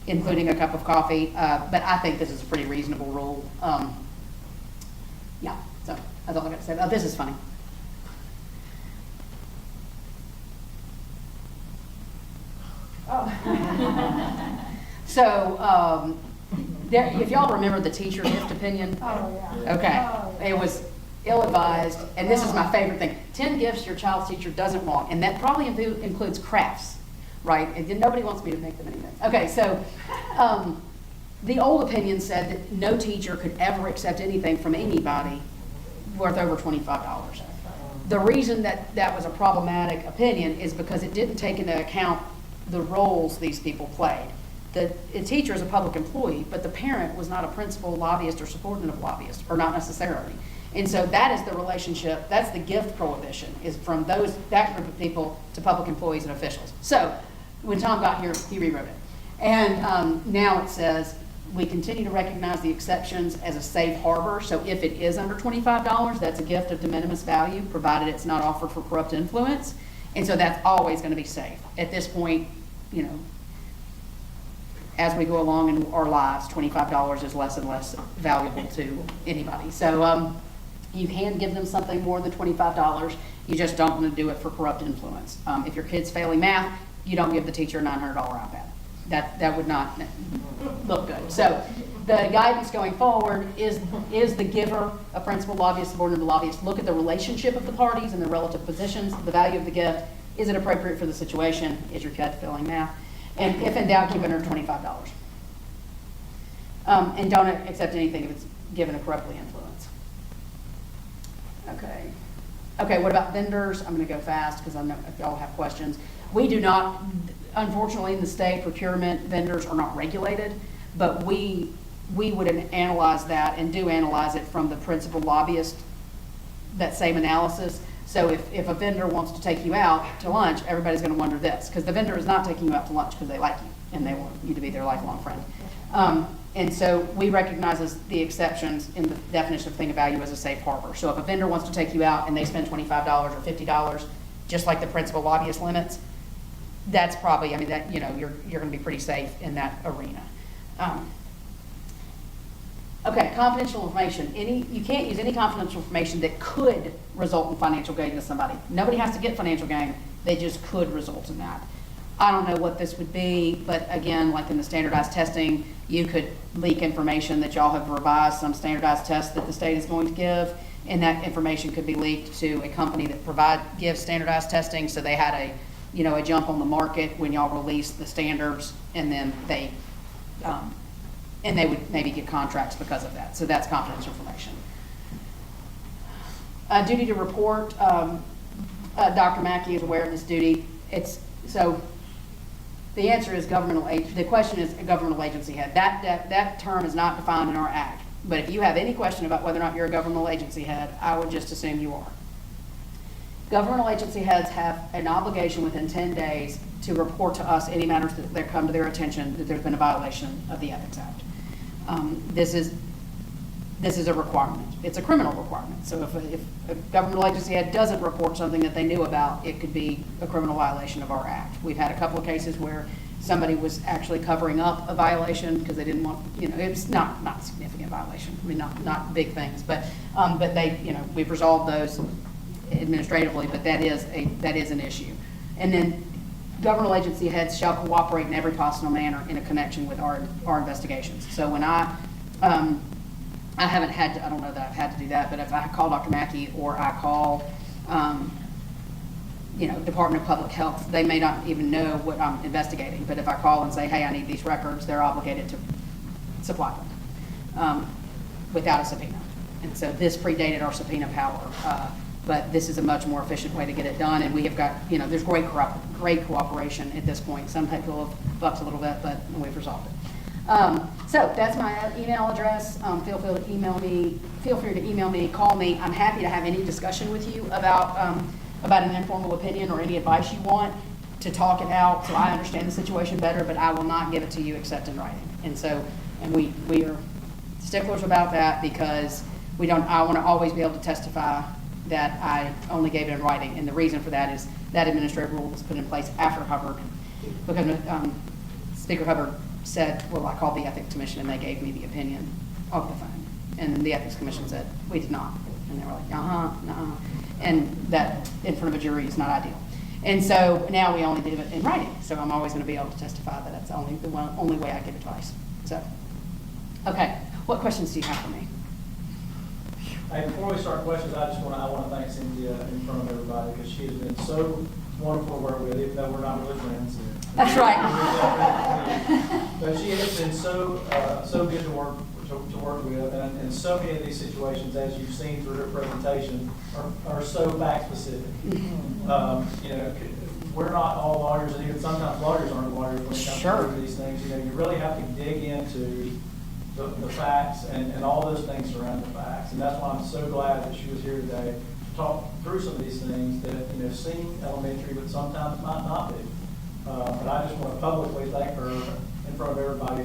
including a cup of coffee. But I think this is a pretty reasonable rule. Yeah, so that's all I got to say. Oh, this is funny. So, if y'all remember the teacher gift opinion. Okay, it was ill-advised, and this is my favorite thing. 10 gifts your child's teacher doesn't want, and that probably includes crafts, right? And nobody wants me to make them anything. Okay, so the old opinion said that no teacher could ever accept anything from anybody worth over $25. The reason that was a problematic opinion is because it didn't take into account the roles these people played. The teacher is a public employee, but the parent was not a principal, lobbyist, or subordinate of lobbyist, or not necessarily. And so that is the relationship, that's the gift prohibition, is from that group of people to public employees and officials. So when Tom got here, he rewrote it. And now it says, we continue to recognize the exceptions as a safe harbor. So if it is under $25, that's a gift of de minimis value, provided it's not offered for corrupt influence. And so that's always going to be safe. At this point, as we go along in our lives, $25 is less and less valuable to anybody. So you can give them something more than $25. You just don't want to do it for corrupt influence. If your kid's failing math, you don't give the teacher a $900 iPad. That would not look good. So the guidance going forward is the giver, a principal, lobbyist, subordinate lobbyist, look at the relationship of the parties and their relative positions, the value of the gift. Is it appropriate for the situation? Is your kid failing math? And if in doubt, keep it under $25. And don't accept anything if it's given a corruptly influence. Okay, what about vendors? I'm going to go fast because I know if y'all have questions. We do not, unfortunately, in the state, procurement vendors are not regulated, but we would analyze that and do analyze it from the principal lobbyist, that same analysis. So if a vendor wants to take you out to lunch, everybody's going to wonder this, because the vendor is not taking you out to lunch because they like you and they want you to be their lifelong friend. And so we recognize as the exceptions in the definition of thing of value as a safe harbor. So if a vendor wants to take you out and they spend $25 or $50, just like the principal lobbyist limits, that's probably, you're going to be pretty safe in that arena. Okay, confidential information. You can't use any confidential information that could result in financial gain to somebody. Nobody has to get financial gain. They just could result in that. I don't know what this would be, but again, like in the standardized testing, you could leak information that y'all have revised some standardized tests that the state is going to give, and that information could be leaked to a company that gives standardized testing, so they had a jump on the market when y'all released the standards, and then they would maybe get contracts because of that. So that's confidential information. Duty to report, Dr. Mackey is aware of this duty. The answer is the question is a governmental agency head. That term is not defined in our act. But if you have any question about whether or not you're a governmental agency head, I would just assume you are. Governmental agency heads have an obligation within 10 days to report to us any matters that come to their attention that there's been a violation of the Ethics Act. This is a requirement. It's a criminal requirement. So if a governmental agency head doesn't report something that they knew about, it could be a criminal violation of our act. We've had a couple of cases where somebody was actually covering up a violation because they didn't want, it's not a significant violation. I mean, not big things, but they, we've resolved those administratively, but that is an issue. And then governmental agency heads shall cooperate in every possible manner in a connection with our investigations. So when I haven't had to, I don't know that I've had to do that, but if I call Dr. Mackey or I call, Department of Public Health, they may not even know what I'm investigating. But if I call and say, hey, I need these records, they're obligated to supply them without a subpoena. And so this predated our subpoena power. But this is a much more efficient way to get it done. And we have got, there's great cooperation at this point. Some people have bucked a little bit, but we've resolved it. So that's my email address. Feel free to email me, call me. I'm happy to have any discussion with you about an informal opinion or any advice you want to talk it out so I understand the situation better, but I will not give it to you except in writing. And we are sticklers about that because I want to always be able to testify that I only gave it in writing. And the reason for that is that administrative rule was put in place after Hubbard, because Speaker Hubbard said, well, I called the Ethics Commission and they gave me the opinion over the phone. And the Ethics Commission said, we did not. And they were like, nuh-uh. And that in front of a jury is not ideal. And so now we only do it in writing. So I'm always going to be able to testify that that's the only way I give advice. So, okay, what questions do you have for me? Hey, before we start questions, I want to thank Cynthia in front of everybody because she has been so wonderful to work with, even though we're not really friends. That's right. But she has been so good to work with, and so many of these situations, as you've seen through her presentation, are so fact specific. We're not all lawyers, and even sometimes lawyers aren't lawyers when it comes to these things. You really have to dig into the facts and all those things surround the facts. And that's why I'm so glad that she was here today to talk through some of these things that seem elementary, but sometimes might not be. But I just want to publicly thank her in front of everybody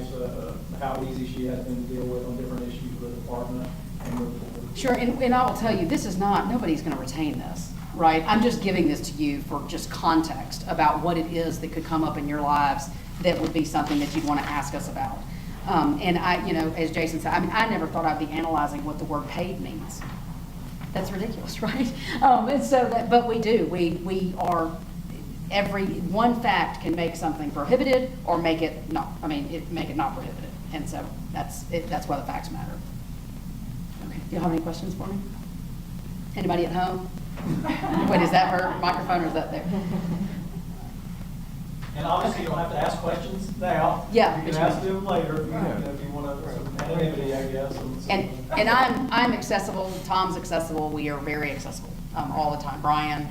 how easy she has been to deal with on different issues with the department and with the board. Sure, and I will tell you, nobody's going to retain this, right? I'm just giving this to you for just context about what it is that could come up in your lives that would be something that you'd want to ask us about. And as Jason said, I never thought I'd be analyzing what the word paid means. That's ridiculous, right? But we do. We are, every one fact can make something prohibited or make it not prohibited. And so that's why the facts matter. Okay, do you have any questions for me? Anybody at home? Wait, is that her microphone or is that there? And obviously, you don't have to ask questions now. Yeah. You can ask them later if you want some anonymity, I guess. And I'm accessible. Tom's accessible. We are very accessible all the time. Brian,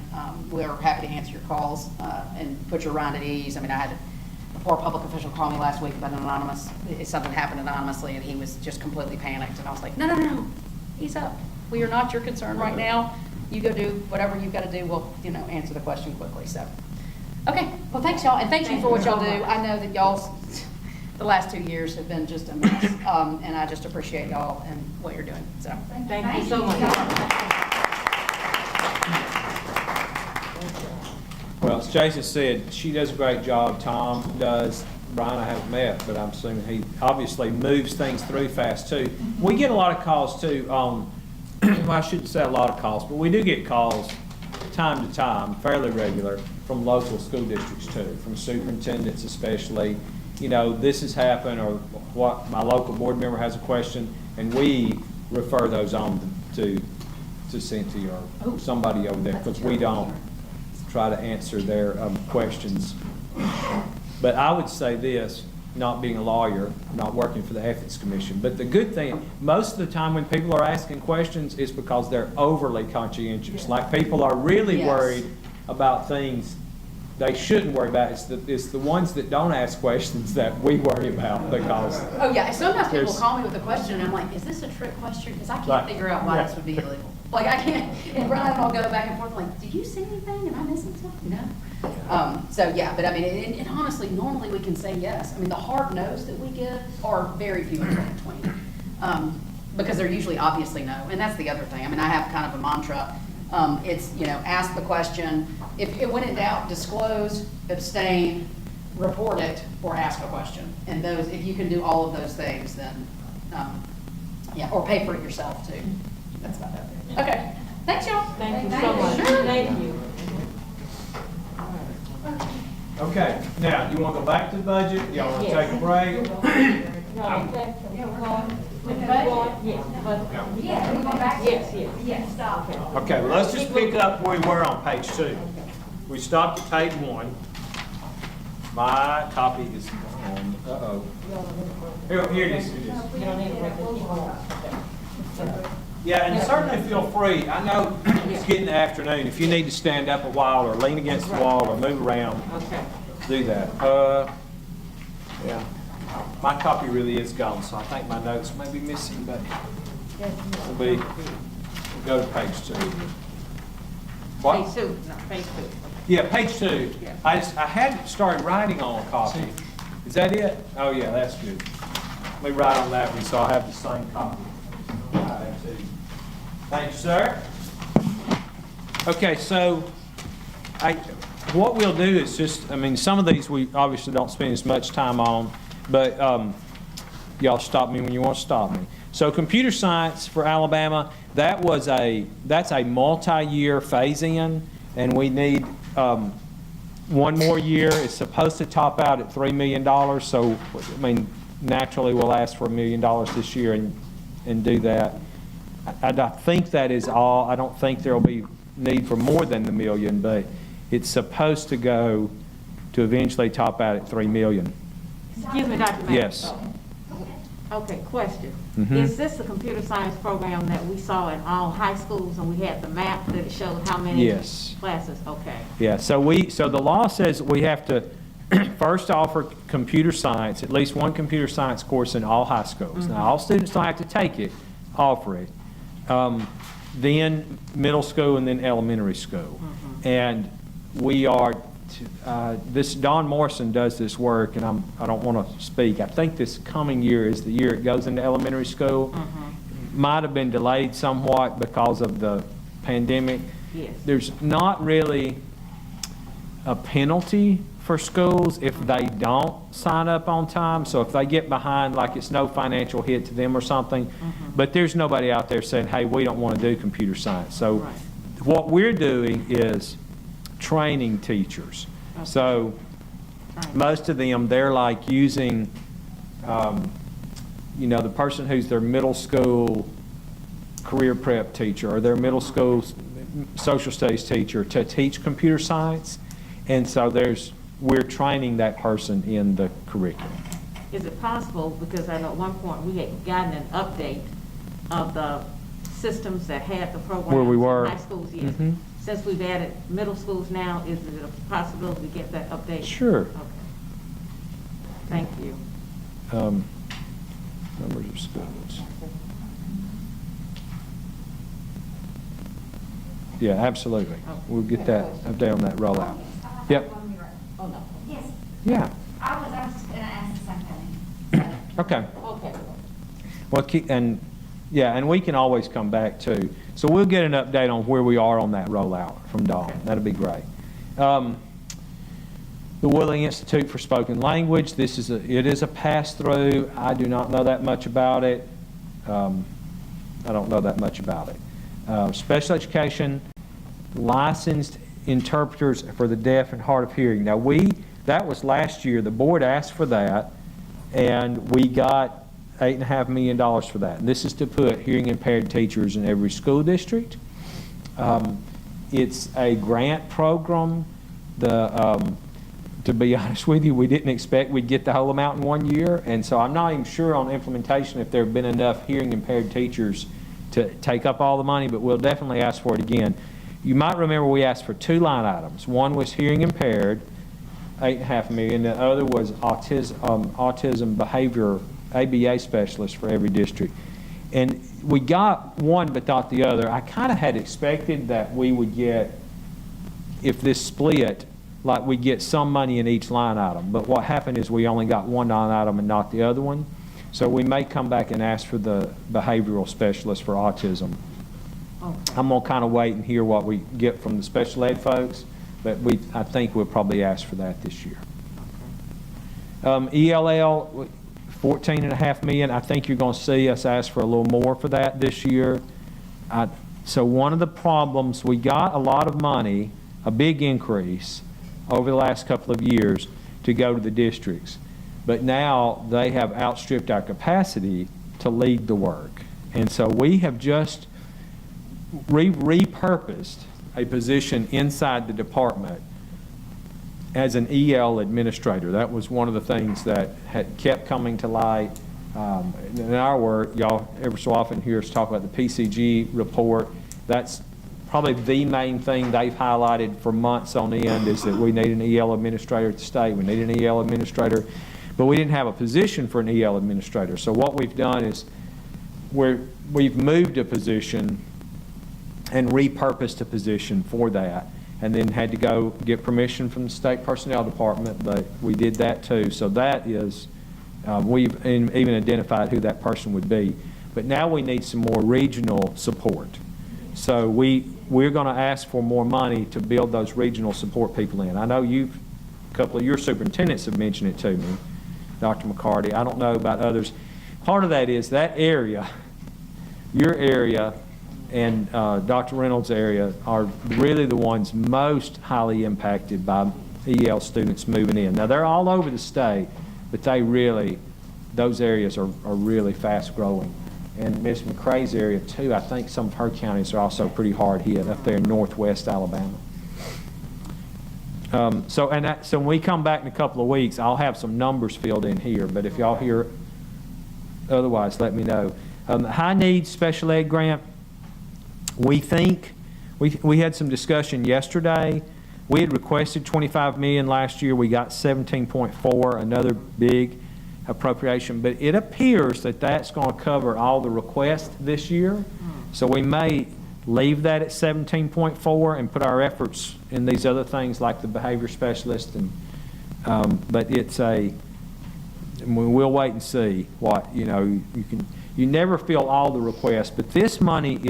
we're happy to answer your calls and put your mind at ease. I mean, I had a poor public official call me last week about something happened anonymously, and he was just completely panicked. And I was like, no, ease up. We are not your concern right now. You go do whatever you've got to do. We'll answer the question quickly. So. Okay, well, thanks, y'all, and thank you for what y'all do. I know that the last 2 years have been just a mess, and I just appreciate y'all and what you're doing, so. Thank you so much. Well, as Jason said, she does a great job. Tom does. Brian I haven't met, but I'm assuming he obviously moves things through fast, too. We get a lot of calls, too, well, I shouldn't say a lot of calls, but we do get calls time to time, fairly regular, from local school districts too, from superintendents especially. This has happened, or what my local board member has a question, and we refer those on to Cynthia or somebody over there, because we don't try to answer their questions. But I would say this, not being a lawyer, not working for the Ethics Commission. But the good thing, most of the time when people are asking questions, it's because they're overly conscientious. Like people are really Yes. worried about things they shouldn't worry about. It's the ones that don't ask questions that we worry about because. Oh, yeah, sometimes people there's- call me with a question, and I'm like, is this a trick question? Because I Right. can't figure out why Yeah. this would be illegal. Like, I can't, and Brian and I'll go back and forth, like, did you see anything? Am I missing something? No. So, yeah, but I mean, and honestly, normally we can say yes. I mean, the hard no's that we give are very few and far between. Because they're usually obviously no, and that's the other thing. I mean, I have kind of a mantra. It's, ask the question. When in doubt, disclose, abstain, report it, or ask a question. And those, if you can do all of those things, then, or pay for it yourself too. That's about it. Okay. Thanks, y'all. Thank you so much. Sure. Thank you. Okay, now, you want to go back to the budget? Y'all want to take a break? Yeah, we're going back. Yes, yes. Yes, stop. Okay, well, let's just pick up where we were on page 2. We stopped at page 1. My copy is gone. Uh-oh. Here it is. Yeah, and certainly feel free. I know it's getting the afternoon. If you need to stand up a while or lean against the wall or move around, do that. Yeah. My copy really is gone, so I think my notes may be missing, but we'll go to page 2. What? Page 2, no, page 2. Yeah, page 2. I hadn't started writing on a copy. Is that it? Oh, yeah, that's good. Let me write on that one so I have the same copy. Thank you, sir. Okay, so what we'll do is just, some of these we obviously don't spend as much time on, but y'all stop me when you want to stop me. So computer science for Alabama, that's a multi-year phase-in, and we need one more year. It's supposed to top out at $3 million, so naturally we'll ask for $1 million this year and do that. I think that is all. I don't think there'll be need for more than the $1 million, but it's supposed to go to eventually top out at $3 million. Excuse me, Dr. Mack. Yes. Okay, question. Mhm. Is this the computer science program that we saw in all high schools and we had the map that showed how many Yes. classes? Okay. Yeah, so the law says we have to first offer computer science, at least one computer science course in all high schools. Now, all students don't have to take it, offer it. Then middle school and then elementary school. And we are, Don Morrison does this work, and I don't want to speak. I think this coming year is the year it goes into elementary school. Might have been delayed somewhat because of the pandemic. Yes. There's not really a penalty for schools if they don't sign up on time. So if they get behind, like it's no financial hit to them or something. But there's nobody out there saying, hey, we don't want to do computer science. So what we're doing is training teachers. So most of them, they're like using, the person who's their middle school career prep teacher or their middle school social studies teacher to teach computer science. And so we're training that person in the curriculum. Is it possible, because I know at one point we had gotten an update of the systems that had the programs Where we were. in high schools, yes. Since we've added middle schools now, is it a possibility to get that update? Sure. Okay. Thank you. Numbers of schools. Yeah, absolutely. We'll get that update on that rollout. Yep. Oh, no. Yes, Yeah. I was going to ask the same thing. Okay. Okay. Well, and we can always come back too. So we'll get an update on where we are on that rollout from Dawn. That'll be great. The Willing Institute for Spoken Language. It is a pass-through. I do not know that much about it. I don't know that much about it. Special education, licensed interpreters for the deaf and hard of hearing. Now that was last year. The board asked for that, and we got $8.5 million for that. And this is to put hearing impaired teachers in every school district. It's a grant program. The to be honest with you, we didn't expect we'd get the whole amount in 1 year, and so I'm not even sure on implementation if there have been enough hearing impaired teachers to take up all the money, but we'll definitely ask for it again. You might remember we asked for 2 line items. One was hearing impaired, $8.5 million. The other was autism behavior, ABA specialist for every district. And we got one but not the other. I kind of had expected that we would get, if this split, like we get some money in each line item. But what happened is we only got one line item and not the other one. So we may come back and ask for the behavioral specialist for autism. Okay. I'm going to kind of wait and hear what we get from the special ed folks, but I think we'll probably ask for that this year. ELL, $14.5 million. I think you're going to see us ask for a little more for that this year. So one of the problems, we got a lot of money, a big increase over the last couple of years to go to the districts. But now they have outstripped our capacity to lead the work. And so we have just repurposed a position inside the department as an EL administrator. That was one of the things that had kept coming to light. In our work, y'all ever so often hear us talk about the PCG report. That's probably the main thing they've highlighted for months on end, is that we need an EL administrator at the state. We need an EL administrator. But we didn't have a position for an EL administrator. So what we've done is we've moved a position and repurposed a position for that, and then had to go get permission from the state personnel department, but we did that too. So that is, we've even identified who that person would be. But now we need some more regional support. So we're going to ask for more money to build those regional support people in. I know a couple of your superintendents have mentioned it to me, Dr. McCarty. I don't know about others. Part of that is that area, your area, and Dr. Reynolds' area are really the ones most highly impacted by EL students moving in. Now, they're all over the state, but those areas are really fast growing. And Ms. McCrae's area too, I think some of her counties are also pretty hard hit up there in northwest Alabama. So when we come back in a couple of weeks, I'll have some numbers filled in here, but if y'all hear otherwise, let me know. The high needs special ed grant, we think, we had some discussion yesterday. We had requested $25 million last year. We got 17.4, another big appropriation, but it appears that that's going to cover all the requests this year. So we may leave that at 17.4 and put our efforts in these other things like the behavior specialist. And but we'll wait and see what, you never fill all the requests, but this money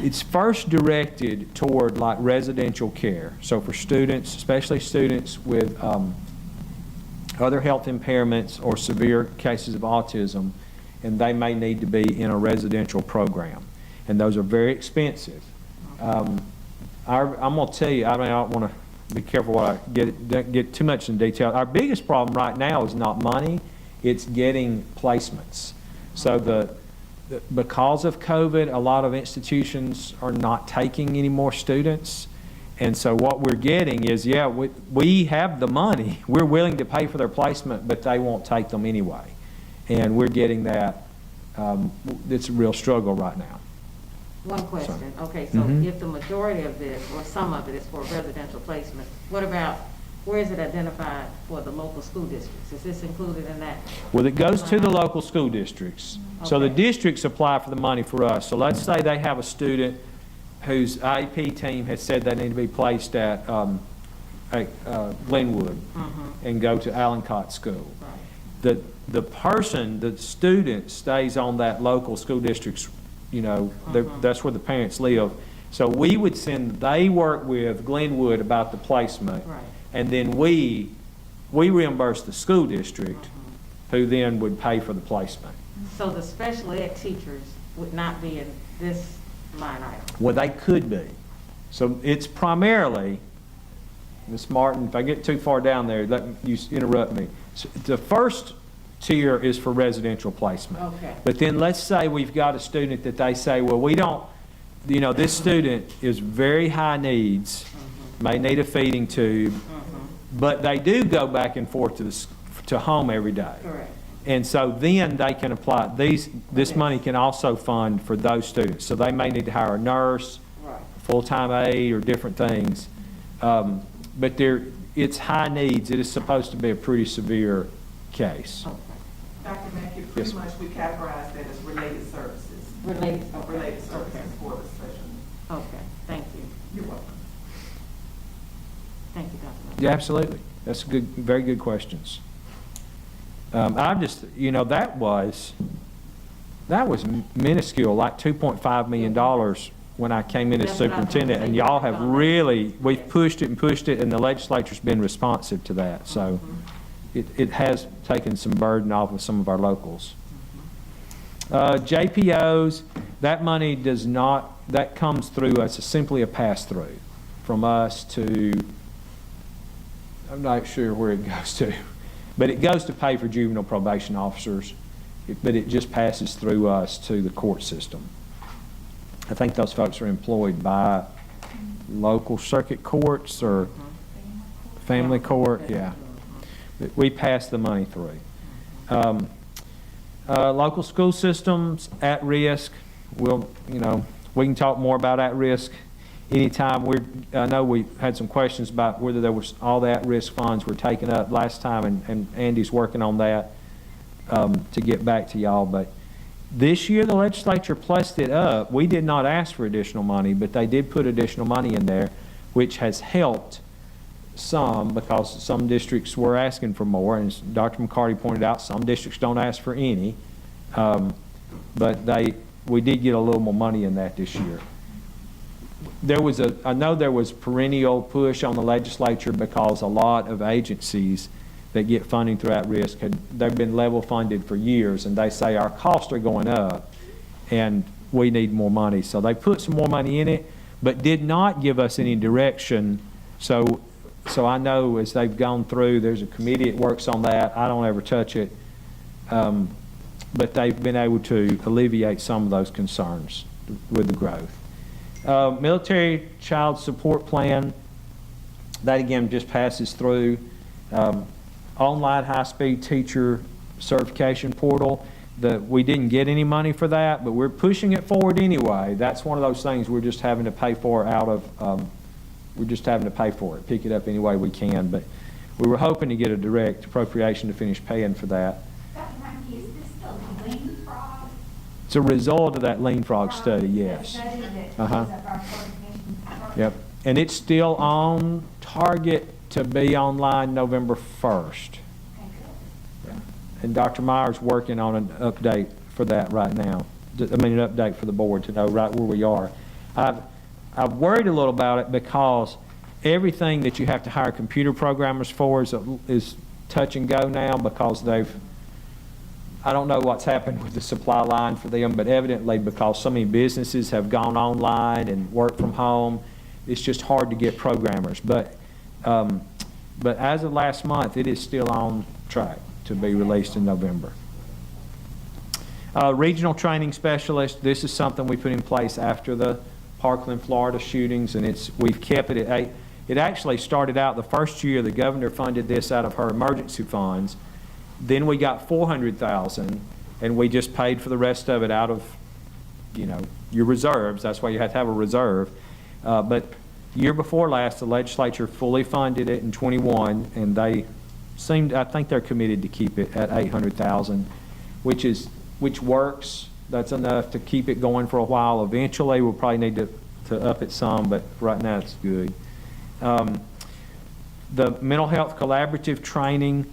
it's first directed toward like residential care. So for students, especially students with other health impairments or severe cases of autism, and they may need to be in a residential program. And those are very expensive. I'm going to tell you, I don't want to be careful what I get too much in detail. Our biggest problem right now is not money, it's getting placements. So because of COVID, a lot of institutions are not taking any more students. And so what we're getting is, we have the money. We're willing to pay for their placement, but they won't take them anyway. And we're getting that. It's a real struggle right now. One question. Okay, so if the majority of this, or some of it, is for residential placement, what about, where is it identified for the local school districts? Is this included in that? Well, it goes to the local school districts. Okay. So the districts apply for the money for us. So let's say they have a student whose IEP team has said they need to be placed at Glenwood and go to Allencott School. Right. The student stays on that local school district's, that's where the parents live. So we would they work with Glenwood about the placement, right, and then we reimburse the school district, who then would pay for the placement. So the special ed teachers would not be in this line item? Well, they could be. So it's primarily, Ms. Martin, if I get too far down there, let you interrupt me. So the first tier is for residential placement. Okay. But then let's say we've got a student that they say, well, we don't, this student is very high needs, may need a feeding tube. But they do go back and forth to home every day. Correct. And so then they can apply, this money can also fund for those students. So they may need to hire a nurse, Right. full-time aide, or different things. But it's high needs. It is supposed to be a pretty severe case. Dr. Mackey, Yes, pretty ma'am. much we categorize that as related services. Related, Related services for the special needs. Okay, thank you. You're welcome. Thank you, Dr. Yeah, absolutely. That's good, very good questions. I'm just, that was minuscule, like $2.5 million when I came in as That's what I was gonna superintendent, say. and y'all have really, we've pushed it, and the legislature's been responsive to that. So it has taken some burden off of some of our locals. JPOs, that money does not, that comes through us, it's simply a pass-through from us to, I'm not sure where it goes to, but it goes to pay for juvenile probation officers, but it just passes through us to the court system. I think those folks are employed by local circuit courts or family court, yeah. But we pass the money through. Local school systems, at risk, we can talk more about at risk anytime. I know we had some questions about whether there was, all the at-risk funds were taken up last time, and Andy's working on that to get back to y'all. But this year, the legislature plussed it up. We did not ask for additional money, but they did put additional money in there, which has helped some, because some districts were asking for more, and as Dr. McCarty pointed out, some districts don't ask for any. But we did get a little more money in that this year. I know there was perennial push on the legislature because a lot of agencies that get funding through at-risk, they've been level funded for years, and they say our costs are going up and we need more money. So they put some more money in it, but did not give us any direction. So I know as they've gone through, there's a committee that works on that. I don't ever touch it. But they've been able to alleviate some of those concerns with the growth. Military Child Support Plan, that again just passes through. Online high-speed teacher certification portal, we didn't get any money for that, but we're pushing it forward anyway. That's one of those things we're just having to pay for we're just having to pay for it, pick it up any way we can. But we were hoping to get a direct appropriation to finish paying for that. Dr. Mackey, is this the lean frog? It's a result of that lean frog study, yes. Study that Uh-huh. shows up our certification program? Yep. And it's still on target to be online November 1st. Yeah. And Dr. Meyer's working on an update for that right now. An update for the board to know right where we are. I've worried a little about it because everything that you have to hire computer programmers for is touch and go now, because I don't know what's happened with the supply line for them, but evidently because so many businesses have gone online and work from home, it's just hard to get programmers. But as of last month, it is still on track to be released in November. Regional training specialist, this is something we put in place after the Parkland, Florida shootings, and we've kept it at 8. It actually started out the first year the governor funded this out of her emergency funds. Then we got $400,000, and we just paid for the rest of it out of, your reserves. That's why you have to have a reserve. But year before last, the legislature fully funded it in 21, and I think they're committed to keep it at $800,000, which works. That's enough to keep it going for a while. Eventually, we'll probably need to up it some, but right now it's good. The mental health collaborative training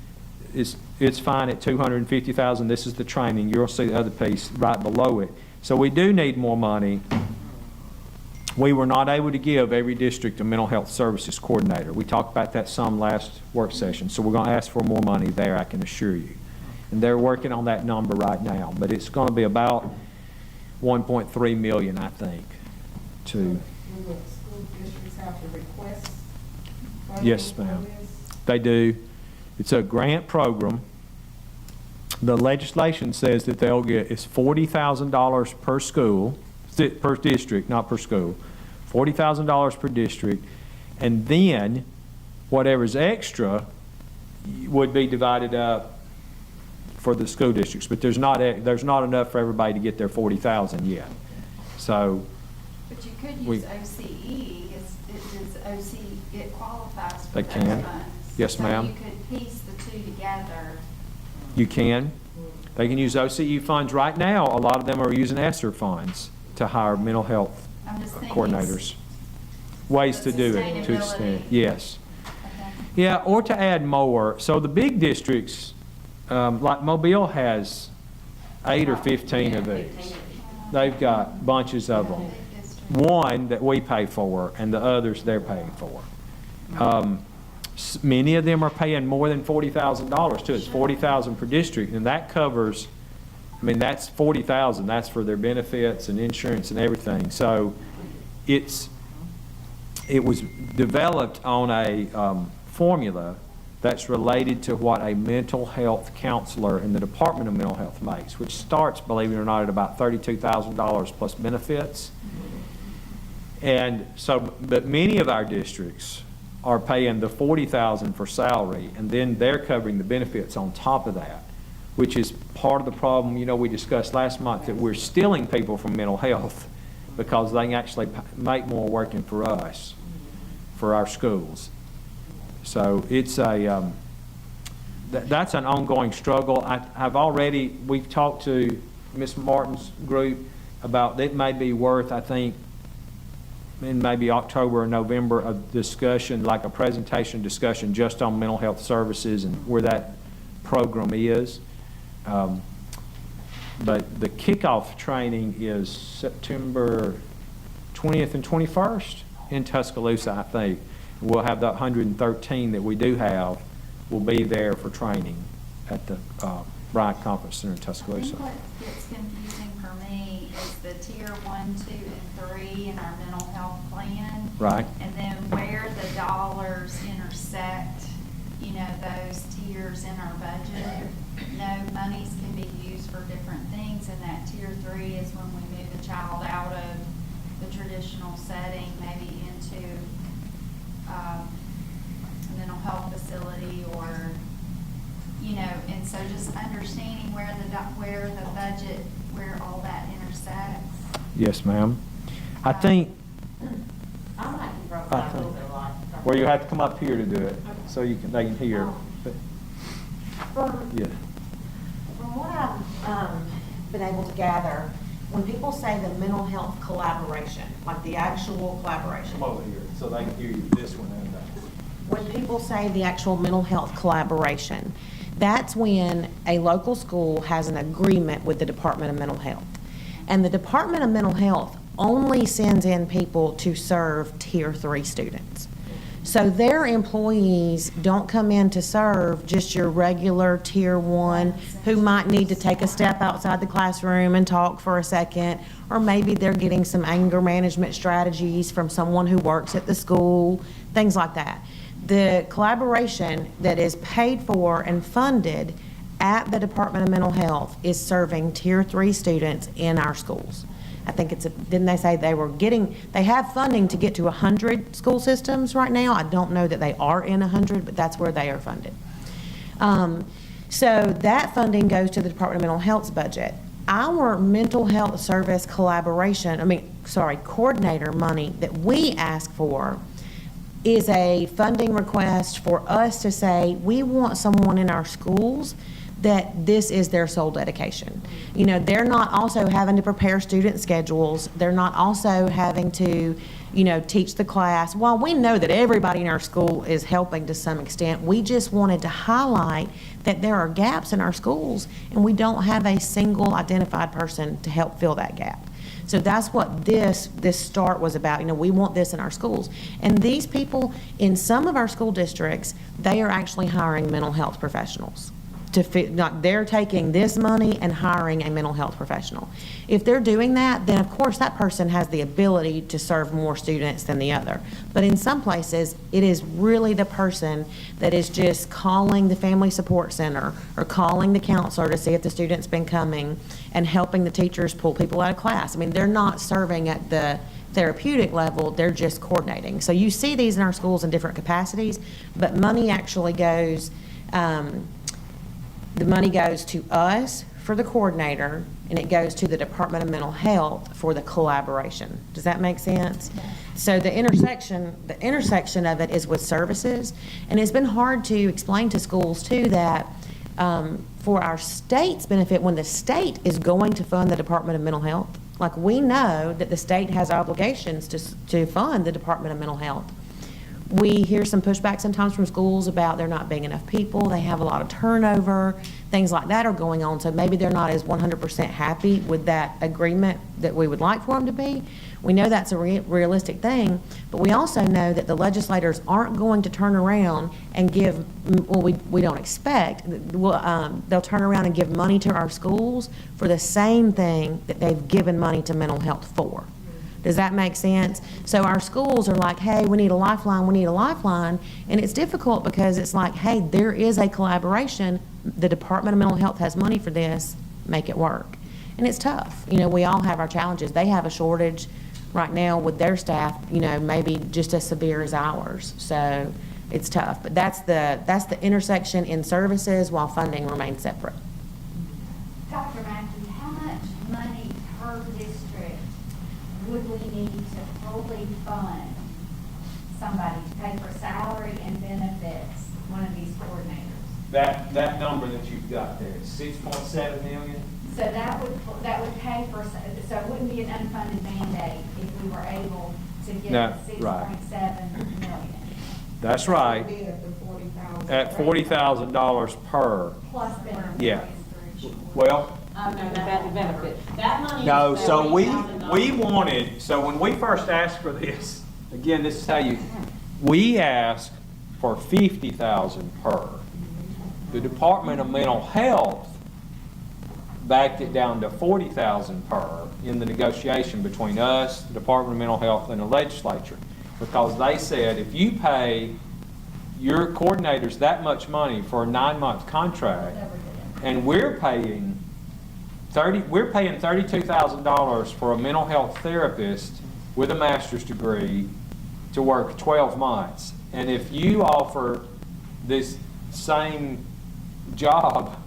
it's fine at $250,000. This is the training. You'll see the other piece right below it. So we do need more money. We were not able to give every district a mental health services coordinator. We talked about that some last work session. So we're going to ask for more money there, I can assure you. And they're working on that number right now. But it's going to be about $1.3 million, I think. Will the school districts have to request funding? Yes, ma'am. They do. It's a grant program. The legislation says that they'll get, it's $40,000 per school, per district, not per school, $40,000 per district. And then Whatever's extra would be divided up for the school districts, but there's not enough for everybody to get their 40,000 yet. So But you could we- use OCE, it qualifies for They those can. funds. Yes, ma'am. So you could piece the two together. you can. They can use OCE funds. Right now, a lot of them are using ESSER funds to hire mental health I'm just thinking coordinators. Ways to do it, to sustainability. extend, yes. Yeah, or to add more. So the big districts, like Mobile has 8 or 15 of these. They've got bunches of them. One that we pay for, and the others they're paying for. Many of them are paying more than $40,000 too. It's $40,000 per district, and that covers, I mean, that's $40,000. That's for their benefits and insurance and everything. So it was developed on a formula that's related to what a mental health counselor in the Department of Mental Health makes, which starts, believe it or not, at about $32,000 plus benefits. And so, but many of our districts are paying the $40,000 for salary, and then they're covering the benefits on top of that, which is part of the problem, you know, we discussed last month, that we're stealing people from mental health because they can actually make more working for us, for our schools. So it's a, that's an ongoing struggle. We've talked to Ms. Martin's group about, it may be worth, I think, in maybe October or November, a discussion, like a presentation discussion just on mental health services and where that program is. But the kickoff training is September 20th and 21st in Tuscaloosa, I think. We'll have the 113 that we do have will be there for training at the Bryant Conference Center in Tuscaloosa. I think what gets confusing for me is the tier 1, 2, and 3 in our mental health plan. Right. And then where the dollars intersect, you know, those tiers in our budget. No, monies can be used for different things, and that tier 3 is when we move the child out of the traditional setting, maybe into a mental health facility, or, you know, and so just understanding where the budget, where all that intersects. Yes, ma'am. I think, I might be broken up a little bit like. well, you have to come up here to do it, so they can hear. But, yeah. From what I've been able to gather, when people say the mental health collaboration, like the actual collaboration. Come over here, so they can hear you this one and that. When people say the actual mental health collaboration, that's when a local school has an agreement with the Department of Mental Health. And the Department of Mental Health only sends in people to serve Tier 3 students. So their employees don't come in to serve just your regular Tier 1 who might need to take a step outside the classroom and talk for a second, or maybe they're getting some anger management strategies from someone who works at the school, things like that. The collaboration that is paid for and funded at the Department of Mental Health is serving Tier 3 students in our schools. I think didn't they say they have funding to get to 100 school systems right now? I don't know that they are in 100, but that's where they are funded. So that funding goes to the Department of Mental Health's budget. Our mental health service coordinator money that we ask for is a funding request for us to say, we want someone in our schools that this is their sole dedication. You know, they're not also having to prepare student schedules. They're not also having to, you know, teach the class. While we know that everybody in our school is helping to some extent, we just wanted to highlight that there are gaps in our schools and we don't have a single identified person to help fill that gap. So that's what this start was about. You know, we want this in our schools. And these people, in some of our school districts, they are actually hiring mental health professionals. They're taking this money and hiring a mental health professional. If they're doing that, then of course that person has the ability to serve more students than the other. But in some places, it is really the person that is just calling the family support center or calling the counselor to see if the student's been coming and helping the teachers pull people out of class. I mean, they're not serving at the therapeutic level, they're just coordinating. So you see these in our schools in different capacities, but money actually goes, the money goes to us for the coordinator, and it goes to the Department of Mental Health for the collaboration. Does that make sense? So the intersection of it is with services, and it's been hard to explain to schools too that for our state's benefit, when the state is going to fund the Department of Mental Health, like we know that the state has obligations to fund the Department of Mental Health. We hear some pushback sometimes from schools about there not being enough people, they have a lot of turnover, things like that are going on, so maybe they're not as 100% happy with that agreement that we would like for them to be. We know that's a realistic thing, but we also know that the legislators aren't going to turn around and give, well, we don't expect, they'll turn around and give money to our schools for the same thing that they've given money to mental health for. Does that make sense? So our schools are like, hey, we need a lifeline, we need a lifeline. And it's difficult because it's like, hey, there is a collaboration. The Department of Mental Health has money for this, make it work. And it's tough. You know, we all have our challenges. They have a shortage right now with their staff, you know, maybe just as severe as ours. So it's tough. But that's the intersection in services while funding remains separate. Dr. Mackey, how much money per district would we need to fully fund somebody to pay for salary and benefits, one of these coordinators? That number that you've got there, 6.7 million? So that would pay for, so it wouldn't be an unfunded mandate if we were able to get No, right. 6.7 million. That's right. At $40,000 per. Plus benefits. Yeah. Well, That money. no, is so we $40,000. wanted, so when we first asked for this, again, this is how we asked for 50,000 per. The Department of Mental Health backed it down to 40,000 per in the negotiation between us, the Department of Mental Health, and the legislature. Because they said, if you pay your coordinators that much money for a 9-month contract, and we're paying $32,000 for a mental health therapist with a master's degree to work 12 months. And if you offer this same job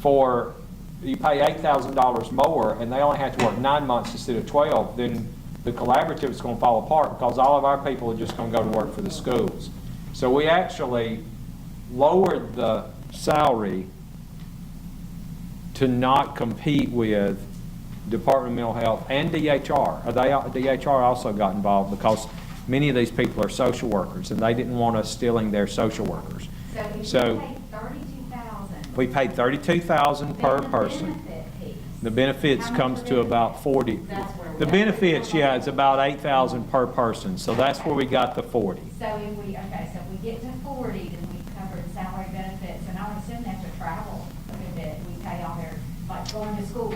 for, you pay $8,000 more and they only have to work 9 months instead of 12, then the collaborative is going to fall apart because all of our people are just going to go to work for the schools. So we actually lowered the salary to not compete with Department of Mental Health and DHR. DHR also got involved because many of these people are social workers and they didn't want us stealing their social workers. So if we paid $32,000. We paid $32,000 per person. The benefits comes to about 40. The benefits, yeah, it's about $8,000 per person. So that's where we got the 40. So if we get to 40, then we've covered salary benefits, and I would assume they have to travel a good bit. We pay all their, like going to schools,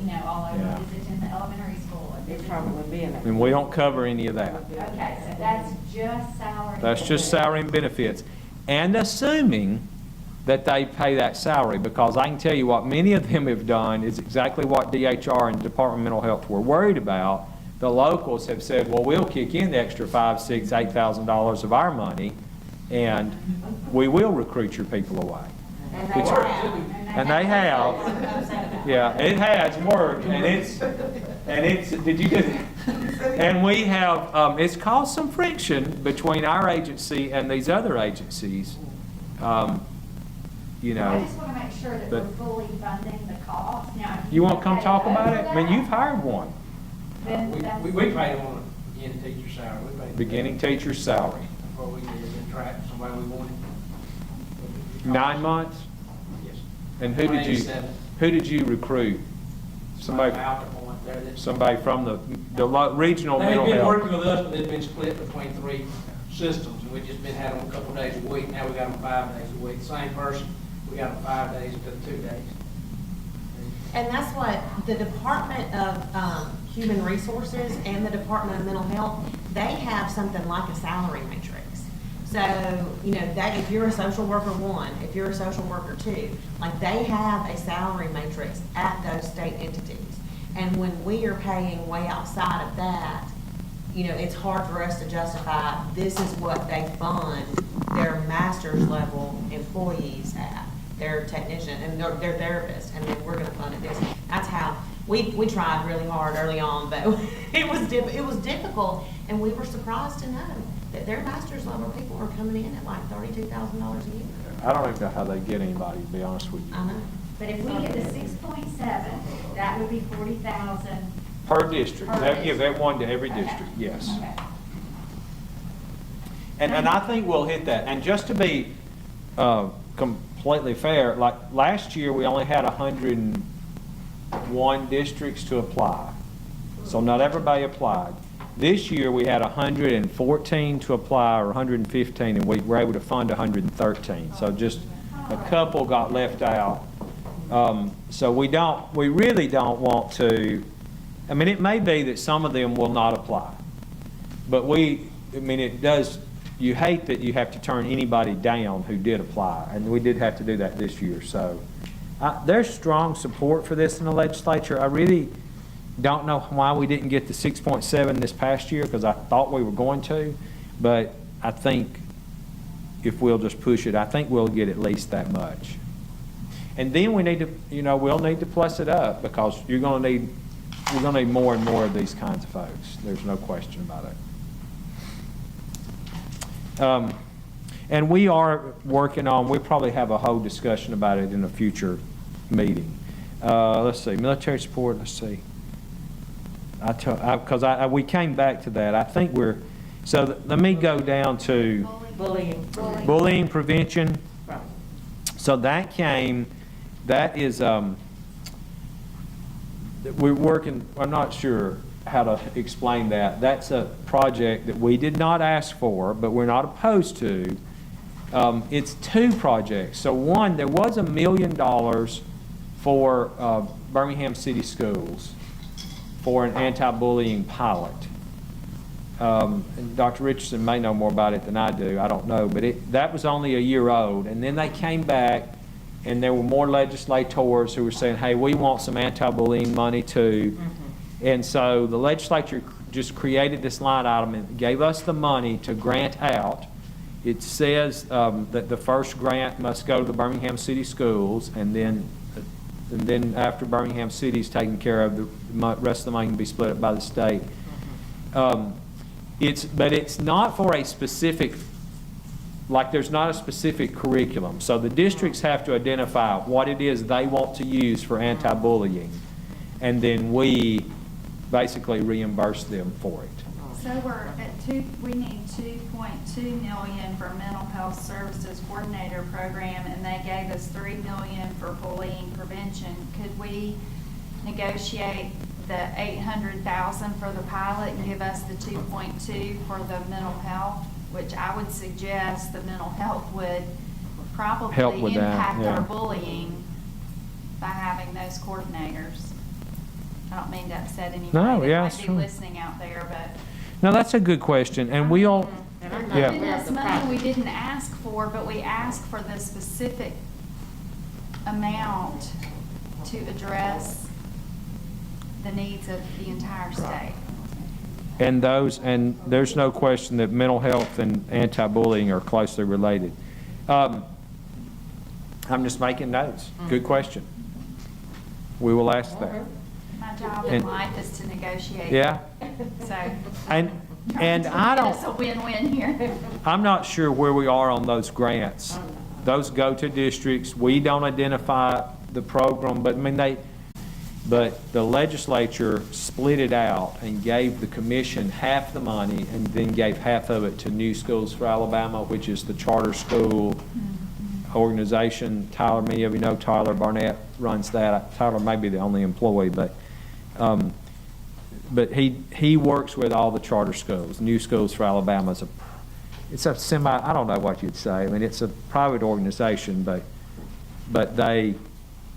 you know, all over, Yeah. visit in the elementary school. It probably would be in that. And we don't cover any of that. Okay, so that's just salary. That's just salary and benefits. And assuming that they pay that salary, because I can tell you what many of them have done is exactly what DHR and Department of Mental Health were worried about. The locals have said, well, we'll kick in the extra $5,000, $6,000, $8,000 of our money, and we will recruit your people away. And they have. Yeah, it has worked, and it's, did you get it? And we have, it's caused some friction between our agency and these other agencies. You know. I just want to make sure that but- we're fully funding the cost. Now, if You want to come pay talk about over it? I mean, that, you've hired one. then that's- We paid on a beginning teacher salary. We paid Beginning teacher's salary. before we could attract somebody we wanted. 9 months? Yes. And who did you recruit? Somebody from the regional mental They've been health. working with us, but they've been split between 3 systems, and we've just been having them a couple of days a week. Now we got them 5 days a week. Same person, we got them 5 days instead of 2 days. And that's what the Department of Human Resources and the Department of Mental Health, they have something like a salary matrix. So, you know, that if you're a social worker 1, if you're a social worker 2, like they have a salary matrix at those state entities. And when we are paying way outside of that, it's hard for us to justify, this is what they fund their master's level employees at, their technician, and their therapist, and then we're gonna fund it this. That's how, we tried really hard early on, but it was difficult, and we were surprised to know that their master's level people are coming in at like $32,000 a year. I don't even know how they get anybody, to be honest with you. I know. But if we get the 6.7, that would be 40,000. Per district, Per they'll give that district. one to every Okay. district, yes. Okay. And I think we'll hit that. And just to be completely fair, like last year, we only had 101 districts to apply. So not everybody applied. This year, we had 114 to apply, or 115, and we were able to fund 113. So just a couple got left out. So we really don't want to, I mean, it may be that some of them will not apply. But it does, you hate that you have to turn anybody down who did apply, and we did have to do that this year. So there's strong support for this in the legislature. I really don't know why we didn't get the 6.7 this past year, because I thought we were going to, but I think if we'll just push it, I think we'll get at least that much. And then we need to, we'll need to plus it up, because we're going to need more and more of these kinds of folks. There's no question about it. And we are working on, we'll probably have a whole discussion about it in a future meeting. Let's see, military support, let's see. Because we came back to that. I think let me go down to bullying prevention. Right. So that is, we're working, I'm not sure how to explain that. That's a project that we did not ask for, but we're not opposed to. It's two projects. So one, there was $1 million for Birmingham City Schools for an anti-bullying pilot. And Dr. Richardson may know more about it than I do, I don't know, but that was only a year old. And then they came back, and there were more legislators who were saying, hey, we want some anti-bullying money too. Mm-hmm. And so the legislature just created this line item and gave us the money to grant out. It says that the first grant must go to the Birmingham City Schools, and then after Birmingham City's taken care of, the rest of the money can be split up by the state. But it's not for a specific, like there's not a specific curriculum. So the districts have to identify what it is they want to use for anti-bullying, and then we basically reimburse them for it. So we're at we need $2.2 million for mental health services coordinator program, and they gave us $3 million for bullying prevention. Could we negotiate the $800,000 for the pilot and give us the 2.2 for the mental health, which I would suggest the mental health would probably help with impact that, yeah. our bullying by having those coordinators. I don't mean to upset anybody No, that yeah, might it's be true. listening out there, but Now, that's a good question, and we all, yeah. and this money we didn't ask for, but we asked for the specific amount to address the needs of the entire state. And there's no question that mental health and anti-bullying are closely related. I'm just making notes. Good question. We will ask that. My job in life is to negotiate. Yeah. So. And I don't. It's a win-win here. I'm not sure where we are on those grants. Those go to districts. We don't identify the program, but but the legislature split it out and gave the commission half the money, and then gave half of it to New Schools for Alabama, which is the charter school organization. Tyler, many of you know Tyler Barnett runs that. Tyler may be the only employee, but he works with all the charter schools. New Schools for Alabama is it's a semi, I don't know what you'd say. I mean, it's a private organization, but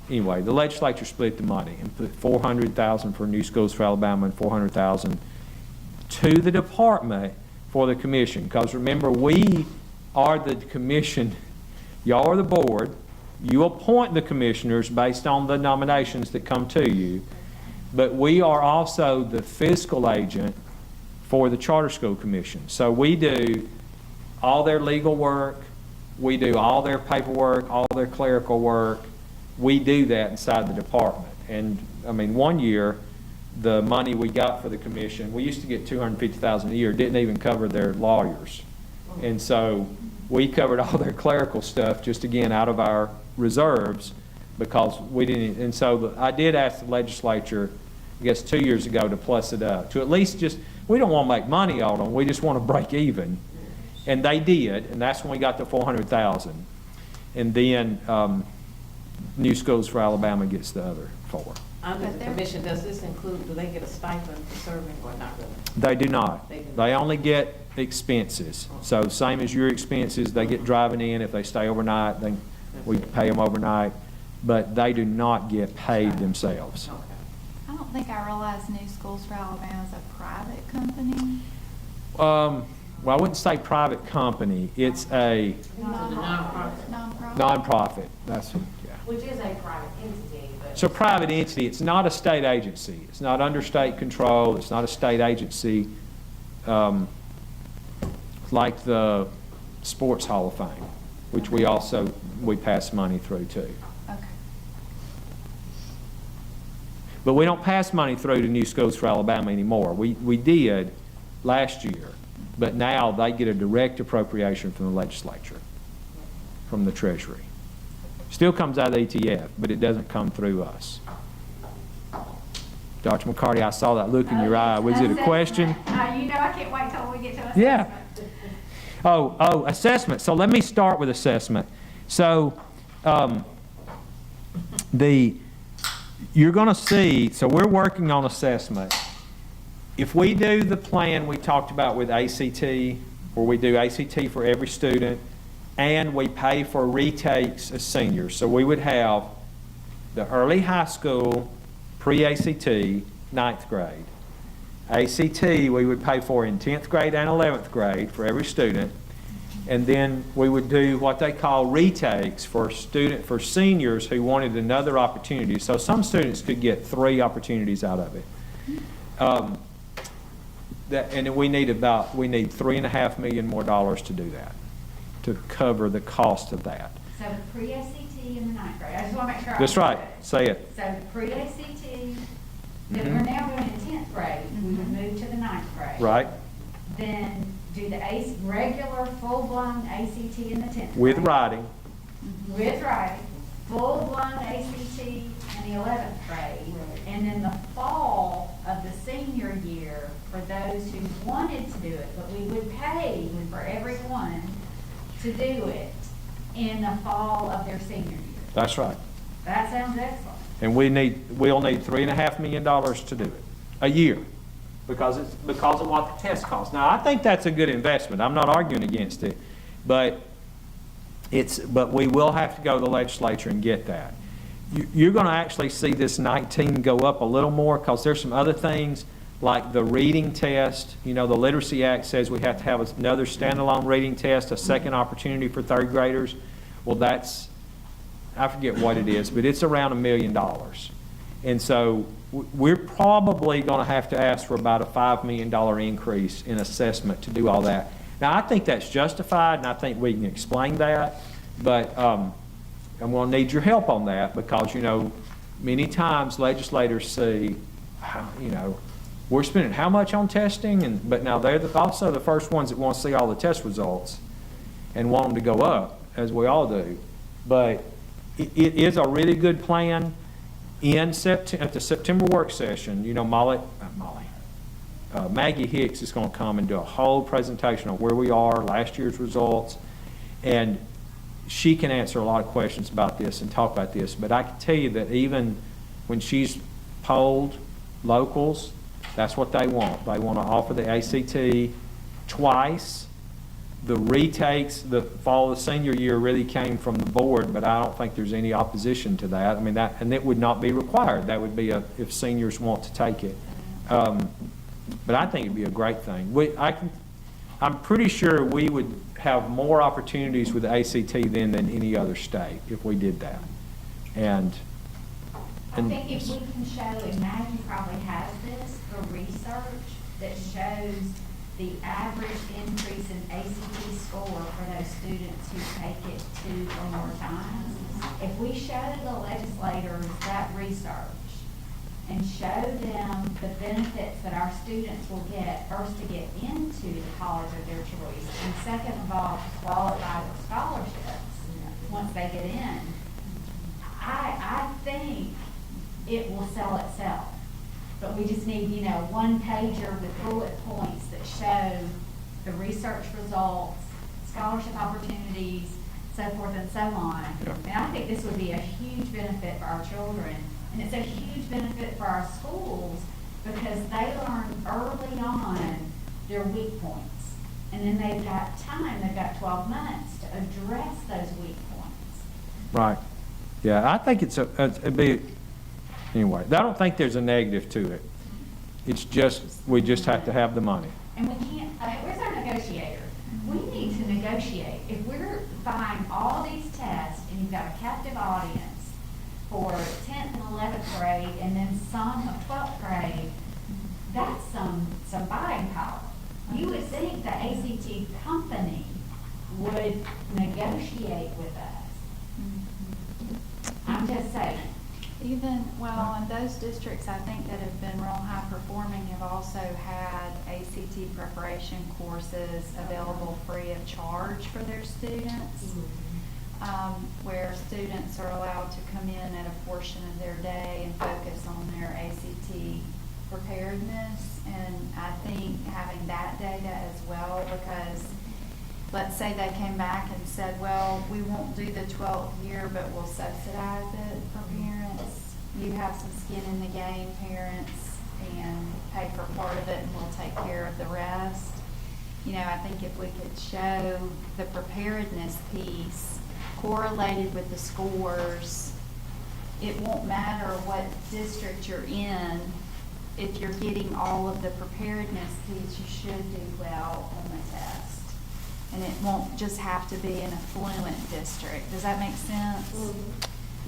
anyway, the legislature split the money and put $400,000 for New Schools for Alabama and $400,000 to the department for the commission. Because remember, we are the commission. Y'all are the board. You appoint the commissioners based on the nominations that come to you. But we are also the fiscal agent for the Charter School Commission. So we do all their legal work, we do all their paperwork, all their clerical work. We do that inside the department. And, I mean, one year, the money we got for the commission, we used to get $250,000 a year, didn't even cover their lawyers. And so we covered all their clerical stuff, just again, out of our reserves, because we didn't, and so I did ask the legislature, I guess 2 years ago, to plus it up, to at least just, we don't want to make money on them, we just want to break even. And they did, and that's when we got to 400,000. And then New Schools for Alabama gets the other 4. Under the commission, does this include, do they get a stipend for serving or not really? They do not. They do not. They only get expenses. So same as your expenses, they get driving in. If they stay overnight, then we pay them overnight. But they do not get paid themselves. I don't think I realized New Schools for Alabama is a private company. Well, I wouldn't say private company. It's a nonprofit. That's, yeah. Which is a private entity, but. It's a private entity. It's not a state agency. It's not under state control. It's not a state agency like the Sports Hall of Fame, which we pass money through too. Okay. But we don't pass money through to New Schools for Alabama anymore. We did last year, but now they get a direct appropriation from the legislature, from the Treasury. Still comes out of the ETF, but it doesn't come through us. Dr. McCarty, I saw that look in your eye. Was it a question? You know, I can't wait till we get to assessment. Yeah. Oh, assessment. So let me start with assessment. So you're going to see, so we're working on assessment. If we do the plan we talked about with ACT, where we do ACT for every student, and we pay for retakes as seniors, so we would have the early high school, pre-ACT, 9th grade. ACT we would pay for in 10th grade and 11th grade for every student. And then we would do what they call retakes for seniors who wanted another opportunity. So some students could get 3 opportunities out of it. And we need $3.5 million more to do that, to cover the cost of that. So the pre-ACT in the 9th grade, I just want to make sure. That's right. Say it. So the pre-ACT that we're now doing in 10th grade, we would move to the 9th grade. Right. Then do the regular full-blown ACT in the 10th grade. With writing. With writing, full-blown ACT in the 11th grade. And then the fall of the senior year, for those who wanted to do it, but we would pay for everyone to do it in the fall of their senior year. That's right. That sounds excellent. And we'll need $3.5 million to do it a year, because of what the test costs. Now, I think that's a good investment. I'm not arguing against it, but we will have to go to the legislature and get that. You're going to actually see this 19 go up a little more, because there's some other things like the reading test. You know, the Literacy Act says we have to have another standalone reading test, a second opportunity for 3rd graders. Well, I forget what it is, but it's around $1 million. And so we're probably going to have to ask for about a $5 million increase in assessment to do all that. Now, I think that's justified, and I think we can explain that, but I'm going to need your help on that, because, you know, many times legislators see, you know, we're spending how much on testing, but now they're also the first ones that want to see all the test results and want them to go up, as we all do. But it is a really good plan. At the September work session, you know, Maggie Hicks is going to come and do a whole presentation on where we are, last year's results, and she can answer a lot of questions about this and talk about this. But I can tell you that even when she's polled locals, that's what they want. They want to offer the ACT twice. The retakes, the fall of the senior year really came from the board, but I don't think there's any opposition to that. I mean, and it would not be required. That would be if seniors want to take it. But I think it'd be a great thing. I'm pretty sure we would have more opportunities with the ACT then than any other state if we did that. I think if we can show, and Maggie probably has this for research, that shows the average increase in ACT score for those students who take it 2 or more times. If we show the legislators that research and show them the benefits that our students will get, first to get into the college of their choice, and second of all, to qualify for scholarships once they get in, I think it will sell itself. But we just need, one pager with bullet points that show the research results, scholarship opportunities, so forth and so on. And I think this would be a huge benefit for our children. And it's a huge benefit for our schools because they learn early on their weak points. And then they've got time, they've got 12 months to address those weak points. Right. Yeah, I think it'd be, anyway, I don't think there's a negative to it. It's just, we just have to have the money. And we can't, where's our negotiator? We need to negotiate. If we're buying all these tests and you've got a captive audience for 10th and 11th grade and then some of 12th grade, that's some buying power. You would think the ACT company would negotiate with us. I'm just saying. Even, well, in those districts, I think that have been real high performing have also had ACT preparation courses available free of charge for their students, where students are allowed to come in at a portion of their day and focus on their ACT preparedness. And I think having that data as well, because let's say they came back and said, well, we won't do the 12th year, but we'll subsidize it for parents. You have some skin in the game, parents, and pay for part of it and we'll take care of the rest. I think if we could show the preparedness piece correlated with the scores, it won't matter what district you're in. If you're getting all of the preparedness piece, you should do well on the test. And it won't just have to be an affluent district. Does that make sense?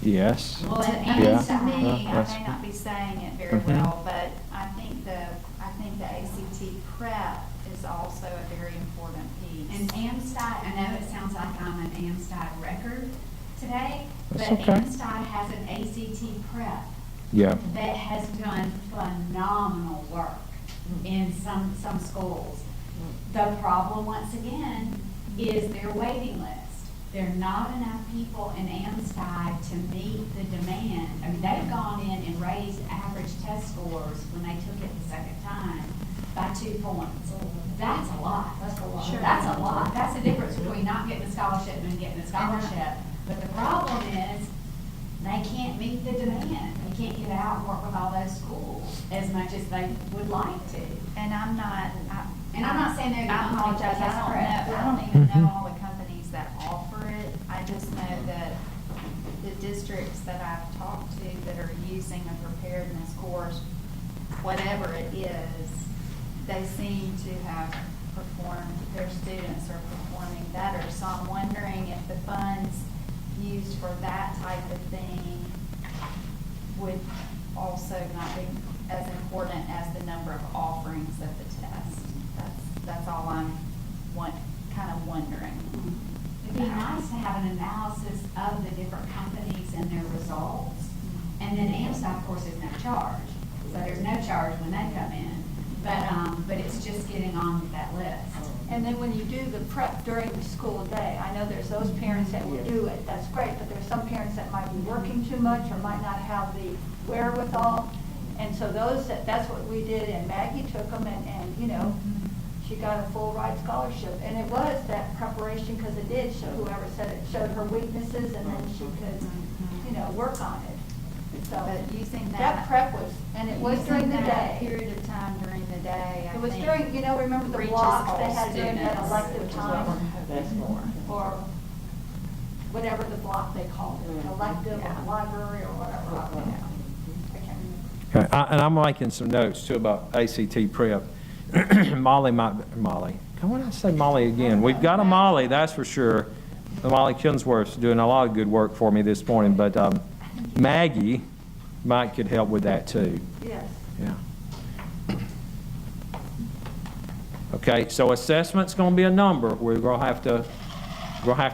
Yes. Well, and to me, I may not be saying it very well, but I think the ACT prep is also a very important piece. And AMSTI, I know it sounds like I'm an AMSTI record today, but AMSTI has an ACT prep that has done phenomenal work in some schools. The problem, once again, is their waiting list. There are not enough people in AMSTI to meet the demand. I mean, they've gone in and raised average test scores when they took it the second time by 2 points. That's a lot. That's a lot. Sure. That's a lot. That's the difference between not getting a scholarship and getting a scholarship. But the problem is they can't meet the demand. They can't get out and work with all those schools as much as they would like to. And I'm not saying they're I going to apologize. I don't even know all the companies that offer it. I just know that the districts that I've talked to that are using a preparedness course, whatever it is, they seem to have performed, their students are performing better. So I'm wondering if the funds used for that type of thing would also not be as important as the number of offerings of the test. That's all I'm kind of wondering. It'd be nice to have an analysis of the different companies and their results. And then AMSTI, of course, is no charge. So there's no charge when they come in. But it's just getting on that list. And then when you do the prep during the school day, I know there's those parents that will do it, that's great, but there's some parents that might be working too much or might not have the wherewithal. And so that's what we did, and Maggie took them and she got a full ride scholarship. And it was that preparation, because it did show, whoever said it, showed her weaknesses and then she could, work on it. So But using that prep was, and it was during the that day. period of time during the day, It was during, remember the reaches blocks they all had during that students. elective time? Or whatever the block they called it, elective or library or whatever. I can't remember. Okay, and I'm making some notes too about ACT prep. Molly, come on, I say Molly again. We've got a Molly, that's for sure. Molly Killingsworth's doing a lot of good work for me this morning, but Maggie could help with that too. Yes. Yeah. Okay, so assessment's gonna be a number. We're gonna have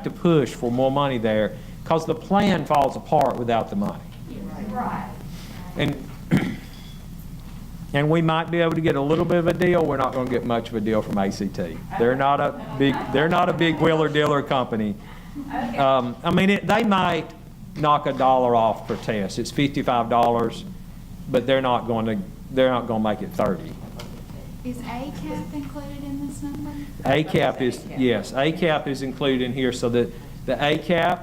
to push for more money there, because the plan falls apart without the money. Right. And we might be able to get a little bit of a deal. We're not gonna get much of a deal from ACT. They're not a big wheeler dealer company. I mean, they might knock $1 off per test. It's $55, but they're not gonna make it 30. Is ACAP included in this number? ACAP is, yes, ACAP is included in here, so the ACAP,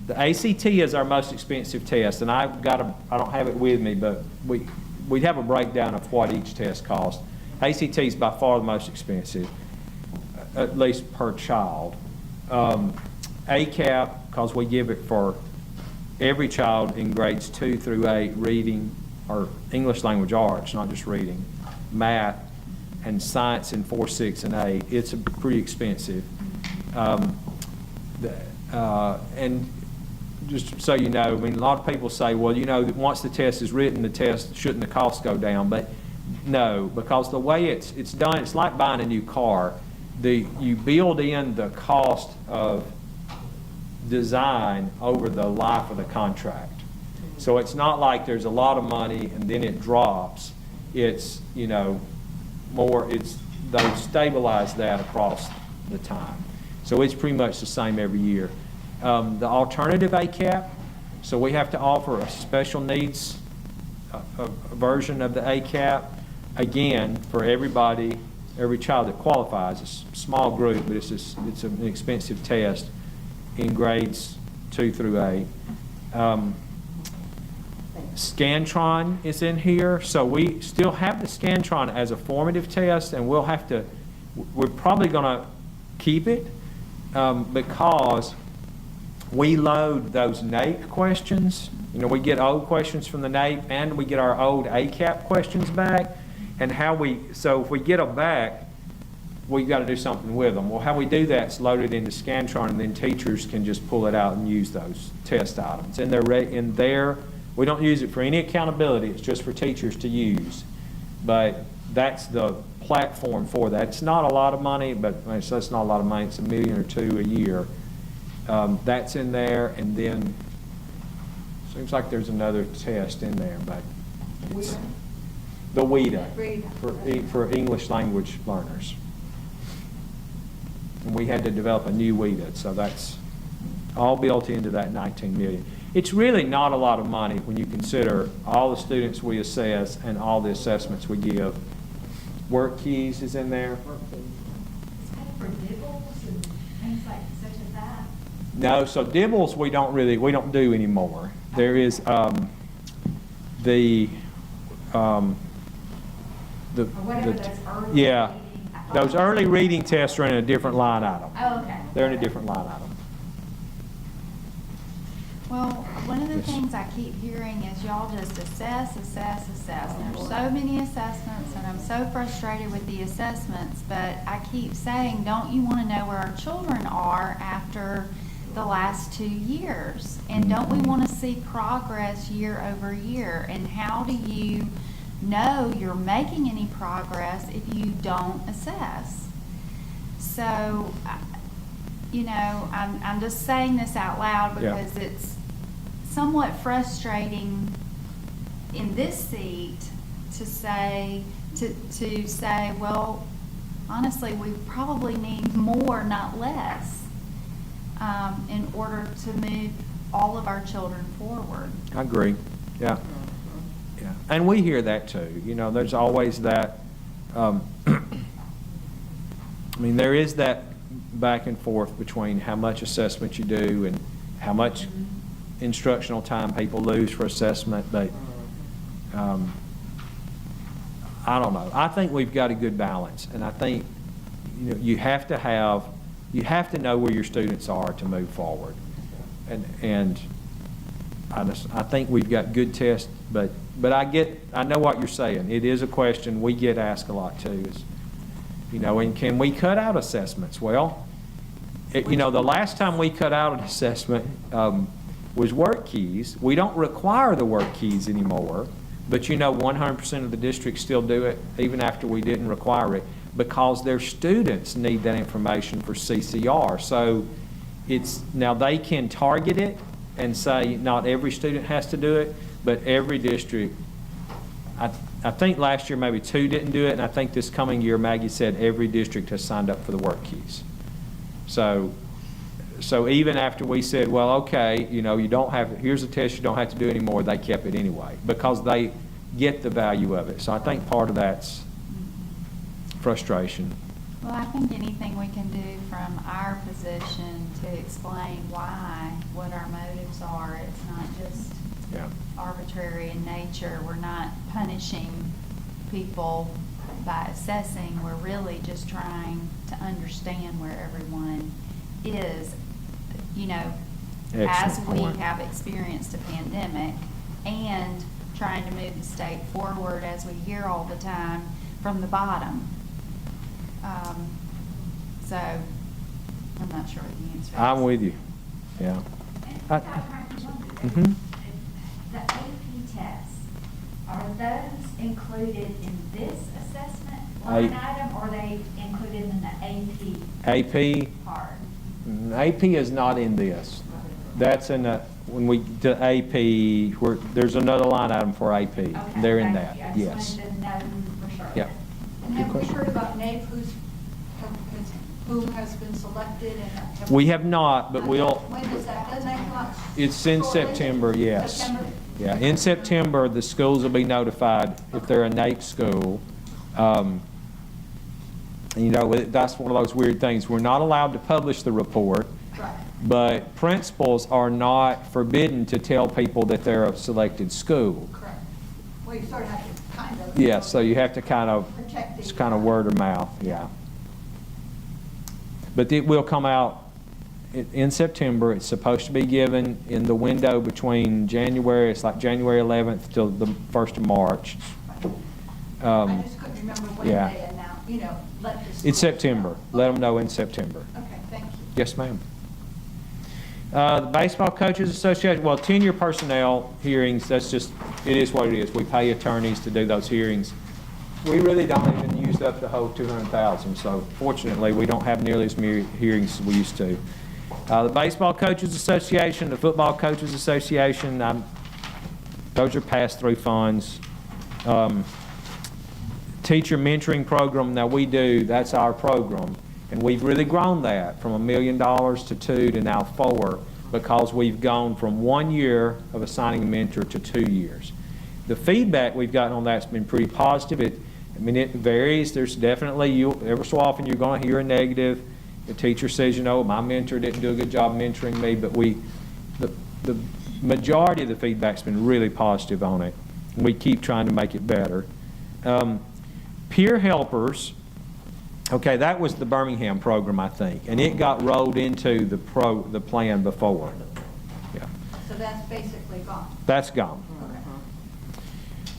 the ACT is our most expensive test, and I don't have it with me, but we'd have a breakdown of what each test costs. ACT is by far the most expensive, at least per child. ACAP, because we give it for every child in grades 2 through 8, reading, or English language arts, not just reading, math, and science in 4, 6, and 8, it's pretty expensive. And just so you know, I mean, a lot of people say, well, you know, once the test is written, shouldn't the cost go down? But no, because the way it's done, it's like buying a new car. You build in the cost of design over the life of the contract. So it's not like there's a lot of money and then it drops. It's, you know, they've stabilized that across the time. So it's pretty much the same every year. The alternative ACAP, so we have to offer a special needs a version of the ACAP, again, for everybody, every child that qualifies. It's a small group, but it's an expensive test in grades 2 through 8. Scantron is in here, so we still have the Scantron as a formative test, and we're probably going to keep it because we load those NAEP questions. You know, we get old questions from the NAEP, and we get our old ACAP questions back, and so if we get them back, we've got to do something with them. Well, how we do that is load it into Scantron, and then teachers can just pull it out and use those test items. And they're in there. We don't use it for any accountability. It's just for teachers to use. But that's the platform for that. It's not a lot of money, but it's not a lot of money. It's $1 million or $2 million a year. That's in there, and then seems like there's another test in there, but it's the WIDA for English language learners. And we had to develop a new WIDA, so that's all built into that $19 million. It's really not a lot of money when you consider all the students we assess and all the assessments we give. Work keys is in there. For dibbles and things like such as that? No, so dibbles we don't do anymore. There is whatever those early yeah, those early reading tests are in a different line item. Oh, okay. They're in a different line item. Well, one of the things I keep hearing is y'all just assess. And there's so many assessments, and I'm so frustrated with the assessments, but I keep saying, don't you want to know where our children are after the last 2 years? And don't we want to see progress year over year? And how do you know you're making any progress if you don't assess? So, you know, I'm just saying this out loud because it's somewhat frustrating in this seat to say, well, honestly, we probably need more, not less, in order to move all of our children forward. I agree. Yeah. Yeah. And we hear that too. You know, there's always that. I mean, there is that back and forth between how much assessment you do and how much instructional time people lose for assessment, but I don't know. I think we've got a good balance, and I think you have to know where your students are to move forward, and I think we've got good tests, but I know what you're saying. It is a question we get asked a lot too. Is, and can we cut out assessments? Well, the last time we cut out an assessment was work keys. We don't require the work keys anymore, but 100% of the districts still do it, even after we didn't require it. because their students need that information for CCR. So now they can target it and say not every student has to do it, but every district, I think last year maybe 2 didn't do it, and I think this coming year, Maggie said every district has signed up for the work keys. So even after we said, well, okay, you don't have, here's a test you don't have to do anymore, they kept it anyway, because they get the value of it. So I think part of that's frustration. Well, I think anything we can do from our position to explain why, what our motives are, it's not just arbitrary in nature. We're not punishing people by assessing. We're really just trying to understand where everyone is, as we have experienced a pandemic, and trying to move the state forward, as we hear all the time, from the bottom. So I'm not sure what the answer is. I'm with you. Yeah. The AP tests, are those included in this assessment line item, or are they included in the AP part? AP is not in this. That's in the, when we do AP, there's another line item for AP. Okay, They're in thank that, you. I yes. just wanted to know for sure. Yeah. And have we heard about NAEP, who has been selected? And We have not, but we'll. When is that? Doesn't that come out? It's in September, yes. September? Yeah, in September, the schools will be notified if they're a NAEP school. That's one of those weird things. We're not allowed to publish the report, but principals are not forbidden to tell people that they're a selected school. Correct. Well, you sort of have to kind of. Yeah, so you have to Protect it's kind of word of mouth, yeah. But it will come out in September. It's supposed to be given in the window between January, it's like January 11th till the 1st of March. I just couldn't remember when they announced, let the schools It's September. Let them know in September. Okay, thank you. Yes, ma'am. The Baseball Coaches Association, well, tenure personnel hearings, it is what it is. We pay attorneys to do those hearings. We really don't even use up the whole $200,000, so fortunately, we don't have nearly as many hearings as we used to. The Baseball Coaches Association, the Football Coaches Association, those are pass-through funds. Teacher mentoring program, now that's our program. And we've really grown that from $1 million to $2 million to now $4 million, because we've gone from 1 year of assigning a mentor to 2 years. The feedback we've gotten on that's been pretty positive. It varies. There's definitely, every so often you're going to hear a negative. The teacher says, my mentor didn't do a good job mentoring me, but the majority of the feedback's been really positive on it. We keep trying to make it better. Peer helpers, okay, that was the Birmingham program, I think, and it got rolled into the plan before. Yeah. So that's basically gone. That's gone.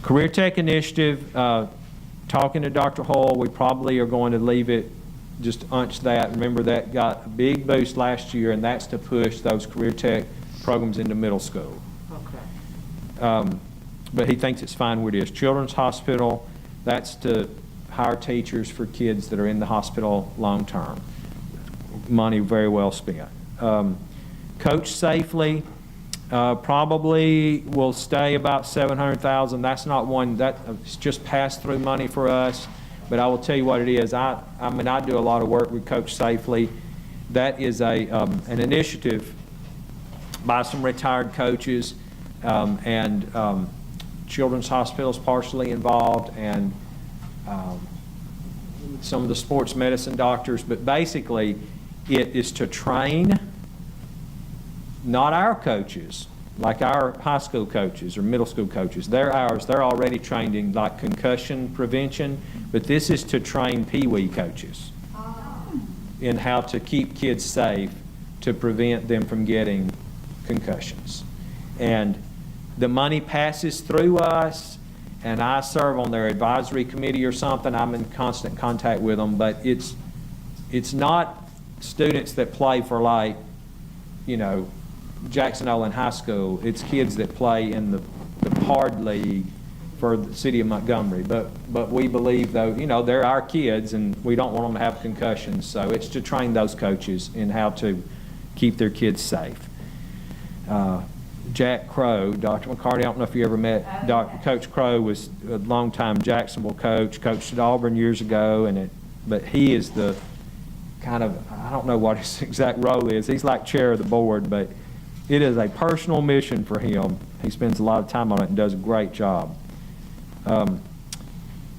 Career Tech Initiative, talking to Dr. Hall, we probably are going to leave it, just unch that. Remember, that got a big boost last year, and that's to push those Career Tech programs into middle school. Okay. But he thinks it's fine where it is. Children's Hospital, that's to hire teachers for kids that are in the hospital long term. Money very well spent. Coach Safely, probably will stay about $700,000. That's not one, it's just pass-through money for us. But I will tell you what it is. I do a lot of work with Coach Safely. That is an initiative by some retired coaches, and Children's Hospital is partially involved, and some of the sports medicine doctors. But basically, it is to train not our coaches, like our high school coaches or middle school coaches. They're ours. They're already trained in like concussion prevention, but this is to train Pee-wee coaches in how to keep kids safe to prevent them from getting concussions. And the money passes through us, and I serve on their advisory committee or something. I'm in constant contact with them, but it's not students that play for, like, Jackson Olin High School. It's kids that play in the PARD League for the city of Montgomery. But we believe, though, you know, they're our kids, and we don't want them to have concussions. So it's to train those coaches in how to keep their kids safe. Jack Crow, Dr. McCarty, I don't know if you ever met Coach Crow, was a longtime Jacksonville coach, coached at Auburn years ago, but he is the kind of, I don't know what his exact role is. He's like chair of the board, but it is a personal mission for him. He spends a lot of time on it and does a great job.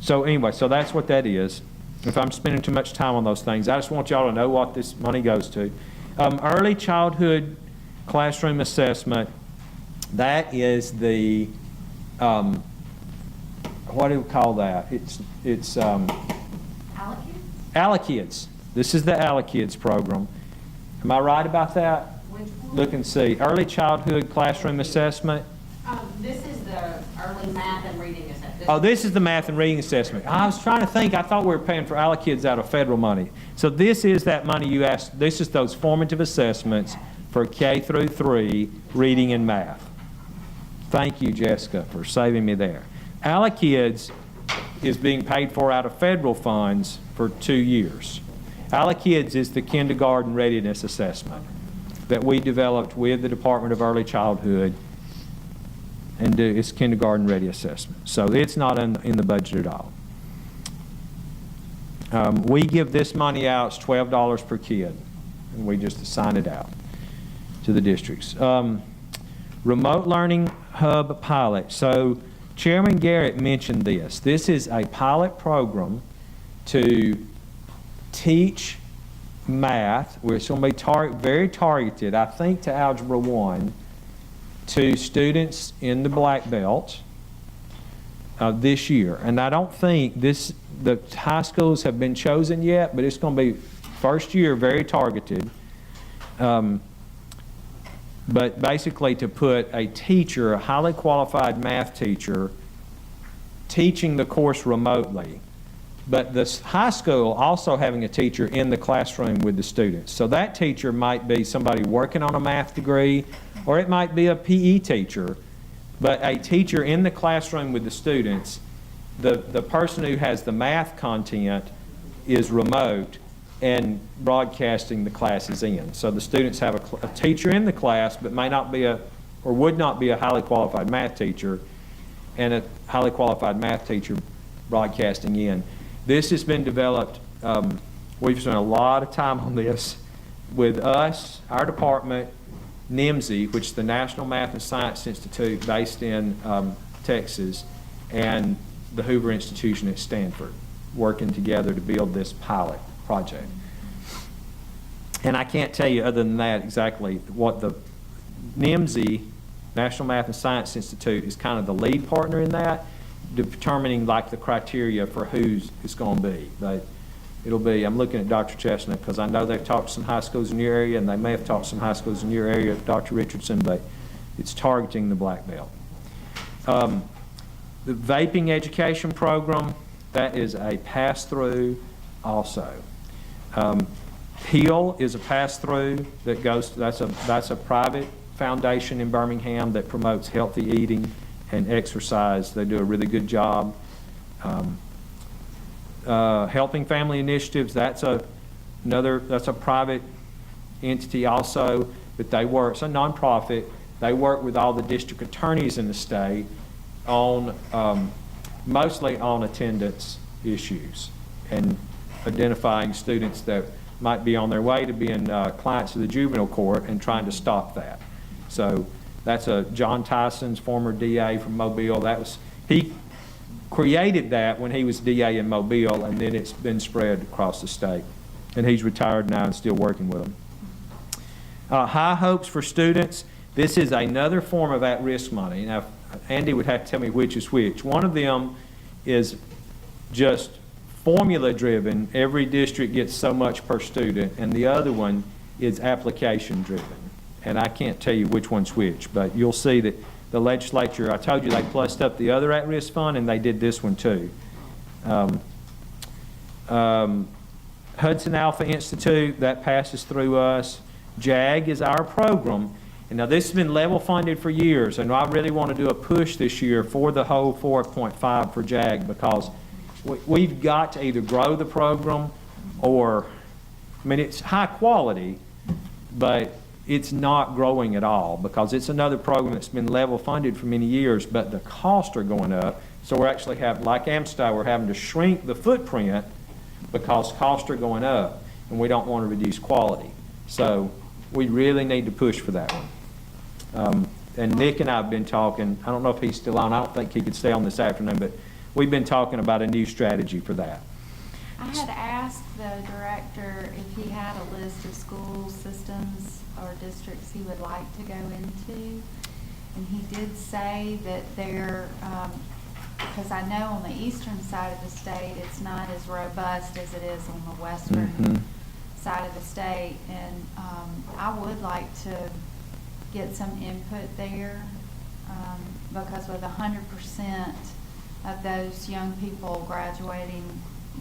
So anyway, so that's what that is. If I'm spending too much time on those things, I just want y'all to know what this money goes to. Early childhood classroom assessment, that is the, what do we call that? It's ALAKids. This is the ALAKids program. Am I right about that? Look and see. Early childhood classroom assessment. This is the early math and reading assessment. Oh, this is the math and reading assessment. I was trying to think. I thought we were paying for ALAKids out of federal money. So this is that money you asked. This is those formative assessments for K through 3 reading and math. Thank you, Jessica, for saving me there. ALAKids is being paid for out of federal funds for 2 years. ALAKids is the kindergarten readiness assessment that we developed with the Department of Early Childhood, and it's kindergarten ready assessment. So it's not in the budget at all. We give this money out, it's $12 per kid, and we just assign it out to the districts. Remote Learning Hub pilot. So Chairman Garrett mentioned this. This is a pilot program to teach math, where it's going to be very targeted, I think, to Algebra 1, to students in the black belt this year. And I don't think the high schools have been chosen yet, but it's going to be first year very targeted. But basically to put a teacher, a highly qualified math teacher, teaching the course remotely, but the high school also having a teacher in the classroom with the students. So that teacher might be somebody working on a math degree, or it might be a PE teacher, but a teacher in the classroom with the students. The person who has the math content is remote and broadcasting the classes in. So the students have a teacher in the class, but may not be or would not be a highly qualified math teacher, and a highly qualified math teacher broadcasting in. This has been developed, we've spent a lot of time on this with us, our department, NIMSI, which is the National Math and Science Institute based in Texas, and the Hoover Institution at Stanford, working together to build this pilot project. And I can't tell you other than that exactly what the NIMSI, National Math and Science Institute, is kind of the lead partner in that, determining like the criteria for who's it's going to be. But it'll be, I'm looking at Dr. Chestnut because I know they've talked to some high schools in your area, and they may have talked to some high schools in your area, Dr. Richardson, but it's targeting the black belt. The vaping education program, that is a pass-through also. HEAL is a pass-through that goes, that's a private foundation in Birmingham that promotes healthy eating and exercise. They do a really good job. Helping Family Initiatives, that's a private entity also, but they work, it's a nonprofit. They work with all the district attorneys in the state on mostly on attendance issues and identifying students that might be on their way to being clients of the juvenile court and trying to stop that. So that's John Tyson's former DA from Mobile. He created that when he was DA in Mobile, and then it's been spread across the state. And he's retired now and still working with them. High Hopes for Students. This is another form of at-risk money. Now, Andy would have to tell me which is which. One of them is just formula-driven. Every district gets so much per student, and the other one is application-driven. And I can't tell you which one's which, but you'll see that the legislature, I told you they plussed up the other at-risk fund, and they did this one too. Hudson Alpha Institute, that passes through us. JAG is our program, And now this has been level funded for years, and I really want to do a push this year for the whole 4.5 for JAG, because we've got to either grow the program or, I mean, it's high quality, but it's not growing at all, because it's another program that's been level funded for many years, but the costs are going up. So we're actually like Amstar, we're having to shrink the footprint because costs are going up, and we don't want to reduce quality. So we really need to push for that one. And Nick and I have been talking, I don't know if he's still on, I don't think he could stay on this afternoon, but we've been talking about a new strategy for that. I had asked the director if he had a list of school systems or districts he would like to go into. And he did say that they're, because I know on the eastern side of the state, it's not as robust as it is on the western side of the state. And I would like to get some input there, because with 100% of those young people graduating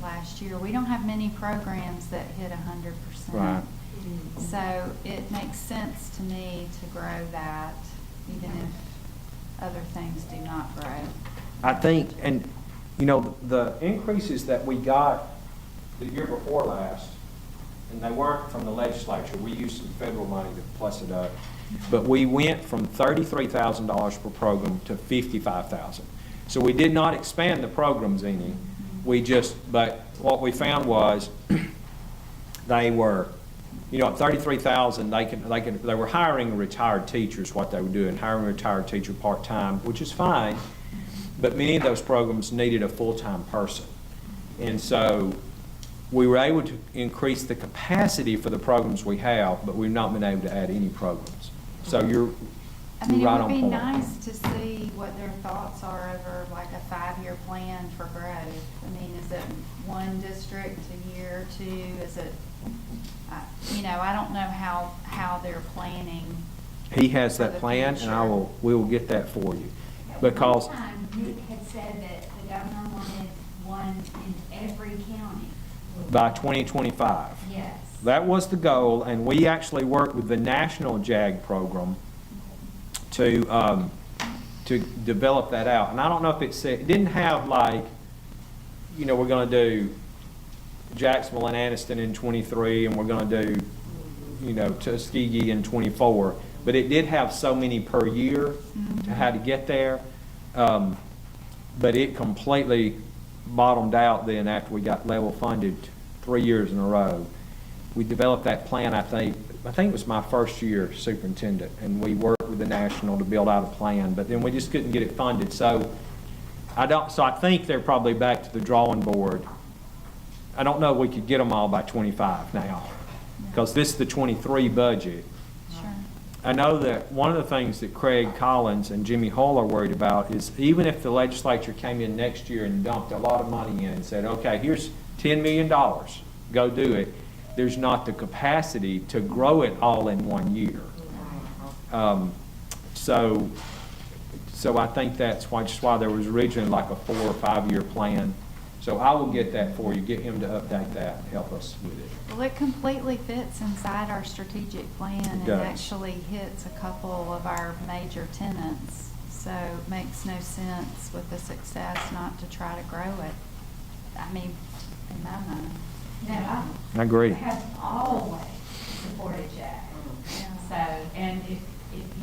last year, we don't have many programs that hit 100%. Right. So it makes sense to me to grow that, even if other things do not grow. I think, and you know, the increases that we got the year before last, and they weren't from the legislature, we used some federal money to plus it up, but we went from $33,000 per program to $55,000. So we did not expand the programs any. But what we found was they were, you know, at $33,000, they were hiring retired teachers, what they were doing, hiring a retired teacher part-time, which is fine, but many of those programs needed a full-time person. And so we were able to increase the capacity for the programs we have, but we've not been able to add any programs. So you're right on point. It would be nice to see what their thoughts are over like a 5-year plan for growth. I mean, is it one district a year or two? Is it, you know, I don't know how they're planning. He has that plan, and we will get that for you. Because one time, Nick had said that the governor wanted one in every county. by 2025. Yes. That was the goal, and we actually worked with the national JAG program to develop that out. And I don't know if it didn't have like, you know, we're going to do Jacksonville and Anniston in 23, and we're going to do, you know, Tuskegee in 24. But it did have so many per year to how to get there. But it completely bottomed out then after we got level funded 3 years in a row. We developed that plan, I think it was my first year superintendent, and we worked with the national to build out a plan, but then we just couldn't get it funded. So I think they're probably back to the drawing board. I don't know if we could get them all by 25 now, because this is the 23 budget. Sure. I know that one of the things that Craig Collins and Jimmy Hull are worried about is even if the legislature came in next year and dumped a lot of money in and said, okay, here's $10 million, go do it, there's not the capacity to grow it all in 1 year. So I think that's why there was originally like a 4 or 5 year plan. So I will get that for you, get him to update that, help us with it. Well, it completely fits inside our strategic plan and does. actually hits a couple of our major tenants. So it makes no sense with the success not to try to grow it. I mean, in my mind. No, I agree. have always supported Jack. So, and if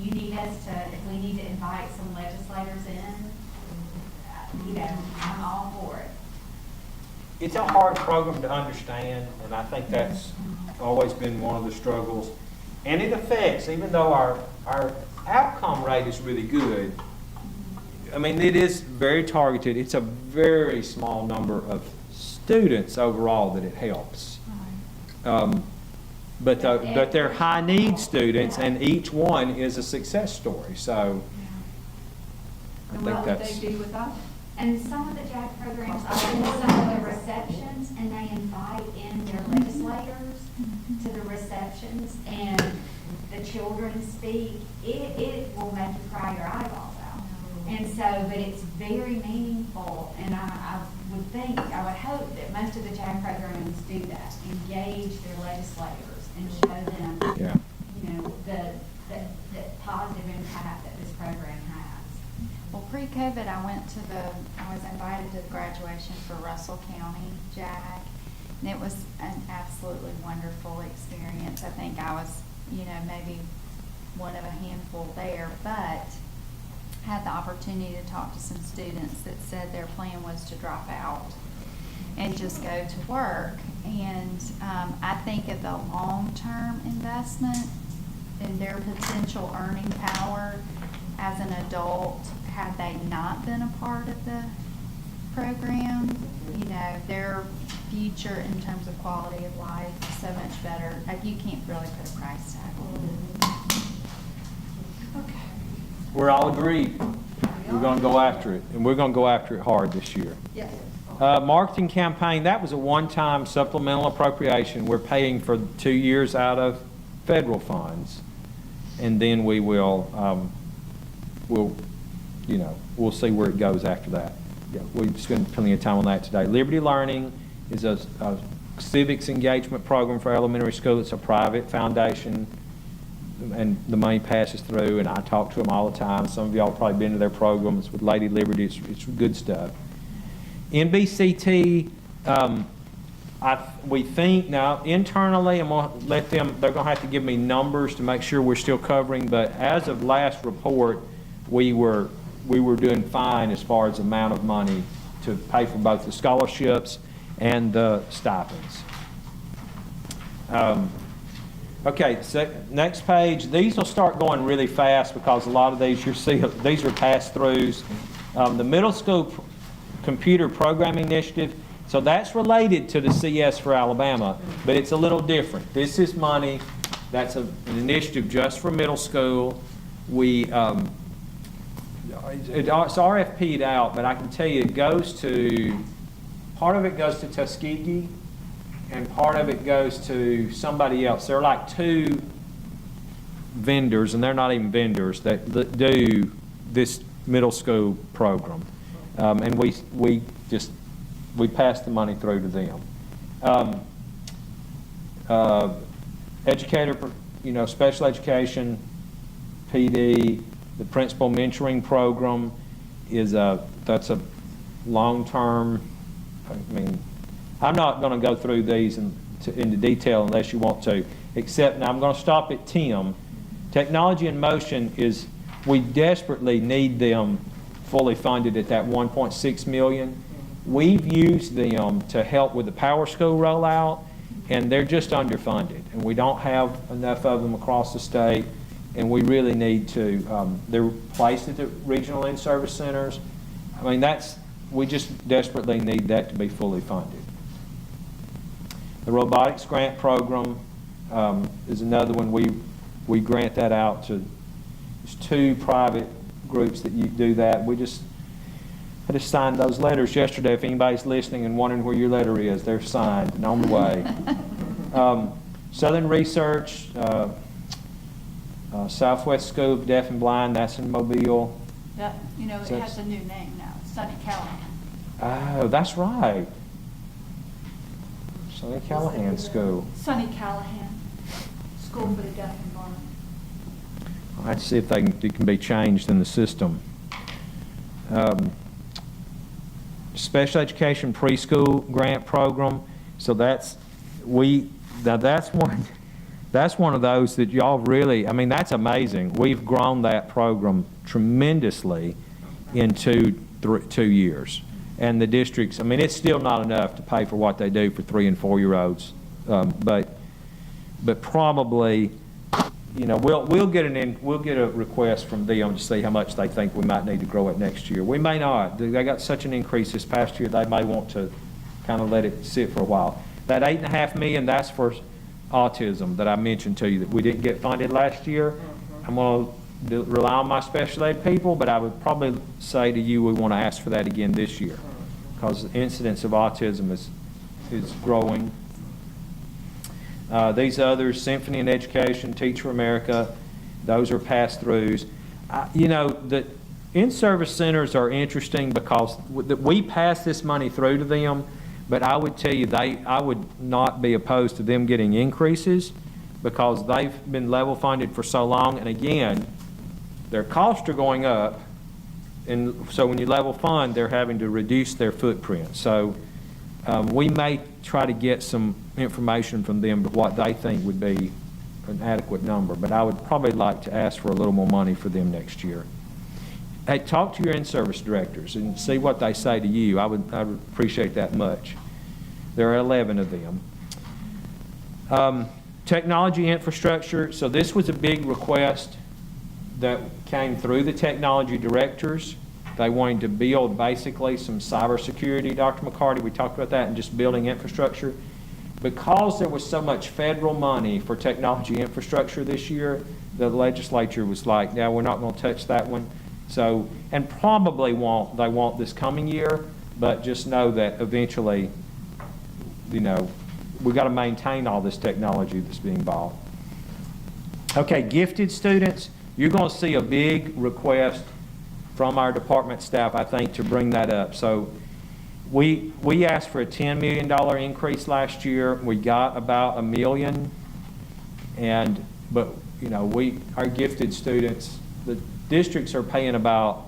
you need us to, if we need to invite some legislators in, you know, I'm all for it. It's a hard program to understand, and I think that's always been one of the struggles. And it affects, even though our outcome rate is really good, I mean, it is very targeted. It's a very small number of students overall that it helps. But they're high need students, and each one is a success story. So I think that's. What would they do without it? And some of the JAG programs are in some of the receptions, and they invite in their legislators to the receptions, and the children speak. It will make you cry your eyeballs out. And so, but it's very meaningful, and I would hope that most of the JAG programs do that, engage their legislators and show them, you know, that COVID, I was invited to the graduation for Russell County JAG, and it was an absolutely wonderful experience. I think I was, maybe one of a handful there, but had the opportunity to talk to some students that said their plan was to drop out and just go to work. And I think of the long-term investment in their potential earning power as an adult, had they not been a part of the program, their future in terms of quality of life is so much better. You can't really put a price tag on it. Okay. We're all agreed. We're going to go after it, and we're going to go after it hard this year. Yes. Marketing campaign, that was a one-time supplemental appropriation. We're paying for 2 years out of federal funds, and then we will, we'll see where it goes after that. Yeah, we spent plenty of time on that today. Liberty Learning is a civics engagement program for elementary school. It's a private foundation, and the money passes through, and I talk to them all the time. Some of y'all have probably been to their programs with Lady Liberty. It's good stuff. NBCT, we think now internally, I'm going to let them, they're going to have to give me numbers to make sure we're still covering, but as of last report, we were doing fine as far as the amount of money to pay for both the scholarships and the stipends. Okay, so next page. These will start going really fast because a lot of these you'll see, these are pass-throughs. The middle school computer programming initiative, so that's related to the CS for Alabama, but it's a little different. This is money, that's an initiative just for middle school. It's RFP'd out, but I can tell you it goes to, part of it goes to Tuskegee, and part of it goes to somebody else. There are like 2 vendors, and they're not even vendors, that do this middle school program. And we pass the money through to them. Educator, special education, PD, the principal mentoring program that's a long-term, I'm not going to go through these into detail unless you want to, except now I'm going to stop at TIM. Technology in Motion we desperately need them fully funded at that $1.6 million. We've used them to help with the Power School rollout, and they're just underfunded, and we don't have enough of them across the state, and we really need to. They're placed at the regional in-service centers. We just desperately need that to be fully funded. The robotics grant program is another one. We grant that out to, there's 2 private groups that you do that. I just signed those letters yesterday. If anybody's listening and wondering where your letter is, they're signed and on the way. Southern Research, Southwest School of Deaf and Blind, that's in Mobile. Yeah, it has a new name now, Sonny Callahan. Oh, that's right. Sonny Callahan School. Sonny Callahan, School for the Deaf and Blind. I'll have to see if it can be changed in the system. Special Education Preschool Grant Program. So that's one of those that y'all really, that's amazing. We've grown that program tremendously in 2 years. And the districts, it's still not enough to pay for what they do for 3- and 4-year-olds. But probably, we'll get a request from them to see how much they think we might need to grow it next year. We may not. They got such an increase this past year, they may want to kind of let it sit for a while. That $8.5 million, that's for autism that I mentioned to you that we didn't get funded last year. I'm going to rely on my special ed people, but I would probably say to you we want to ask for that again this year because the incidence of autism is growing. These others, Symphony in Education, Teach for America, those are pass-throughs. The in-service centers are interesting because we pass this money through to them, but I would tell you I would not be opposed to them getting increases because they've been level funded for so long, and again, their costs are going up, and so when you level fund, they're having to reduce their footprint. So we may try to get some information from them to what they think would be an adequate number, but I would probably like to ask for a little more money for them next year. Hey, talk to your in-service directors and see what they say to you. I would appreciate that much. There are 11 of them. Technology infrastructure. So this was a big request that came through the technology directors. They wanted to build basically some cybersecurity, Dr. McCarty. We talked about that, and just building infrastructure. Because there was so much federal money for technology infrastructure this year, the legislature was like, "No, we're not going to touch that one." So, and probably they won't this coming year, but just know that eventually, you know, we've got to maintain all this technology that's being bought. Okay, gifted students, you're going to see a big request from our department staff, I think, to bring that up. So we asked for a $10 million increase last year. We got about $1 million, but you know, our gifted students, the districts are paying about,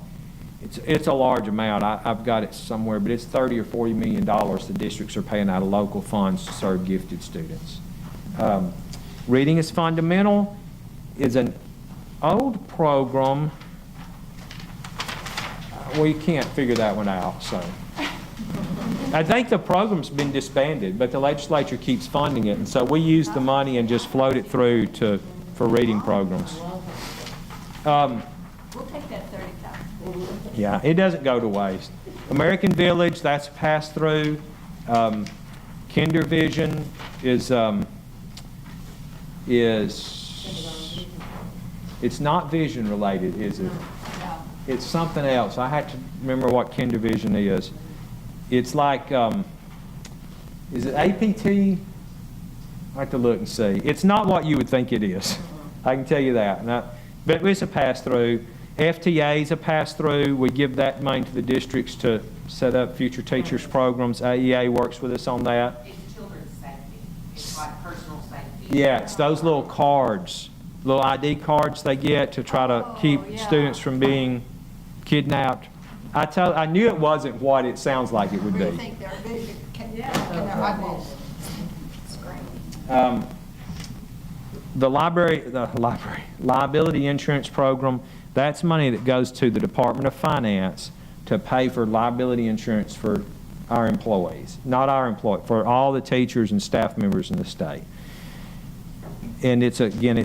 it's a large amount. I've got it somewhere, but it's $30 or $40 million the districts are paying out of local funds to serve gifted students. Reading is Fundamental is an old program. We can't figure that one out, so. I think the program's been disbanded, but the legislature keeps funding it, and so we use the money and just float it through for reading programs. We'll take that 30,000. Yeah, it doesn't go to waste. American Village, that's pass through. Kinder Vision is it's not vision related, is it? It's something else. I had to remember what Kinder Vision is. It's like, is it APT? I have to look and see. It's not what you would think it is. I can tell you that. But it's a pass-through. FTA is a pass-through. We give that money to the districts to set up future teachers programs. AEA works with us on that. It's children's safety. It's like personal safety. Yeah, it's those little cards, little ID cards they get to try to keep students from being kidnapped. I knew it wasn't what it sounds like it would be. Think their vision can their eyeballs. The liability insurance program, that's money that goes to the Department of Finance to pay for liability insurance for our employees, not our employees, for all the teachers and staff members in the state. And it's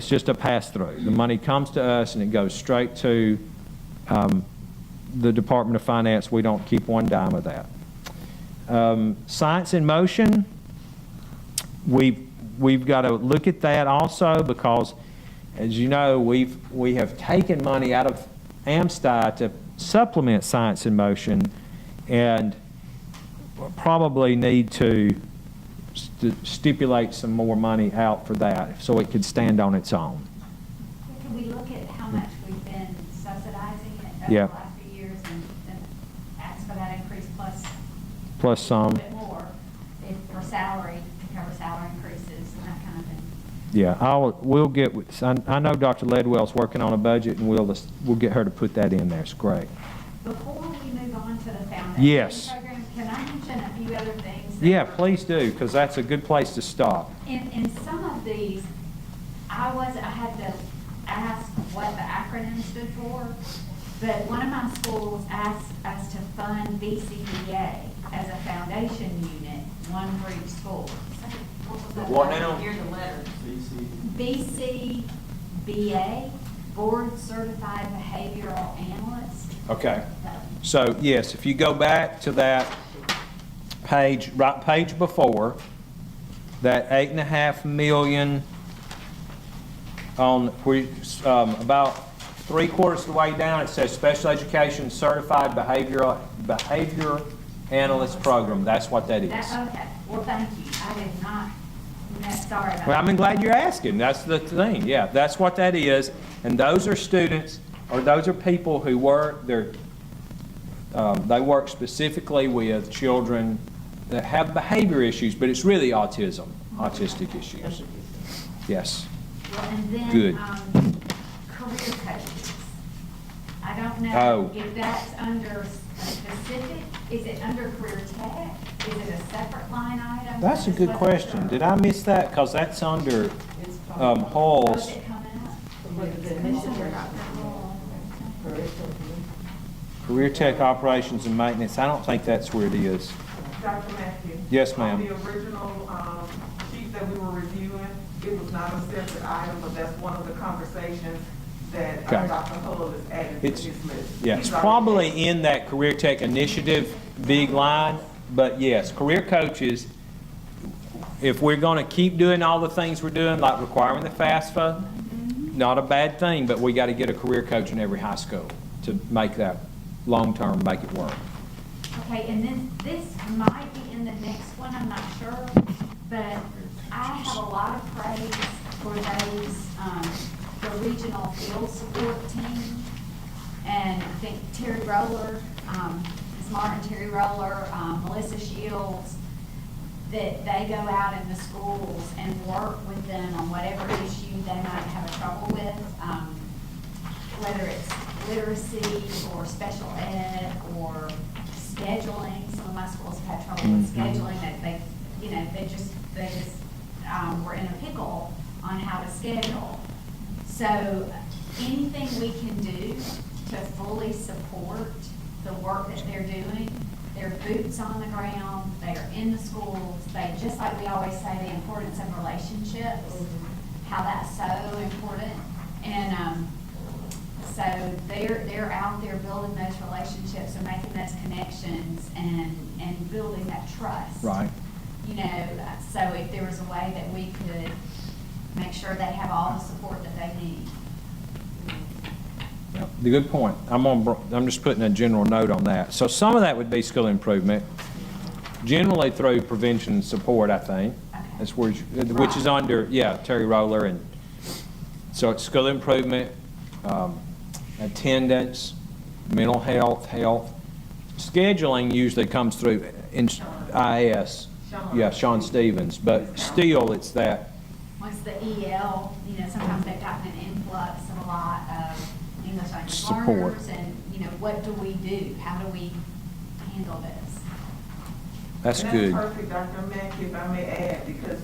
just a pass-through. The money comes to us and it goes straight to the Department of Finance. We don't keep one dime of that. Science in Motion, we've got to look at that also because, as you know, we have taken money out of AMSTI to supplement Science in Motion, and probably need to stipulate some more money out for that so it could stand on its own. Can we look at how much we've been subsidizing it over Yeah. the last few years and ask for that increase Plus some. a little bit more for salary, to cover salary increases and that kind of thing? Yeah, we'll get with, I know Dr. Ledwell's working on a budget, and we'll get her to put that in there. It's great. Before we move on to the foundation Yes. program, can I mention a few other things? Yeah, please do, because that's a good place to stop. In some of these, I had to ask what the acronym stood for, but one of my schools asked us to fund BCBA as a foundation unit, one for each school. What now? Here's the letter. BCBA, Board Certified Behavioral Analyst. Okay. So, yes, if you go back to that page, right page before, that $8.5 million on, about 3/4 of the way down, it says Special Education Certified Behavior Analyst Program. That's what that is. Okay, well, thank you. I did not, sorry about that. Well, I'm glad you're asking. That's the thing. Yeah, that's what that is. And those are students, or those are people who work, they work specifically with children that have behavior issues, but it's really autistic issues. Yes. Well, and then, Good. Career coaches. I I don't know Oh. if that's under a specific, is it under career tech? Is it a separate line item? That's a good question. Did I miss that? Because that's under Halls. Was it coming up? Career Tech Operations and Maintenance. I don't think that's where it is. Dr. Matthew? Yes, ma'am. On the original sheet that we were reviewing, it was not a separate item, but that's one of the conversations that Okay. Dr. Hull has added to It's, his list. yeah, it's He's already probably in that Career Tech Initiative big line, but yes, career coaches, if we're gonna keep doing all the things we're doing, like requiring the FAFSA, not a bad thing, but we gotta get a career coach in every high school to make that long-term, make it work. Okay, and then this might be in the next one, I'm not sure, but I have a lot of praise for those, the regional field support team. And I think Terry Roller, Ms. Martin, Terry Roller, Melissa Shields, that they go out in the schools and work with them on whatever issue they might have a trouble with, whether it's literacy or special ed or scheduling. Some of my schools have had trouble with scheduling, that they just were in a pickle on how to schedule. So anything we can do to fully support the work that they're doing, they're boots on the ground, they are in the schools, they, just like we always say, the importance of relationships, how that's so important. And so they're out there building those relationships and making those connections and building that trust. Right. You know, so if there was a way that we could make sure they have all the support that they need. Yep, the good point. I'm just putting a general note on that. So some of that would be skill improvement, generally through prevention and support, I think. That's where, which is under, Terry Roller, and so it's skill improvement, attendance, mental health. Scheduling usually comes through in IAS, Sean Stevens, but still it's that. Once the EL, sometimes they've gotten an influx of a lot of English language Support. learners, and, what do we do? How do we handle this? That's And good. That's perfect, Dr. Mackey, if I may add, because,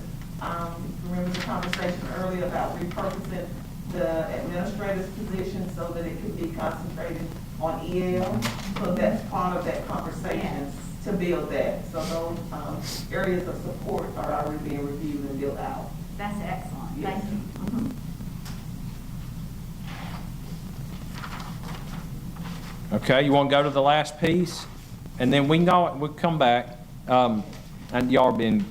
remember the conversation earlier about repurposing the administrator's position so that it could be concentrated on EL? So that's part of that conversation, to build that. So those, areas of support are already being reviewed and built out. That's excellent. Yes. Thank you. Okay, you want to go to the last piece? And then we'll come back. And y'all been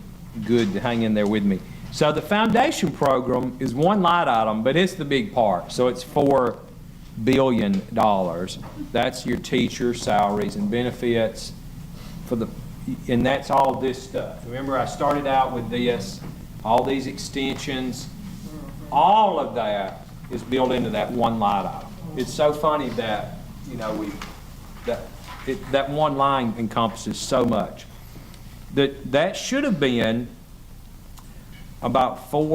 good to hang in there with me. So the foundation program is one line item, but it's the big part. So it's $4 billion. That's your teacher salaries and benefits and that's all this stuff. Remember, I started out with this, all these extensions, all of that is built into that one line item. It's so funny that, that one line encompasses so much. That should have been about a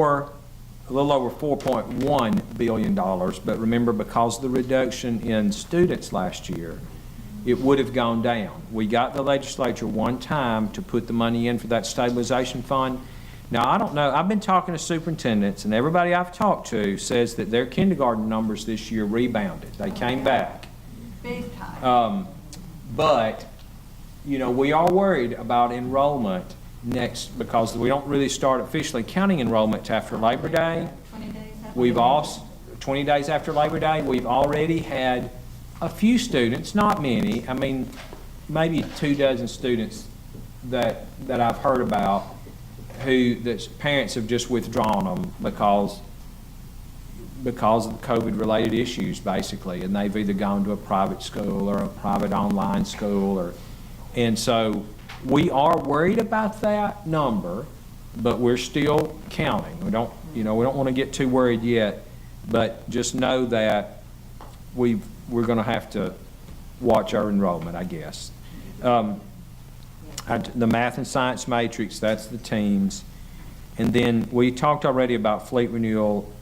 little over $4.1 billion, but remember, because of the reduction in students last year, it would have gone down. We got the legislature one time to put the money in for that stabilization fund. Now, I don't know, I've been talking to superintendents, and everybody I've talked to says that their kindergarten numbers this year rebounded. They came back. Big time. But, we are worried about enrollment next, because we don't really start officially counting enrollment till after Labor Day. 20 days after. We've also, 20 days after Labor Day, we've already had a few students, not many, maybe 24 students that I've heard about that parents have just withdrawn them because of the COVID-related issues, basically, and they've either gone to a private school or a private online school, and so we are worried about that number, but we're still counting. We don't want to get too worried yet, but just know that we're going to have to watch our enrollment, I guess. The math and science matrix, that's the teams. And then we talked already about fleet renewal,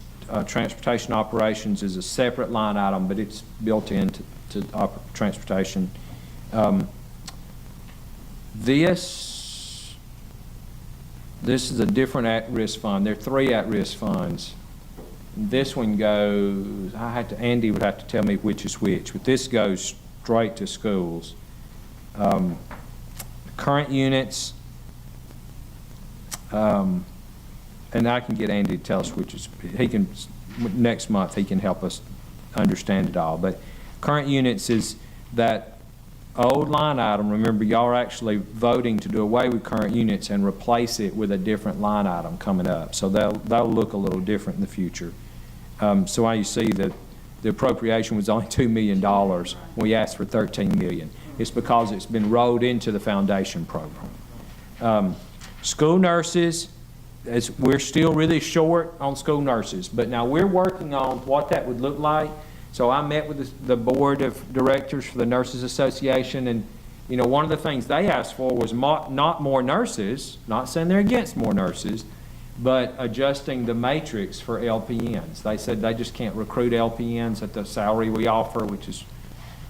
transportation operations is a separate line item, but it's built into transportation. This is a different at-risk fund. There are 3 at-risk funds. This one goes, Andy would have to tell me which is which, but this goes straight to schools. Current units, and I can get Andy to tell us which is, next month he can help us understand it all. But current units is that old line item. Remember, y'all are actually voting to do away with current units and replace it with a different line item coming up. So that'll look a little different in the future. So why you see that the appropriation was only $2 million. We asked for $13 million. It's because it's been rolled into the foundation program. School nurses, we're still really short on school nurses, but now we're working on what that would look like. So I met with the board of directors for the Nurses Association, and one of the things they asked for was not more nurses, not saying they're against more nurses, but adjusting the matrix for LPNs. They said they just can't recruit LPNs at the salary we offer, which is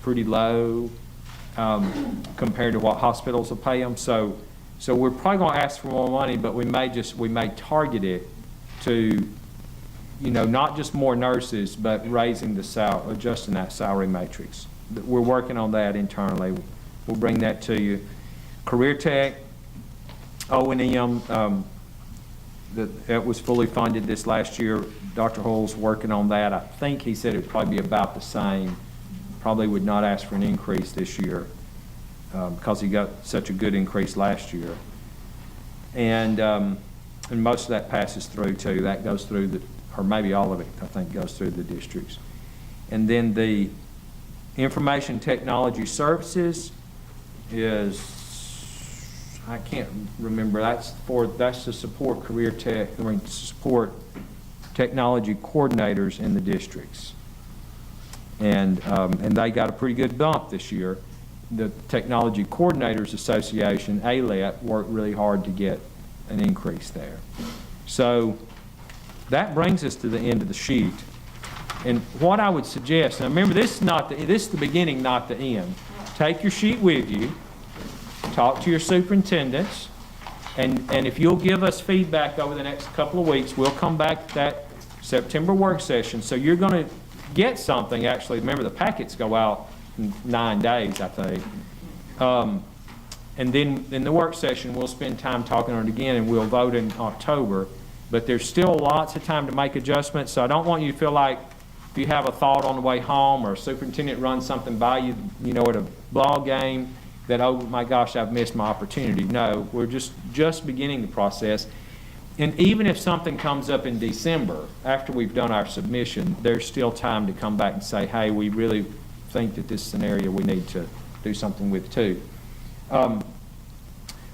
pretty low compared to what hospitals will pay them. So we're probably going to ask for more money, but we may target it to, not just more nurses, but raising the adjusting that salary matrix. We're working on that internally. We'll bring that to you. Career Tech, O&M, that was fully funded this last year. Dr. Hull's working on that. I think he said it would probably be about the same. Probably would not ask for an increase this year because he got such a good increase last year. And most of that passes through too. That goes through or maybe all of it, I think, goes through the districts. And then the Information Technology Services is, I can't remember, that's to support career tech, support technology coordinators in the districts. And they got a pretty good bump this year. The Technology Coordinators Association, ALET, worked really hard to get an increase there. So that brings us to the end of the sheet. And what I would suggest, now remember, this is the beginning, not the end. Take your sheet with you, talk to your superintendents, and if you'll give us feedback over the next couple of weeks, we'll come back to that September work session. So you're going to get something, actually. Remember, the packets go out in 9 days, I think. And then in the work session, we'll spend time talking on it again, and we'll vote in October. But there's still lots of time to make adjustments, so I don't want you to feel like if you have a thought on the way home or a superintendent runs something by you, at a ball game, that, oh my gosh, I've missed my opportunity. No, we're just beginning the process. And even if something comes up in December, after we've done our submission, there's still time to come back and say, hey, we really think that this is an area we need to do something with too.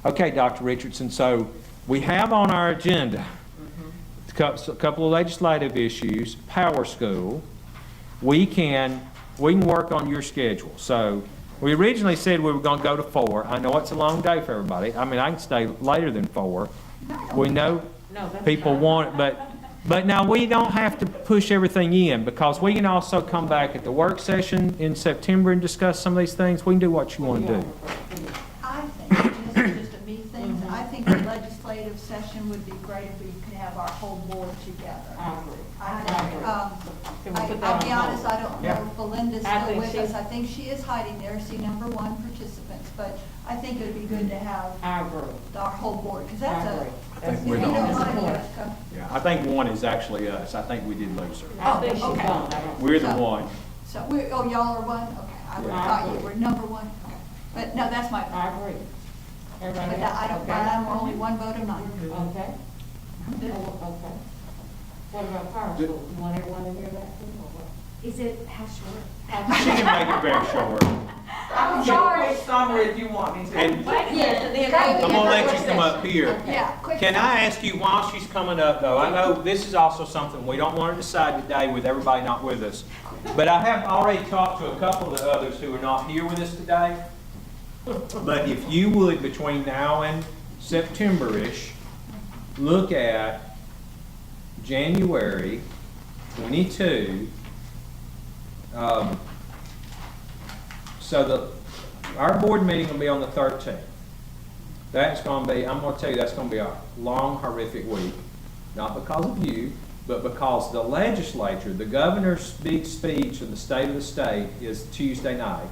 Okay, Dr. Richardson, so we have on our agenda a couple of legislative issues, Power School. We can work on your schedule. So we originally said we were going to go to 4. I know it's a long day for everybody. I mean, I can stay later than 4. We know people want it, but now we don't have to push everything in, because we can also come back at the work session in September and discuss some of these things. We can do what you want to do. I think, this is just a me thing, I think the legislative session would be great if we could have our whole board together. I'll be honest, I don't know if Belinda's still with us. I think she is hiding there, see number 1 participants, but I think it would be good to have our whole board, because that's I think 1 is actually us. I think we did lose her. Oh, okay. We're the 1. So y'all are 1? Okay, I thought you were number 1. Okay, but no, that's my. I agree. But I'm only 1 vote of 9. Okay. Okay. What about Power School? You want everyone to hear that too, or what? Is it how short? She can make it very short. I'm sorry. Summary if you want me to. And I'm going to let you come up here. Can I ask you, while she's coming up, though, I know this is also something we don't want to decide today with everybody not with us, but I have already talked to a couple of the others who are not here with us today. But if you would, between now and September-ish, look at January 22. So our board meeting will be on the 13th. That's going to be, I'm going to tell you, that's going to be a long, horrific week. Not because of you, but because the legislature, the governor's big speech of the state of the state is Tuesday night.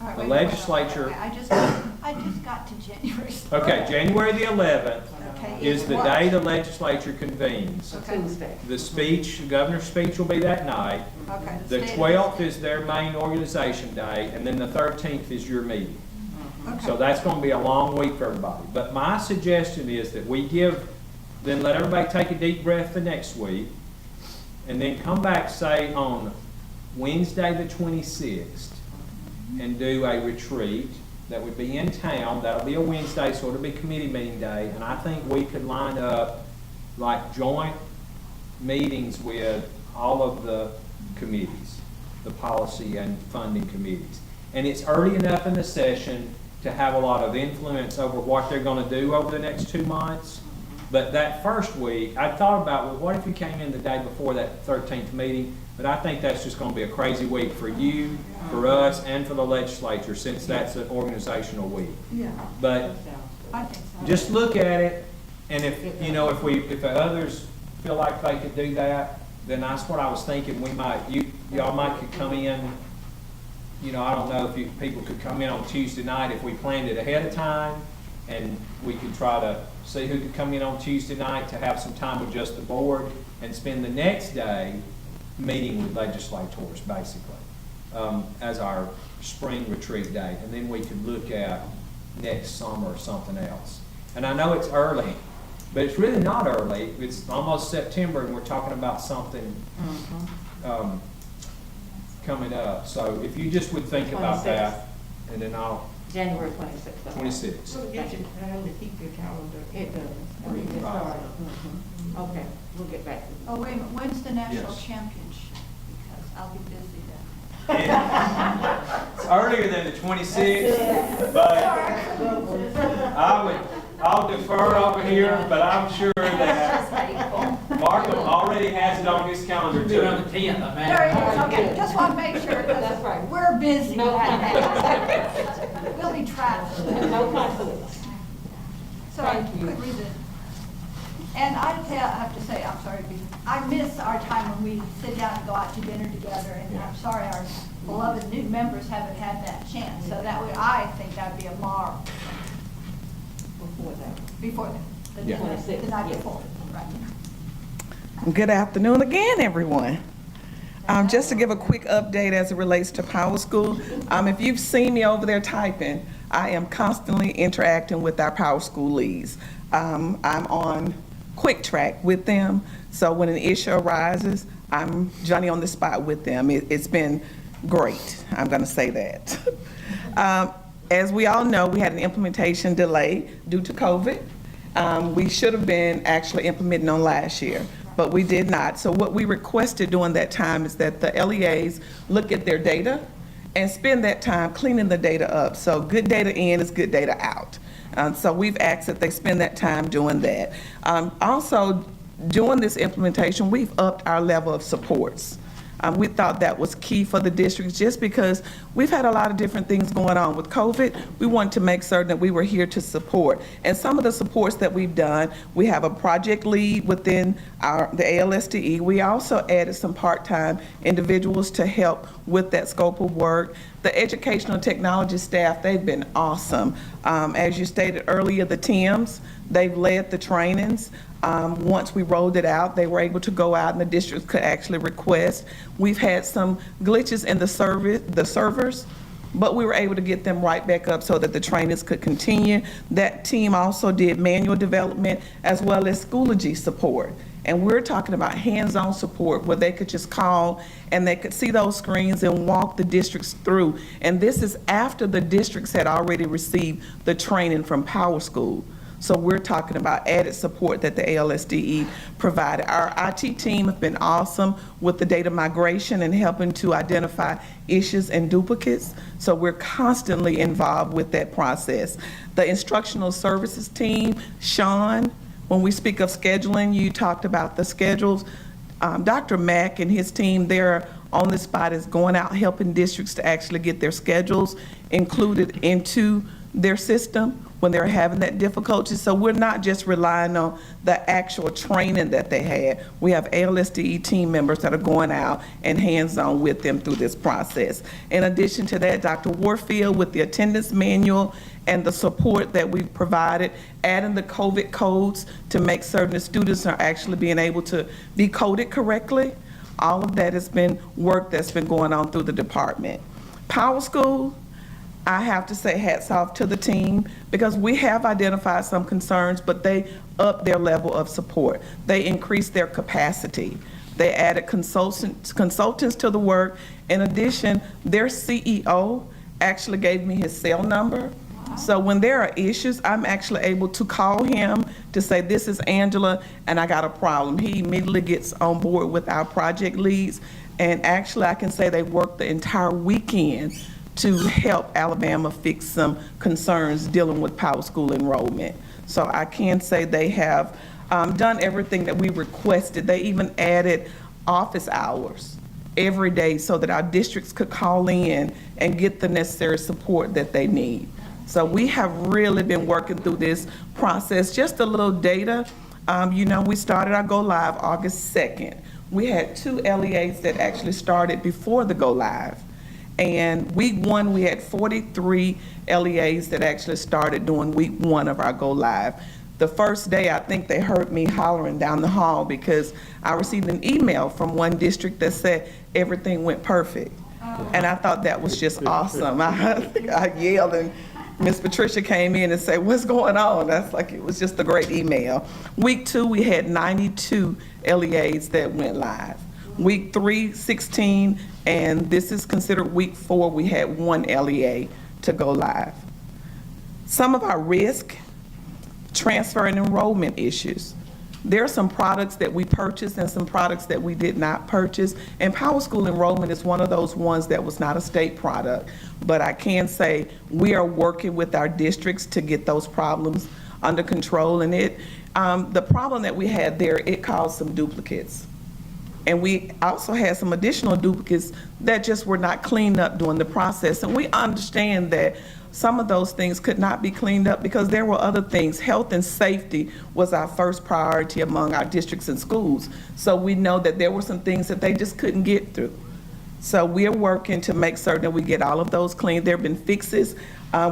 All right, The wait, wait, wait, legislature. wait, I just got to January. Okay, January the 11th Okay, is the what? day the legislature convenes. Okay. The speech, the governor's speech will be that night. Okay. The state of 12th is their main organization day, and then the 13th is your meeting. Okay. So that's going to be a long week for everybody. But my suggestion is that we then let everybody take a deep breath the next week, and then come back, say, on Wednesday the 26th, and do a retreat that would be in town. That'll be a Wednesday, so it'll be committee meeting day, and I think we could line up like joint meetings with all of the committees, the policy and funding committees. And it's early enough in the session to have a lot of influence over what they're going to do over the next 2 months. But that first week, I thought about, well, what if you came in the day before that 13th meeting? But I think that's just going to be a crazy week for you, for us, and for the legislature, since that's an organizational week. Yeah. But I think so. just look at it, and if the others feel like they could do that, then that's what I was thinking. Y'all might could come in. I don't know if people could come in on Tuesday night if we planned it ahead of time, and we could try to see who could come in on Tuesday night to have some time with just the board, and spend the next day meeting with legislators, basically, as our spring retreat day. And then we could look at next summer or something else. And I know it's early, but it's really not early. It's almost September, and we're talking about something coming up. So if you just would think about that, and then I'll... January 26th. 26th. So it gives you time to keep your calendar. It does. We can start. Okay, we'll get back to you. Oh, wait a minute, when's the national Yes. championship? Because I'll be busy then. It's earlier than the 26th, but I'll defer over here, but I'm sure that Markham already has it on his calendar too. There it is, Okay, just want to make sure, That's right. because we're busy. No We'll be traveling. No conflicts. So I could read it. And I have to say, I'm sorry, I miss our time when we sit down and go out to dinner together, and I'm sorry our beloved new members haven't had that chance. So that would, I think that'd be a marvel. Before that. Yeah. The night before, right. Good afternoon again, everyone. Just to give a quick update as it relates to Power School, if you've seen me over there typing, I am constantly interacting with our Power School leads. I'm on quick track with them, so when an issue arises, I'm Johnny on the spot with them. It's been great, I'm going to say that. As we all know, we had an implementation delay due to COVID. We should have been actually implementing on last year, but we did not. So what we requested during that time is that the LEAs look at their data and spend that time cleaning the data up. So good data in is good data out. So we've asked that they spend that time doing that. Also, during this implementation, we've upped our level of supports. We thought that was key for the districts just because we've had a lot of different things going on. With COVID, we wanted to make certain that we were here to support. And some of the supports that we've done, we have a project lead within the ALSDE. We also added some part-time individuals to help with that scope of work. The educational technology staff, they've been awesome. As you stated earlier, the TIMs, they've led the trainings. Once we rolled it out, they were able to go out and the districts could actually request. We've had some glitches in the servers, but we were able to get them right back up so that the trainings could continue. That team also did manual development as well as Schoology support. And we're talking about hands-on support where they could just call and they could see those screens and walk the districts through. And this is after the districts had already received the training from Power School. So we're talking about added support that the ALSDE provided. Our IT team have been awesome with the data migration and helping to identify issues and duplicates. So we're constantly involved with that process. The instructional services team, Sean, when we speak of scheduling, you talked about the schedules. Dr. Mack and his team, they're on the spot is going out helping districts to actually get their schedules included into their system when they're having that difficulty. So we're not just relying on the actual training that they had. We have ALSDE team members that are going out and hands-on with them through this process. In addition to that, Dr. Warfield with the attendance manual and the support that we've provided, adding the COVID codes to make certain the students are actually being able to be coded correctly. All of that has been work that's been going on through the department. Power School, I have to say hats off to the team because we have identified some concerns, but they upped their level of support. They increased their capacity. They added consultants to the work. In addition, their CEO actually gave me his cell number. So when there are issues, I'm actually able to call him to say, this is Angela and I got a problem. He immediately gets on board with our project leads. And actually I can say they worked the entire weekend to help Alabama fix some concerns dealing with Power School enrollment. So I can say they have done everything that we requested. They even added office hours every day so that our districts could call in and get the necessary support that they need. So we have really been working through this process. Just a little data, we started our Go Live August 2nd. We had 2 LEAs that actually started before the Go Live. And week 1, we had 43 LEAs that actually started doing week 1 of our Go Live. The first day, I think they heard me hollering down the hall because I received an email from one district that said everything went perfect. And I thought that was just awesome. I yelled and Miss Patricia came in and said, what's going on? That's like, it was just a great email. Week 2, we had 92 LEAs that went live. Week 3, 16, and this is considered week 4, we had 1 LEA to go live. Some of our risk, transfer and enrollment issues. There are some products that we purchased and some products that we did not purchase, and Power School enrollment is one of those ones that was not a state product. But I can say we are working with our districts to get those problems under control, and the problem that we had there, it caused some duplicates. And we also had some additional duplicates that just were not cleaned up during the process. And we understand that some of those things could not be cleaned up because there were other things. Health and safety was our first priority among our districts and schools. So we know that there were some things that they just couldn't get through. So we're working to make certain that we get all of those cleaned. There have been fixes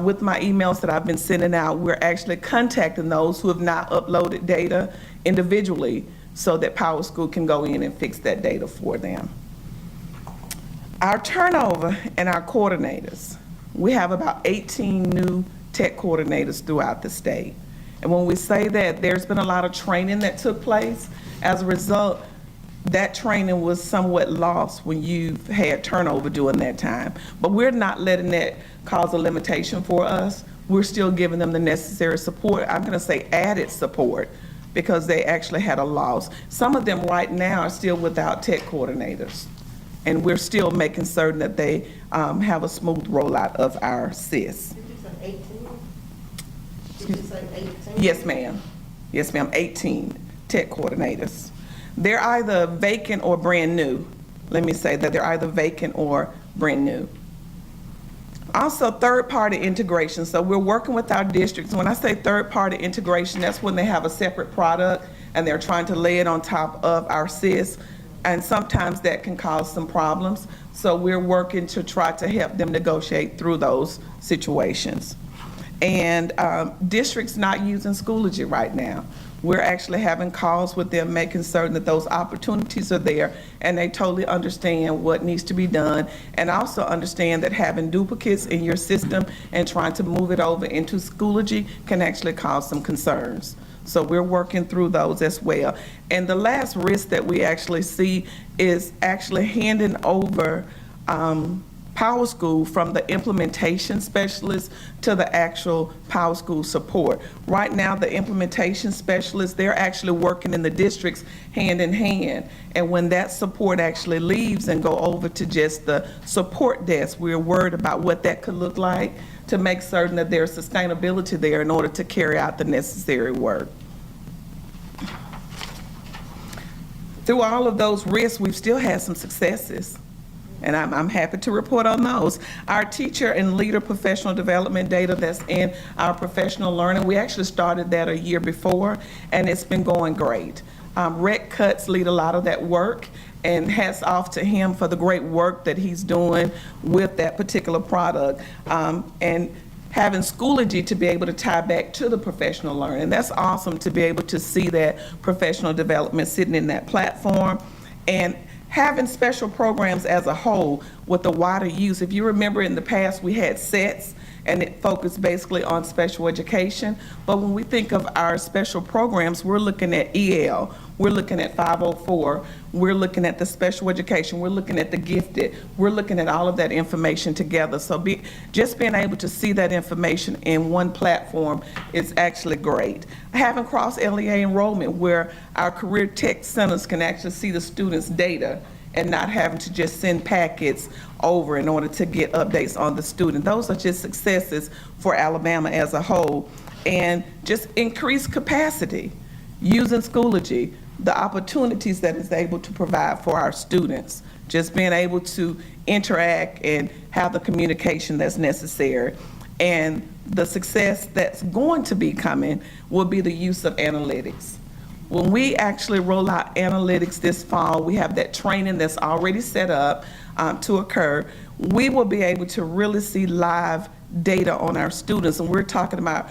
with my emails that I've been sending out. We're actually contacting those who have not uploaded data individually so that Power School can go in and fix that data for them. Our turnover and our coordinators. We have about 18 new tech coordinators throughout the state. And when we say that, there's been a lot of training that took place. As a result, that training was somewhat lost when you've had turnover during that time. But we're not letting that cause a limitation for us. We're still giving them the necessary support. I'm gonna say added support, because they actually had a loss. Some of them right now are still without tech coordinators. And we're still making certain that they have a smooth rollout of our SIS. Did you say 18? Did you say 18? Yes, ma'am. Yes, ma'am, 18 tech coordinators. They're either vacant or brand new. Let me say that they're either vacant or brand new. Also, third-party integration. So we're working with our districts. When I say third-party integration, that's when they have a separate product and they're trying to lay it on top of our SIS. And sometimes that can cause some problems. So we're working to try to help them negotiate through those situations. And districts not using Schoology right now. We're actually having calls with them, making certain that those opportunities are there and they totally understand what needs to be done, and also understand that having duplicates in your system and trying to move it over into Schoology can actually cause some concerns. So we're working through those as well. And the last risk that we actually see is actually handing over Power School from the implementation specialist to the actual Power School support. Right now, the implementation specialists, they're actually working in the districts hand in hand. And when that support actually leaves and go over to just the support desk, we're worried about what that could look like to make certain that there's sustainability there in order to carry out the necessary work. through all of those risks, we've still had some successes. And I'm happy to report on those. Our teacher and leader professional development data that's in our professional learning, we actually started that a year before, and it's been going great. Rhett Cutts lead a lot of that work, and hats off to him for the great work that he's doing with that particular product. And having Schoology to be able to tie back to the professional learning. That's awesome to be able to see that professional development sitting in that platform. And having special programs as a whole with the wider use. If you remember in the past, we had sets and it focused basically on special education. But when we think of our special programs, we're looking at EL, we're looking at 504, we're looking at the special education, we're looking at the gifted, we're looking at all of that information together. So just being able to see that information in one platform is actually great. Having cross-LEA enrollment where our career tech centers can actually see the students' data and not having to just send packets over in order to get updates on the student. Those are just successes for Alabama as a whole. And just increased capacity using Schoology, the opportunities that it's able to provide for our students, just being able to interact and have the communication that's necessary. And the success that's going to be coming will be the use of analytics. When we actually roll out analytics this fall, we have that training that's already set up to occur. We will be able to really see live data on our students, and we're talking about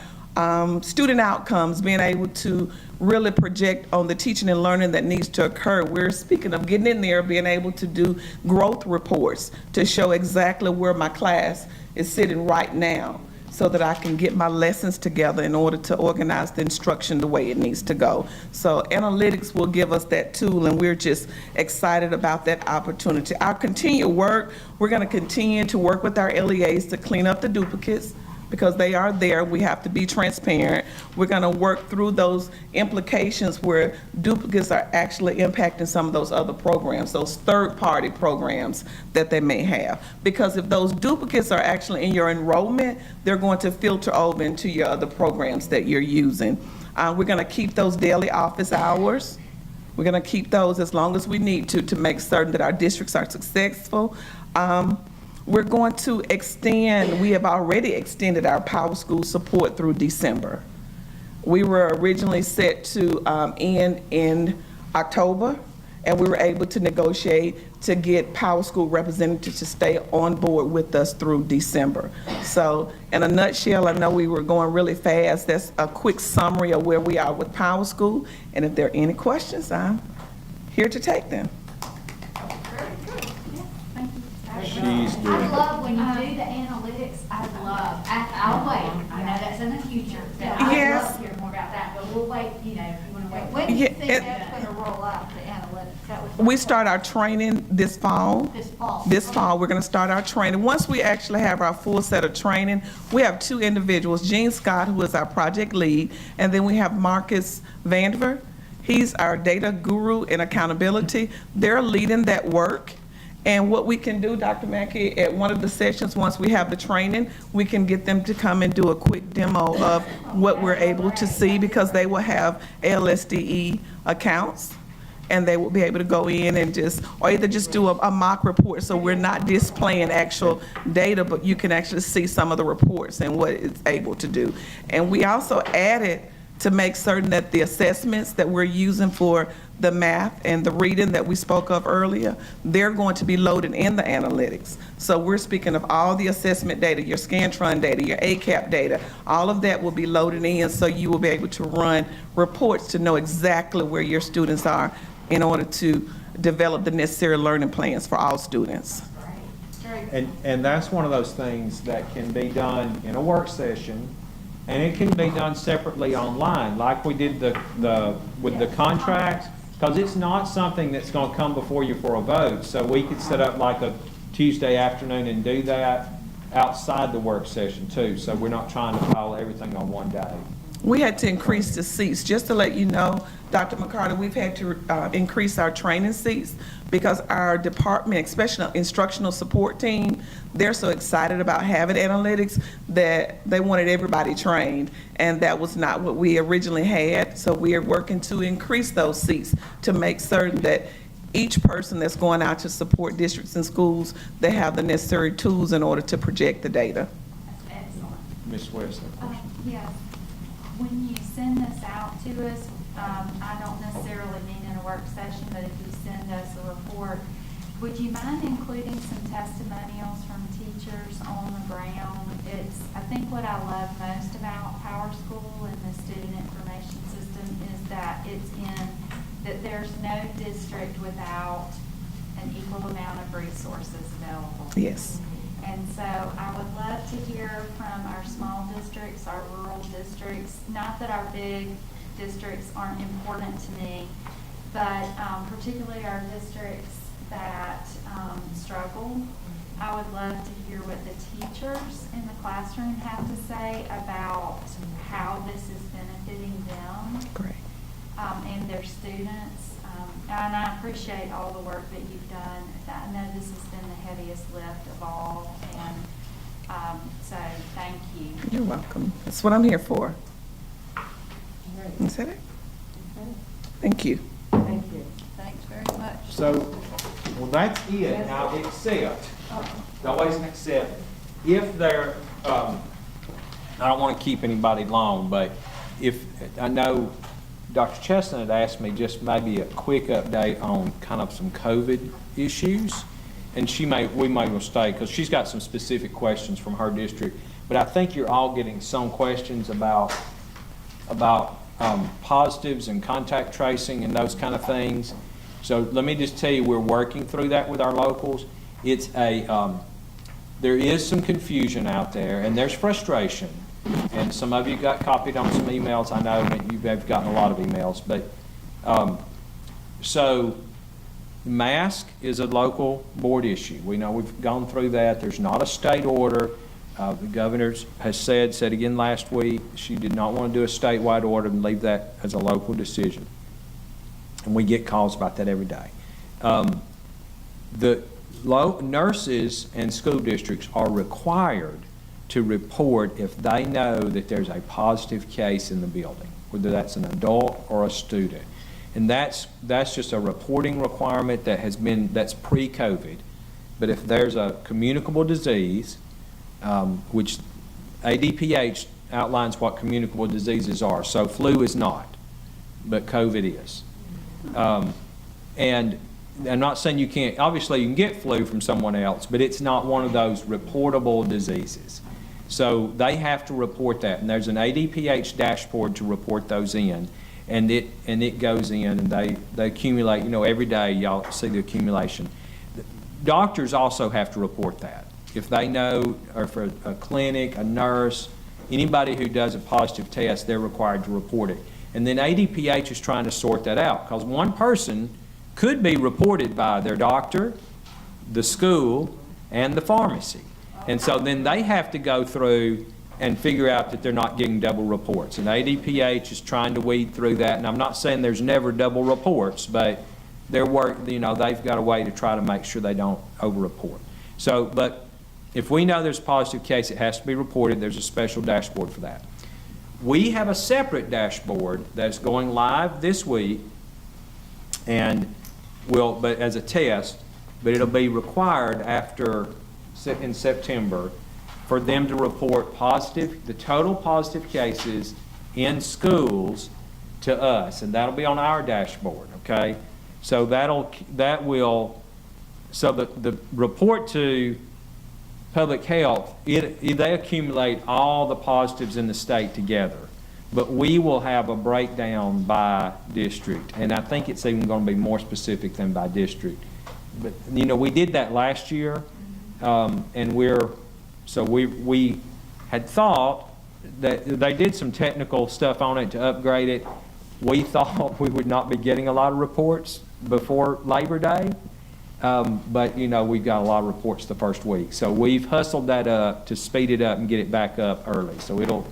student outcomes, being able to really project on the teaching and learning that needs to occur. We're speaking of getting in there, being able to do growth reports to show exactly where my class is sitting right now, so that I can get my lessons together in order to organize the instruction the way it needs to go. So analytics will give us that tool, and we're just excited about that opportunity. Our continued work, we're gonna continue to work with our LEAs to clean up the duplicates, because they are there. We have to be transparent. We're gonna work through those implications where duplicates are actually impacting some of those other programs, those third-party programs that they may have. Because if those duplicates are actually in your enrollment, they're going to filter over into your other programs that you're using. We're gonna keep those daily office hours. We're gonna keep those as long as we need to make certain that our districts are successful. We're going to extend, we have already extended our PowerSchool support through December. We were originally set to end in October, and we were able to negotiate to get PowerSchool representatives to stay on board with us through December. So in a nutshell, I know we were going really fast. That's a quick summary of where we are with PowerSchool, and if there are any questions, I'm here to take them. She's doing I love when you do the analytics. I'll wait. I know that's in the future, but I love to hear more about that, but we'll wait, you know, if you want to wait. When do you think that's gonna roll out, the analytics? That was We start our training this fall. This fall. This fall, we're gonna start our training. Once we actually have our full set of training, we have two individuals, Gene Scott, who is our project lead, and then we have Marcus Vandiver. He's our data guru in accountability. They're leading that work. And what we can do, Dr. Mackey, at one of the sessions, once we have the training, we can get them to come and do a quick demo of what we're able to see, because they will have ALSDE accounts, and they will be able to go in and or either just do a mock report, so we're not displaying actual data, but you can actually see some of the reports and what it's able to do. And we also added to make certain that the assessments that we're using for the math and the reading that we spoke of earlier, they're going to be loaded in the analytics. So we're speaking of all the assessment data, your Scantron data, your ACAP data, all of that will be loaded in, so you will be able to run reports to know exactly where your students are in order to develop the necessary learning plans for all students. And that's one of those things that can be done in a work session, and it can be done separately online, like we did with the contracts, because it's not something that's going to come before you for a vote. So we could set up like a Tuesday afternoon and do that outside the work session too. So we're not trying to pile everything on one day. We had to increase the seats. Just to let you know, Dr. McCarter, we've had to increase our training seats because our department, especially instructional support team, they're so excited about having analytics that they wanted everybody trained, and that was not what we originally had. So we are working to increase those seats to make certain that each person that's going out to support districts and schools, they have the necessary tools in order to project the data. Excellent. Ms. West. Yes, when you send this out to us, I don't necessarily mean in a work session, but if you send us a report, would you mind including some testimonials from teachers on the ground? I think what I love most about PowerSchool and the student information system is that that there's no district without an equal amount of resources available. Yes. And so I would love to hear from our small districts, our rural districts, not that our big districts aren't important to me, but particularly our districts that struggle. I would love to hear what the teachers in the classroom have to say about how this is benefiting them. Great. And their students. And I appreciate all the work that you've done. I know this has been the heaviest lift of all, and so thank you. You're welcome. That's what I'm here for. Is that it? Thank you. Thank you. Thanks very much. So, well, that's it. Now, except, always an except, if there, I don't want to keep anybody long, but if, I know Dr. Chestnut had asked me just maybe a quick update on kind of some COVID issues, and we may well stay, because she's got some specific questions from her district, but I think you're all getting some questions about positives and contact tracing and those kind of things. So let me just tell you, we're working through that with our locals. It's there is some confusion out there, and there's frustration. And some of you got copied on some emails. I know that you have gotten a lot of emails, but so mask is a local board issue. We know we've gone through that. There's not a state order. The governor has said again last week, she did not want to do a statewide order and leave that as a local decision. And we get calls about that every day. The nurses and school districts are required to report if they know that there's a positive case in the building, whether that's an adult or a student. And that's just a reporting requirement that's pre-COVID. But if there's a communicable disease, which ADPH outlines what communicable diseases are. So flu is not, but COVID is. And I'm not saying you can't, obviously you can get flu from someone else, but it's not one of those reportable diseases. So they have to report that, and there's an ADPH dashboard to report those in, and it goes in, and they accumulate, every day y'all see the accumulation. Doctors also have to report that. If they know, or for a clinic, a nurse, anybody who does a positive test, they're required to report it. And then ADPH is trying to sort that out, because one person could be reported by their doctor, the school, and the pharmacy. And so then they have to go through and figure out that they're not getting double reports. And ADPH is trying to weed through that. And I'm not saying there's never double reports, but they've got a way to try to make sure they don't over-report. So, but if we know there's a positive case, it has to be reported. There's a special dashboard for that. We have a separate dashboard that's going live this week, and but as a test, but it'll be required in September for them to report the total positive cases in schools to us, and that'll be on our dashboard, okay? So so the report to Public Health, they accumulate all the positives in the state together, but we will have a breakdown by district, and I think it's even going to be more specific than by district. But we did that last year, and we had thought that they did some technical stuff on it to upgrade it. We thought we would not be getting a lot of reports before Labor Day. But we've got a lot of reports the first week. So we've hustled that up to speed it up and get it back up early. So it'll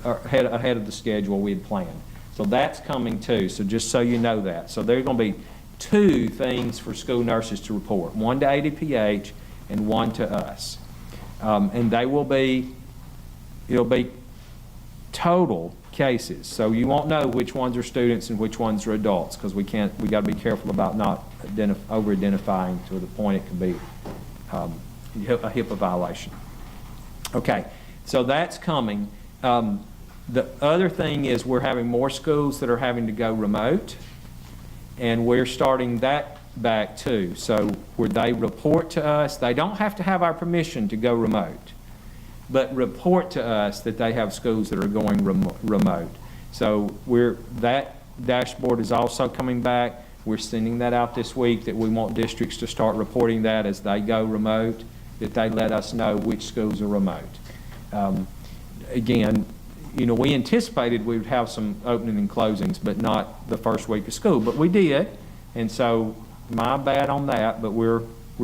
ahead of the schedule we had planned. So that's coming too, so just so you know that. So there are going to be 2 things for school nurses to report, one to ADPH and one to us. And they will be, it'll be total cases. So you won't know which ones are students and which ones are adults, because we got to be careful about not over-identifying to the point it could be a HIPAA violation. Okay, so that's coming. The other thing is we're having more schools that are having to go remote, and we're starting that back too. So where they report to us, they don't have to have our permission to go remote, but report to us that they have schools that are going remote. So that dashboard is also coming back. We're sending that out this week, that we want districts to start reporting that as they go remote, that they let us know which schools are remote. Again, we anticipated we would have some opening and closings, but not the first week of school, but we did. And so my bad on that, but we're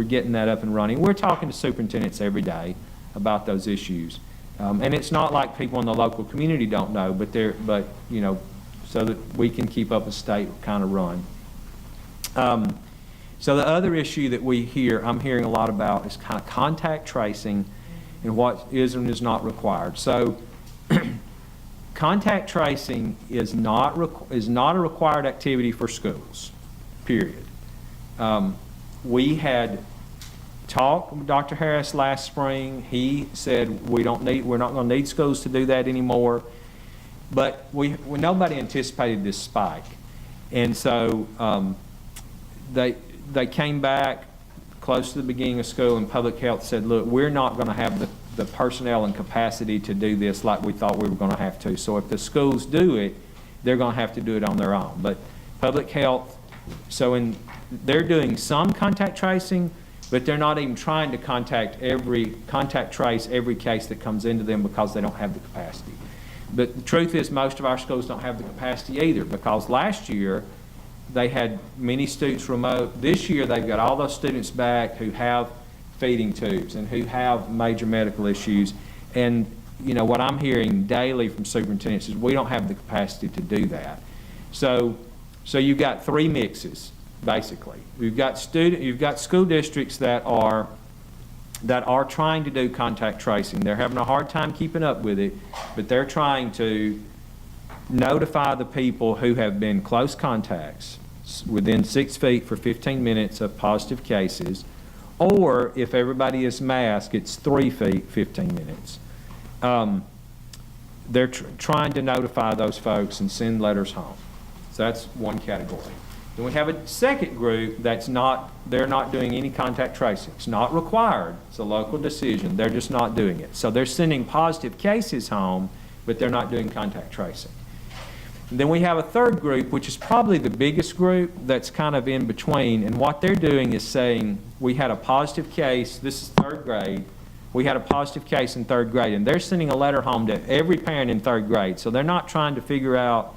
getting that up and running. We're talking to superintendents every day about those issues. And it's not like people in the local community don't know, but so that we can keep up a state kind of run. So the other issue that I'm hearing a lot about is kind of contact tracing and what is and is not required. So contact tracing is not a required activity for schools, period. We had talked with Dr. Harris last spring. He said we're not going to need schools to do that anymore. But nobody anticipated this spike. And so they came back close to the beginning of school, and public health said, look, we're not going to have the personnel and capacity to do this like we thought we were going to have to. So if the schools do it, they're going to have to do it on their own. But public health, they're doing some contact tracing, but they're not even trying to contact trace every case that comes into them because they don't have the capacity. But the truth is, most of our schools don't have the capacity either, because last year they had many students remote. This year they've got all those students back who have feeding tubes and who have major medical issues. And what I'm hearing daily from superintendents is we don't have the capacity to do that. So you've got 3 mixes, basically. You've got school districts that are trying to do contact tracing. They're having a hard time keeping up with it, but they're trying to notify the people who have been close contacts within 6 feet for 15 minutes of positive cases, or if everybody is masked, it's 3 feet, 15 minutes. They're trying to notify those folks and send letters home. So that's one category. Then we have a second group they're not doing any contact tracing. It's not required. It's a local decision. They're just not doing it. So they're sending positive cases home, but they're not doing contact tracing. And then we have a third group, which is probably the biggest group, that's kind of in between. And what they're doing is saying, we had a positive case, this is 3rd grade, we had a positive case in 3rd grade, and they're sending a letter home to every parent in 3rd grade. So they're not trying to figure out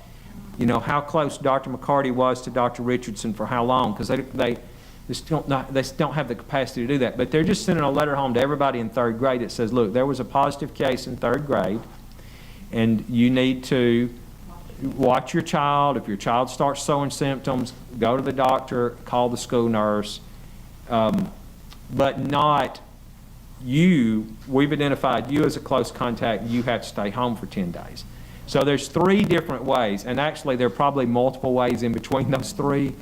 how close Dr. McCarty was to Dr. Richardson for how long, because they just don't have the capacity to do that. But they're just sending a letter home to everybody in 3rd grade that says, look, there was a positive case in 3rd grade, and you need to watch your child. If your child starts showing symptoms, go to the doctor, call the school nurse, but not you. We've identified you as a close contact. You have to stay home for 10 days. So there's 3 different ways, and actually there are probably multiple ways in between those 3,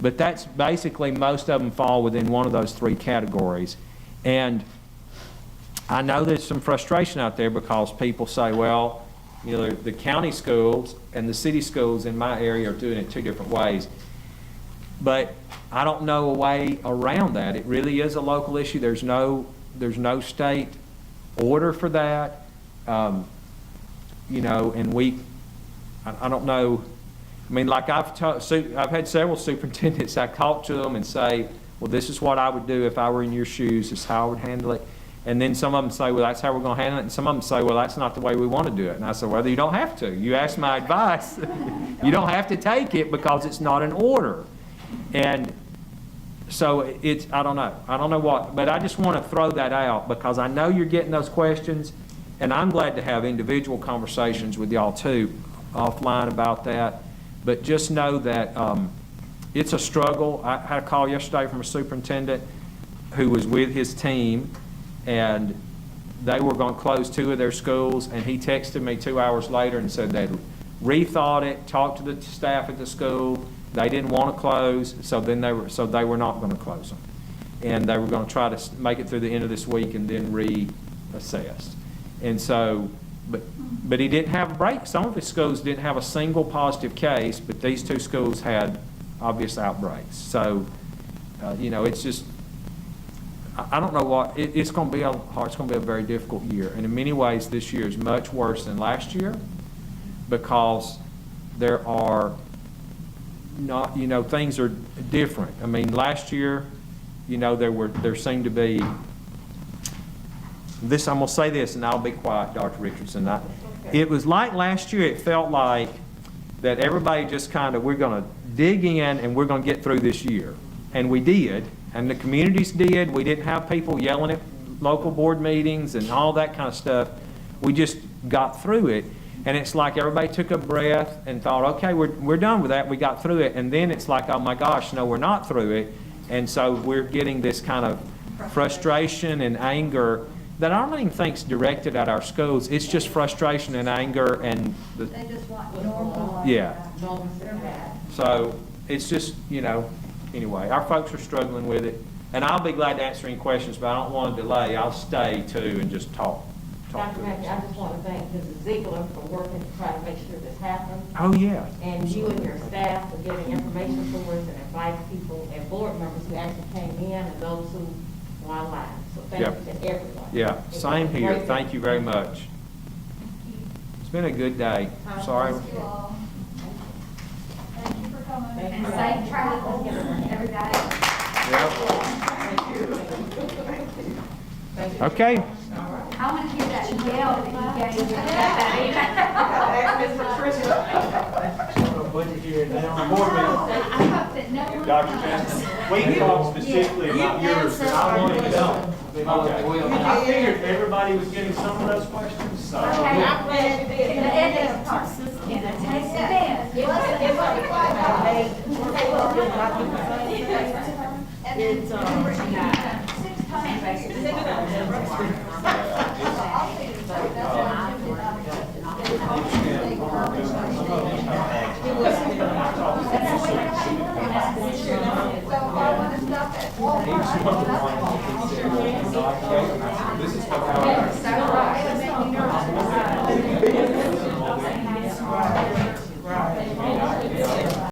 but that's basically, most of them fall within one of those 3 categories. And I know there's some frustration out there because people say, well, the county schools and the city schools in my area are doing it 2 different ways. But I don't know a way around that. It really is a local issue. There's no state order for that. And I don't know. I mean, like I've had several superintendents, I talk to them and say, well, this is what I would do if I were in your shoes. This is how I would handle it. And then some of them say, well, that's how we're going to handle it. And some of them say, well, that's not the way we want to do it. And I said, well, you don't have to. You ask my advice. You don't have to take it because it's not an order. And so I don't know. I don't know what, but I just want to throw that out because I know you're getting those questions, and I'm glad to have individual conversations with y'all too, offline about that. But just know that it's a struggle. I had a call yesterday from a superintendent who was with his team, and they were going to close 2 of their schools, and he texted me 2 hours later and said they'd rethought it, talked to the staff at the school. They didn't want to close, so they were not going to close them. And they were going to try to make it through the end of this week and then reassess. And so, but he didn't have a break. Some of his schools didn't have a single positive case, but these 2 schools had obvious outbreaks. So, it's just, I don't know what, it's going to be it's going to be a very difficult year. And in many ways, this year is much worse than last year because there are not, things are different. I mean, last year, there seemed to be, I'm going to say this and I'll be quiet, Dr. Richardson. It was like last year, it felt like that everybody just we're going to dig in and we're going to get through this year. And we did, and the communities did. We didn't have people yelling at local board meetings and all that kind of stuff. We just got through it. And it's like everybody took a breath and thought, okay, we're done with that. We got through it. And then it's like, oh my gosh, no, we're not through it. And so we're getting this kind of frustration and anger that I don't even think is directed at our schools. It's just frustration and anger and They just want normal. yeah. So it's just, anyway, our folks are struggling with it. And I'll be glad to answer any questions, but I don't want to delay. I'll stay too and just talk. Dr. Mackey, I just want to thank Mrs. Ziegler for working to try to make sure this happens. Oh, yeah. And you and your staff for giving information to us and inviting people and board members who actually came in and those who were online. So thank you to everyone. Yeah, same here. Thank you very much. It's been a good day. Sorry. Thank you all. Thank you for coming. And safe travel, everybody. Okay. I want to hear that yell that you gave that Budget here now. Board I hope that no one Dr. comes. Johnson, we can talk specifically about yours, and I wanted to know. Okay. I figured everybody was getting some of those questions, so. Okay, I'm ready. The ethics person can attest to So I want to stop at Walmart.